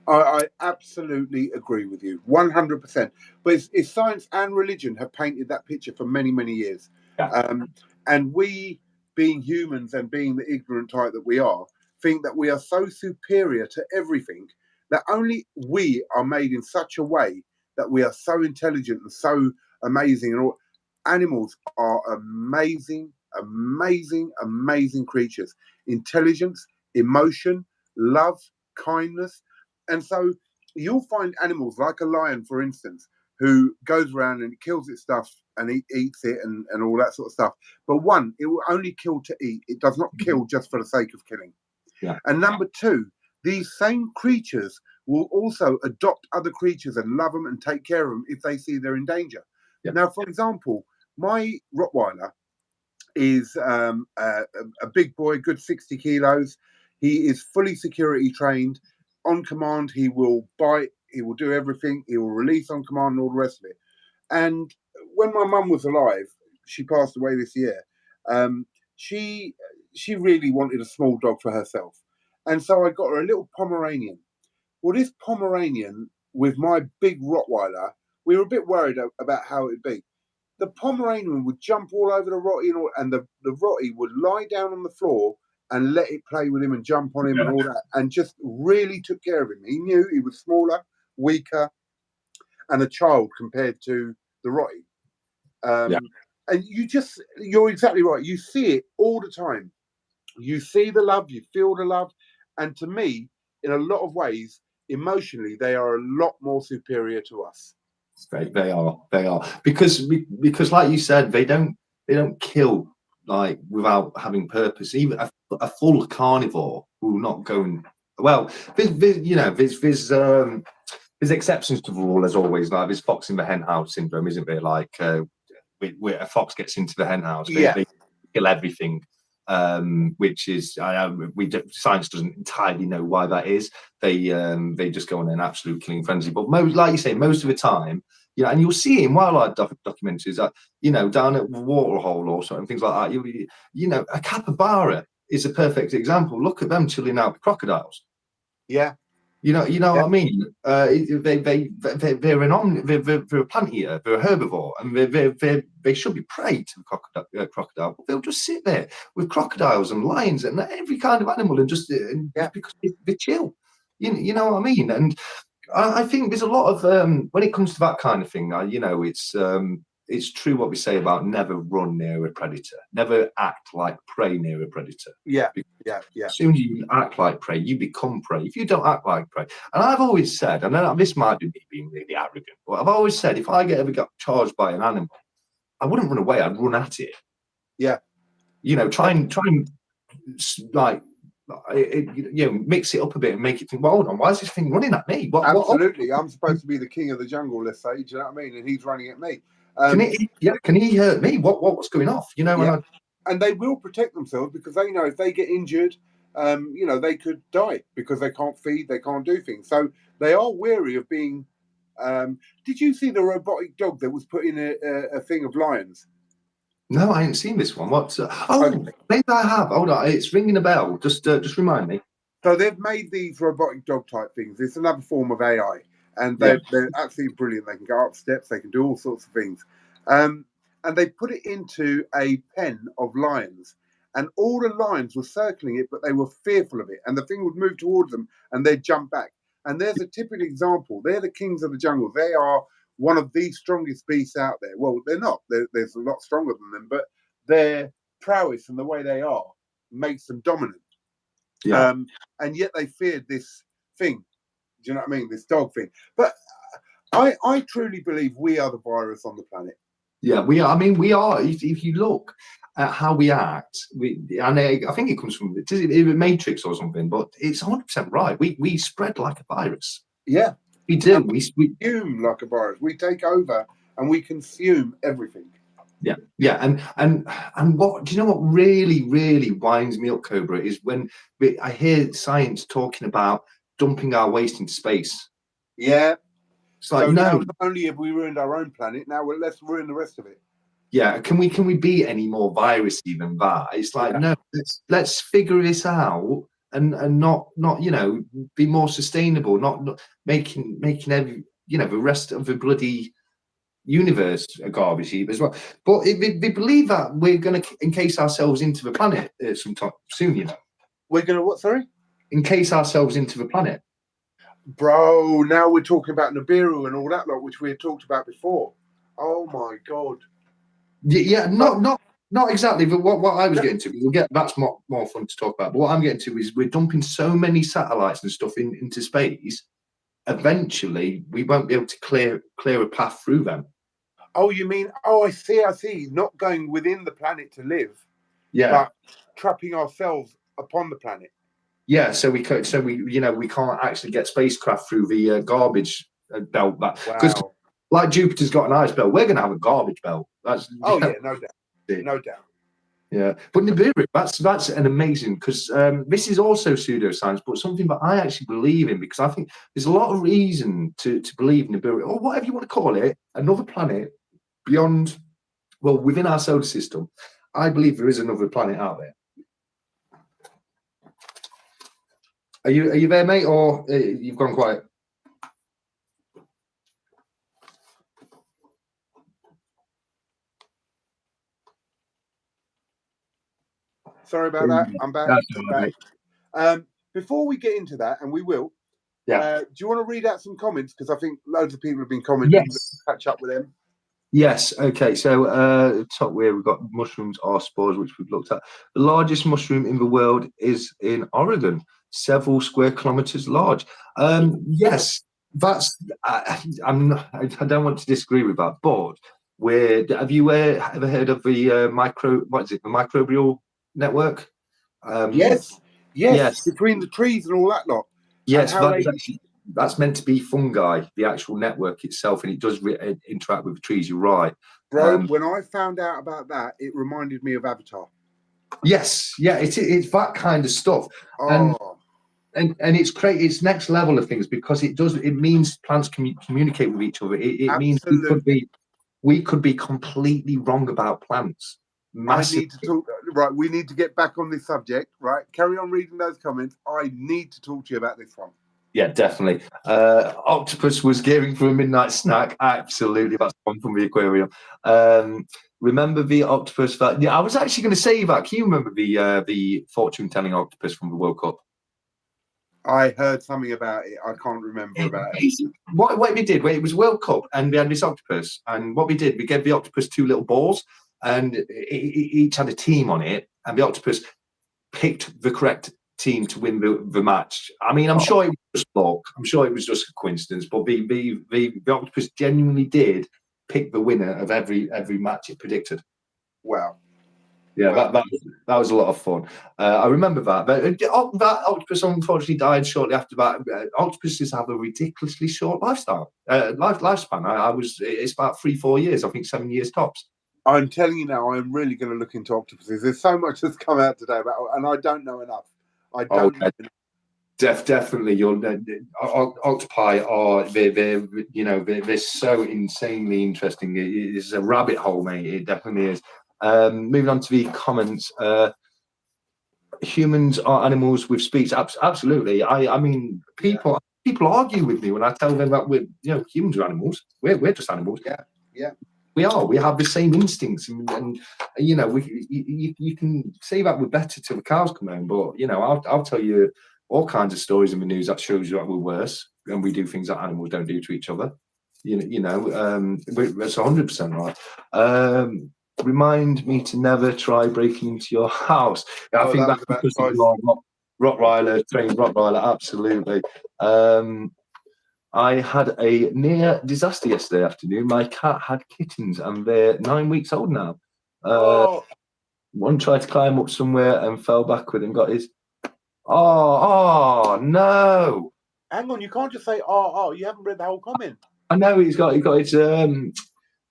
I absolutely agree with you, 100%. But it's science and religion have painted that picture for many, many years. Yeah. And we, being humans and being the ignorant type that we are, think that we are so superior to everything, that only we are made in such a way that we are so intelligent and so amazing. And all animals are amazing, amazing, amazing creatures. Intelligence, emotion, love, kindness. And so you'll find animals like a lion, for instance, who goes around and kills its stuff and eats it and all that sort of stuff. But one, it will only kill to eat. It does not kill just for the sake of killing. Yeah. And number 2, these same creatures will also adopt other creatures and love them and take care of them if they see they're in danger. Yeah. Now, for example, my Rottweiler is a big boy, good 60 kilos. He is fully security trained. On command, he will bite, he will do everything, he will release on command and all the rest of it. And when my mum was alive, she passed away this year, she really wanted a small dog for herself. And so I got her a little Pomeranian. Well, this Pomeranian with my big Rottweiler, we were a bit worried about how it'd be. The Pomeranian would jump all over the Rottie, and the Rottie would lie down on the floor and let it play with him and jump on him and all that, and just really took care of him. He knew he was smaller, weaker, and a child compared to the Rottie. And you're exactly right. You see it all the time. You see the love, you feel the love. And to me, in a lot of ways, emotionally, they are a lot more superior to us. They are because like you said, they don't kill like without having purpose. Even a full carnivore will not go and there's exceptions to the rule, as always. Like there's fox in the hen house syndrome, isn't there? Like where a fox gets into the hen house, they kill everything. Which is science doesn't entirely know why that is. They just go on an absolute killing frenzy. But like you say, most of the time, and you'll see in wildlife documentaries that down at the waterhole or something, things like that. A capybara is a perfect example. Look at them chilling out with crocodiles. Yeah. What I mean? They're a plant eater, they're a herbivore, and they should be prey to the crocodile. But they'll just sit there with crocodiles and lions and every kind of animal, and just because they chill. You know what I mean? And I think there's a lot of when it comes to that kind of thing. It's true what we say about never run near a predator, never act like prey near a predator. Yeah. As soon as you act like prey, you become prey. If you don't act like prey, and I've always said, and this might be me being really arrogant, but I've always said, if I ever got charged by an animal, I wouldn't run away. I'd run at it. Yeah. Try and like mix it up a bit and make it think, well, hold on, why is this thing running at me? What? Absolutely. I'm supposed to be the king of the jungle, let's say. Do you know what I mean? And he's running at me. Can he hurt me? What's going off? And they will protect themselves because they know if they get injured, they could die because they can't feed, they can't do things. So they are wary of being. Did you see the robotic dog that was put in a thing of lions? No, I ain't seen this one. What's? Maybe I have. Hold on, it's ringing a bell. Just remind me. So they've made these robotic dog type things. It's another form of AI, and they're absolutely brilliant. They can go up steps, they can do all sorts of things, and they put it into a pen of lions, and all the lions were circling it, but they were fearful of it, and the thing would move towards them, and they'd jump back. And there's a typical example. They're the kings of the jungle. They are one of the strongest beasts out there. Well, they're not. There's a lot stronger than them, but their prowess and the way they are makes them dominant. Yeah. And yet they feared this thing. Do you know what I mean? This dog thing. But I truly believe we are the virus on the planet. Yeah, we are. I mean, we are. If you look at how we act, and I think it comes from Matrix or something, but it's 100% right. We spread like a virus. Yeah, we do. We consume like a virus. We take over and we consume everything. Yeah, and what do you know? What really winds me up, Cobra, is when I hear science talking about dumping our waste into space. Yeah, it's like, so no. now not only have we ruined our own planet, now let's ruin the rest of it. Yeah, can we be any more virusy than that? It's like, no, let's figure this out and not be more sustainable, not making every the rest of the bloody universe a garbage heap as well. But they believe that we're going to encase ourselves into the planet sometime soon. We're going to what? Sorry, encase ourselves into the planet, bro. Now we're talking about Nibiru and all that lot, which we had talked about before. Oh my god. Yeah, not exactly. But what I was getting to, we'll get that's more fun to talk about. But what I'm getting to is we're dumping so many satellites and stuff into space. Eventually, we won't be able to clear a path through them. Oh, you mean? Oh, I see. Not going within the planet to live, but trapping ourselves upon the planet. Yeah, so we can't actually get spacecraft through the garbage belt. Because like Jupiter's got an ice belt, we're going to have a garbage belt. No doubt. Yeah, but Nibiru, that's an amazing, because this is also pseudoscience, but something that I actually believe in, because I think there's a lot of reason to believe Nibiru, or whatever you want to call it, another planet beyond, well, within our solar system. I believe there is another planet out there. Are you there, mate, or you've gone quiet? Sorry about that. I'm back. Before we get into that, and we will, do you want to read out some comments? Because I think loads of people have been commenting. Yes. Catch up with them. Yes. Okay. So top where we've got mushrooms are spores, which we've looked at. The largest mushroom in the world is in Oregon, several square kilometers large. Yes, that's. I don't want to disagree with that, but have you ever heard of the the microbial network? Yes, between the trees and all that lot. Yes, that's meant to be fungi, the actual network itself, and it does interact with the trees. You're right, bro. When I found out about that, it reminded me of Avatar. Yes, yeah, it's that kind of stuff, and it's next level of things, because it means plants can communicate with each other. It means we could be completely wrong about plants. Massively. I need to talk. Right, we need to get back on this subject. Right, carry on reading those comments. I need to talk to you about this one. Yeah, definitely. Octopus was gearing for a midnight snack. Absolutely, that's one from the aquarium. Remember the octopus that? Yeah, I was actually going to say that. Can you remember the fortune-telling octopus from the World Cup? I heard something about it. I can't remember about it. What we did, it was World Cup, and we had this octopus, and what we did, we gave the octopus 2 little balls, and each had a team on it, and the octopus picked the correct team to win the match. I mean, I'm sure it was just luck. I'm sure it was just a coincidence, but the octopus genuinely did pick the winner of every match it predicted. Wow. Yeah, Wow. that was a lot of fun. I remember that. But that octopus unfortunately died shortly after that. Octopuses have a ridiculously short lifespan. It's about 3-4 years. I think 7 years tops. I'm telling you now, I'm really going to look into octopuses. There's so much that's come out today about, and I don't know enough. I Oh, don't know enough. definitely. Octopi are they're so insanely interesting. It is a rabbit hole, mate. It definitely is. Moving on to the comments. Humans are animals with speech. Absolutely. I mean, people argue with me when I tell them that humans are animals. We're just animals. Yeah. We are. We have the same instincts, and you can say that we're better till the cows come home. But I'll tell you all kinds of stories in the news that shows you that we're worse, and we do things that animals don't do to each other. That's 100% right. Remind me to never try breaking into your house. I think that's because of your Rottweiler, trained Rottweiler. Absolutely. I had a near disaster yesterday afternoon. My cat had kittens, and they're 9 weeks old now. One tried to climb up somewhere and fell backward and got his. Oh no! Hang on, you can't just say oh. You haven't read the whole comment. I know he got his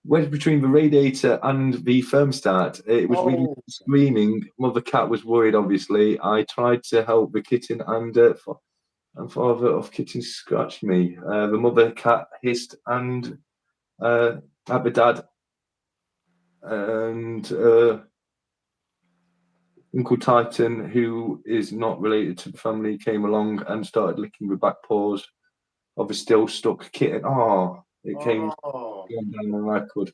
wedged between the radiator and the thermostat. It was really screaming. Mother cat was worried. Obviously, I tried to help the kitten, and father of kitten scratched me. The mother cat hissed and at the dad, and Uncle Titan, who is not related to the family, came along and started licking the back paws of a still stuck kitten. It came down and I could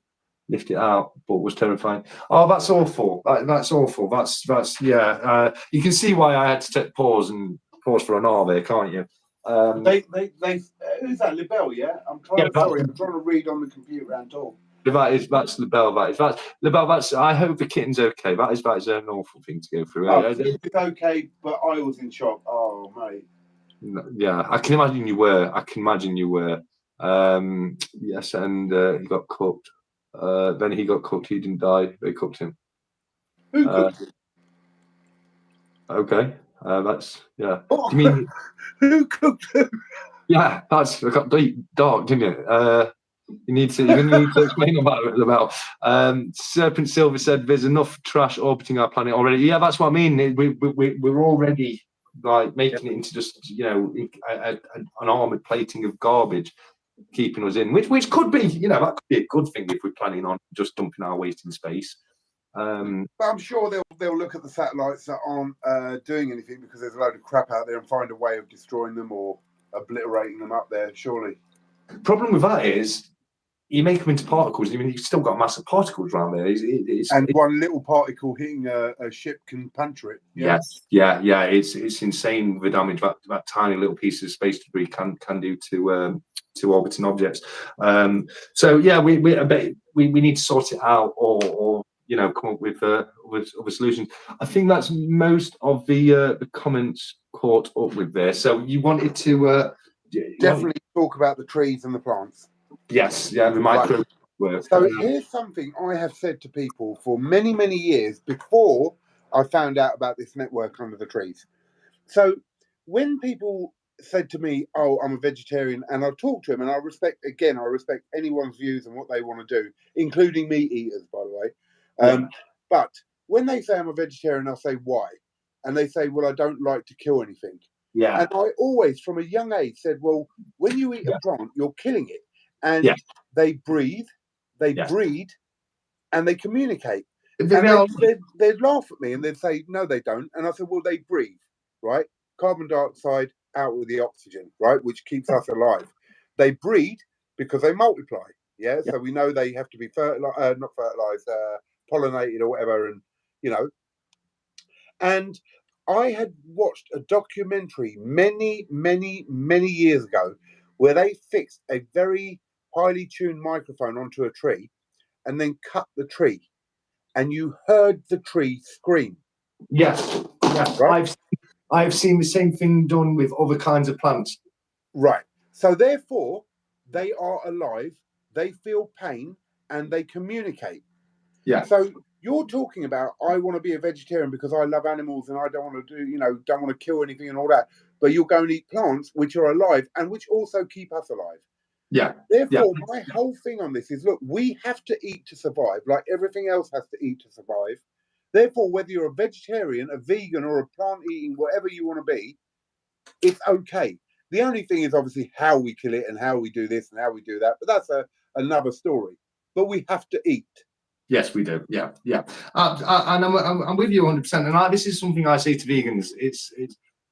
lift it out, but was terrifying. Oh, that's awful. That's awful. That's yeah. You can see why I had to take pause for an R there, can't you? They who's that? Libel, yeah? I'm trying to read on the computer and talk. That's Libel. Libel. I hope the kitten's okay. That is an awful thing to go through. It's okay, but I was in shock. Oh, mate. Yeah, I can imagine you were. Yes, and he got cooked. Then he got cooked. He didn't die. They cooked him. Who cooked him? Okay, that's yeah. Do you mean who cooked him? Yeah, that's got deep dark, didn't it? You need to explain about it about. Serpent Silver said, "There's enough trash orbiting our planet already." Yeah, that's what I mean. We're already like making it into just an armored plating of garbage, keeping us in, which could be that could be a good thing if we're planning on just dumping our waste in space. But I'm sure they'll look at the satellites that aren't doing anything because there's a load of crap out there and find a way of destroying them or obliterating them up there. Surely. Problem with that is you make them into particles. I mean, you've still got massive particles around there. One little particle hitting a ship can puncture it. Yes, yeah. It's insane the damage that tiny little piece of space debris can do to orbiting objects. So yeah, we need to sort it out or come up with other solutions. I think that's most of the comments caught up with there. So you wanted to definitely talk about the trees and the plants. Yes, yeah, the micro work. So here's something I have said to people for many, many years before I found out about this network under the trees. So when people said to me, "Oh, I'm a vegetarian," and I'll talk to them, and I respect anyone's views and what they want to do, including meat eaters, by the way. But when they say I'm a vegetarian, I'll say why, and they say, "Well, I don't like to kill anything." Yeah. And I always, from a young age, said, "Well, when you eat a plant, you're killing it, and they breathe, they breed, and they communicate." And they'd laugh at me and they'd say, "No, they don't." And I said, "Well, they breathe, right? Carbon dioxide out with the oxygen, right? Which keeps us alive. They breed because they multiply. Yeah. So we know they have to be not fertilized, pollinated or whatever. And, and I had watched a documentary many, many, many years ago where they fixed a very highly tuned microphone onto a tree and then cut the tree. And you heard the tree scream. Yes. Right? I've seen the same thing done with other kinds of plants. Right. So therefore, they are alive, they feel pain, and they communicate. Yeah. So You're talking about, I want to be a vegetarian because I love animals and I don't want to do, don't want to kill anything and all that. But you'll go and eat plants which are alive and which also keep us alive. Yeah. Therefore, my whole thing on this is, look, we have to eat to survive, like everything else has to eat to survive. Therefore, whether you're a vegetarian, a vegan, or a plant eating, whatever you want to be, it's okay. The only thing is obviously how we kill it and how we do this and how we do that. But that's another story. But we have to eat. Yes, we do. Yeah, yeah. And I'm with you 100%. And this is something I say to vegans. It's.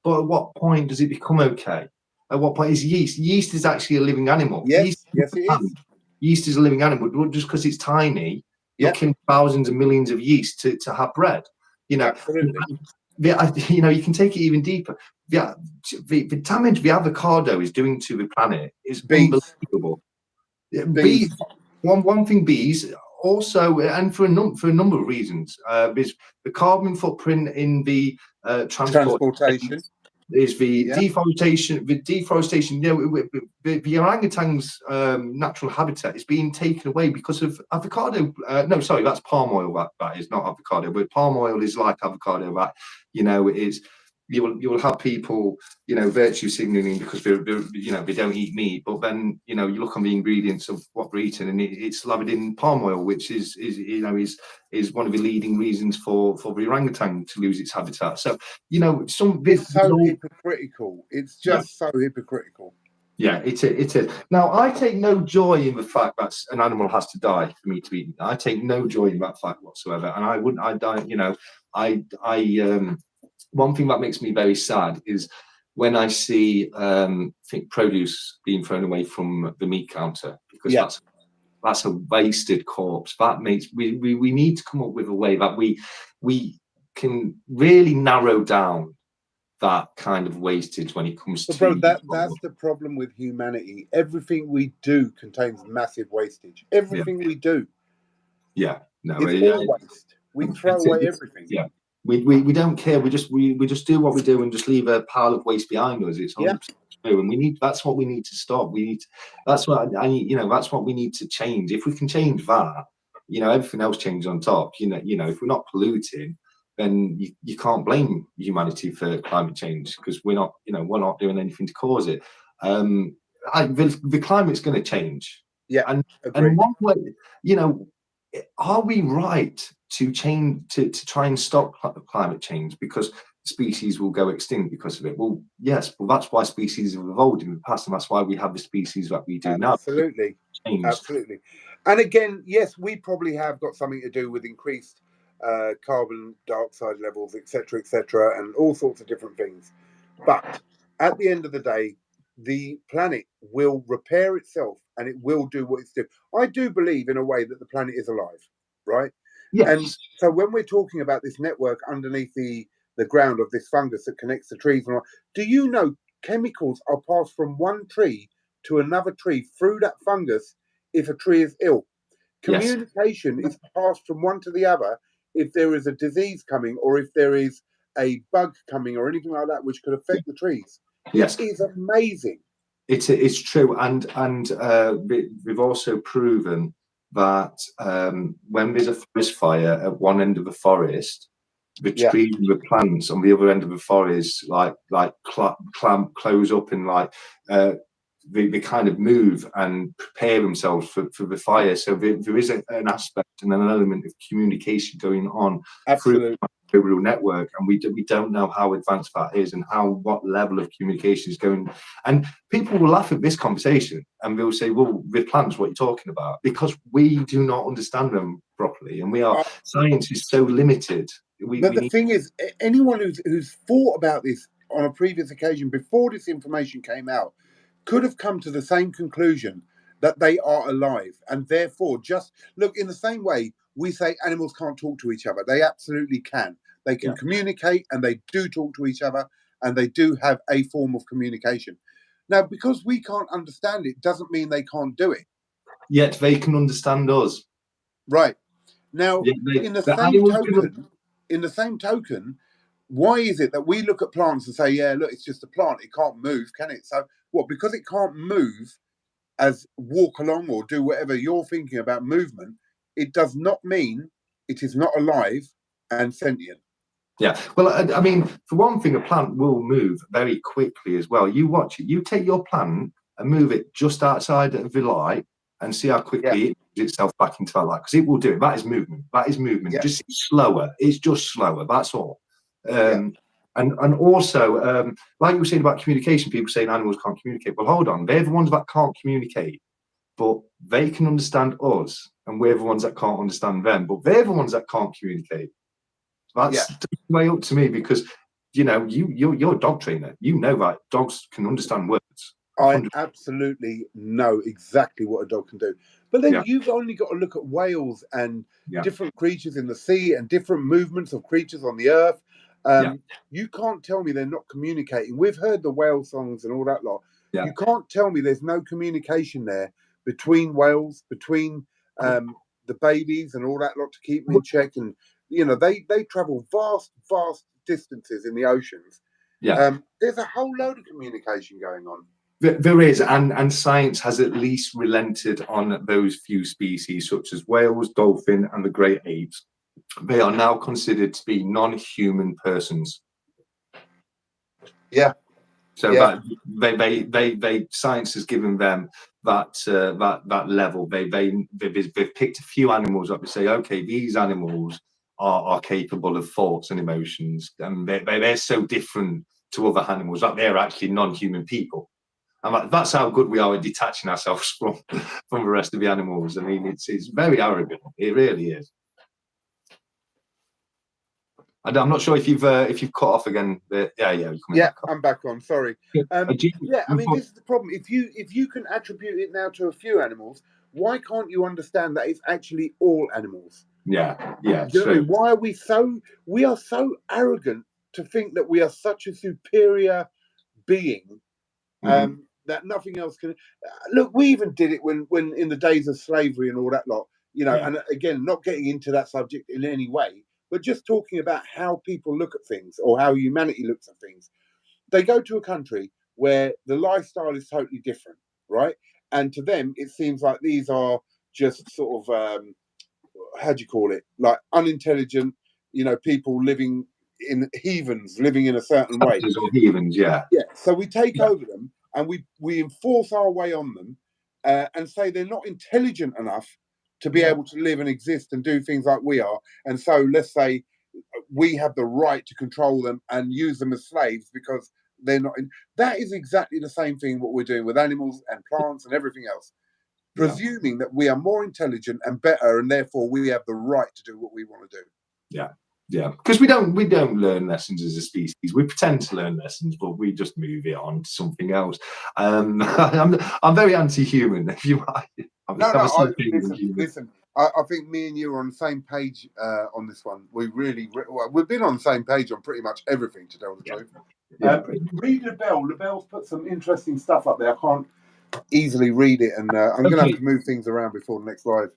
But at what point does it become okay? At what point is yeast? Yeast is actually a living animal. Yes, yes, it is. Yeast is a living animal. Just because it's tiny, you're killing thousands and millions of yeast to have bread. Absolutely. You can take it even deeper. The damage the avocado is doing to the planet is unbelievable. Bees. One thing, bees also, and for a number of reasons, is the carbon footprint in the transportation. Is the deforestation. The deforestation. The orangutan's natural habitat is being taken away because of avocado. No, sorry, that's palm oil. That is not avocado, but palm oil is like avocado. That it is. You will have people, virtue signaling because they don't eat meat, but then you look on the ingredients of what we're eating, and it's lathered in palm oil, which is one of the leading reasons for the orangutan to lose its habitat. So it's so hypocritical. It's just so hypocritical. Yeah, it is. Now, I take no joy in the fact that an animal has to die for me to eat. I take no joy in that fact whatsoever, and I wouldn't. One thing that makes me very sad is when I see produce being thrown away from the meat counter, because that's a wasted corpse. That makes we need to come up with a way that we can really narrow down that kind of wastage when it comes to. That's the problem with humanity. Everything we do contains massive wastage. Everything we do. Yeah, no, it's all waste. We throw away everything. Yeah. We don't care. We just do what we do and just leave a pile of waste behind us. It's 100% true, and that's what we need to stop. That's what that's what we need to change. If we can change that, everything else changes on top. If we're not polluting, then you can't blame humanity for climate change because we're not doing anything to cause it. The climate's going to change. Yeah, and one way, are we right to change to try and stop climate change because species will go extinct because of it? Well, yes, but that's why species have evolved in the past, and that's why we have the species that we do now. Absolutely. And again, yes, we probably have got something to do with increased carbon dioxide levels, etc., and all sorts of different things. But at the end of the day, the planet will repair itself and it will do what it's doing. I do believe in a way that the planet is alive, right? Yes. And so when we're talking about this network underneath the ground of this fungus that connects the trees, do you know chemicals are passed from one tree to another tree through that fungus if a tree is ill? Communication is passed from one to the other if there is a disease coming or if there is a bug coming or anything like that which could affect the trees. Yes, it is amazing. It's true, and we've also proven that when there's a forest fire at one end of the forest, the trees and the plants on the other end of the forest close up and they kind of move and prepare themselves for the fire. So there is an aspect and an element of communication going on through the rural network, and we don't know how advanced that is and what level of communication is going. And people will laugh at this conversation and they'll say, "Well, with plants, what are you talking about?" Because we do not understand them properly, and science is so limited. The thing is, anyone who's thought about this on a previous occasion before this information came out could have come to the same conclusion that they are alive, and therefore just look in the same way we say animals can't talk to each other. They absolutely can. They can communicate, and they do talk to each other, and they do have a form of communication. Now, because we can't understand it doesn't mean they can't do it. Yet they can understand us. Right. Now, in the same token, why is it that we look at plants and say, yeah, look, it's just a plant. It can't move, can it? So what? Because it can't move as walk along or do whatever you're thinking about movement, it does not mean it is not alive and sentient. Yeah. Well, I mean, for one thing, a plant will move very quickly as well. You watch it. You take your plant and move it just outside of the light and see how quickly it moves itself back into that light, because it will do it. That is movement. That is movement. Yeah. Just slower. It's just slower. That's all. And also, like you were saying about communication, people saying animals can't communicate. Well, hold on. They're the ones that can't communicate, but they can understand us, and we're the ones that can't understand them. But they're the ones that can't communicate. That's way up to me, because you're a dog trainer. You know that dogs can understand words. 100%. I absolutely know exactly what a dog can do. But then you've only got to look at whales and different creatures in the sea and different movements of creatures on the earth. You can't tell me they're not communicating. We've heard the whale songs and all that lot. You can't tell me there's no communication there between whales, between the babies and all that lot to keep them in check. And they travel vast distances in the oceans. There's a whole load of communication going on. There is, and science has at least relented on those few species, such as whales, dolphin, and the great apes. They are now considered to be non-human persons. So that they science has given them that level. They've picked a few animals up to say, okay, these animals are capable of thoughts and emotions, and they're so different to other animals that they're actually non-human people. And that's how good we are at detaching ourselves from the rest of the animals. I mean, it's very arrogant. It really is. And I'm not sure if you've cut off again. I'm back on. Sorry. I mean, this is the problem. If you can attribute it now to a few animals, why can't you understand that it's actually all animals? Yeah. True. Why are we are so arrogant to think that we are such a superior being that nothing else can look. We even did it when in the days of slavery and all that lot, and again, not getting into that subject in any way, but just talking about how people look at things or how humanity looks at things. They go to a country where the lifestyle is totally different, right? And to them it seems like these are just sort of how do you call it, like unintelligent, people living in heathens, living in a certain way. Heathens, So we take over them and we enforce our way on them and say they're not intelligent enough to be able to live and exist and do things like we are. And so let's say we have the right to control them and use them as slaves because they're not that is exactly the same thing what we're doing with animals and plants and everything else. Presuming that we are more intelligent and better, and therefore we have the right to do what we want to do. Because we don't learn lessons as a species. We pretend to learn lessons, but we just move it on to something else. I'm very anti-human. If you listen. I think me and you are on the same page on this one. We've been on the same page on pretty much everything, to tell the truth. Read LaBelle. LaBelle's put some interesting stuff up there. I can't easily read it, and I'm going to have to move things around before the next live.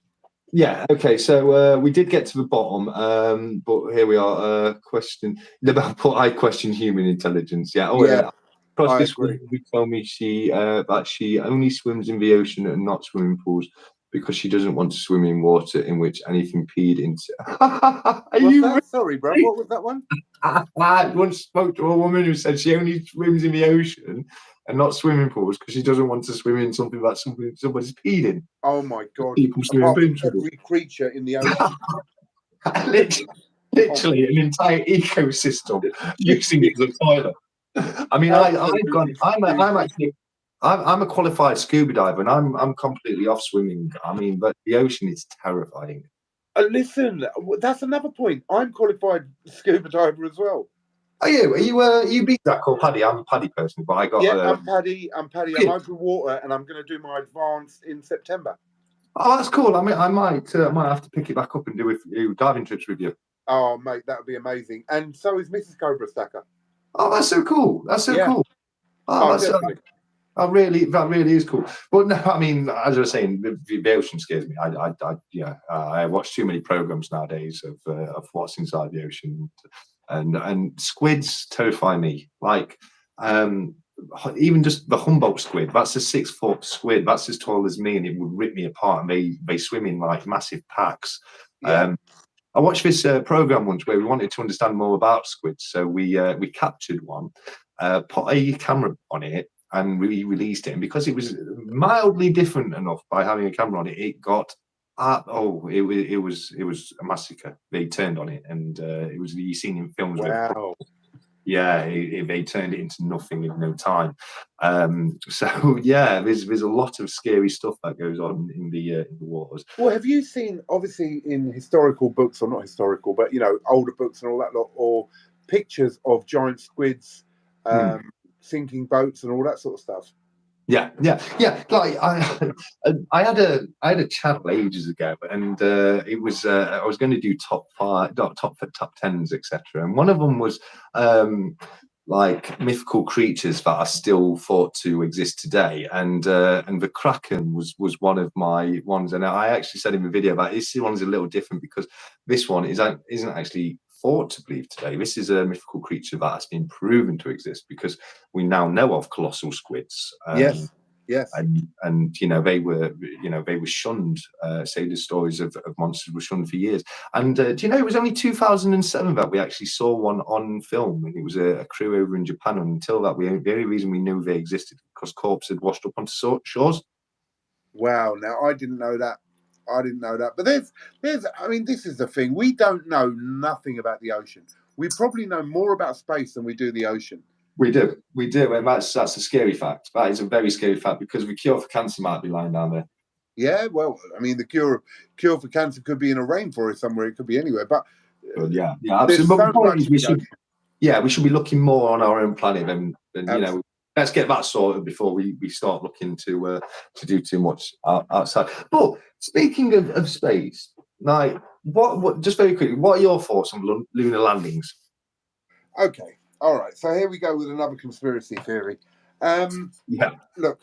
Okay, so we did get to the bottom, but here we are. Question LaBelle, I question human intelligence. Prospect told me that she only swims in the ocean and not swimming pools because she doesn't want to swim in water in which anything peed into. Sorry, bro. What was that one? I once spoke to a woman who said she only swims in the ocean and not swimming pools because she doesn't want to swim in something that somebody's peed in. Oh my God! People swimming in every creature in the ocean. Literally an entire ecosystem using it as a toilet. I mean, I'm a qualified scuba diver, and I'm completely off swimming. I mean, but the ocean is terrifying. Listen, that's another point. I'm qualified scuba diver as well. Are you? Are you beat Zach or Paddy? I'm a Paddy person, but I got. I'm Paddy. I'm open water, and I'm going to do my advanced in September. Oh, that's cool. I mean, I might have to pick it back up and do diving trips with you. Oh, mate, that would be amazing. And so is Mrs. Cobrastacker. Oh, that's so cool. That's so cool. Oh, that really is cool. But no, I mean, as I was saying, the ocean scares me. I watch too many programs nowadays of what's inside the ocean, and squids terrify me. Like, even just the Humboldt squid. That's a 6-foot squid. That's as tall as me, and it would rip me apart. And they swim in like massive packs. I watched this program once where we wanted to understand more about squids, so we captured one, put a camera on it, and we released it. And because it was mildly different enough by having a camera on it, it got it was a massacre. They turned on it, and it was you seen in films. Wow. Yeah, they turned it into nothing in no time. So yeah, there's a lot of scary stuff that goes on in the waters. Well, have you seen, obviously, in historical books, or not historical, but older books and all that lot, or pictures of giant squids sinking boats and all that sort of stuff? Yeah. Like I had a channel ages ago, and it was I was going to do top 5, top 10s, etc. And one of them was like mythical creatures that are still thought to exist today, and the kraken was one of my ones. And I actually said in the video that this one's a little different because this one isn't actually thought to believe today. This is a mythical creature that has been proven to exist because we now know of colossal squids. Yes. And they were shunned. Say the stories of monsters were shunned for years. And do you know it was only 2007 that we actually saw one on film, and it was a crew over in Japan. And until that, the only reason we knew they existed because corpses had washed up onto shores. Wow. Now I didn't know that. But there's. I mean, this is the thing. We don't know nothing about the ocean. We probably know more about space than we do the ocean. We do, and that's a scary fact. That is a very scary fact because the cure for cancer might be lying down there. Yeah, well, I mean, the cure for cancer could be in a rainforest somewhere. It could be anywhere. But yeah, absolutely. So we should be looking more on our own planet than let's get that sorted before we start looking to do too much outside. But speaking of space, like what just very quickly, what are your thoughts on lunar landings? Okay, all right. So here we go with another conspiracy theory. Look,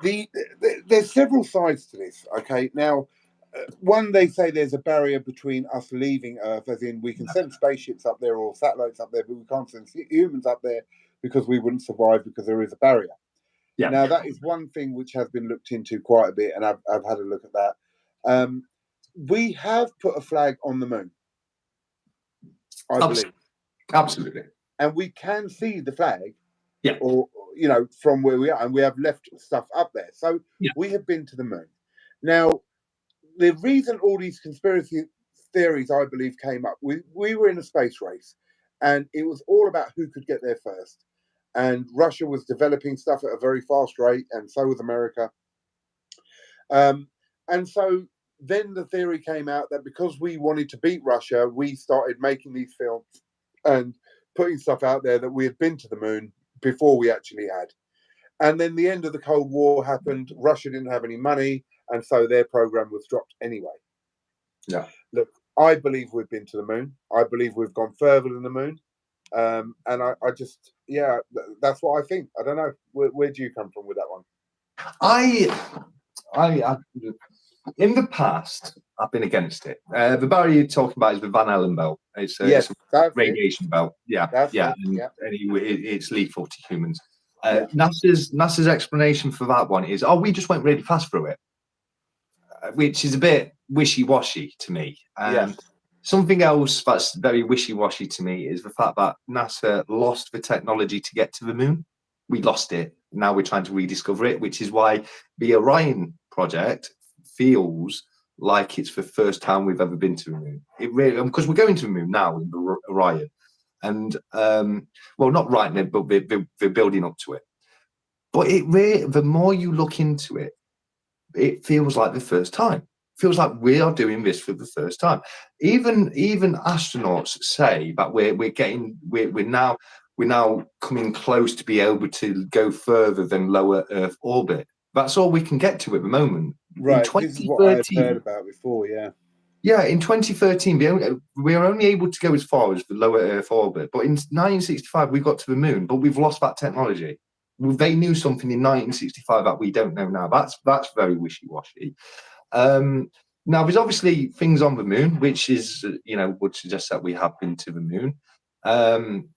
there's several sides to this. Okay, now. One, they say there's a barrier between us leaving Earth, as in we can send spaceships up there or satellites up there, but we can't send humans up there because we wouldn't survive because there is a barrier. Yeah. Now, that is one thing which has been looked into quite a bit, and I've had a look at that. We have put a flag on the moon, I believe. Absolutely. And we can see the flag, yeah, or from where we are, and we have left stuff up there. So we have been to the moon. Now, the reason all these conspiracy theories, I believe, came up, we were in a space race, and it was all about who could get there first. And Russia was developing stuff at a very fast rate, and so was America. And so then the theory came out that because we wanted to beat Russia, we started making these films and putting stuff out there that we had been to the moon before we actually had. And then the end of the Cold War happened. Russia didn't have any money, and so their program was dropped anyway. Yeah. Look, I believe we've been to the moon. I believe we've gone further than the moon. And I just, that's what I think. I don't know. Where do you come from with that one? I in the past, I've been against it. The barrier you're talking about is the Van Allen belt. It's a radiation belt. Yeah. Anyway, it's lethal to humans. NASA's explanation for that one is, we just went really fast through it, which is a bit wishy-washy to me. Something else that's very wishy-washy to me is the fact that NASA lost the technology to get to the moon. We lost it. Now we're trying to rediscover it, which is why the Orion project feels like it's the first time we've ever been to the moon. It really, because we're going to the moon now in the Orion. And not right now, but they're building up to it. But the more you look into it, it feels like the first time. It feels like we are doing this for the first time. Even astronauts say that we're now coming close to be able to go further than lower Earth orbit. That's all we can get to at the moment. Right. This is what I've heard about before. Yeah, in 2013, we were only able to go as far as the lower Earth orbit. But in 1965, we got to the moon, but we've lost that technology. They knew something in 1965 that we don't know now. That's very wishy-washy. Now, there's obviously things on the moon, which is, would suggest that we have been to the moon. I'm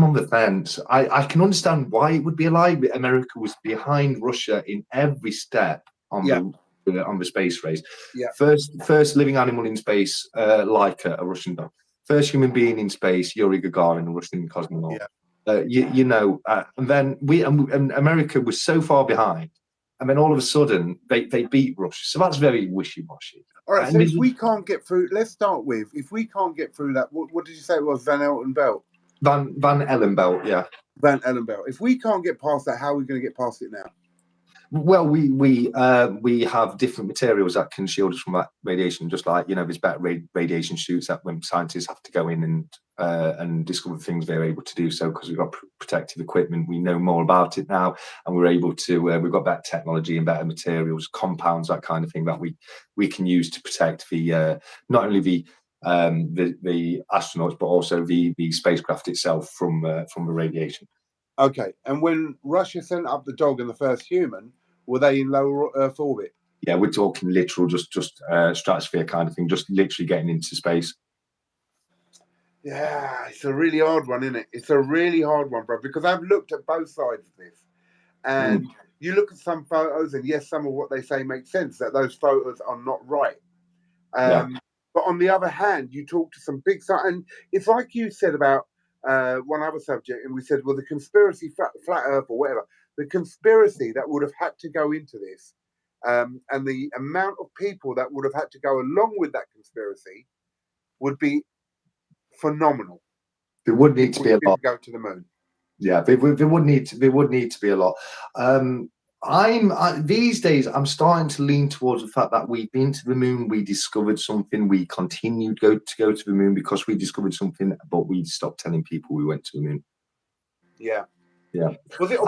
on the fence. I can understand why it would be a lie. America was behind Russia in every step on on the space race. Yeah. First living animal in space, Laika, a Russian dog. First human being in space, Yuri Gagarin, a Russian cosmonaut. Yeah. And then and America was so far behind, and then all of a sudden they beat Russia. So that's very wishy-washy. All right. So if we can't get through, let's start with if we can't get through that. What did you say it was? Van Elten Belt. Van Ellen Belt, yeah. Van Ellen Belt. If we can't get past that, how are we going to get past it now? Well, we have different materials that can shield us from that radiation. Just like there's better radiation suits that when scientists have to go in and discover things, they're able to do so because we've got protective equipment. We know more about it now, and we're able to. We've got better technology and better materials, compounds, that kind of thing that we can use to protect the not only the astronauts but also the spacecraft itself from the radiation. Okay, and when Russia sent up the dog and the first human, were they in low Earth orbit? Yeah, we're talking literal, just stratosphere kind of thing, just literally getting into space. Yeah, it's a really hard one, isn't it? It's a really hard one, bro, because I've looked at both sides of this. And you look at some photos, and yes, some of what they say makes sense, that those photos are not right. But on the other hand, you talk to some big side, and it's like you said about one other subject, and we said, well, the conspiracy, flat Earth or whatever, the conspiracy that would have had to go into this, and the amount of people that would have had to go along with that conspiracy would be phenomenal. There would need to be a lot. Go to the moon. Yeah, there would need to be a lot. These days I'm starting to lean towards the fact that we've been to the moon, we discovered something, we continued to go to the moon because we discovered something, but we stopped telling people we went to the moon. Yeah. Yeah. Was it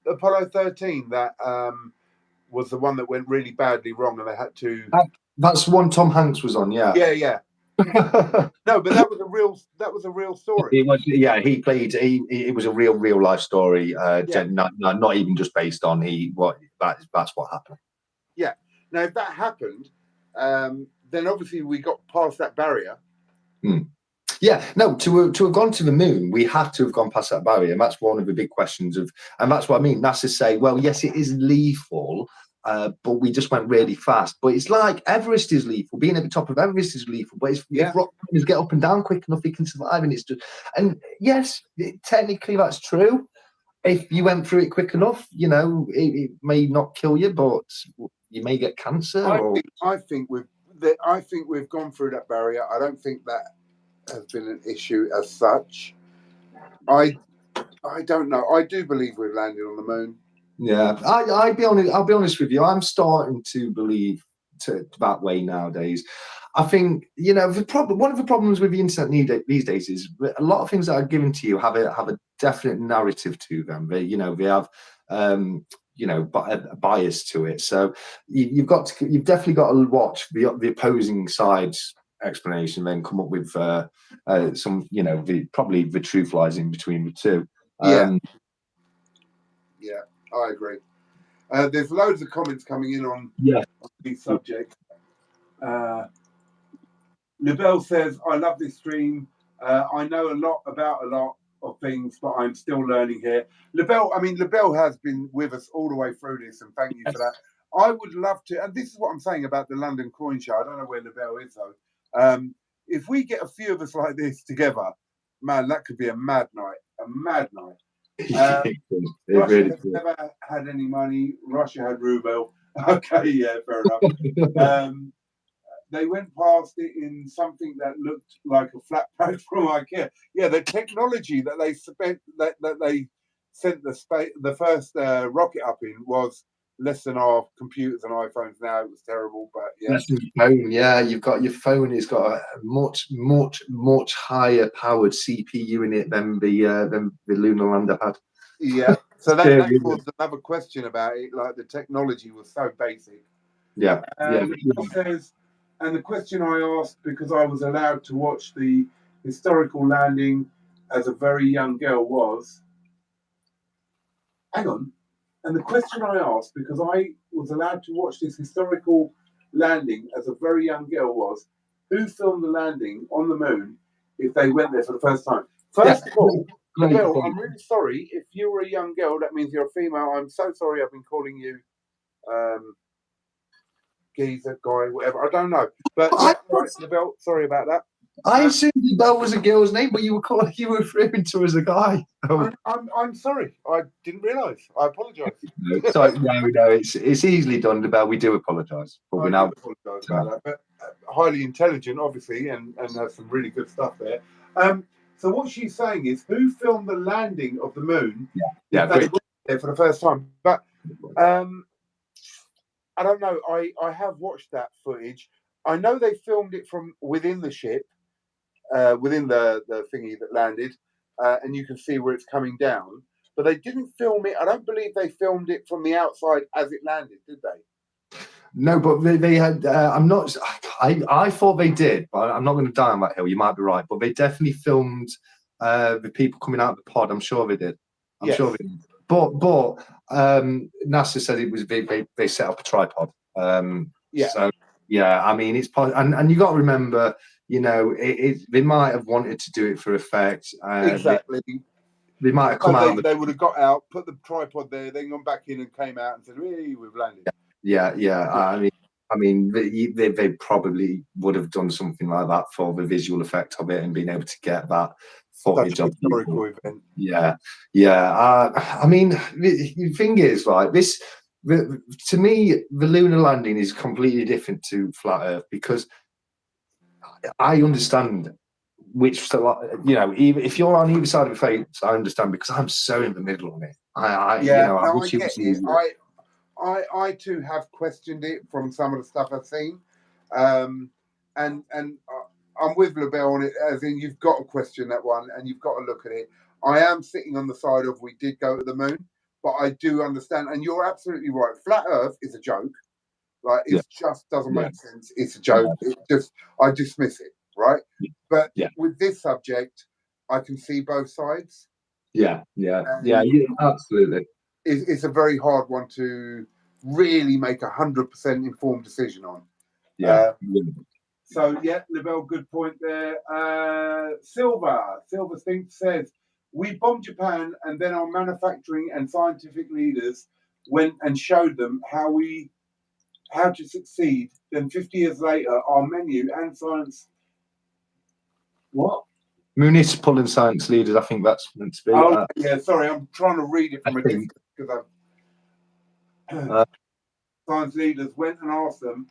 Apollo 13 that was the one that went really badly wrong and they had to? That's the one Tom Hanks was on. Yeah. Yeah. No, but that was a real story. It was, yeah. He played. It was a real life story. Not even just based on that's what happened. Yeah. Now, if that happened, then obviously we got past that barrier. Yeah, no, to have gone to the moon, we have to have gone past that barrier. And that's one of the big questions and that's what I mean. NASA say, well, yes, it is lethal, but we just went really fast. But it's like Everest is lethal. Being at the top of Everest is lethal. But if rock climbers get up and down quick enough, they can survive. And yes, technically that's true. If you went through it quick enough, it may not kill you, but you may get cancer. I think we've gone through that barrier. I don't think that has been an issue as such. I don't know. I do believe we've landed on the moon. Yeah, I'll be honest with you. I'm starting to believe that way nowadays. I think one of the problems with the internet these days is a lot of things that are given to you have a definite narrative to them. They have a bias to it. So you've definitely got to watch the opposing side's explanation, then come up with some, probably the truth lies in between the two. Yeah, I agree. There's loads of comments coming in on these subjects. Libel says, I love this stream. I know a lot about a lot of things, but I'm still learning here. Libel has been with us all the way through this, and thank you for that. I would love to, and this is what I'm saying about the London Coin Show. I don't know where Libel is, though. If we get a few of us like this together, man, that could be a mad night. Russia has never had any money. Russia had ruble. Okay, yeah, fair enough. They went past it in something that looked like a flat pack from IKEA. Yeah, the technology that they spent, that they sent the first rocket up in was less than our computers and iPhones now. It was terrible, but yeah. That's your phone. Yeah, you've got your phone. It's got a much higher powered CPU in it than the lunar lander had. Yeah, so that caused another question about it. Like the technology was so basic. Yeah. It says, and the question I asked because I was allowed to watch the historical landing as a very young girl was. Hang on. And the question I asked, because I was allowed to watch this historical landing as a very young girl, was who filmed the landing on the moon if they went there for the first time? First of all, Bill, I'm really sorry. If you were a young girl, that means you're a female. I'm so sorry I've been calling you geezer, guy, whatever. I don't know. But I, right, Lavelle, sorry about that. I assumed Bell was a girl's name, but you were referring to as a guy. Oh. I'm sorry. I didn't realise. I apologise. So no, it's easily done. Bell, we do apologise, but we now apologise about that. But highly intelligent, obviously, and has some really good stuff there. So what she's saying is, who filmed the landing of the moon? Yeah, they went there for the first time. But I don't know. I have watched that footage. I know they filmed it from within the ship. Within the thingy that landed, and you can see where it's coming down. But they didn't film it. I don't believe they filmed it from the outside as it landed, did they? No, but they had. I'm not. I thought they did, but I'm not going to die on that hill. You might be right, but they definitely filmed the people coming out of the pod. I'm sure they did. I'm sure they did. But NASA said it was they set up a tripod. So yeah, I mean it's and you got to remember. You know, they might have wanted to do it for effect. Exactly. They might have come out. They would have got out, put the tripod there, then gone back in and came out and said, "Hey, we've landed." Yeah. I mean, they probably would have done something like that for the visual effect of it and being able to get that footage of historical event. Yeah. I mean, the thing is, like this. To me, the lunar landing is completely different to flat Earth because I understand which, you know, even if you're on either side of the fence, I understand because I'm so in the middle on it. I get it. I too have questioned it from some of the stuff I've seen, and I'm with LaBelle on it. As in, you've got to question that one, and you've got to look at it. I am sitting on the side of we did go to the moon, but I do understand, and you're absolutely right. Flat Earth is a joke. Like it just doesn't make sense. It's a joke. I dismiss it, right? But with this subject, I can see both sides. Yeah, absolutely. It's a very hard one to really make 100% informed decision on. So Lavelle, good point there. Silver says we bombed Japan, and then our manufacturing and scientific leaders went and showed them how to succeed. Then 50 years later, our menu and science. What? Municipal and science leaders, I think that's meant to be. Oh, sorry, I'm trying to read it from a distance because science leaders went and asked them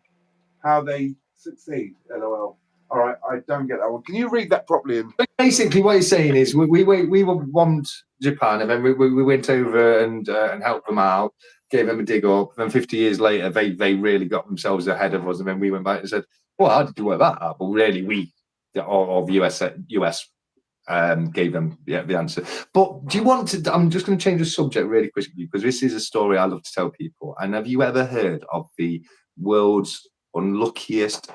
how they succeed. LOL. All right, I don't get that one. Can you read that properly? Basically, what he's saying is we were bombed Japan, and then we went over and helped them out, gave them a dig up. Then 50 years later, they really got themselves ahead of us, and then we went back and said, "Well, how did you work that out?" But really, the US gave them the answer. But do you want to? I'm just going to change the subject really quickly because this is a story I love to tell people. And have you ever heard of the world's luckiest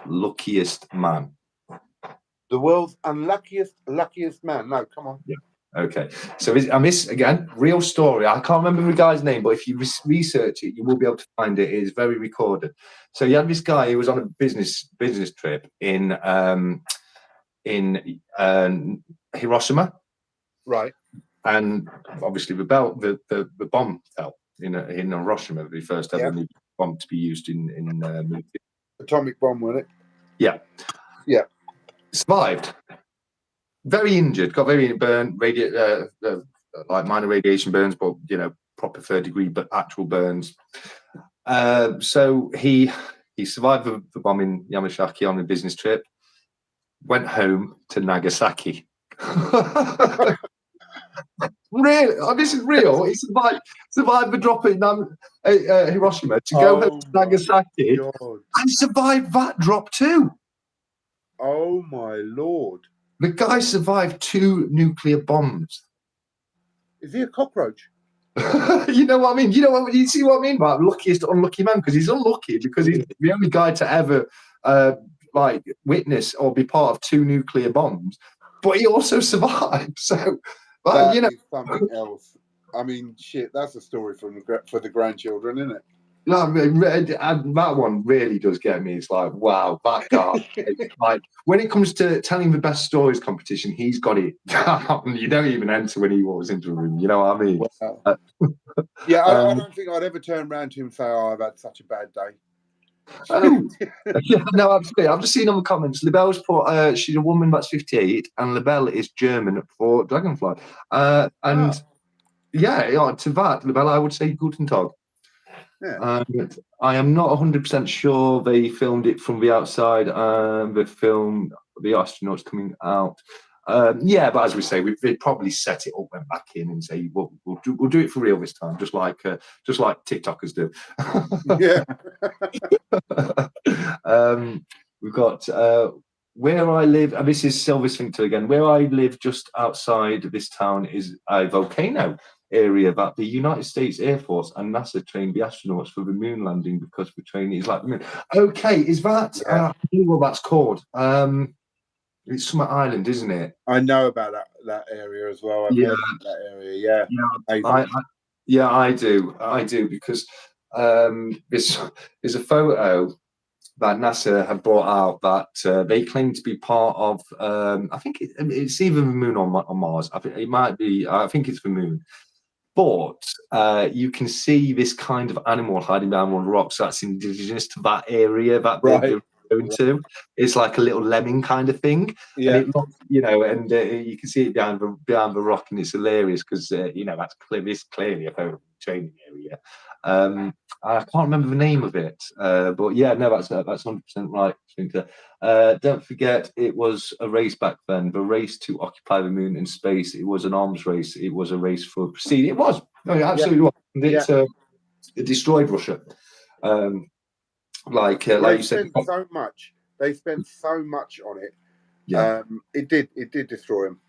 man? The world's luckiest man. No, come on. Yeah. Okay. So this again, real story. I can't remember the guy's name, but if you research it, you will be able to find it. It is very recorded. So you had this guy who was on a business trip in Hiroshima, right? And obviously the bomb fell in Hiroshima. The first ever bomb to be used in atomic bomb, wasn't it? Yeah. Survived. Very injured. Got very burned. Like minor radiation burns, but proper 3rd-degree, but actual burns. So he survived the bomb in Yamashaki on a business trip. Went home to Nagasaki. Really? This is real. He survived the drop in Hiroshima to go home to Nagasaki and survived that drop too. Oh my Lord. The guy survived 2 nuclear bombs. Is he a cockroach? You know what I mean? You see what I mean by luckiest unlucky man? Because he's unlucky because he's the only guy to ever witness or be part of 2 nuclear bombs, but he also survived. So, is something else. I mean, shit, that's a story for the grandchildren, isn't it? No, that one really does get me. It's like, wow, that guy. Like when it comes to telling the best stories competition, he's got it down. You don't even enter when he walks into a room. You know what I mean? Wow. I don't think I'd ever turn around to him and say, "Oh, I've had such a bad day." Oh, yeah, no, absolutely. I've just seen on the comments. Libelle's put she's a woman that's 58, and Libelle is German for dragonfly. And yeah, to that, Libelle, I would say Guten Tag. Yeah. I am not 100% sure they filmed it from the outside. The film, the astronauts coming out. Yeah, but as we say, they probably set it up, went back in, and say, we'll do it for real this time, just like TikTokers do. Yeah. We've got where I live, and this is Silver Sphincter again. Where I live, just outside this town, is a volcano area that the United States Air Force and NASA trained the astronauts for the moon landing because the training is like the moon. Okay, is that? Yeah. I don't know what that's called. It's Summit Island, isn't it? I know about that area as well. I've heard about that area. Yeah, I do because this is a photo that NASA had brought out that they claim to be part of. I think it's either the moon or on Mars. I think it might be. I think it's the moon. But you can see this kind of animal hiding down one of the rocks that's indigenous to that area that they're going to. It's like a little lemming kind of thing. Yeah. And it looks, and you can see it behind the rock, and it's hilarious because that's clearly a photo training area. I can't remember the name of it, but yeah, no, that's 100% right. Don't forget, it was a race back then. The race to occupy the moon and space. It was an arms race. It was a race for prestige. It was. No, it absolutely was. And it destroyed Russia. Like you said, so much. They spent so much on it. Yeah, it did destroy them.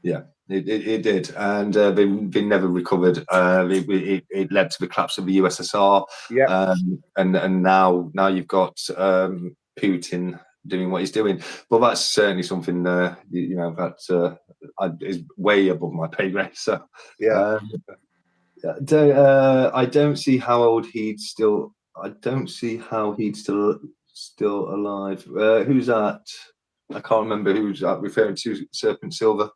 Yeah, it did, and they never recovered. It led to the collapse of the USSR. Yeah, and now you've got Putin doing what he's doing. But that's certainly something that is way above my pay grade. So yeah. I don't see how old he'd still. I don't see how he'd still alive. Who's that? I can't remember who's that referring to. Serpent Silver.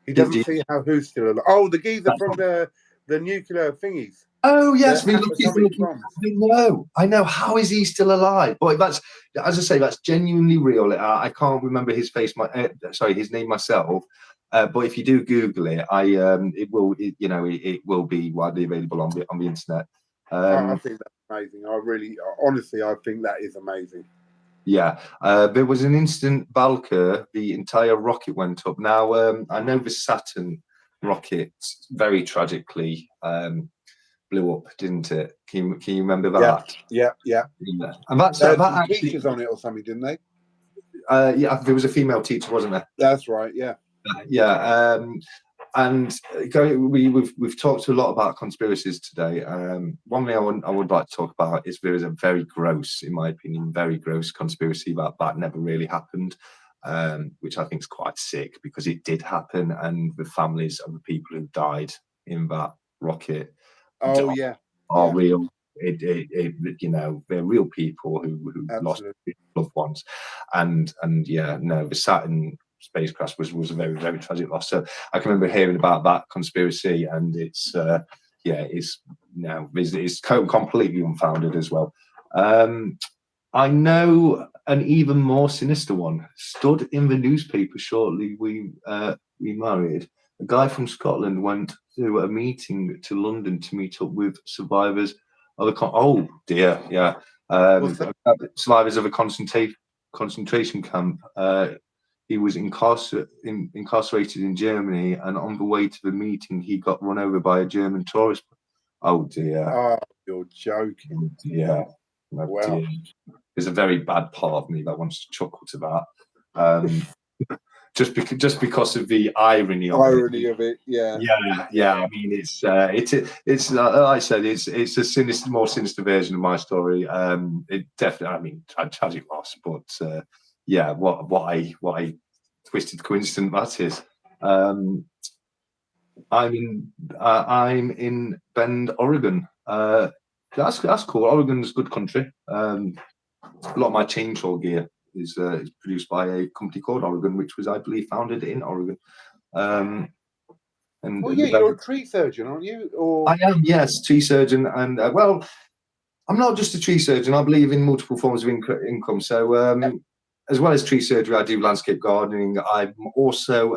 He doesn't see how who's still alive. Oh, the geezer from the nuclear thingies. Oh yes, I know. How is he still alive? Boy, that's, as I say, that's genuinely real. I can't remember his face. His name myself. But if you do Google it, it will be widely available on the internet. I think that's amazing. Honestly, I think that is amazing. Yeah, there was an incident, Valkyr, the entire rocket went up. Now, I know the Saturn rocket very tragically blew up, didn't it? Can you remember that? Yeah. And that actually, teachers on it or something, didn't they? Yeah, there was a female teacher, wasn't there? That's right. Yeah. Yeah. And we've talked a lot about conspiracies today. One thing I would like to talk about is there is a very gross, in my opinion, very gross conspiracy that never really happened, which I think is quite sick because it did happen, and the families of the people who died in that rocket are real. They're real people who lost loved ones, and the Saturn spacecraft was a very, very tragic loss. So I can remember hearing about that conspiracy, and it's completely unfounded as well. I know an even more sinister one stood in the newspaper shortly we married. A guy from Scotland went to a meeting to London to meet up with survivors of survivors of a concentration camp. He was incarcerated in Germany, and on the way to the meeting, he got run over by a German tourist. Oh dear! Oh, you're joking! Yeah, wow. Dear. There's a very bad part of me that wants to chuckle to that, just because of the irony of it. Yeah. I mean, it's like I said, it's a more sinister version of my story. It definitely, I mean, tragic loss, but. Yeah, what a twisted coincidence that is. I'm in Bend, Oregon. That's cool. Oregon's a good country. A lot of my chainsaw gear is produced by a company called Oregon, which was, I believe, founded in Oregon. You're a tree surgeon, aren't you? Or I am, yes, tree surgeon, and I'm not just a tree surgeon. I believe in multiple forms of income. So, as well as tree surgery, I do landscape gardening. I'm also,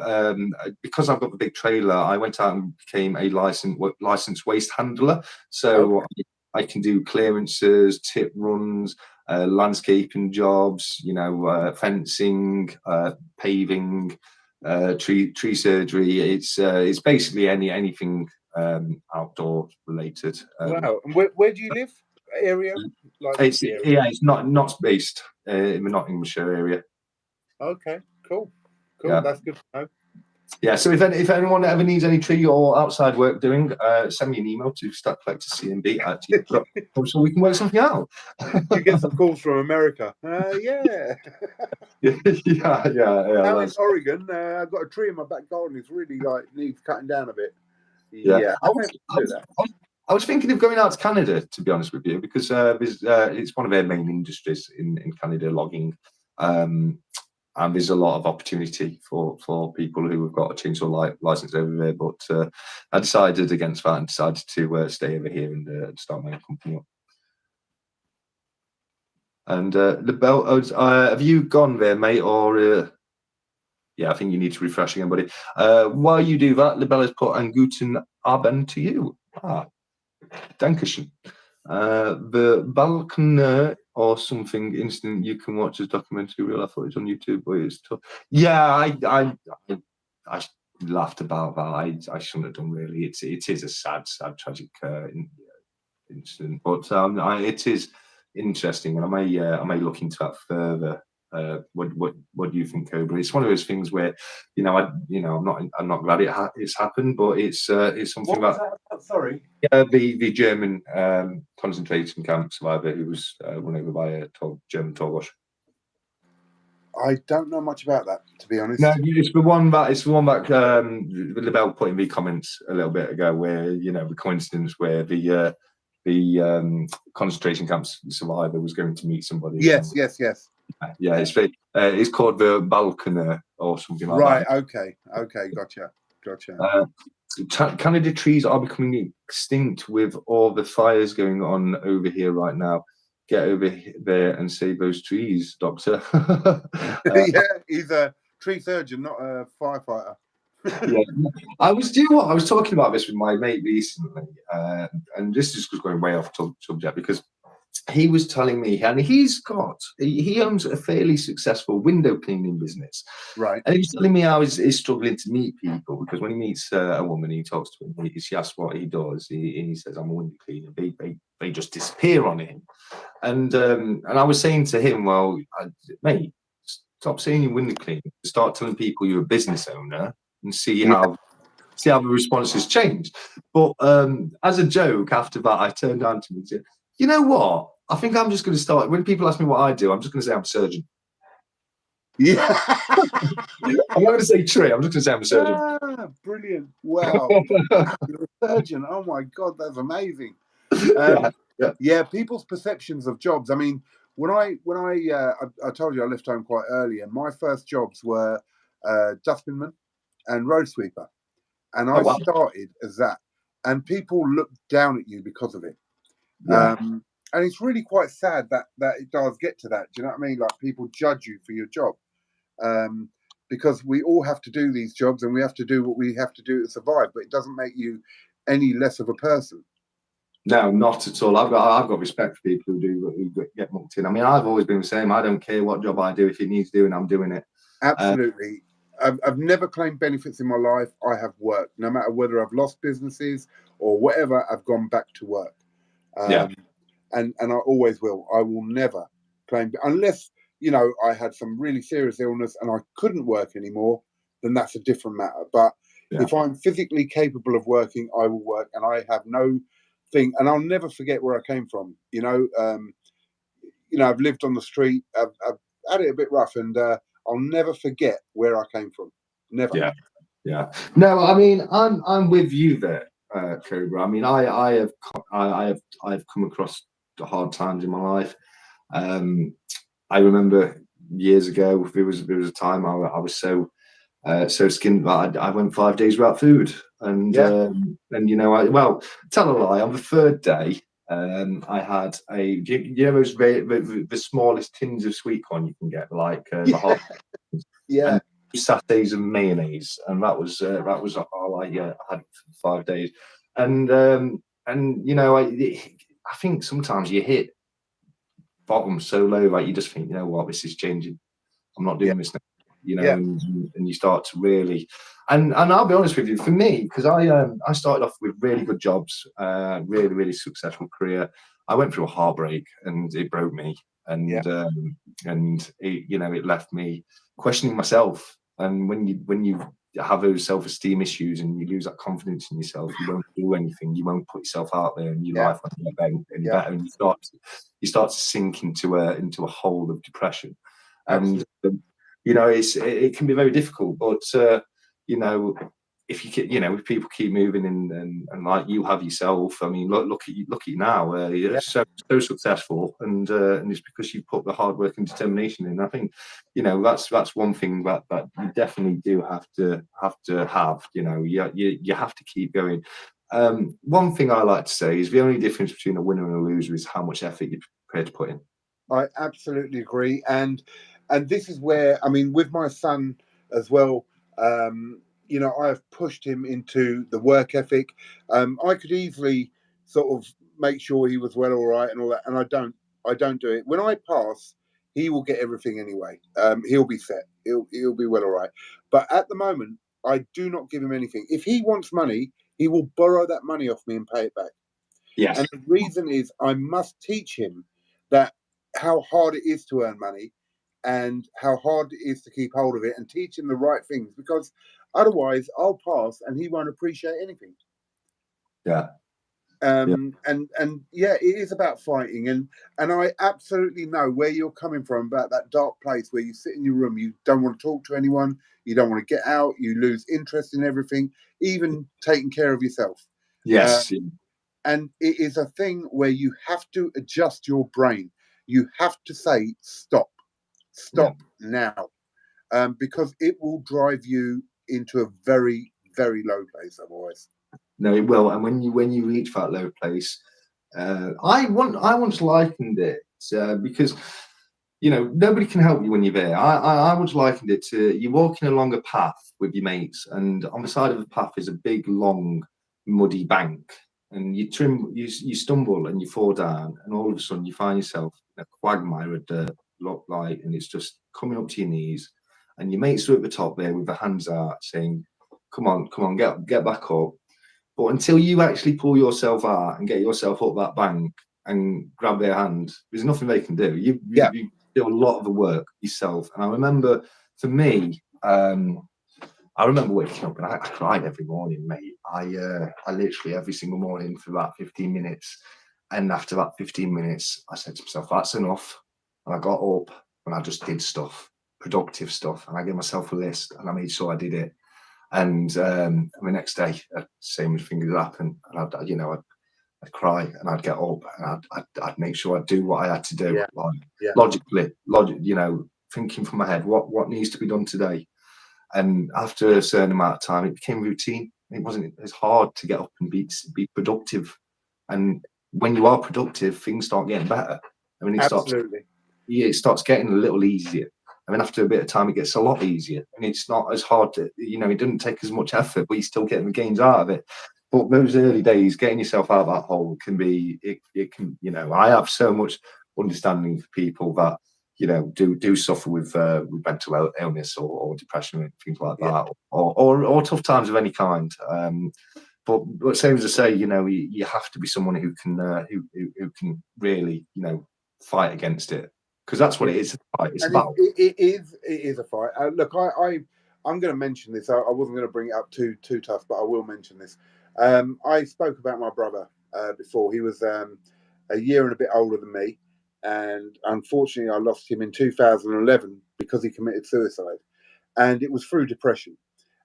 because I've got the big trailer, I went out and became a licensed waste handler. So I can do clearances, tip runs, landscaping jobs, fencing, paving, tree surgery. It's basically anything outdoor related. Wow. And where do you live? Area? Like the area? It's not based in the Nottinghamshire area. Okay, cool. Yeah. That's good to know. Yeah, so if anyone ever needs any tree or outside work doing, send me an email to stackcollectorcmb@gmail.com so we can work something out. You get some calls from America. Yeah. yeah. Out in Oregon, I've got a tree in my back garden. It's really needs cutting down a bit. Yeah. I was thinking of going out to Canada, to be honest with you, because it's one of their main industries in Canada, logging. And there's a lot of opportunity for people who have got a chainsaw license over there. But I decided against that and decided to stay over here and start my own company up. And have you gone there, mate? Or yeah, I think you need to refresh again, buddy. While you do that, Libella's put "and guten Abend" to you. Dankeschön. The Balkan or something instant you can watch as documentary real life footage on YouTube, but it's tough. Yeah, I laughed about that. I shouldn't have done, really. It is a sad tragic incident, but it is interesting, and I may look into that further. What do you think, Cobra? It's one of those things where, I'm not glad it's happened, but it's something that. Sorry. The German concentration camp survivor who was run over by a German toll wash. I don't know much about that, to be honest. No, it's the one that Libelle put in the comments a little bit ago, where the coincidence where the concentration camp survivor was going to meet somebody. Yes. Yeah, it's called the Balkaner or something like that. Right. Okay. Gotcha. Canada trees are becoming extinct with all the fires going on over here right now. Get over there and save those trees, doctor. Yeah, he's a tree surgeon, not a firefighter. Yeah. I was talking about this with my mate recently, and this is just going way off subject, because he was telling me, and he owns a fairly successful window cleaning business, right? And he was telling me how he's struggling to meet people, because when he meets a woman, he talks to her, she asks what he does, he says, "I'm a window cleaner." They just disappear on him, and I was saying to him, "Well, mate, stop saying you're window cleaning. Start telling people you're a business owner, and see how the responses change." But as a joke, after that, I turned down to him and said, "You know what? I think I'm just going to start. When people ask me what I do, I'm just going to say I'm a surgeon." Yeah. I'm not going to say tree. I'm just going to say I'm a surgeon. Brilliant! Wow, you're a surgeon. Oh my God, that's amazing. Yeah. People's perceptions of jobs. I mean, when I told you I left home quite early, and my first jobs were dustbinman and road sweeper, and I started as that, and people looked down at you because of it. Yeah. And it's really quite sad that it does get to that. Do you know what I mean? Like, people judge you for your job, because we all have to do these jobs, and we have to do what we have to do to survive. But it doesn't make you any less of a person. No, not at all. I've got respect for people who get mucked in. I mean, I've always been the same. I don't care what job I do. If it needs doing, I'm doing it. Absolutely. I've never claimed benefits in my life. I have worked. No matter whether I've lost businesses or whatever, I've gone back to work. And I always will. I will never claim, unless, I had some really serious illness and I couldn't work anymore, then that's a different matter. But if I'm physically capable of working, I will work, and I have no thing, and I'll never forget where I came from. I've lived on the street. I've had it a bit rough, and I'll never forget where I came from. Never. Yeah. No, I mean, I'm with you there, Cobra. I mean, I've come across the hard times in my life. I remember years ago, there was a time I was so skinned that I went 5 days without food, and tell a lie. On the third day, I had you know those the smallest tins of sweet corn you can get, like the hot, Yeah, and sachets of mayonnaise, and that was all I had for 5 days, and you know I think sometimes you hit bottom so low, like you just think, you know what, this is changing. I'm not yeah, doing this now, you know, yeah, and you start to really, and I'll be honest with you, for me, because I started off with really good jobs, really successful career. I went through a heartbreak, and it broke me, yeah, and it, you know, it left me questioning myself. And when you have those self-esteem issues and you lose that confidence in yourself, you won't do anything, you won't put yourself out there, and your yeah, life won't get better and yeah. better, and you start to sink into a hole of depression. And Absolutely. you know, it can be very difficult, but you know, if you you know, if people keep moving and like you have yourself, I mean, look at you now, you're Yeah. so successful, and it's because you put the hard work and determination in. I think, you know, that's one thing that you definitely do have to. You know, you have to keep going. One thing I like to say is the only difference between a winner and a loser is how much effort you're prepared to put in. I absolutely agree, and this is where, I mean, with my son as well. You know, I've pushed him into the work ethic. I could easily sort of make sure he was well, all right, and all that, and I don't. I don't do it. When I pass, he will get everything anyway. He'll be set. He'll be well, all right. But at the moment, I do not give him anything. If he wants money, he will borrow that money off me and pay it back. Yes. And the reason is I must teach him that how hard it is to earn money and how hard it is to keep hold of it, and teach him the right things, because otherwise I'll pass and he won't appreciate anything. Yeah. Yeah. And yeah, it is about fighting, and I absolutely know where you're coming from about that dark place where you sit in your room, you don't want to talk to anyone, you don't want to get out, you lose interest in everything, even taking care of yourself. Uh, Yes. and it is a thing where you have to adjust your brain. You have to say stop, Yeah. stop now, because it will drive you into a very low place otherwise. No, it will. And when you reach that low place, I once likened it because you know nobody can help you when you're there. I once likened it to you walking along a path with your mates, and on the side of the path is a big, long, muddy bank, and you stumble and you fall down, and all of a sudden you find yourself in a quagmire of dirt, look like, and it's just coming up to your knees, and your mates are at the top there with their hands out, saying, come on, get back up." But until you actually pull yourself out and get yourself up that bank and grab their hand, there's nothing they can do. Yeah, You do a lot of the work yourself. And I remember, for me, I remember waking up and I cried every morning, mate. I literally every single morning for about 15 minutes. And after that 15 minutes, I said to myself, that's enough. And I got up and I just did stuff, productive stuff. And I gave myself a list and I made sure I did it. And the next day, same thing would happen, and I'd, you know, I'd cry and I'd get up and I'd make sure I'd do what I had to do, yeah, like yeah, you know, thinking from my head what needs to be done today. And after a certain amount of time, it became routine. It wasn't as hard to get up and be productive. And when you are productive, things start getting better. I mean, absolutely. it starts getting a little easier. I mean, after a bit of time, it gets a lot easier, and it's not as hard to, you know, it doesn't take as much effort, but you're still getting the gains out of it. But those early days, getting yourself out of that hole can be, it can, you know, I have so much understanding for people that, you know, do suffer with mental illness or depression and things like Yeah, that, or tough times of any kind. But same as I say, you know, you have to be someone who can who can really, you know, fight against it, because that's what yeah. it is. It's a And battle. it is a fight. Look, I'm going to mention this. I wasn't going to bring it up too tough, but I will mention this. I spoke about my brother before. He was a year and a bit older than me, and unfortunately, I lost him in 2011 because he committed suicide, and it was through depression.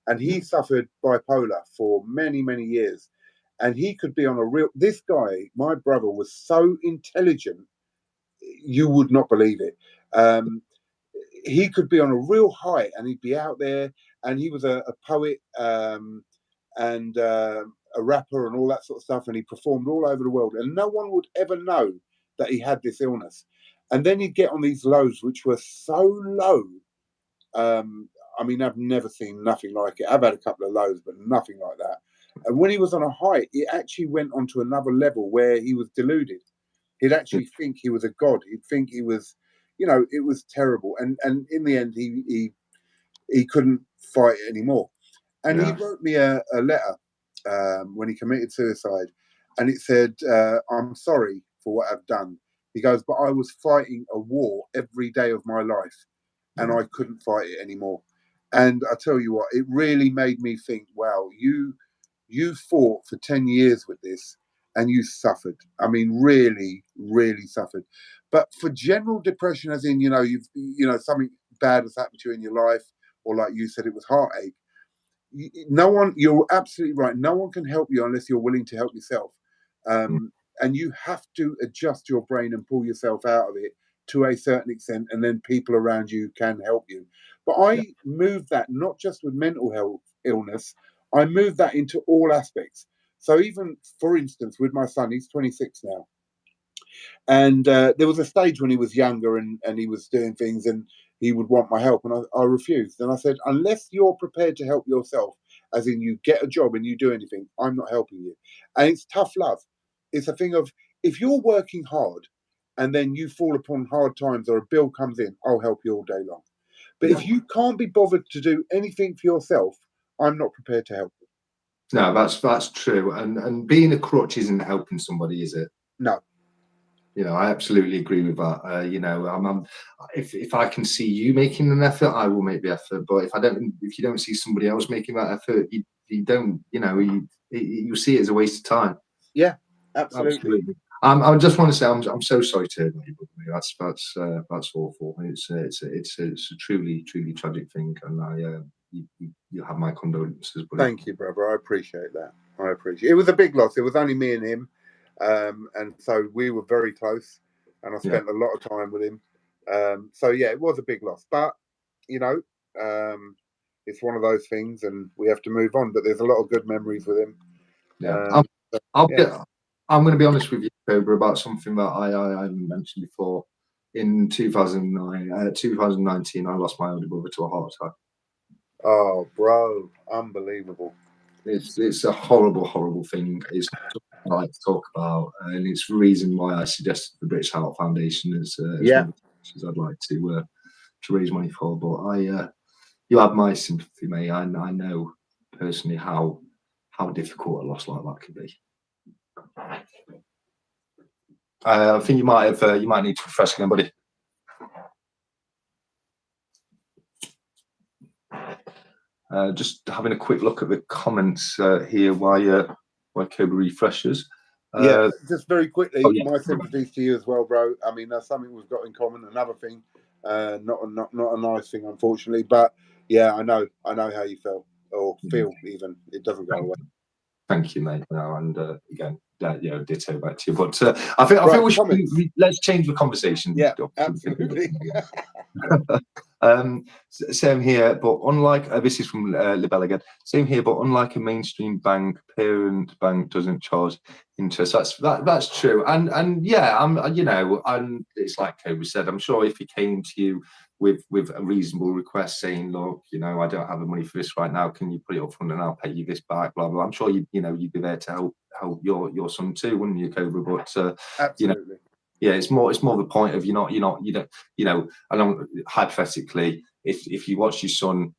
And Yeah. he suffered bipolar for many years, and he could be on a real. This guy, my brother, was so intelligent, you would not believe it. Um, he could be on a real high and he'd be out there, and he was a poet, and a rapper and all that sort of stuff, and he performed all over the world, and no one would ever know that he had this illness. And then he'd get on these lows, which were so low. I mean, I've never seen nothing like it. I've had a couple of lows, but nothing like that. And when he was on a high, it actually went on to another level where he was deluded. He'd actually think he was a god. He'd think he was, you know, it was terrible. And in the end, he couldn't fight it anymore. And he wrote me a letter when he committed suicide, and it said, "I'm sorry for what I've done." He goes, "But I was fighting a war every day of my life, and I couldn't fight it anymore." And I tell you what, it really made me think, wow, you fought for 10 years with this, and you suffered. I mean, really, really suffered. But for general depression, as in, you know, something bad has happened to you in your life, or like you said, it was heartache. No one, you're absolutely right. No one can help you unless you're willing to help yourself. And you have to adjust your brain and pull yourself out of it to a certain extent, and then people around you can help you. But I moved that not just with mental health illness, I moved that into all aspects. So even, for instance, with my son, he's 26 now. And there was a stage when he was younger and he was doing things and he would want my help. And I refused. And I said, unless you're prepared to help yourself, as in you get a job and you do anything, I'm not helping you. And it's tough love. It's a thing of, if you're working hard and then you fall upon hard times or a bill comes in, I'll help you all day long. But if you can't be bothered to do anything for yourself, I'm not prepared to help you. No, that's true. And being a crutch isn't helping somebody, is it? No. You know, I absolutely agree with that. You know, if I can see you making an effort, I will make the effort. But if you don't see somebody else making that effort, you don't. You know, you see it as a waste of time. Yeah, absolutely. I just want to say I'm so sorry to hear that. That's awful. It's a truly tragic thing, and you have my condolences. Buddy. Thank you, brother. I appreciate that. It was a big loss. It was only me and him. And so we were very close, and I spent a lot of time with him. So yeah, it was a big loss, but you know, it's one of those things, and we have to move on. But there's a lot of good memories with him. Yeah, I'm going to be honest with you, Cobra, about something that I mentioned before. In 2019, I lost my older brother to a heart attack. Oh, bro, unbelievable! It's a horrible thing. It's something I like to talk about, and it's the reason why I suggested the British Heart Foundation as one of the causes I'd like to raise money for. But you have my sympathy, mate. I know personally how difficult a loss like that can be. I think you might need to refresh again, buddy. Just having a quick look at the comments here while Cobra refreshes. Just very quickly, my sympathies to you as well, bro. I mean, that's something we've got in common. Another thing, not a nice thing, unfortunately, but yeah, I know how you felt or feel. Even it doesn't go away. Thank you, mate. No, and again, ditto back to you. But I think we should let's change the conversation. Yeah, absolutely. Same here, but unlike this is from Libel again. Same here, but unlike a mainstream bank, parent bank doesn't charge interest. That's true, and yeah, and it's like Kobe said. I'm sure if he came to you with a reasonable request saying, look, I don't have the money for this right now, can you put it up front and I'll pay you this back, blah blah. I'm sure you'd be there to help your son too, wouldn't you, Cobra? But absolutely. Yeah, it's more the point of you don't, and hypothetically, if you watch your son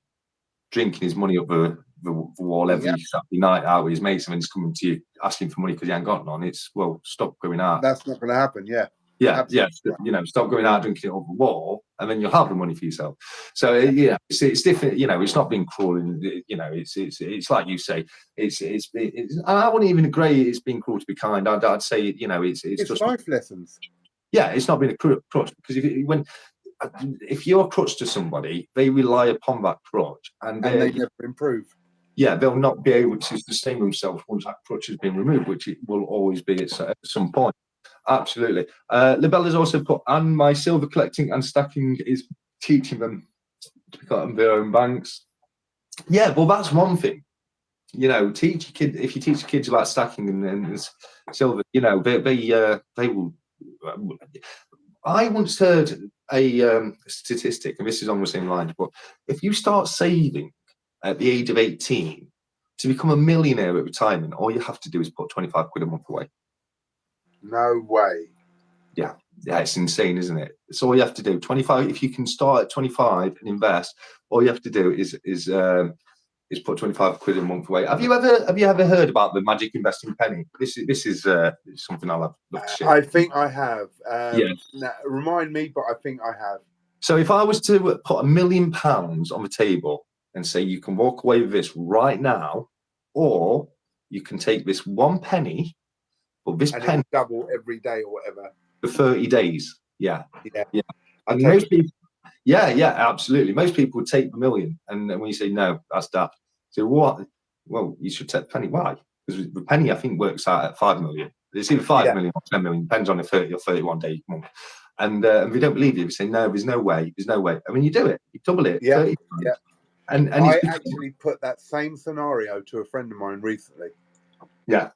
drinking his money up the wall every Saturday night out with his mates, and then he's coming to you asking for money because he ain't got none, it's, well, stop going out. That's not going to happen. Yeah, stop going out drinking it off the wall, and then you'll have the money for yourself. So it's different. It's not being cruel, and it's like you say. It's I wouldn't even agree. It's being cruel to be kind. I'd say it's just life lessons. Yeah, it's not being a crutch, because if you're a crutch to somebody, they rely upon that crutch, and they never improve. Yeah, they'll not be able to sustain themselves once that crutch has been removed, which it will always be at some point. Absolutely. Libel has also put, and my silver collecting and stacking is teaching them to become their own banks. Yeah, well, that's one thing. you know, teach your kid, if you teach kids about stacking and silver, you know, they will. I once heard a statistic, and this is on the same line, but if you start saving at the age of 18 to become a millionaire at retirement, all you have to do is put 25 quid a month away. No way. Yeah, it's insane, isn't it? It's all you have to do. 25. If you can start at 25 and invest, all you have to do is put 25 quid a month away. Have you ever heard about the magic investing penny? This is something I'll have love to share. I think I have. Yeah. Now, remind me, but I think I have. So if I was to put £1 million on the table and say you can walk away with this right now, or you can take this 1 penny, but this And penny it will double every day or whatever for 30 days. Yeah. I And take most it. people, yeah, absolutely. Most people would take the million, and when you say no, that's daft. So what? Well, you should take the penny. Why? Because the penny, I think, works out at 5 million. It's either 5 million or 10 million, depends on a 30 or 31 day month. And we don't believe you. We say no. There's no way. There's no way. I mean, you do it. You double it. 30 times. And I it's actually put that same scenario to a friend of mine recently. Yeah.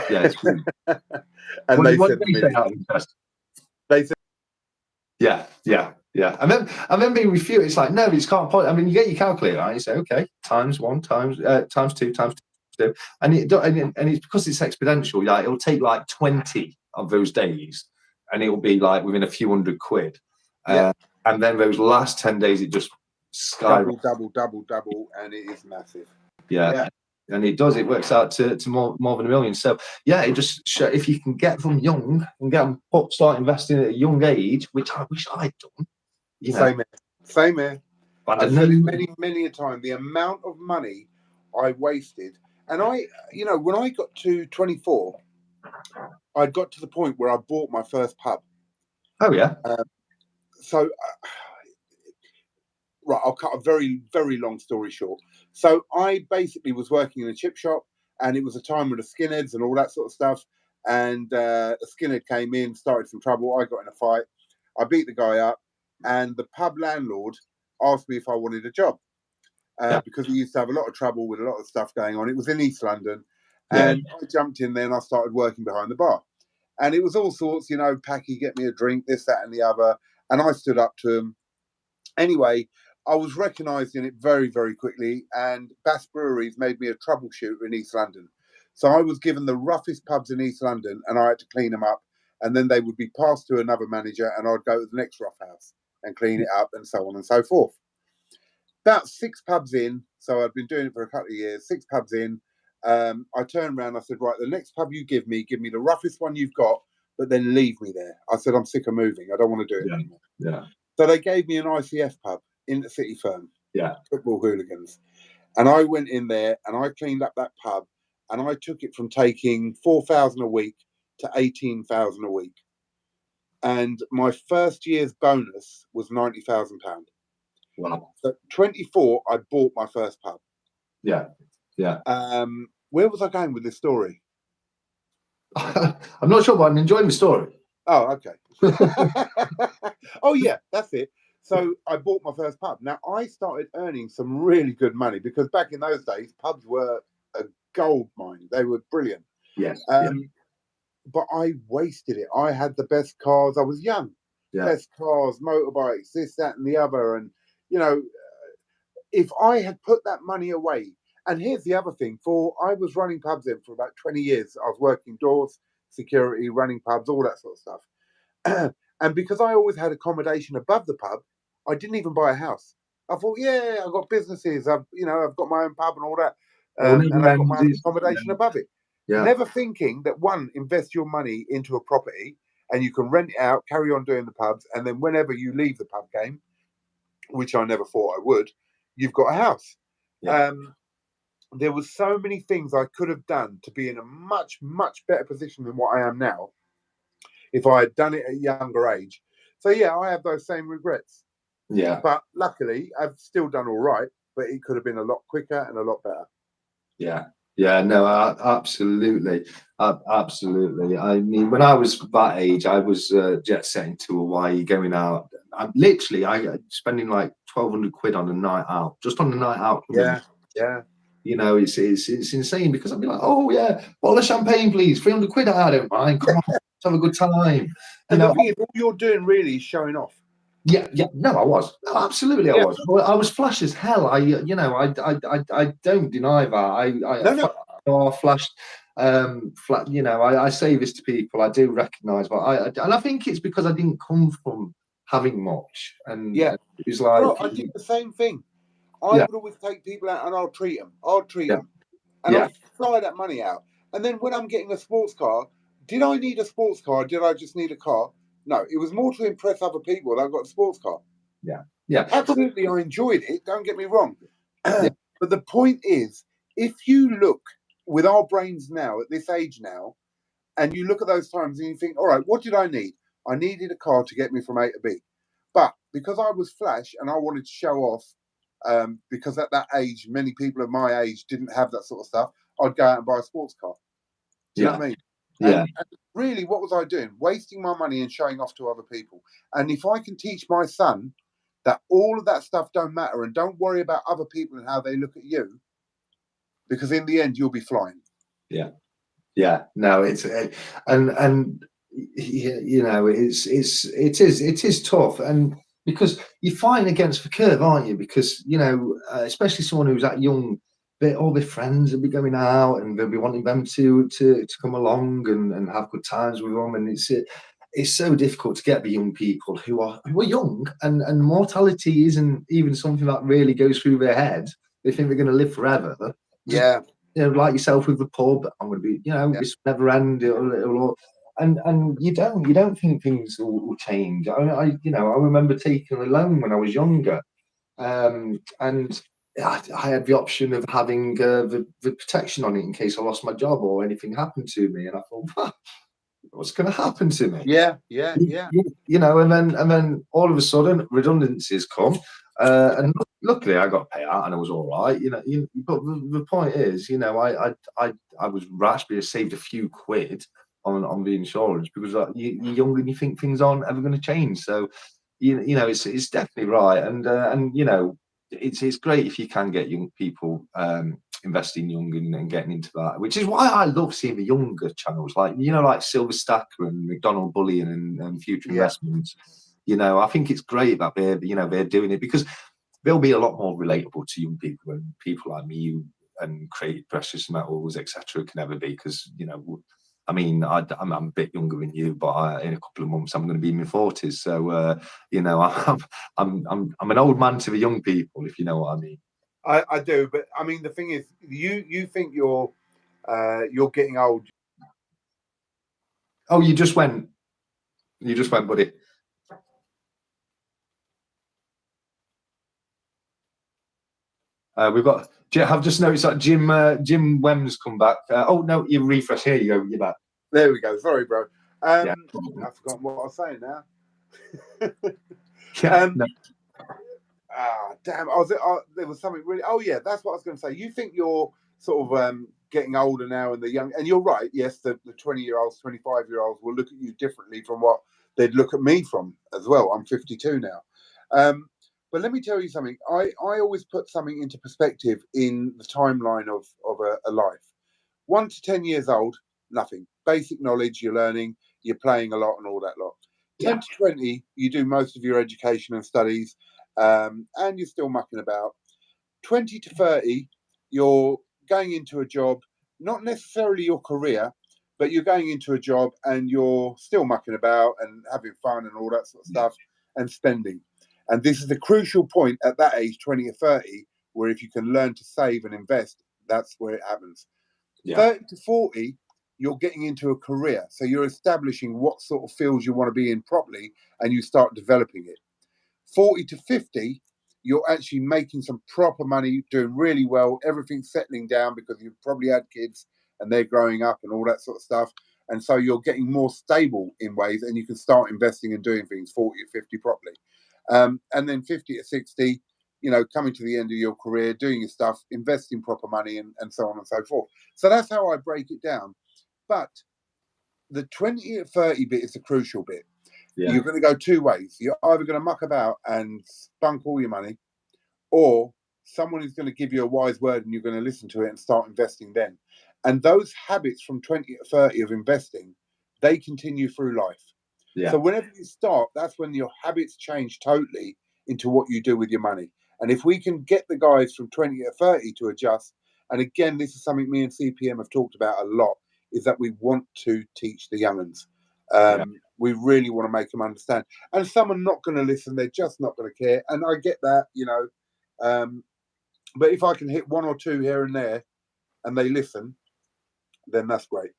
It's and they said, they said, yeah. And then being refuted, it's like, no, it's can't. I mean, you get your calculator, right? You say, okay, times 1, times 2, times 2, and it's because it's exponential. Like, it'll take like 20 of those days, and it'll be like within a few hundred quid. And then those last 10 days, it just skyrockets. double, and it is massive. Yeah. And it does. It works out to more than $1 million. So yeah, it just if you can get them young and get them start investing at a young age, which I wish I'd done. You know. Same here. But I've said it many a time. The amount of money I wasted, and when I got to 24, I got to the point where I bought my first pub. Oh yeah. Right, I'll cut a very, very long story short. So I basically was working in a chip shop, and it was a time with the skinheads and all that sort of stuff. And a skinhead came in, started some trouble. I got in a fight. I beat the guy up, and the pub landlord asked me if I wanted a job because he used to have a lot of trouble with a lot of stuff going on. It was in East London, and I jumped in there and I started working behind the bar. And it was all sorts, Packy, get me a drink, this, that, and the other. And I stood up to him. Anyway, I was recognised in it very, very quickly, and Bass Breweries made me a troubleshooter in East London. So I was given the roughest pubs in East London, and I had to clean them up, and then they would be passed to another manager, and I'd go to the next rough house and clean it up, and so on and so forth. About 6 pubs in, so I'd been doing it for a couple of years, 6 pubs in, I turned around, I said, right, the next pub you give me the roughest one you've got, but then leave me there. I said, I'm sick of moving. I don't want to do it anymore. Yeah. So they gave me an ICF pub in the city firm. Yeah. Football hooligans. And I went in there and I cleaned up that pub, and I took it from taking 4,000 a week to 18,000 a week. And my first year's bonus was £90,000. Wow. So 24, I bought my first pub. Yeah. Where was I going with this story? I'm not sure, but I'm enjoying the story. Oh, okay. Oh, yeah, that's it. So I bought my first pub. Now, I started earning some really good money because back in those days, pubs were a gold mine. They were brilliant. Yes. But I wasted it. I had the best cars. I was young. Yeah. Best cars, motorbikes, this, that, and the other. And, if I had put that money away, and here's the other thing, I was running pubs in for about 20 years. I was working doors, security, running pubs, all that sort of stuff. And because I always had accommodation above the pub, I didn't even buy a house. I thought, yeah, I've got businesses. I've got my own pub and all that. And I've got my own accommodation above it. Yeah. Never thinking that, one, invest your money into a property and you can rent it out, carry on doing the pubs. And then whenever you leave the pub game, which I never thought I would, you've got a house. Yeah. There was so many things I could have done to be in a much, much better position than what I am now if I had done it at a younger age. So, yeah, I have those same regrets. Yeah. But luckily, I've still done all right, but it could have been a lot quicker and a lot better. Yeah. Yeah, no, absolutely. Absolutely. I mean, when I was that age, I was jet setting to Hawaii, going out. I spending like 1,200 quid on a night out, just on a night out. Yeah. You know, it's insane because I'd be like, oh yeah, bottle of champagne, please, 300 quid. I don't mind. Come on, let's have a good time. You And the know, thing is, all you're doing really is showing off. yeah, no, I was. No, absolutely, I Yeah. was. Well, I was flash as hell. I don't deny that. No. I flashed. You know, I say this to people. I do recognise, but and I think it's because I didn't come from having much, and Yeah. it was like, Bro, I did the same thing. I yeah, would always take people out and I'll treat them. I'll treat yeah, them. And yeah, I'll fly that money out. And then when I'm getting a sports car, did I need a sports car? Did I just need a car? No, it was more to impress other people that I got a sports car. yeah, yeah, Absolutely, I enjoyed it. Don't get me wrong. yeah, But the point is, if you look with our brains now, at this age now, and you look at those times and you think, all right, what did I need? I needed a car to get me from A to B. But because I was flash and I wanted to show off, because at that age, many people of my age didn't have that sort of stuff, I'd go out and buy a sports car. Do you know what I mean? yeah. And really, what was I doing? Wasting my money and showing off to other people. And if I can teach my son that all of that stuff don't matter and don't worry about other people and how they look at you, because in the end, you'll be flying. Yeah. Yeah, no, it's and you know, it is tough, and because you're fighting against the curve, aren't you? Because you know, especially someone who's that young, all their friends will be going out, and they'll be wanting them to come along and have good times with them, and it's so difficult to get the young people who are young, and mortality isn't even something that really goes through their head. They think they're going to live forever. Yeah. You know, like yourself with the pub, I'm going to be, you know, this never end. And you don't think things will change. You know, I remember taking a loan when I was younger, and I had the option of having the protection on it in case I lost my job or anything happened to me. And I thought, what's going to happen to me? Yeah. You know, and then all of a sudden redundancies come, and luckily I got paid out and it was all right. You know, but the point is, you know, I was rash, but I saved a few quid on the insurance because you're young and you think things aren't ever going to change. So you know, it's definitely right, and you know, it's great if you can get young people investing young and getting into that, which is why I love seeing the younger channels, like you know, like Silver Stacker and McDonald Bullion and Future Yeah. Investments. You know, I think it's great that they're doing it because they'll be a lot more relatable to young people and people like me and create precious metals, etc. can ever be because you know. I mean, I'm a bit younger than you, but in a couple of months I'm going to be in my 40s. So you know, I'm an old man to the young people, if you know what I mean. I do, but I mean the thing is, you think you're getting old. Oh, you just went, buddy. We've got. I've just noticed that Jim Wem's come back. Oh no, you refresh. Here you go. You're back. There we go. Sorry, bro. Yeah. I've forgotten what I was saying now. Yeah. No. Damn! There was something really. Oh yeah, that's what I was going to say. You think you're sort of getting older now, and the young, and you're right. Yes, the 20-year-olds, 25-year-olds will look at you differently from what they'd look at me from as well. I'm 52 now. But let me tell you something. I always put something into perspective in the timeline of a life. 1 to 10 years old, nothing. Basic knowledge, you're learning, you're playing a lot and all that lot. 10 to 20, you do most of your education and studies, and you're still mucking about. 20 to 30, you're going into a job, not necessarily your career, but you're going into a job and you're still mucking about and having fun and all that sort of stuff and spending. And this is the crucial point at that age, 20 or 30, where if you can learn to save and invest, that's where it happens. 30 to 40, you're getting into a career. So you're establishing what sort of fields you want to be in properly and you start developing it. 40 to 50, you're actually making some proper money, doing really well, everything's settling down because you've probably had kids and they're growing up and all that sort of stuff. And so you're getting more stable in ways and you can start investing and doing things 40 or 50 properly. And then 50 to 60, you know, coming to the end of your career, doing your stuff, investing proper money and so on and so forth. So that's how I break it down. But the 20 to 30 bit is the crucial bit. Yeah. You're going to go two ways. You're either going to muck about and spunk all your money or someone is going to give you a wise word and you're going to listen to it and start investing then. And those habits from 20 to 30 of investing, they continue through life. Yeah. So whenever you start, that's when your habits change totally into what you do with your money. And if we can get the guys from 20 to 30 to adjust, and again, this is something me and CPM have talked about a lot, is that we want to teach the young'uns. We really want to make them understand. And some are not going to listen. They're just not going to care. And I get that, you know. But if I can hit one or two here and there and they listen, then that's great.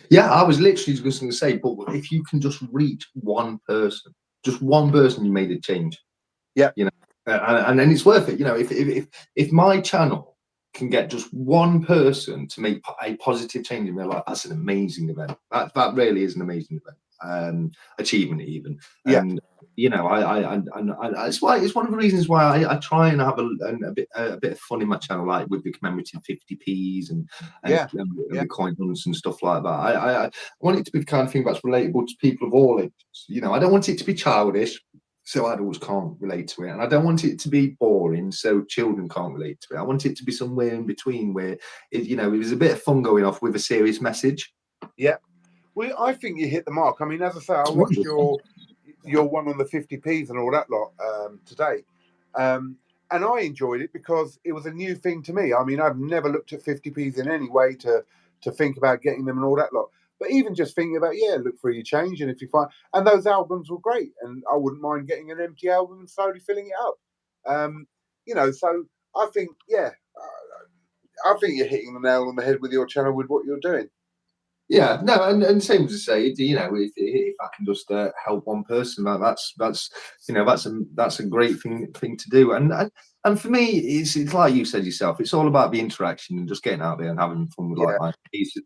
Yeah, I was literally just going to say, but if you can just reach one person, you made a change. Yeah. You know, and then it's worth it. You know, if my channel can get just one person to make a positive change in their life, that's an amazing event. That really is an amazing event, achievement even. Yeah. And you know, it's one of the reasons why I try and have a bit of fun in my channel, like with the commemorative 50p's and the coin hunts and stuff like that. I want it to be the kind of thing that's relatable to people of all ages. You know, I don't want it to be childish, so adults can't relate to it, and I don't want it to be boring, so children can't relate to it. I want it to be somewhere in between, where you know, there's a bit of fun going off with a serious message. Yeah, well, I think you hit the mark. I mean, as I say, I watched your one on the 50p's and all that lot today, and I enjoyed it because it was a new thing to me. I mean, I've never looked at 50p's in any way to think about getting them and all that lot. But even just thinking about, look for your change, and if you find, and those albums were great, and I wouldn't mind getting an empty album and slowly filling it up. You know, so I think, I think you're hitting the nail on the head with your channel with what you're doing. Yeah, no, and same as I say, you know, if I can just help one person, that's you know, that's a great thing to do. And for me, it's like you said yourself, it's all about the interaction and just getting out there and having fun with like-minded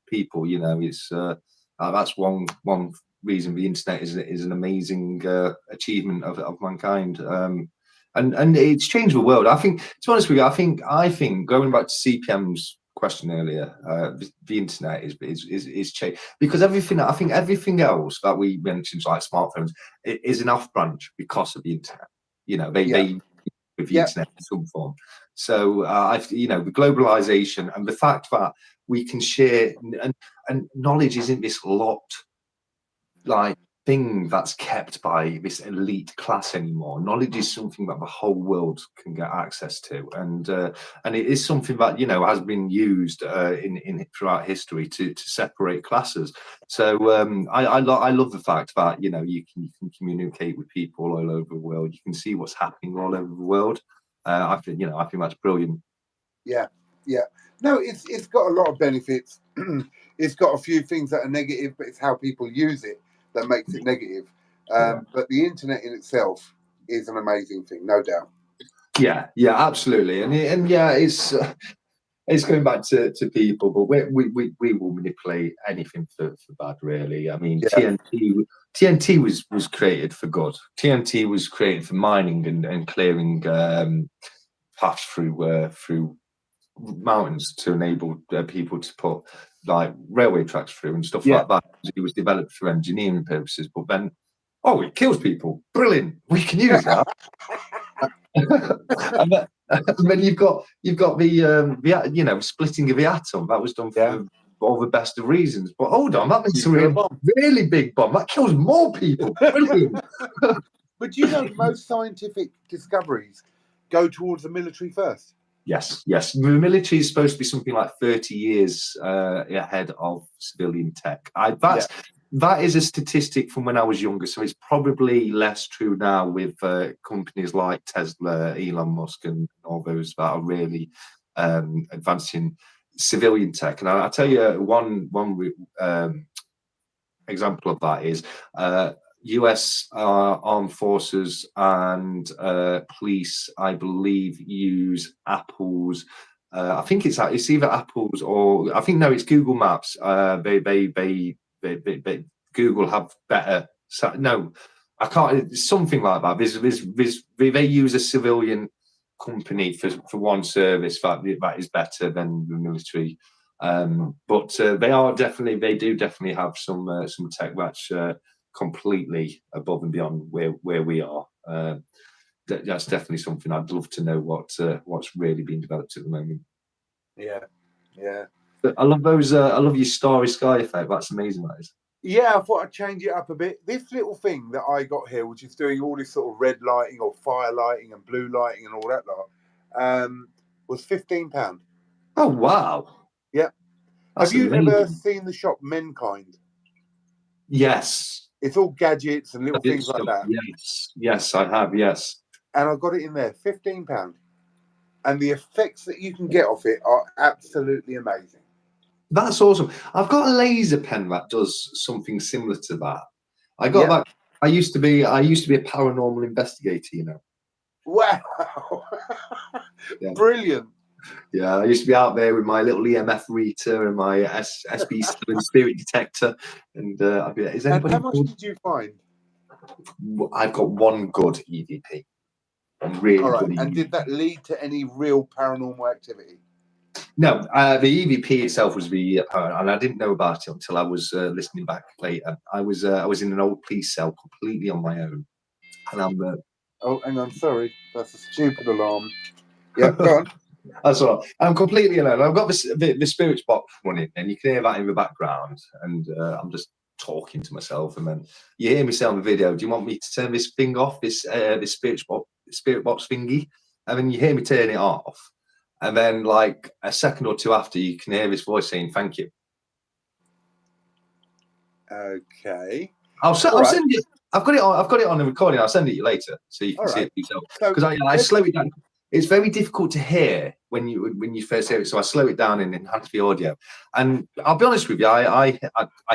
people. You know, it's that's one reason the internet is an amazing achievement of mankind. And it's changed the world. I think, to be honest with you, I think going back to CPM's question earlier, the internet is changed, because everything, I think everything else that we mentioned, like smartphones, is an off branch because of the internet. You know, they with the internet in some form. So you know, the globalization and the fact that we can share, and knowledge isn't this locked like thing that's kept by this elite class anymore. Knowledge is something that the whole world can get access to, and it is something that, you know, has been used in throughout history to separate classes. So I love the fact that, you know, you can communicate with people all over the world. You can see what's happening all over the world. I think that's brilliant. Yeah. No, it's got a lot of benefits. It's got a few things that are negative, but it's how people use it that makes it negative. But the internet in itself is an amazing thing, no doubt. Yeah, absolutely, and yeah, it's going back to people, but we will manipulate anything for bad, really. I mean, TNT was created for good. TNT was created for mining and clearing paths through mountains to enable people to put like railway tracks through and stuff like that. It was developed for engineering purposes, but then it kills people. Brilliant, we can use that. and then you've got the you know, splitting of the atom. That was done for all the best of reasons. But hold on, that makes a really big bomb. That kills more people. Brilliant. But do you know most scientific discoveries go towards the military first? Yes. The military is supposed to be something like 30 years ahead of civilian tech. That is a statistic from when I was younger, so it's probably less true now with companies like Tesla, Elon Musk, and all those that are really advancing civilian tech. And I'll tell you one example of that is US armed forces and police, I believe, use Apple's. I think it's either Apple's or it's Google Maps. Google have better. No, I can't. Something like that. They use a civilian company for one service that is better than the military. But they do definitely have some tech that's completely above and beyond where we are. that's definitely something I'd love to know what's really being developed at the moment. Yeah, yeah. But I love those. I love your starry sky effect. That's amazing, that is. Yeah, I thought I'd change it up a bit. This little thing that I got here, which is doing all this sort of red lighting or fire lighting and blue lighting and all that lot, was £15. Oh wow! Yeah. That's Have you amazing. ever seen the shop Menkind? Yes. It's all gadgets and little things like that. Yes, yes, I have. Yes. And I got it in there, £15. And the effects that you can get off it are absolutely amazing. That's awesome. I've got a laser pen that does something similar to that. I got that. I used to be a paranormal investigator, you know. Wow. Yeah. Brilliant. Yeah, I used to be out there with my little EMF reader and my SB7 spirit detector, and I'd be like, "Is anybody?" And how much did you find? I've got one good EVP. Really all right. good EVP. And did that lead to any real paranormal activity? No, the EVP itself was the and I didn't know about it until I was listening back later. I was in an old police cell completely on my own, and I'm. Oh, hang on, sorry, that's a stupid alarm. Yeah, go on. That's all right. I'm completely alone. I've got the spirits box running, and you can hear that in the background, and I'm just talking to myself, and then you hear me say on the video, "Do you want me to turn this thing off? This spirit box thingy?" And then you hear me turn it off. And then, like a second or two after, you can hear this voice saying, "Thank you." Okay. I'll send you. I've got it on the recording. I'll send it you later so you can see it yourself. Because I slow it down. It's very difficult to hear when you first hear it, so I slow it down and enhance the audio. And I'll be honest with you, I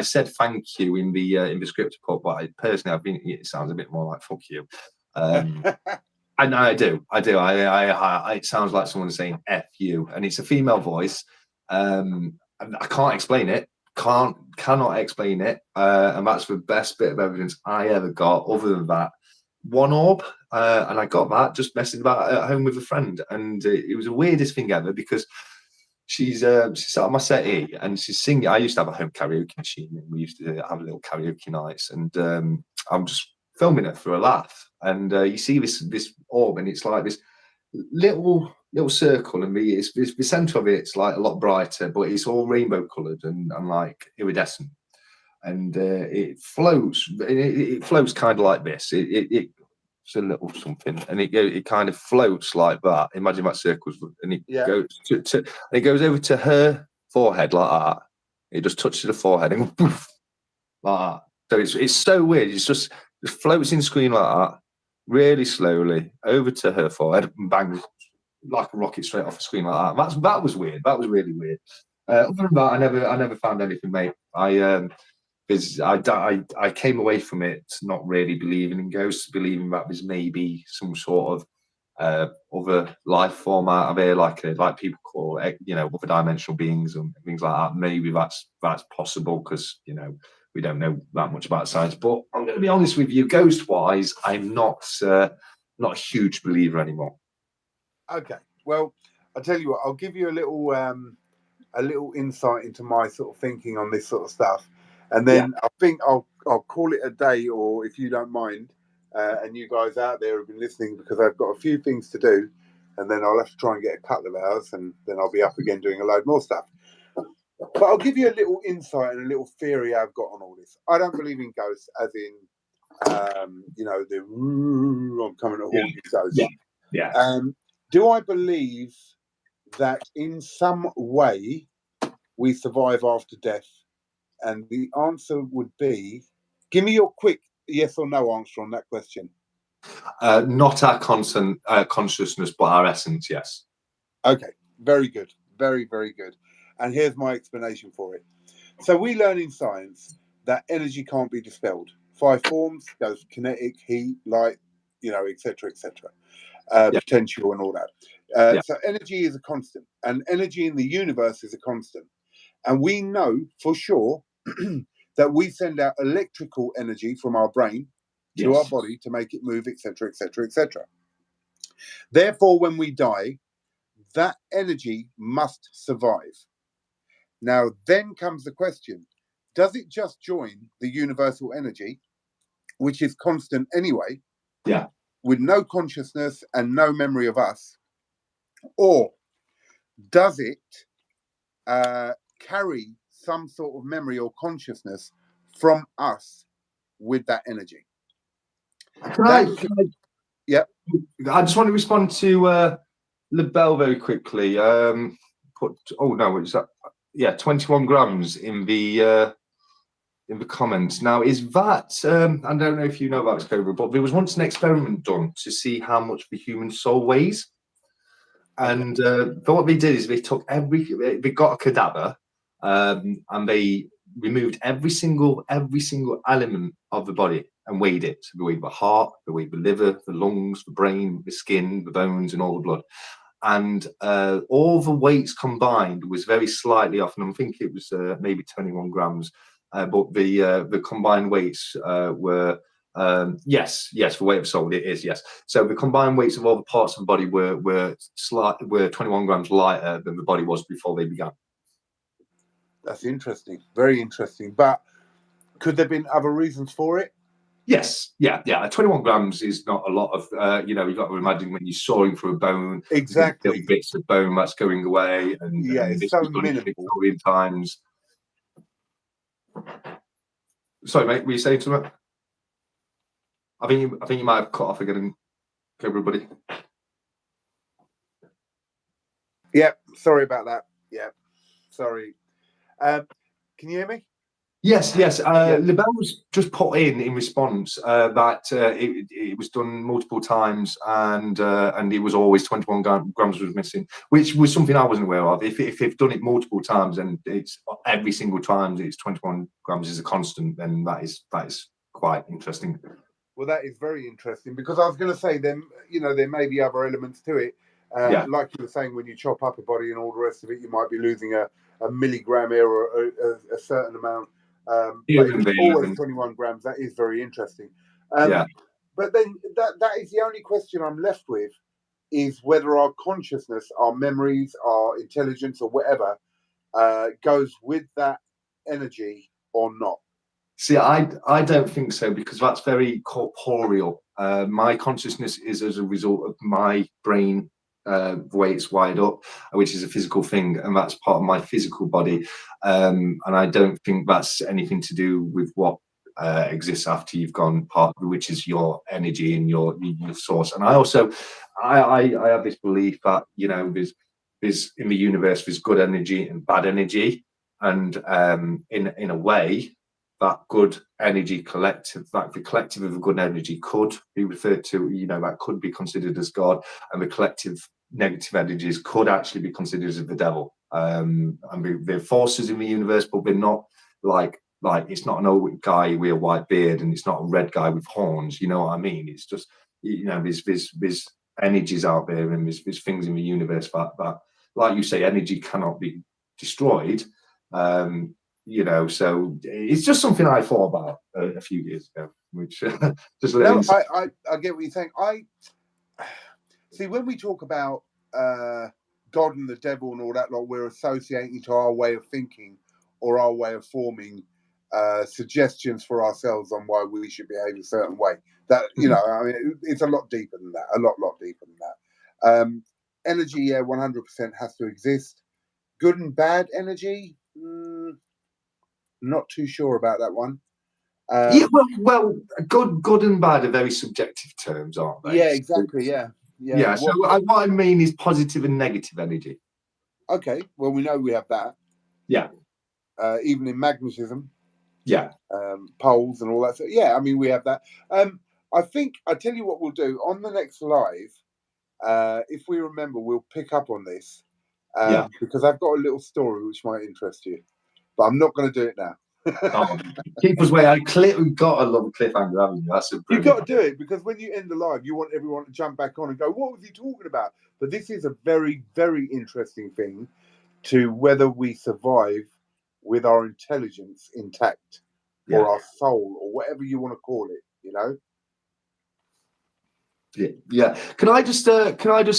said thank you in the script report, but personally, it sounds a bit more like fuck you. I do. It sounds like someone saying "f you," and it's a female voice. And I can't explain it. Cannot explain it. And that's the best bit of evidence I ever got. Other than that, one orb, and I got that just messing about at home with a friend, and it was the weirdest thing ever because she's sat on my settee and she's singing. I used to have a home karaoke machine, and we used to have little karaoke nights, and I'm just filming it for a laugh, and you see this orb, and it's like this little circle, and the center of it's like a lot brighter, but it's all rainbow colored and like iridescent, and it floats. It floats kind of like this. It's a little something, and it kind of floats like that. Imagine that circles, and it goes and it goes over to her forehead like that. It just touches the forehead and poof, like that. So it's so weird. It's just floats in the screen like that, really slowly over to her forehead and bangs like a rocket straight off the screen like that. That was weird. That was really weird. Other than that, I never found anything, mate. Because I came away from it not really believing in ghosts, believing that there's maybe some sort of other life form out of here, like people call it, other dimensional beings and things like that. Maybe that's possible because we don't know that much about science. But I'm going to be honest with you, ghost wise, I'm not a huge believer anymore. Okay, well, I'll tell you what. I'll give you a little insight into my sort of thinking on this sort of stuff, and then I think I'll call it a day, or if you don't mind, and you guys out there have been listening, because I've got a few things to do, and then I'll have to try and get a couple of hours, and then I'll be up again doing a load more stuff. But I'll give you a little insight and a little theory I've got on all this. I don't believe in ghosts, as in, the I'm coming to haunt you ghosts. Yeah. Do I believe that in some way we survive after death? And the answer would be, give me your quick yes or no answer on that question. Not our consciousness, but our essence, yes. Okay, very good. Very, very good. And here's my explanation for it. So we learn in science that energy can't be dispelled. 5 forms, goes kinetic, heat, light, etc., etc. Potential and all that. So energy is a constant, and energy in the universe is a constant. And we know for sure that we send out electrical energy from our brain to our body to make it move, etc., etc., etc. Therefore, when we die, that energy must survive. Now, then comes the question, does it just join the universal energy, which is constant anyway? Yeah. with no consciousness and no memory of us, or does it carry some sort of memory or consciousness from us with that energy? Yeah. I just want to respond to LaBelle very quickly. Oh no, it's that? Yeah, 21 grams in the comments. Now, is that? I don't know if you know about this, Cobra, but there was once an experiment done to see how much the human soul weighs. And what they did is they took they got a cadaver, and they removed every single element of the body and weighed it. So they weighed the heart, they weighed the liver, the lungs, the brain, the skin, the bones, and all the blood. And all the weights combined was very slightly off, and I think it was maybe 21 grams. But the combined weights were yes, the weight of soul, it is, yes. So the combined weights of all the parts of the body were 21 grams lighter than the body was before they began. That's interesting, very interesting. But could there have been other reasons for it? Yes, yeah. 21 grams is not a lot of, you've got to imagine when you're sawing through a bone, exactly, little bits of bone that's going away, and yeah, and it's so minimal. Victorian times. Sorry, mate, were you saying something? I think you might have cut off again, everybody. Yeah, sorry about that. Yeah, sorry. Can you hear me? Yes. LaBelle's just put in response that it was done multiple times, and it was always 21 grams was missing, which was something I wasn't aware of. If they've done it multiple times and it's every single time it's 21 grams is a constant, then that is quite interesting. Well, that is very interesting, because I was going to say there may be other elements to it. Like you were saying, when you chop up a body and all the rest of it, you might be losing a milligram here or a certain amount. But if it's always 21 grams, that is very interesting. But then that is the only question I'm left with, is whether our consciousness, our memories, our intelligence, or whatever goes with that energy or not. See, I don't think so, because that's very corporeal. My consciousness is as a result of my brain, the way it's wired up, which is a physical thing, and that's part of my physical body. And I don't think that's anything to do with what exists after you've gone, part of which is your energy and your source. And I also, I have this belief that, there's in the universe, there's good energy and bad energy, and in a way, that good energy collective, that the collective of a good energy could be referred to, that could be considered as God, and the collective negative energies could actually be considered as the devil. And they're forces in the universe, but they're not like it's not an old guy with a white beard, and it's not a red guy with horns. You know what I mean? It's just, there's energies out there, and there's things in the universe that, like you say, energy cannot be destroyed. So it's just something I thought about a few years ago, which just I get what you're saying. I see, when we talk about God and the devil and all that, like, we're associating to our way of thinking or our way of forming suggestions for ourselves on why we should behave a certain way. That, I mean, it's a lot deeper than that. A lot deeper than that. Energy, 100% has to exist. Good and bad energy. Not too sure about that one. Well, good and bad are very subjective terms, aren't they? Yeah, exactly. Yeah. So what I mean is positive and negative energy. Okay. Well, we know we have that. Yeah. Even in magnetism. Yeah. Poles and all that. So, yeah, I mean, we have that. I think I tell you what we'll do on the next live. If we remember, we'll pick up on this. Because I've got a little story which might interest you. But I'm not going to do it now. Keep us waiting. We've got a lot of cliffhanger, haven't you? You've got to do it, because when you end the live, you want everyone to jump back on and go, what was he talking about? But this is a very, very interesting thing to whether we survive with our intelligence intact, or our soul, or whatever you want to call it, Yeah. Can I just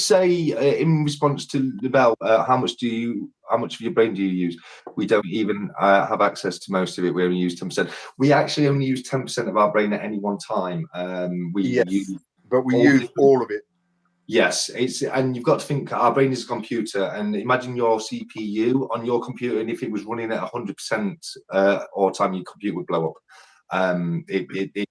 say, in response to LaBelle, how much of your brain do you use? We don't even have access to most of it. We only use 10%. We actually only use 10% of our brain at any one time. But we use all of it. Yes, and you've got to think our brain is a computer, and imagine your CPU on your computer, and if it was running at 100% all the time, your computer would blow up. It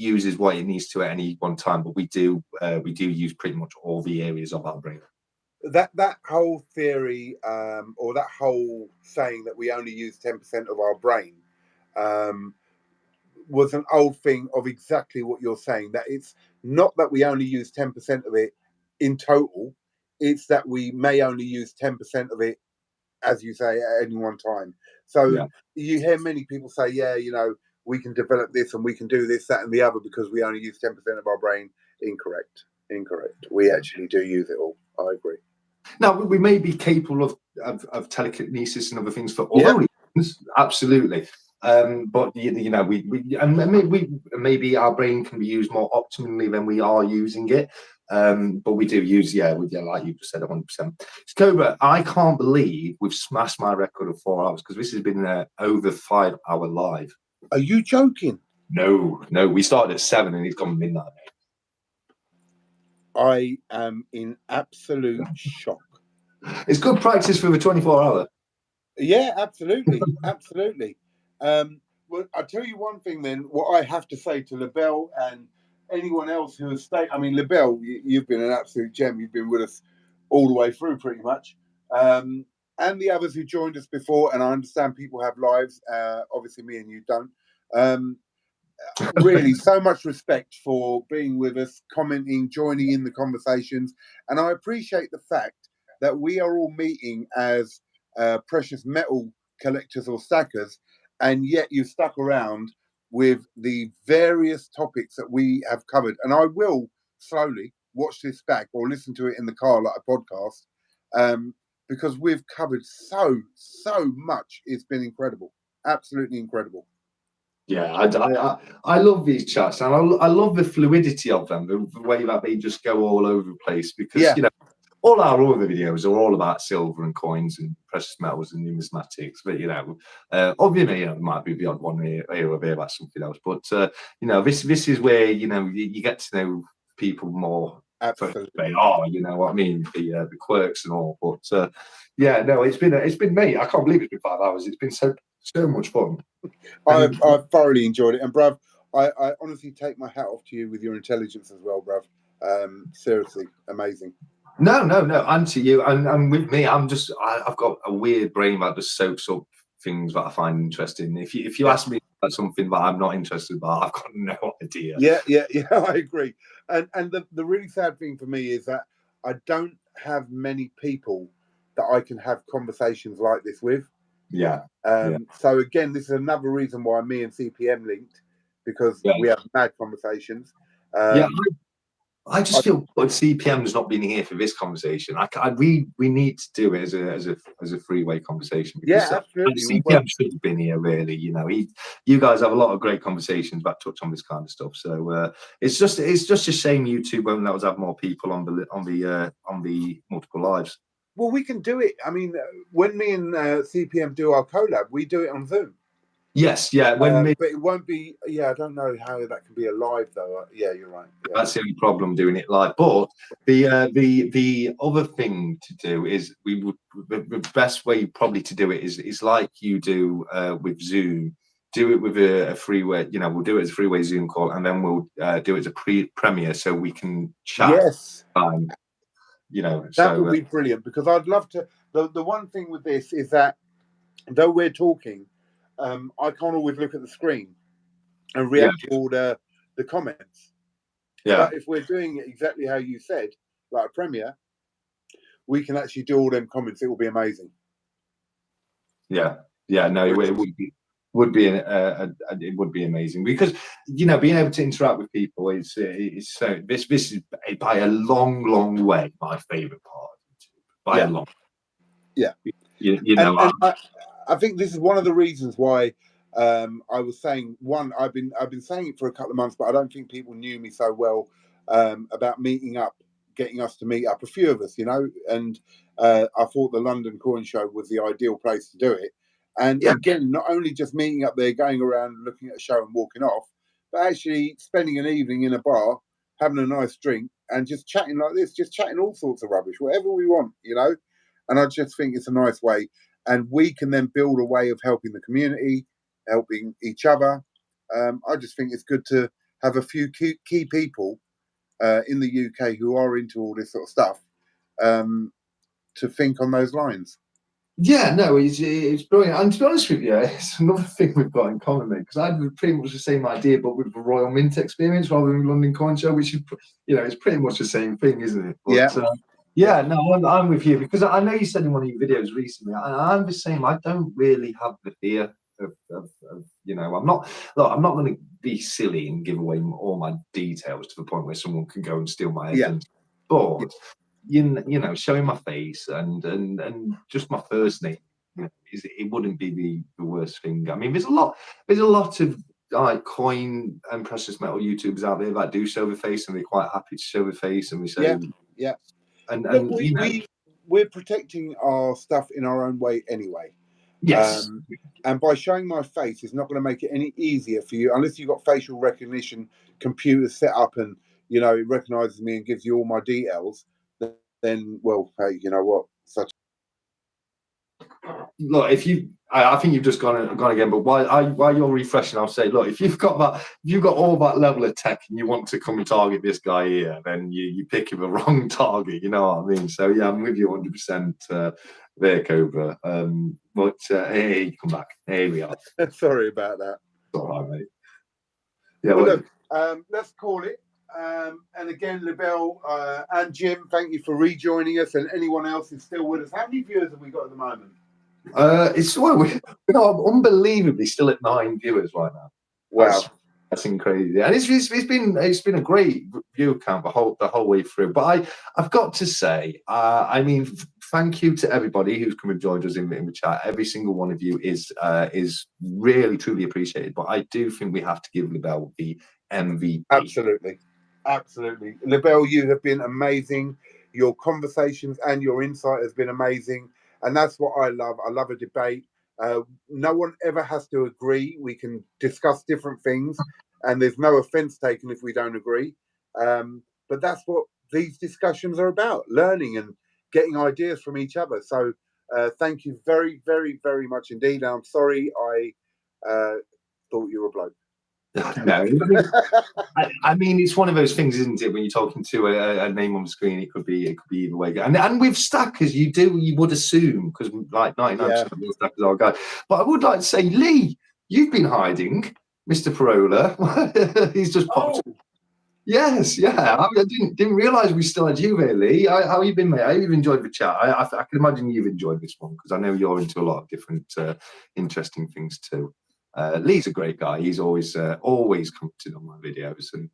uses what it needs to at any one time, but we do use pretty much all the areas of our brain. That whole theory, or that whole saying that we only use 10% of our brain, was an old thing of exactly what you're saying. That it's not that we only use 10% of it in total, it's that we may only use 10% of it, as you say, at any one time. So you hear many people say, yeah, you know, we can develop this and we can do this, that, and the other because we only use 10% of our brain. Incorrect. We actually do use it all. I agree. Now, we may be capable of telekinesis and other things for other reasons, absolutely. But you know, maybe our brain can be used more optimally than we are using it. But we do use, like you just said, 100%. Cobra, I can't believe we've smashed my record of 4 hours, because this has been over 5 hour live. Are you joking? No, we started at 7 and it's gone midnight. I am in absolute shock. It's good practice for the 24-hour. Yeah, absolutely. Well, I'll tell you one thing then, what I have to say to LaBelle and anyone else who has stayed. I mean, LaBelle, you've been an absolute gem. You've been with us all the way through pretty much. And the others who joined us before, and I understand people have lives. Obviously, me and you don't. Really, so much respect for being with us, commenting, joining in the conversations. And I appreciate the fact that we are all meeting as precious metal collectors or stackers, and yet you've stuck around with the various topics that we have covered. And I will slowly watch this back or listen to it in the car like a podcast, because we've covered so much. It's been incredible, absolutely incredible. Yeah, I love these chats, and I love the fluidity of them, the way that they just go all over the place, because you know, all our other videos are all about silver and coins and precious metals and numismatics. But you know, obviously, you know, there might be the odd one here or there about something else. But you know, this is where, you know, you get to know people more. Absolutely. They are, you know what I mean, the quirks and all. But yeah, no, it's been me. I can't believe it's been 5 hours. It's been so much fun. I've thoroughly enjoyed it, and bruv, I honestly take my hat off to you with your intelligence as well, bruv. Seriously, amazing. No, and to you, and with me, I've got a weird brain that just soaks up things that I find interesting. If you ask me about something that I'm not interested about, I've got no idea. Yeah, I agree. And the really sad thing for me is that I don't have many people that I can have conversations like this with. So again, this is another reason why me and CPM linked, because we have mad conversations. I just feel good CPM's not been here for this conversation. We need to do it as a freeway conversation. Yeah, absolutely. CPM should have been here, really. You know, you guys have a lot of great conversations that touch on this kind of stuff. So it's just a shame you two won't let us have more people on the multiple lives. Well, we can do it. I mean, when me and CPM do our collab, we do it on Zoom. Yes, yeah. But it won't be. Yeah, I don't know how that can be alive though. Yeah, you're right. Yeah. That's the only problem doing it live. But the other thing to do is the best way probably to do it is like you do with Zoom. Do it with a freeway. You know, we'll do it as a freeway Zoom call, and then we'll do it as a premiere so we can chat. Yes. You know, that would be brilliant, because I'd love to. The one thing with this is that though we're talking, I can't always look at the screen and react to all the comments. Yeah. But if we're doing it exactly how you said, like a premiere, we can actually do all them comments. It will be amazing. Yeah. No, it would be amazing, because you know, being able to interact with people is so. This is by a long way my favorite part of YouTube, by a long. Yeah. You know, and I think this is one of the reasons why I was saying, I've been saying it for a couple of months, but I don't think people knew me so well about meeting up, getting us to meet up, a few of us, you know, and I thought the London Coin Show was the ideal place to do it. And again, not only just meeting up there, going around looking at a show and walking off, but actually spending an evening in a bar, having a nice drink and just chatting like this, just chatting all sorts of rubbish, whatever we want, you know. And I just think it's a nice way, and we can then build a way of helping the community, helping each other. I just think it's good to have a few key people in the UK who are into all this sort of stuff to think on those lines. Yeah, no, it's brilliant. And to be honest with you, it's another thing we've got in common, mate, because I had pretty much the same idea, but with the Royal Mint experience rather than London Coin Show, which is, you know, it's pretty much the same thing, isn't it? But, yeah, no, I'm with you, because I know you said in one of your videos recently, and I'm the same. I don't really have the fear of you know, I'm not going to be silly and give away all my details to the point where someone can go and steal my evidence. But you know, showing my face and just my first name, you know, it wouldn't be the worst thing. I mean, there's a lot of like coin and precious metal YouTubers out there that do show the face, and they're quite happy to show the face, and we say, and look, you know, we're protecting our stuff in our own way anyway. Yes. And by showing my face is not going to make it any easier for you unless you've got facial recognition computers set up and, you know, it recognizes me and gives you all my details. Then, well, hey, you know what? Look, if you, I think you've just gone again. But while you're refreshing, I'll say, look, if you've got all that level of tech and you want to come and target this guy here, then you pick the wrong target. You know what I mean? So yeah, I'm with you 100% there, Cobra. But hey, come back. Here we are. Sorry about that. It's all right, mate. Yeah. Well, look, let's call it. And again, Libelle and Jim, thank you for rejoining us, and anyone else who's still with us. How many viewers have we got at the moment? We're unbelievably still at 9 viewers right now. Wow, that's crazy, and it's been a great view count the whole way through. But I've got to say, I mean, thank you to everybody who's come and joined us in the chat. Every single one of you is really truly appreciated. But I do think we have to give Libelle the MVP. Absolutely. Libelle, you have been amazing. Your conversations and your insight has been amazing. And that's what I love. I love a debate. No one ever has to agree. We can discuss different things and there's no offense taken if we don't agree. But that's what these discussions are about, learning and getting ideas from each other. So thank you very, very, very much indeed. And I'm sorry I thought you were a bloke. No, I mean it's one of those things, isn't it? When you're talking to a name on the screen, it could be either way. And with stackers, you would assume, because like 99% of the stackers are guys. But I would like to say, Lee, you've been hiding, Mr. Parola. He's just popped. Oh. Yes, yeah. I didn't realise we still had you there, Lee. How have you been, mate? How have you enjoyed the chat? I can imagine you've enjoyed this one because I know you're into a lot of different interesting things too. Lee's a great guy. He's always commented on my videos and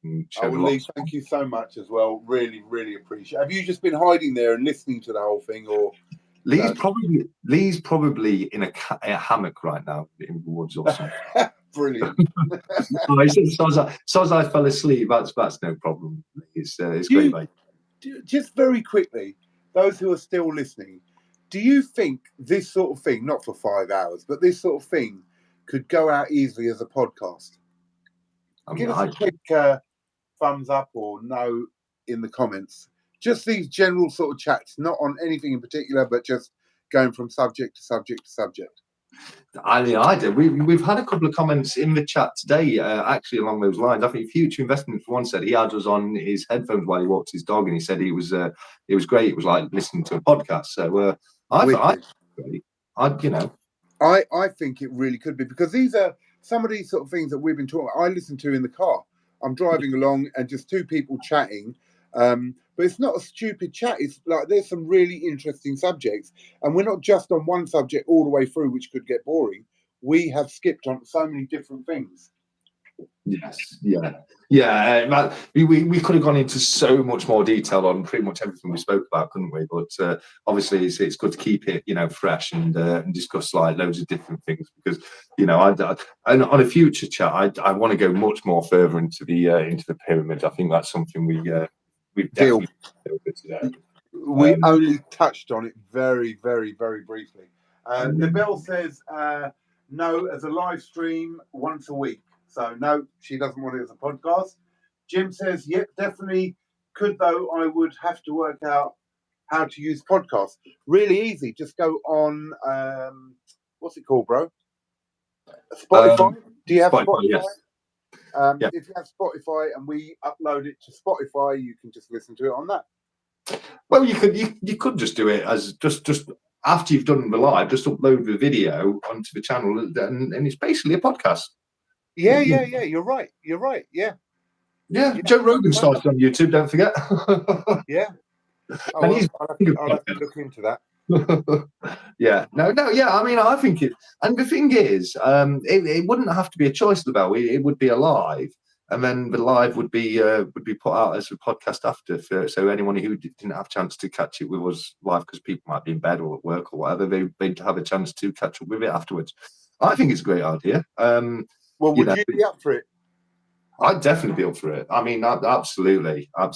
Lee, thank you so much as well. Really, really appreciate it. Have you just been hiding there and listening to the whole thing, or Lee's probably in a hammock right now in the woods or something. Brilliant. So as I fell asleep, that's no problem. It's great, mate. Just very quickly, those who are still listening, do you think this sort of thing, not for 5 hours, but this sort of thing could go out easily as a podcast? Give us a quick thumbs up or no in the comments. Just these general sort of chats, not on anything in particular, but just going from subject to subject to subject. I mean, I did. We've had a couple of comments in the chat today, actually along those lines. I think Future Investment for one said he had us on his headphones while he walked his dog, and he said it was great. It was like listening to a podcast. So I think it really could be, because these are some of these sort of things that we've been talking about. I listen to in the car. I'm driving along and just two people chatting. But it's not a stupid chat. It's like there's some really interesting subjects, and we're not just on one subject all the way through, which could get boring. We have skipped on so many different things. Yes, yeah. We could have gone into so much more detail on pretty much everything we spoke about, couldn't we? But obviously, it's good to keep it, fresh and discuss like loads of different things, because and on a future chat, I want to go much more further into the pyramid. I think that's something we've definitely today. We only touched on it very, very, very briefly. Libelle says no as a live stream once a week. So no, she doesn't want it as a podcast. Jim says, yep, definitely could, though I would have to work out how to use podcasts. Really easy. Just go on, what's it called, bro? Spotify. Do you have Spotify? Yes. Yeah. If you have Spotify and we upload it to Spotify, you can just listen to it on that. Well, you could just do it as just after you've done the live, just upload the video onto the channel, and it's basically a podcast. Yeah. You're right. Yeah. Joe Rogan started on YouTube. Don't forget. Yeah. And I'll have to look into that. Yeah. I mean, I think it. And the thing is, it wouldn't have to be a choice, Labelle. It would be a live. And then the live would be put out as a podcast after, so anyone who didn't have a chance to catch it with us live, because people might be in bed or at work or whatever, they'd have a chance to catch up with it afterwards. I think it's a great idea. Well, would you be up for it? I'd definitely be up for it. I mean, absolutely. I'm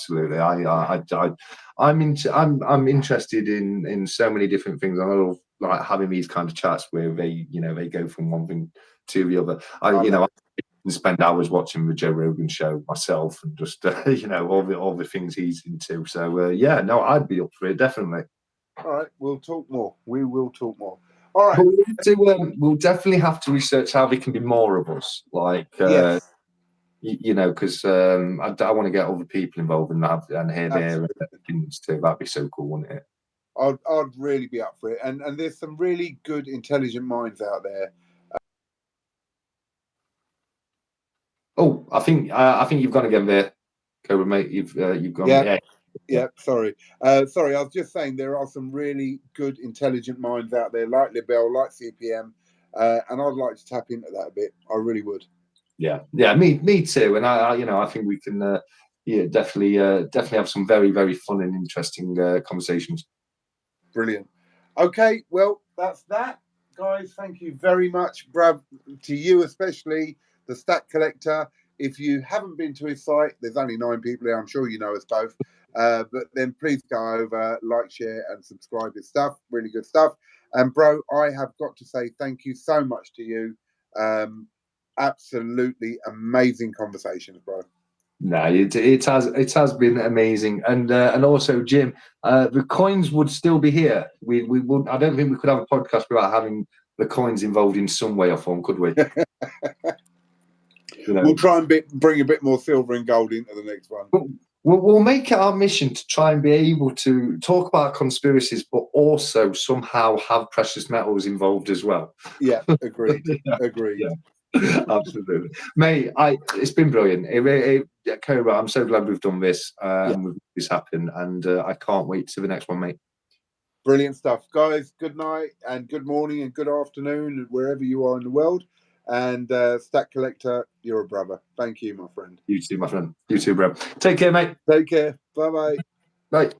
interested in so many different things. I love like having these kind of chats where they go from one thing to the other. I spend hours watching the Joe Rogan show myself, and just all the things he's into. So I'd be up for it, definitely. All right, we'll talk more. We will talk more. All right, we'll definitely have to research how there can be more of us. Like, yes. Because I want to get other people involved and hear their opinions too. That'd be so cool, wouldn't it? I'd really be up for it. And there's some really good, intelligent minds out there. Oh, I think you've gone again there, Cobra, mate. You've gone. Yeah. Sorry. I was just saying there are some really good, intelligent minds out there, like Labelle, like CPM, and I'd like to tap into that a bit. I really would. Yeah, me too. And I think we can, definitely have some very, very fun and interesting conversations. Brilliant. Okay, well, that's that, guys. Thank you very much, Brad. To you especially, the Stack Collector. If you haven't been to his site, there's only 9 people here. I'm sure you know us both. But then please go over, like, share, and subscribe his stuff. Really good stuff. And bro, I have got to say thank you so much to you. Absolutely amazing conversations, bro. No, it has been amazing, and also Jim, the coins would still be here. We would. I don't think we could have a podcast without having the coins involved in some way or form, could we? We'll try and bring a bit more silver and gold into the next one. We'll make it our mission to try and be able to talk about conspiracies, but also somehow have precious metals involved as well. Yeah, agreed. Agreed. Yeah, absolutely, mate. It's been brilliant. Cobra, I'm so glad we've done this and we've this happen, and I can't wait to the next one, mate. Brilliant stuff, guys. Good night and good morning and good afternoon, wherever you are in the world. And Stack Collector, you're a brother. Thank you, my friend. You too, my friend. You too, bro. Take care, mate. Take care. Bye-bye. Bye.